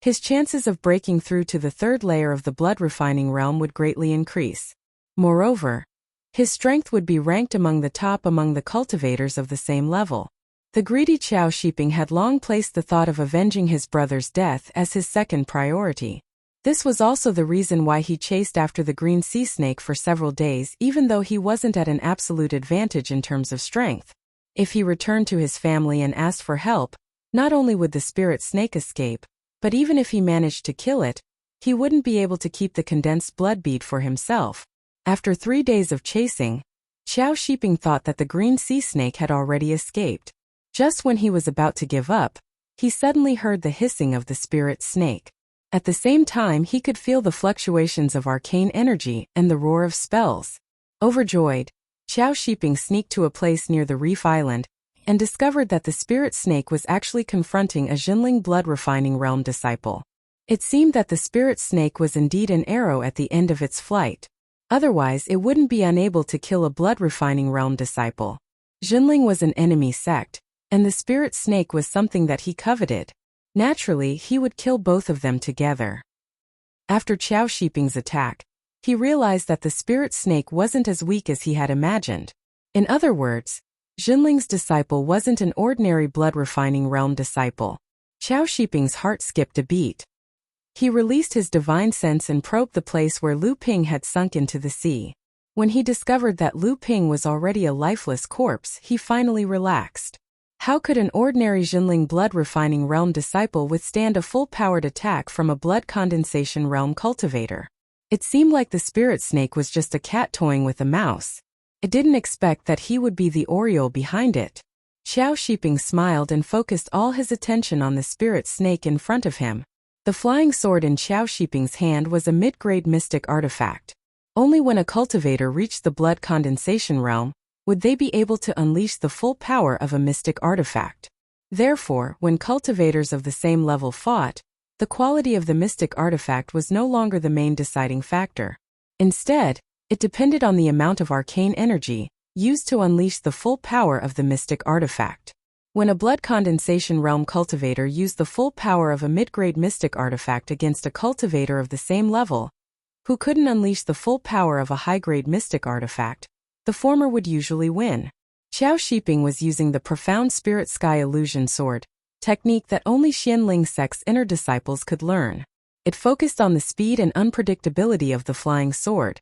his chances of breaking through to the 3rd layer of the blood-refining realm would greatly increase. Moreover, his strength would be ranked among the top among the cultivators of the same level. The greedy Chao Shipeng had long placed the thought of avenging his brother's death as his second priority. This was also the reason why he chased after the green sea snake for several days even though he wasn't at an absolute advantage in terms of strength. If he returned to his family and asked for help, not only would the spirit snake escape, but even if he managed to kill it, he wouldn't be able to keep the condensed blood bead for himself. After 3 days of chasing, Chao Shipeng thought that the green sea snake had already escaped. Just when he was about to give up, he suddenly heard the hissing of the spirit snake. At the same time, he could feel the fluctuations of arcane energy and the roar of spells. Overjoyed, Qiao Shiping sneaked to a place near the reef island and discovered that the spirit snake was actually confronting a Jinling blood-refining realm disciple. It seemed that the spirit snake was indeed an arrow at the end of its flight. Otherwise, it wouldn't be unable to kill a blood-refining realm disciple. Jinling was an enemy sect, and the spirit snake was something that he coveted. Naturally, he would kill both of them together. After Qiao Shiping's attack, he realized that the spirit snake wasn't as weak as he had imagined. In other words, Jinling's disciple wasn't an ordinary blood-refining realm disciple. Qiao Shiping's heart skipped a beat. He released his divine sense and probed the place where Lu Ping had sunk into the sea. When he discovered that Lu Ping was already a lifeless corpse, he finally relaxed. How could an ordinary Jinling blood-refining realm disciple withstand a full-powered attack from a blood condensation realm cultivator? It seemed like the spirit snake was just a cat toying with a mouse. It didn't expect that he would be the Oriole behind it. Qiao Shiping smiled and focused all his attention on the spirit snake in front of him. The flying sword in Qiao Shiping's hand was a mid-grade mystic artifact. Only when a cultivator reached the blood condensation realm would they be able to unleash the full power of a mystic artifact. Therefore, when cultivators of the same level fought, the quality of the mystic artifact was no longer the main deciding factor. Instead, it depended on the amount of arcane energy used to unleash the full power of the mystic artifact. When a blood condensation realm cultivator used the full power of a mid-grade mystic artifact against a cultivator of the same level, who couldn't unleash the full power of a high-grade mystic artifact, the former would usually win. Qiao Shiping was using the profound spirit sky illusion sword, technique that only Xianling sect's inner disciples could learn. It focused on the speed and unpredictability of the flying sword,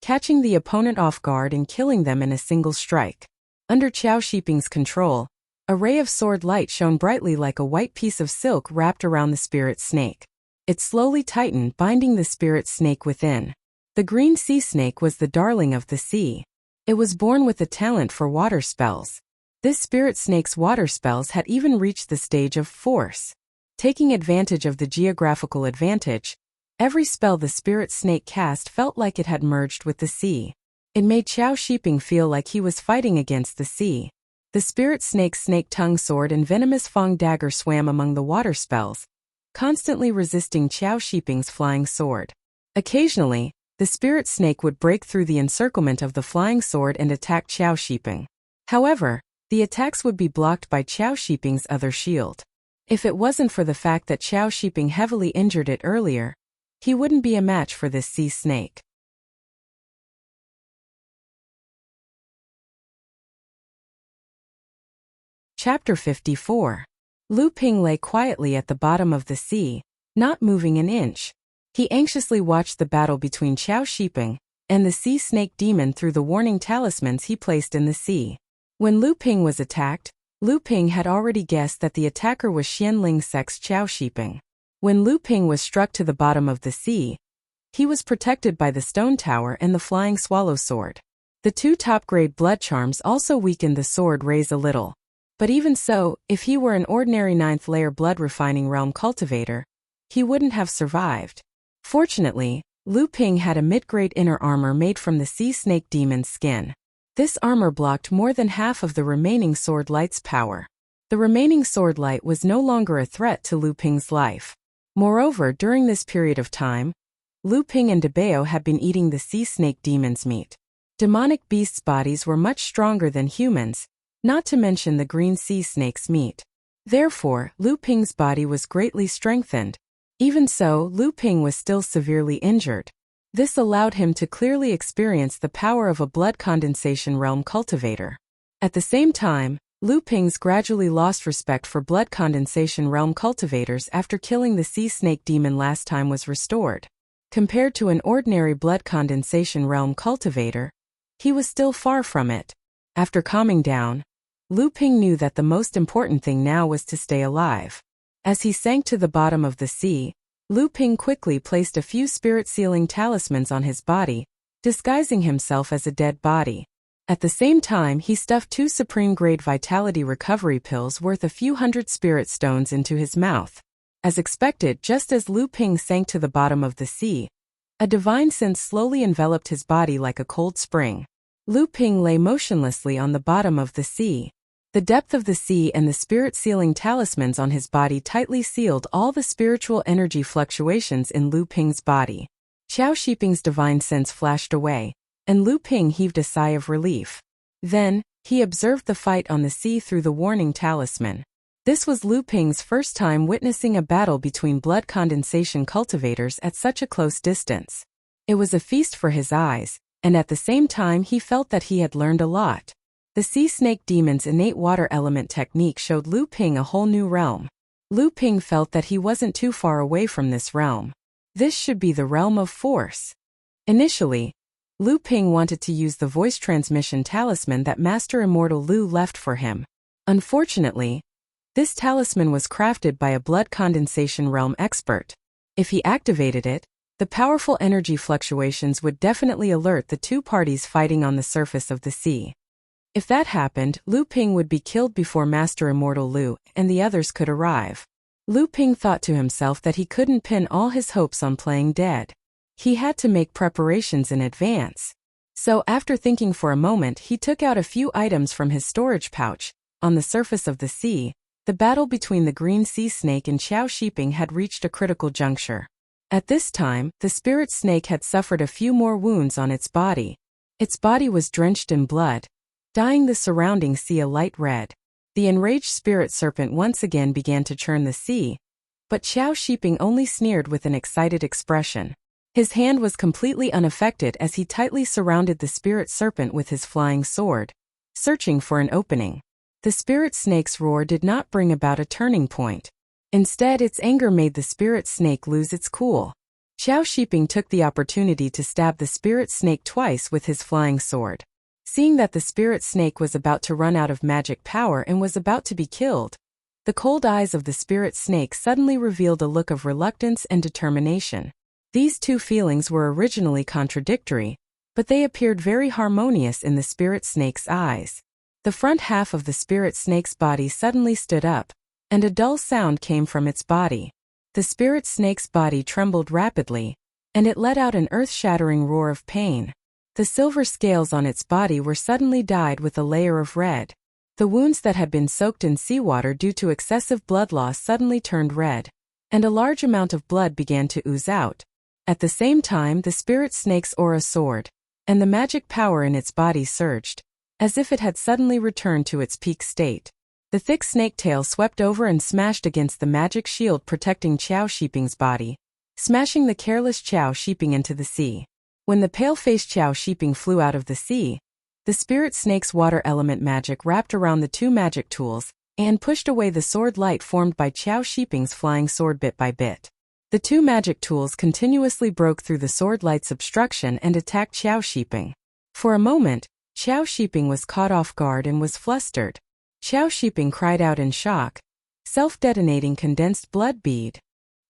catching the opponent off guard and killing them in a single strike. Under Qiao Shiping's control, a ray of sword light shone brightly like a white piece of silk wrapped around the spirit snake. It slowly tightened, binding the spirit snake within. The green sea snake was the darling of the sea. It was born with a talent for water spells. This spirit snake's water spells had even reached the stage of force. Taking advantage of the geographical advantage, every spell the spirit snake cast felt like it had merged with the sea. It made Qiao Shiping feel like he was fighting against the sea. The spirit snake's snake-tongue sword and venomous fang dagger swam among the water spells, constantly resisting Qiao Shiping's flying sword. Occasionally, the spirit snake would break through the encirclement of the flying sword and attack Qiao Shiping. However, the attacks would be blocked by Qiao Shiping's other shield. If it wasn't for the fact that Qiao Shiping heavily injured it earlier, he wouldn't be a match for this sea snake. Chapter 54. Lu Ping lay quietly at the bottom of the sea, not moving an inch. He anxiously watched the battle between Qiao Shiping and the sea snake demon through the warning talismans he placed in the sea. When Lu Ping was attacked, Lu Ping had already guessed that the attacker was Xianling sect's Qiao Shiping. When Lu Ping was struck to the bottom of the sea, he was protected by the stone tower and the flying swallow sword. The two top-grade blood charms also weakened the sword rays a little. But even so, if he were an ordinary 9th-layer blood-refining realm cultivator, he wouldn't have survived. Fortunately, Lu Ping had a mid-grade inner armor made from the sea snake demon's skin. This armor blocked more than half of the remaining sword light's power. The remaining sword light was no longer a threat to Lu Ping's life. Moreover, during this period of time, Lu Ping and Debao had been eating the sea snake demon's meat. Demonic beasts' bodies were much stronger than humans, not to mention the green sea snake's meat. Therefore, Lu Ping's body was greatly strengthened. Even so, Lu Ping was still severely injured. This allowed him to clearly experience the power of a blood condensation realm cultivator. At the same time, Lu Ping's gradually lost respect for blood condensation realm cultivators after killing the sea snake demon last time was restored. Compared to an ordinary blood condensation realm cultivator, he was still far from it. After calming down, Lu Ping knew that the most important thing now was to stay alive. As he sank to the bottom of the sea, Lu Ping quickly placed a few spirit-sealing talismans on his body, disguising himself as a dead body. At the same time, he stuffed 2 supreme-grade vitality recovery pills worth a few hundred spirit stones into his mouth. As expected, just as Lu Ping sank to the bottom of the sea, a divine sense slowly enveloped his body like a cold spring. Lu Ping lay motionlessly on the bottom of the sea. The depth of the sea and the spirit-sealing talismans on his body tightly sealed all the spiritual energy fluctuations in Lu Ping's body. Qiao Shiping's divine sense flashed away, and Lu Ping heaved a sigh of relief. Then, he observed the fight on the sea through the warning talisman. This was Lu Ping's first time witnessing a battle between blood condensation cultivators at such a close distance. It was a feast for his eyes, and at the same time he felt that he had learned a lot. The sea snake demon's innate water element technique showed Lu Ping a whole new realm. Lu Ping felt that he wasn't too far away from this realm. This should be the realm of force. Initially, Lu Ping wanted to use the voice transmission talisman that Master Immortal Lu left for him. Unfortunately, this talisman was crafted by a blood condensation realm expert. If he activated it, the powerful energy fluctuations would definitely alert the two parties fighting on the surface of the sea. If that happened, Lu Ping would be killed before Master Immortal Lu and the others could arrive. Lu Ping thought to himself that he couldn't pin all his hopes on playing dead. He had to make preparations in advance. So after thinking for a moment, he took out a few items from his storage pouch. On the surface of the sea, the battle between the green sea snake and Qiao Shiping had reached a critical juncture. At this time, the spirit snake had suffered a few more wounds on its body. Its body was drenched in blood, dyeing the surrounding sea a light red. The enraged spirit serpent once again began to churn the sea, but Qiao Shiping only sneered with an excited expression. His hand was completely unaffected as he tightly surrounded the spirit serpent with his flying sword, searching for an opening. The spirit snake's roar did not bring about a turning point. Instead, its anger made the spirit snake lose its cool. Qiao Shiping took the opportunity to stab the spirit snake twice with his flying sword. Seeing that the spirit snake was about to run out of magic power and was about to be killed, the cold eyes of the spirit snake suddenly revealed a look of reluctance and determination. These two feelings were originally contradictory, but they appeared very harmonious in the spirit snake's eyes. The front half of the spirit snake's body suddenly stood up, and a dull sound came from its body. The spirit snake's body trembled rapidly, and it let out an earth-shattering roar of pain. The silver scales on its body were suddenly dyed with a layer of red. The wounds that had been soaked in seawater due to excessive blood loss suddenly turned red, and a large amount of blood began to ooze out. At the same time, the spirit snake's aura soared, and the magic power in its body surged, as if it had suddenly returned to its peak state. The thick snake tail swept over and smashed against the magic shield protecting Qiao Shiping's body, smashing the careless Qiao Shiping into the sea. When the pale-faced Qiao Shiping flew out of the sea, the spirit snake's water element magic wrapped around the two magic tools and pushed away the sword light formed by Qiao Shiping's flying sword bit by bit. The two magic tools continuously broke through the sword light's obstruction and attacked Qiao Shiping. For a moment, Qiao Shiping was caught off guard and was flustered. Qiao Shiping cried out in shock. Self-detonating condensed blood bead.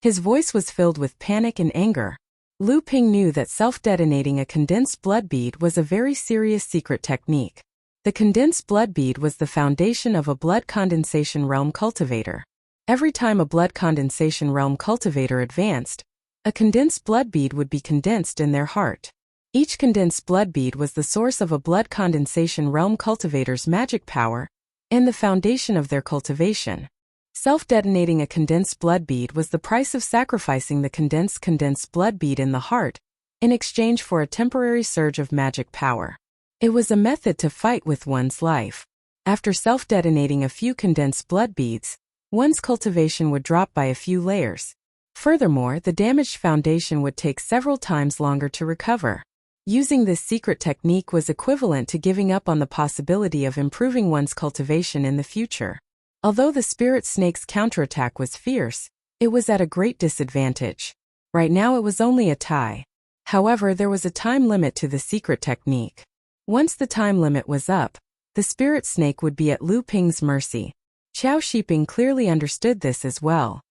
His voice was filled with panic and anger. Lu Ping knew that self-detonating a condensed blood bead was a very serious secret technique. The condensed blood bead was the foundation of a blood condensation realm cultivator. Every time a blood condensation realm cultivator advanced, a condensed blood bead would be condensed in their heart. Each condensed blood bead was the source of a blood condensation realm cultivator's magic power and the foundation of their cultivation. Self-detonating a condensed blood bead was the price of sacrificing the condensed blood bead in the heart in exchange for a temporary surge of magic power. It was a method to fight with one's life. After self-detonating a few condensed blood beads, one's cultivation would drop by a few layers. Furthermore, the damaged foundation would take several times longer to recover. Using this secret technique was equivalent to giving up on the possibility of improving one's cultivation in the future. Although the spirit snake's counterattack was fierce, it was at a great disadvantage. Right now it was only a tie. However, there was a time limit to the secret technique. Once the time limit was up, the spirit snake would be at Lu Ping's mercy. Qiao Shiping clearly understood this as well.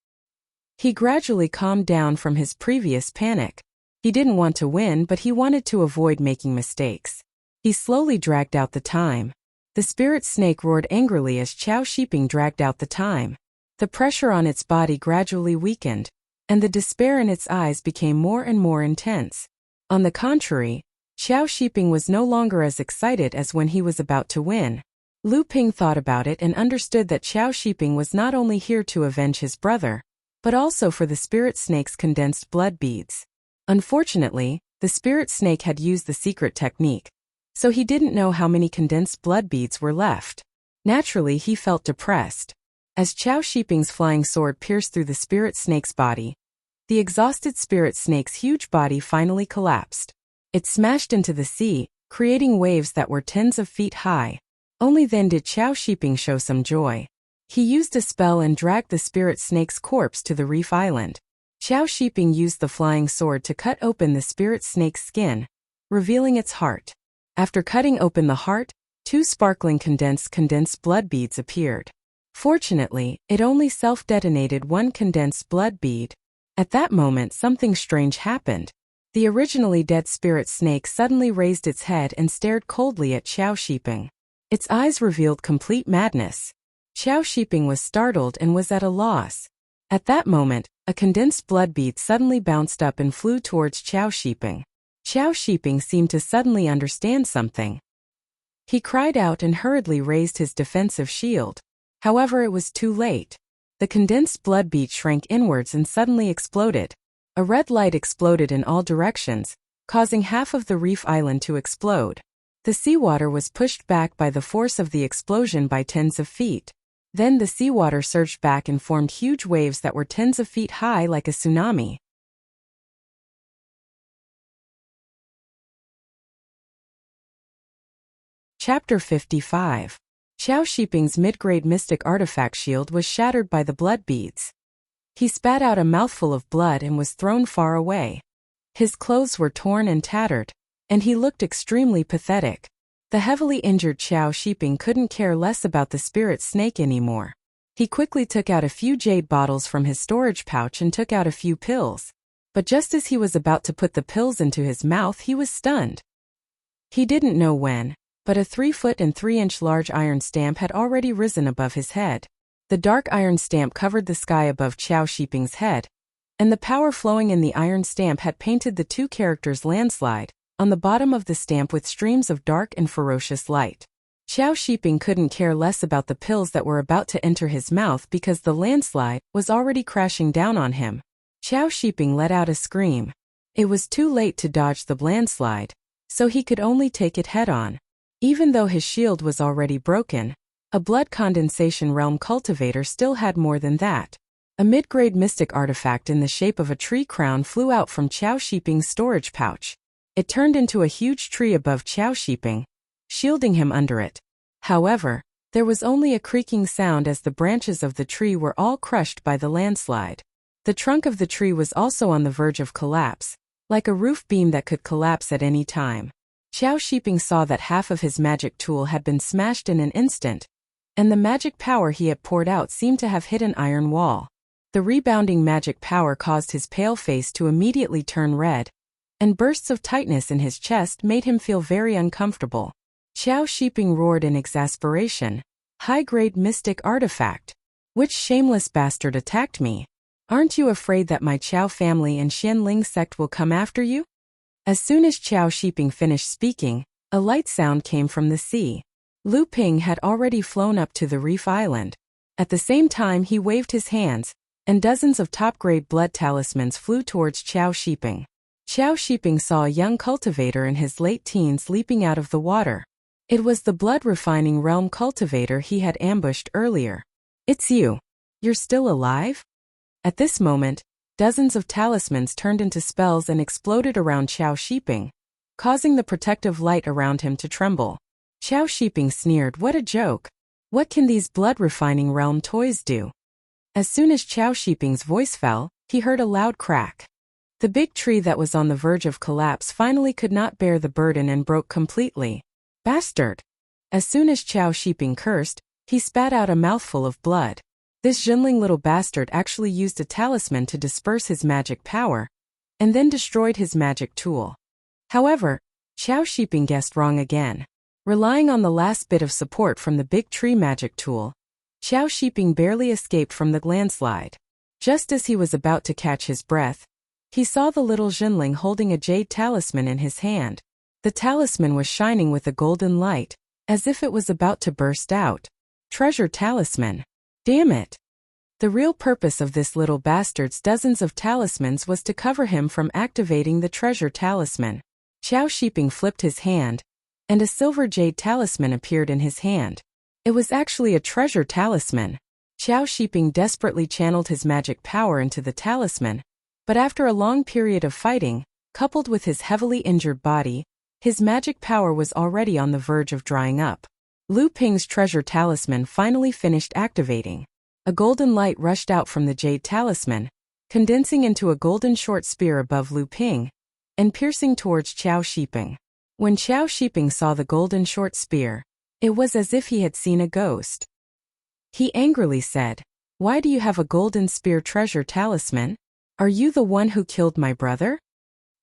He gradually calmed down from his previous panic. He didn't want to win, but he wanted to avoid making mistakes. He slowly dragged out the time. The spirit snake roared angrily as Qiao Shiping dragged out the time. The pressure on its body gradually weakened, and the despair in its eyes became more and more intense. On the contrary, Xiao Shiping was no longer as excited as when he was about to win. Lu Ping thought about it and understood that Xiao Shiping was not only here to avenge his brother, but also for the spirit snake's condensed blood beads. Unfortunately, the spirit snake had used the secret technique, so he didn't know how many condensed blood beads were left. Naturally, he felt depressed. As Xiao Shiping's flying sword pierced through the spirit snake's body, the exhausted spirit snake's huge body finally collapsed. It smashed into the sea, creating waves that were tens of feet high. Only then did Xiao Shiping show some joy. He used a spell and dragged the spirit snake's corpse to the reef island. Xiao Shiping used the flying sword to cut open the spirit snake's skin, revealing its heart. After cutting open the heart, two sparkling condensed blood beads appeared. Fortunately, it only self-detonated one condensed blood bead. At that moment, something strange happened. The originally dead spirit snake suddenly raised its head and stared coldly at Xiao Shiping. Its eyes revealed complete madness. Xiao Shiping was startled and was at a loss. At that moment, a condensed blood bead suddenly bounced up and flew towards Xiao Shiping. Xiao Shiping seemed to suddenly understand something. He cried out and hurriedly raised his defensive shield. However, it was too late. The condensed blood bead shrank inwards and suddenly exploded. A red light exploded in all directions, causing half of the reef island to explode. The seawater was pushed back by the force of the explosion by tens of feet. Then the seawater surged back and formed huge waves that were tens of feet high like a tsunami. Chapter 55. Xiao Shiping's mid-grade mystic artifact shield was shattered by the blood beads. He spat out a mouthful of blood and was thrown far away. His clothes were torn and tattered, and he looked extremely pathetic. The heavily injured Xiao Shiping couldn't care less about the spirit snake anymore. He quickly took out a few jade bottles from his storage pouch and took out a few pills. But just as he was about to put the pills into his mouth, he was stunned. He didn't know when, but a 3-foot and 3-inch large iron stamp had already risen above his head. The dark iron stamp covered the sky above Xiao Shiping's head, and the power flowing in the iron stamp had painted the two characters landslide on the bottom of the stamp with streams of dark and ferocious light. Xiao Shiping couldn't care less about the pills that were about to enter his mouth because the landslide was already crashing down on him. Xiao Shiping let out a scream. It was too late to dodge the landslide, so he could only take it head-on. Even though his shield was already broken, a blood condensation realm cultivator still had more than that. A mid-grade mystic artifact in the shape of a tree crown flew out from Xiao Shiping's storage pouch. It turned into a huge tree above Xiao Shiping, shielding him under it. However, there was only a creaking sound as the branches of the tree were all crushed by the landslide. The trunk of the tree was also on the verge of collapse, like a roof beam that could collapse at any time. Xiao Shiping saw that half of his magic tool had been smashed in an instant, and the magic power he had poured out seemed to have hit an iron wall. The rebounding magic power caused his pale face to immediately turn red, and bursts of tightness in his chest made him feel very uncomfortable. Xiao Shiping roared in exasperation. High-grade mystic artifact. Which shameless bastard attacked me? Aren't you afraid that my Qiao family and Xianling sect will come after you? As soon as Xiao Shiping finished speaking, a light sound came from the sea. Lu Ping had already flown up to the reef island. At the same time he waved his hands, and dozens of top-grade blood talismans flew towards Xiao Shiping. Xiao Shiping saw a young cultivator in his late teens leaping out of the water. It was the blood-refining realm cultivator he had ambushed earlier. It's you. You're still alive? At this moment, dozens of talismans turned into spells and exploded around Xiao Shiping, causing the protective light around him to tremble. Xiao Shiping sneered, "What a joke! What can these blood-refining realm toys do?" As soon as Xiao Shiping's voice fell, he heard a loud crack. The big tree that was on the verge of collapse finally could not bear the burden and broke completely. Bastard! As soon as Xiao Shiping cursed, he spat out a mouthful of blood. This Jinling little bastard actually used a talisman to disperse his magic power, and then destroyed his magic tool. However, Xiao Shiping guessed wrong again. Relying on the last bit of support from the big tree magic tool, Xiao Shiping barely escaped from the landslide. Just as he was about to catch his breath, he saw the little Jinling holding a jade talisman in his hand. The talisman was shining with a golden light, as if it was about to burst out. Treasure talisman. Damn it. The real purpose of this little bastard's dozens of talismans was to cover him from activating the treasure talisman. Qiao Shiping flipped his hand, and a silver jade talisman appeared in his hand. It was actually a treasure talisman. Qiao Shiping desperately channeled his magic power into the talisman, but after a long period of fighting, coupled with his heavily injured body, his magic power was already on the verge of drying up. Lu Ping's treasure talisman finally finished activating. A golden light rushed out from the jade talisman, condensing into a golden short spear above Lu Ping, and piercing towards Qiao Shiping. When Qiao Shiping saw the golden short spear, it was as if he had seen a ghost. He angrily said, "Why do you have a golden spear treasure talisman? Are you the one who killed my brother?"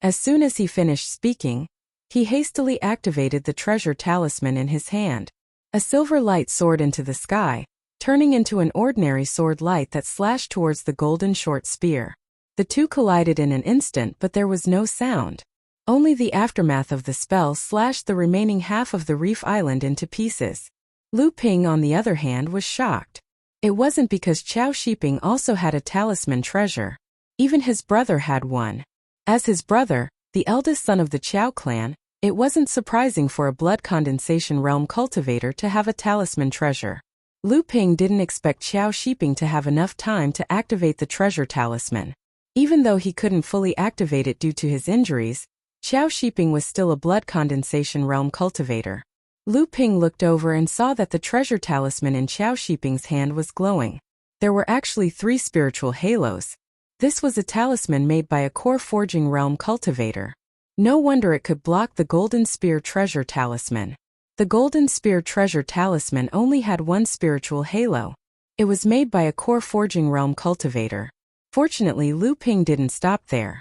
As soon as he finished speaking, he hastily activated the treasure talisman in his hand. A silver light soared into the sky, turning into an ordinary sword light that slashed towards the golden short spear. The two collided in an instant, but there was no sound. Only the aftermath of the spell slashed the remaining half of the reef island into pieces. Lu Ping, on the other hand, was shocked. It wasn't because Qiao Shiping also had a talisman treasure. Even his brother had one. As his brother, the eldest son of the Qiao clan, it wasn't surprising for a blood condensation realm cultivator to have a talisman treasure. Lu Ping didn't expect Qiao Shiping to have enough time to activate the treasure talisman. Even though he couldn't fully activate it due to his injuries, Qiao Shiping was still a blood condensation realm cultivator. Lu Ping looked over and saw that the treasure talisman in Qiao Shiping's hand was glowing. There were actually 3 spiritual halos. This was a talisman made by a core forging realm cultivator. No wonder it could block the golden spear treasure talisman. The golden spear treasure talisman only had 1 spiritual halo. It was made by a core forging realm cultivator. Fortunately, Lu Ping didn't stop there.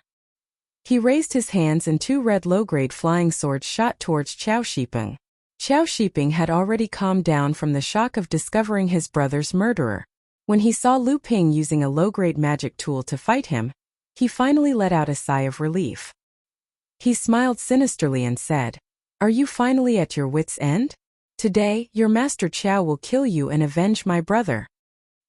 He raised his hands and 2 red low-grade flying swords shot towards Qiao Shiping. Qiao Shiping had already calmed down from the shock of discovering his brother's murderer. When he saw Lu Ping using a low-grade magic tool to fight him, he finally let out a sigh of relief. He smiled sinisterly and said, "Are you finally at your wits' end? Today, your master Qiao will kill you and avenge my brother."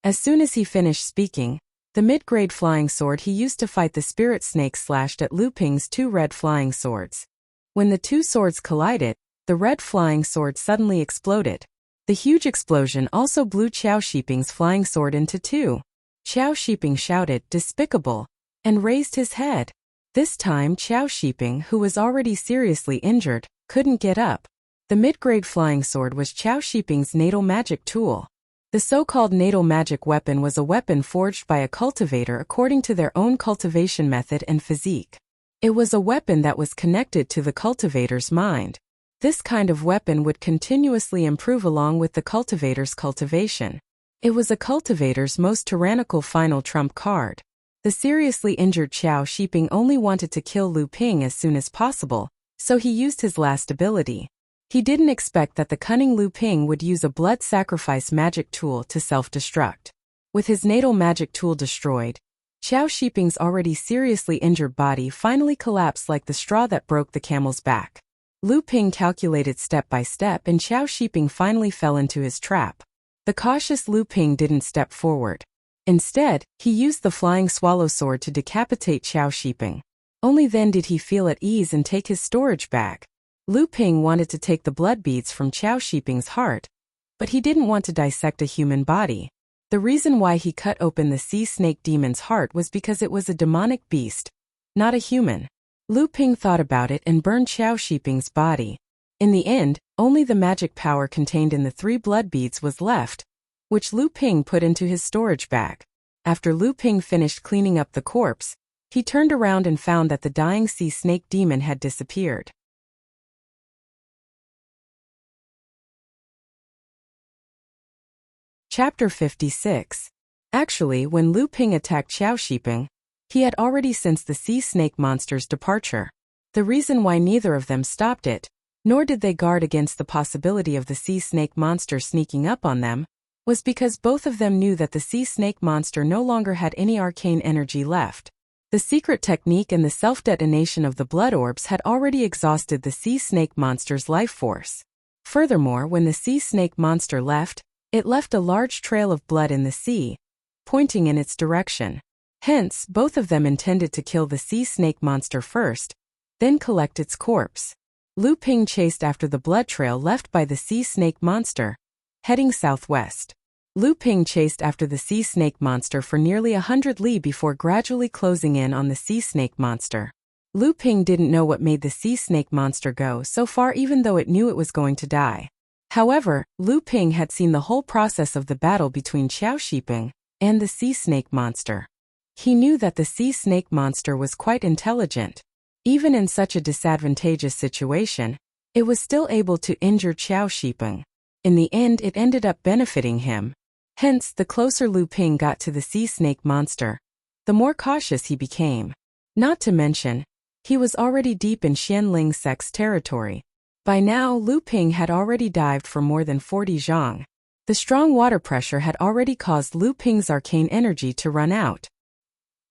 As soon as he finished speaking, the mid-grade flying sword he used to fight the spirit snake slashed at Lu Ping's 2 red flying swords. When the 2 swords collided, the red flying sword suddenly exploded. The huge explosion also blew Qiao Shiping's flying sword into 2. Qiao Shiping shouted, "Despicable," and raised his head. This time Qiao Shiping, who was already seriously injured, couldn't get up. The mid-grade flying sword was Qiao Shiping's natal magic tool. The so-called natal magic weapon was a weapon forged by a cultivator according to their own cultivation method and physique. It was a weapon that was connected to the cultivator's mind. This kind of weapon would continuously improve along with the cultivator's cultivation. It was a cultivator's most tyrannical final trump card. The seriously injured Qiao Shiping only wanted to kill Lu Ping as soon as possible, so he used his last ability. He didn't expect that the cunning Lu Ping would use a blood sacrifice magic tool to self-destruct. With his natal magic tool destroyed, Qiao Shiping's already seriously injured body finally collapsed like the straw that broke the camel's back. Lu Ping calculated step by step and Qiao Shiping finally fell into his trap. The cautious Lu Ping didn't step forward. Instead, he used the flying swallow sword to decapitate Qiao Shiping. Only then did he feel at ease and take his storage bag. Lu Ping wanted to take the blood beads from Qiao Shiping's heart, but he didn't want to dissect a human body. The reason why he cut open the sea snake demon's heart was because it was a demonic beast, not a human. Lu Ping thought about it and burned Qiao Shiping's body. In the end, only the magic power contained in the 3 blood beads was left, which Lu Ping put into his storage bag. After Lu Ping finished cleaning up the corpse, he turned around and found that the dying sea snake demon had disappeared. Chapter 56. Actually, when Lu Ping attacked Qiao Shiping, he had already sensed the sea snake monster's departure. The reason why neither of them stopped it, nor did they guard against the possibility of the sea snake monster sneaking up on them, was because both of them knew that the sea snake monster no longer had any arcane energy left. The secret technique and the self-detonation of the blood orbs had already exhausted the sea snake monster's life force. Furthermore, when the sea snake monster left, it left a large trail of blood in the sea, pointing in its direction. Hence, both of them intended to kill the sea snake monster first, then collect its corpse. Lu Ping chased after the blood trail left by the sea snake monster, heading southwest. Lu Ping chased after the sea snake monster for nearly 100 li before gradually closing in on the sea snake monster. Lu Ping didn't know what made the sea snake monster go so far, even though it knew it was going to die. However, Lu Ping had seen the whole process of the battle between Qiao Shiping and the sea snake monster. He knew that the sea snake monster was quite intelligent. Even in such a disadvantageous situation, it was still able to injure Qiao Shiping. In the end, it ended up benefiting him. Hence, the closer Lu Ping got to the sea snake monster, the more cautious he became. Not to mention, he was already deep in Xianling sect's territory. By now, Lu Ping had already dived for more than 40 zhang. The strong water pressure had already caused Lu Ping's arcane energy to run out.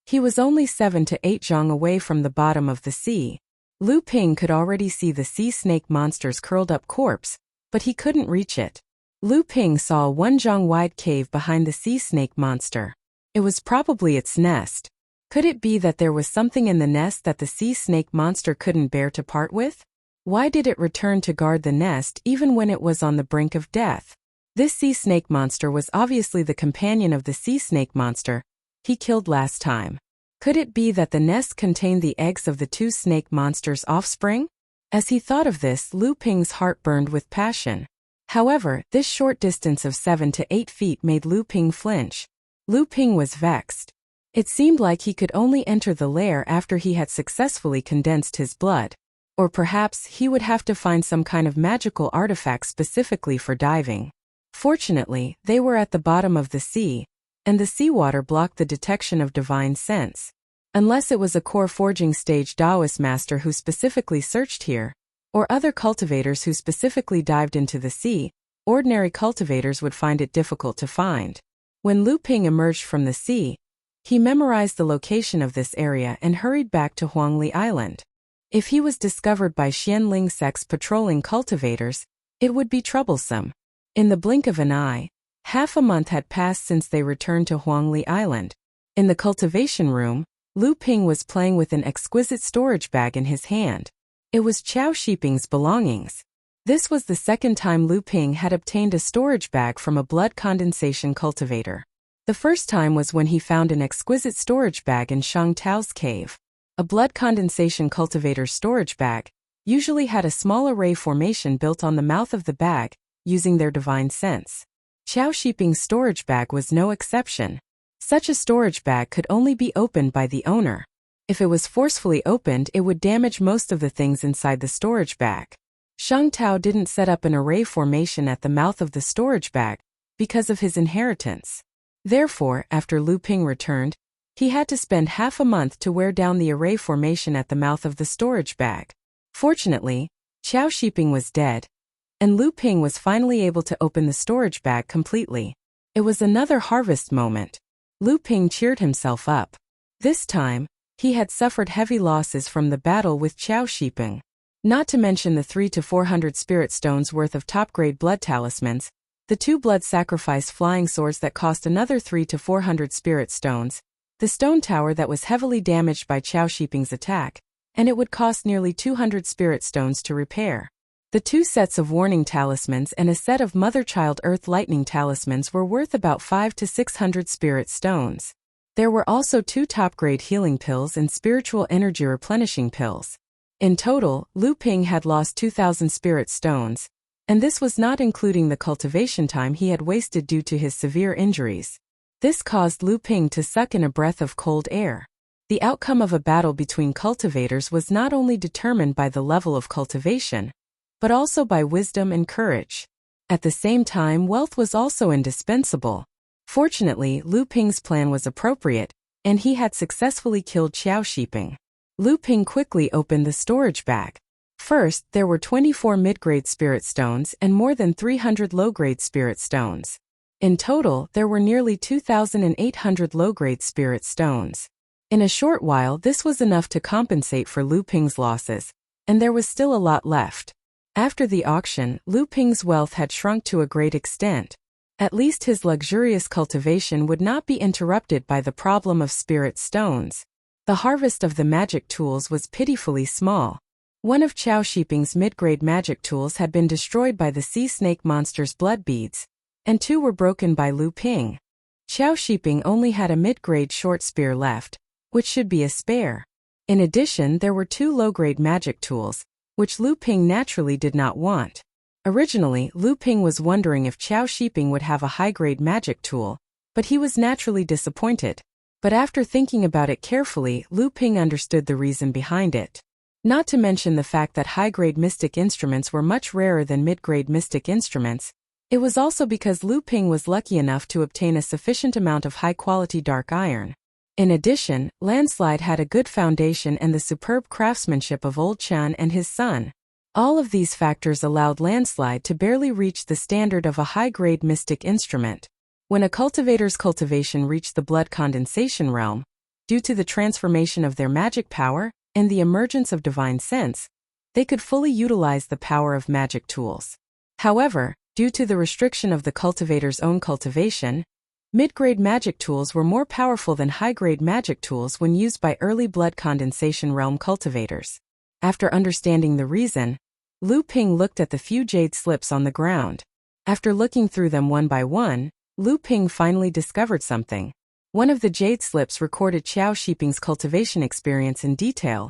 He was only 7 to 8 zhang away from the bottom of the sea. Lu Ping could already see the sea snake monster's curled-up corpse, but he couldn't reach it. Lu Ping saw a 1 zhang wide cave behind the sea snake monster. It was probably its nest. Could it be that there was something in the nest that the sea snake monster couldn't bear to part with? Why did it return to guard the nest even when it was on the brink of death? This sea snake monster was obviously the companion of the sea snake monster he killed last time. Could it be that the nest contained the eggs of the two snake monsters' offspring? As he thought of this, Lu Ping's heart burned with passion. However, this short distance of 7 to 8 feet made Lu Ping flinch. Lu Ping was vexed. It seemed like he could only enter the lair after he had successfully condensed his blood. Or perhaps he would have to find some kind of magical artifact specifically for diving. Fortunately, they were at the bottom of the sea, and the seawater blocked the detection of divine sense. Unless it was a core forging stage Taoist master who specifically searched here, or other cultivators who specifically dived into the sea, ordinary cultivators would find it difficult to find. When Lu Ping emerged from the sea, he memorized the location of this area and hurried back to Huangli Island. If he was discovered by Xianling sect's patrolling cultivators, it would be troublesome. In the blink of an eye, half a month had passed since they returned to Huangli Island. In the cultivation room, Lu Ping was playing with an exquisite storage bag in his hand. It was Qiao Shiping's belongings. This was the second time Lu Ping had obtained a storage bag from a blood condensation cultivator. The first time was when he found an exquisite storage bag in Shang Tao's cave. A blood condensation cultivator's storage bag usually had a small array formation built on the mouth of the bag, using their divine sense. Qiao Shiping's storage bag was no exception. Such a storage bag could only be opened by the owner. If it was forcefully opened, it would damage most of the things inside the storage bag. Shang Tao didn't set up an array formation at the mouth of the storage bag because of his inheritance. Therefore, after Lu Ping returned, he had to spend half a month to wear down the array formation at the mouth of the storage bag. Fortunately, Qiao Shiping was dead, and Lu Ping was finally able to open the storage bag completely. It was another harvest moment. Lu Ping cheered himself up. This time, he had suffered heavy losses from the battle with Qiao Shiping. Not to mention the 300 to 400 spirit stones worth of top-grade blood talismans, the 2 blood sacrifice flying swords that cost another 300 to 400 spirit stones, the stone tower that was heavily damaged by Qiao Shiping's attack, and it would cost nearly 200 spirit stones to repair. The 2 sets of warning talismans and a set of mother-child earth lightning talismans were worth about 500 to 600 spirit stones. There were also 2 top-grade healing pills and spiritual energy replenishing pills. In total, Lu Ping had lost 2,000 spirit stones, and this was not including the cultivation time he had wasted due to his severe injuries. This caused Lu Ping to suck in a breath of cold air. The outcome of a battle between cultivators was not only determined by the level of cultivation, but also by wisdom and courage. At the same time, wealth was also indispensable. Fortunately, Lu Ping's plan was appropriate, and he had successfully killed Qiao Shiping. Lu Ping quickly opened the storage bag. First, there were 24 mid-grade spirit stones and more than 300 low-grade spirit stones. In total, there were nearly 2,800 low-grade spirit stones. In a short while, this was enough to compensate for Lu Ping's losses, and there was still a lot left. After the auction, Lu Ping's wealth had shrunk to a great extent. At least his luxurious cultivation would not be interrupted by the problem of spirit stones. The harvest of the magic tools was pitifully small. One of Qiao Shiping's mid-grade magic tools had been destroyed by the sea snake monster's blood beads, and 2 were broken by Lu Ping. Qiao Shiping only had a mid-grade short spear left, which should be a spare. In addition, there were 2 low-grade magic tools, which Lu Ping naturally did not want. Originally, Lu Ping was wondering if Qiao Shiping would have a high-grade magic tool, but he was naturally disappointed. But after thinking about it carefully, Lu Ping understood the reason behind it. Not to mention the fact that high-grade mystic instruments were much rarer than mid-grade mystic instruments. It was also because Lu Ping was lucky enough to obtain a sufficient amount of high-quality dark iron. In addition, Landslide had a good foundation and the superb craftsmanship of Old Chan and his son. All of these factors allowed Landslide to barely reach the standard of a high-grade mystic instrument. When a cultivator's cultivation reached the blood condensation realm, due to the transformation of their magic power and the emergence of divine sense, they could fully utilize the power of magic tools. However, due to the restriction of the cultivator's own cultivation, mid-grade magic tools were more powerful than high-grade magic tools when used by early blood condensation realm cultivators. After understanding the reason, Lu Ping looked at the few jade slips on the ground. After looking through them one by one, Lu Ping finally discovered something. One of the jade slips recorded Qiao Shiping's cultivation experience in detail,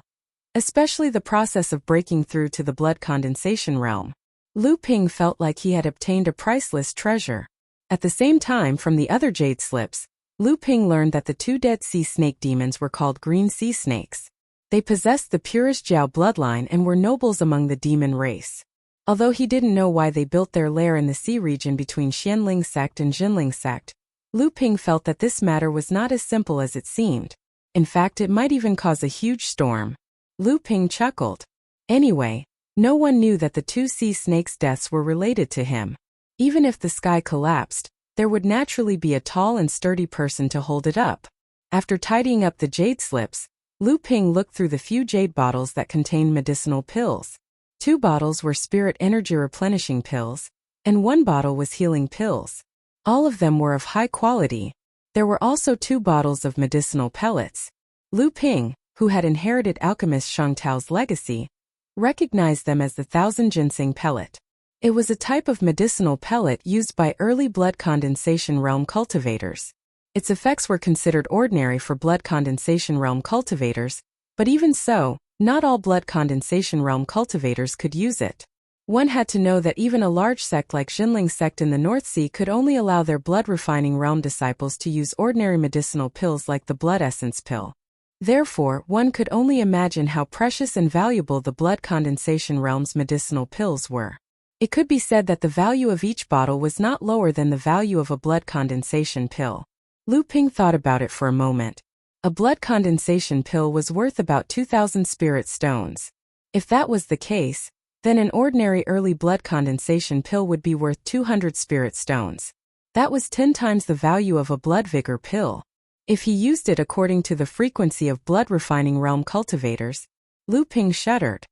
especially the process of breaking through to the blood condensation realm. Lu Ping felt like he had obtained a priceless treasure. At the same time, from the other jade slips, Lu Ping learned that the 2 dead sea snake demons were called green sea snakes. They possessed the purest Jiao bloodline and were nobles among the demon race. Although he didn't know why they built their lair in the sea region between Xianling sect and Jinling sect, Lu Ping felt that this matter was not as simple as it seemed. In fact, it might even cause a huge storm. Lu Ping chuckled. Anyway, no one knew that the 2 sea snakes' deaths were related to him. Even if the sky collapsed, there would naturally be a tall and sturdy person to hold it up. After tidying up the jade slips, Lu Ping looked through the few jade bottles that contained medicinal pills. 2 bottles were spirit energy replenishing pills, and 1 bottle was healing pills. All of them were of high quality. There were also 2 bottles of medicinal pellets. Lu Ping, who had inherited alchemist Shang Tao's legacy, recognized them as the 1000 ginseng pellet. It was a type of medicinal pellet used by early blood condensation realm cultivators. Its effects were considered ordinary for blood condensation realm cultivators, but even so, not all blood condensation realm cultivators could use it. One had to know that even a large sect like Jinling sect in the North Sea could only allow their blood refining realm disciples to use ordinary medicinal pills like the blood essence pill. Therefore, one could only imagine how precious and valuable the blood condensation realm's medicinal pills were. It could be said that the value of each bottle was not lower than the value of a blood condensation pill. Lu Ping thought about it for a moment. A blood condensation pill was worth about 2,000 spirit stones. If that was the case, then an ordinary early blood condensation pill would be worth 200 spirit stones. That was 10 times the value of a blood vigor pill. If he used it according to the frequency of blood refining realm cultivators, Lu Ping shuddered.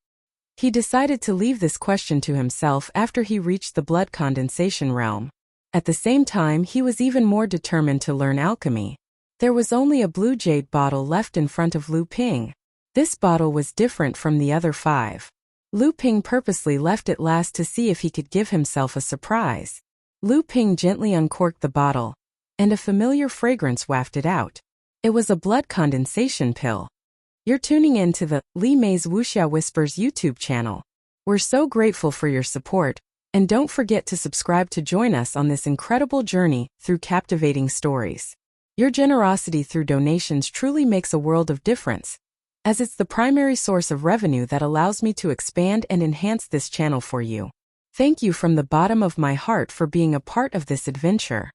He decided to leave this question to himself after he reached the blood condensation realm. At the same time, he was even more determined to learn alchemy. There was only a blue jade bottle left in front of Lu Ping. This bottle was different from the other 5. Lu Ping purposely left it last to see if he could give himself a surprise. Lu Ping gently uncorked the bottle, and a familiar fragrance wafted out. It was a blood condensation pill. You're tuning in to the Li Mei's Wuxia Whispers YouTube channel. We're so grateful for your support, and don't forget to subscribe to join us on this incredible journey through captivating stories. Your generosity through donations truly makes a world of difference, as it's the primary source of revenue that allows me to expand and enhance this channel for you. Thank you from the bottom of my heart for being a part of this adventure.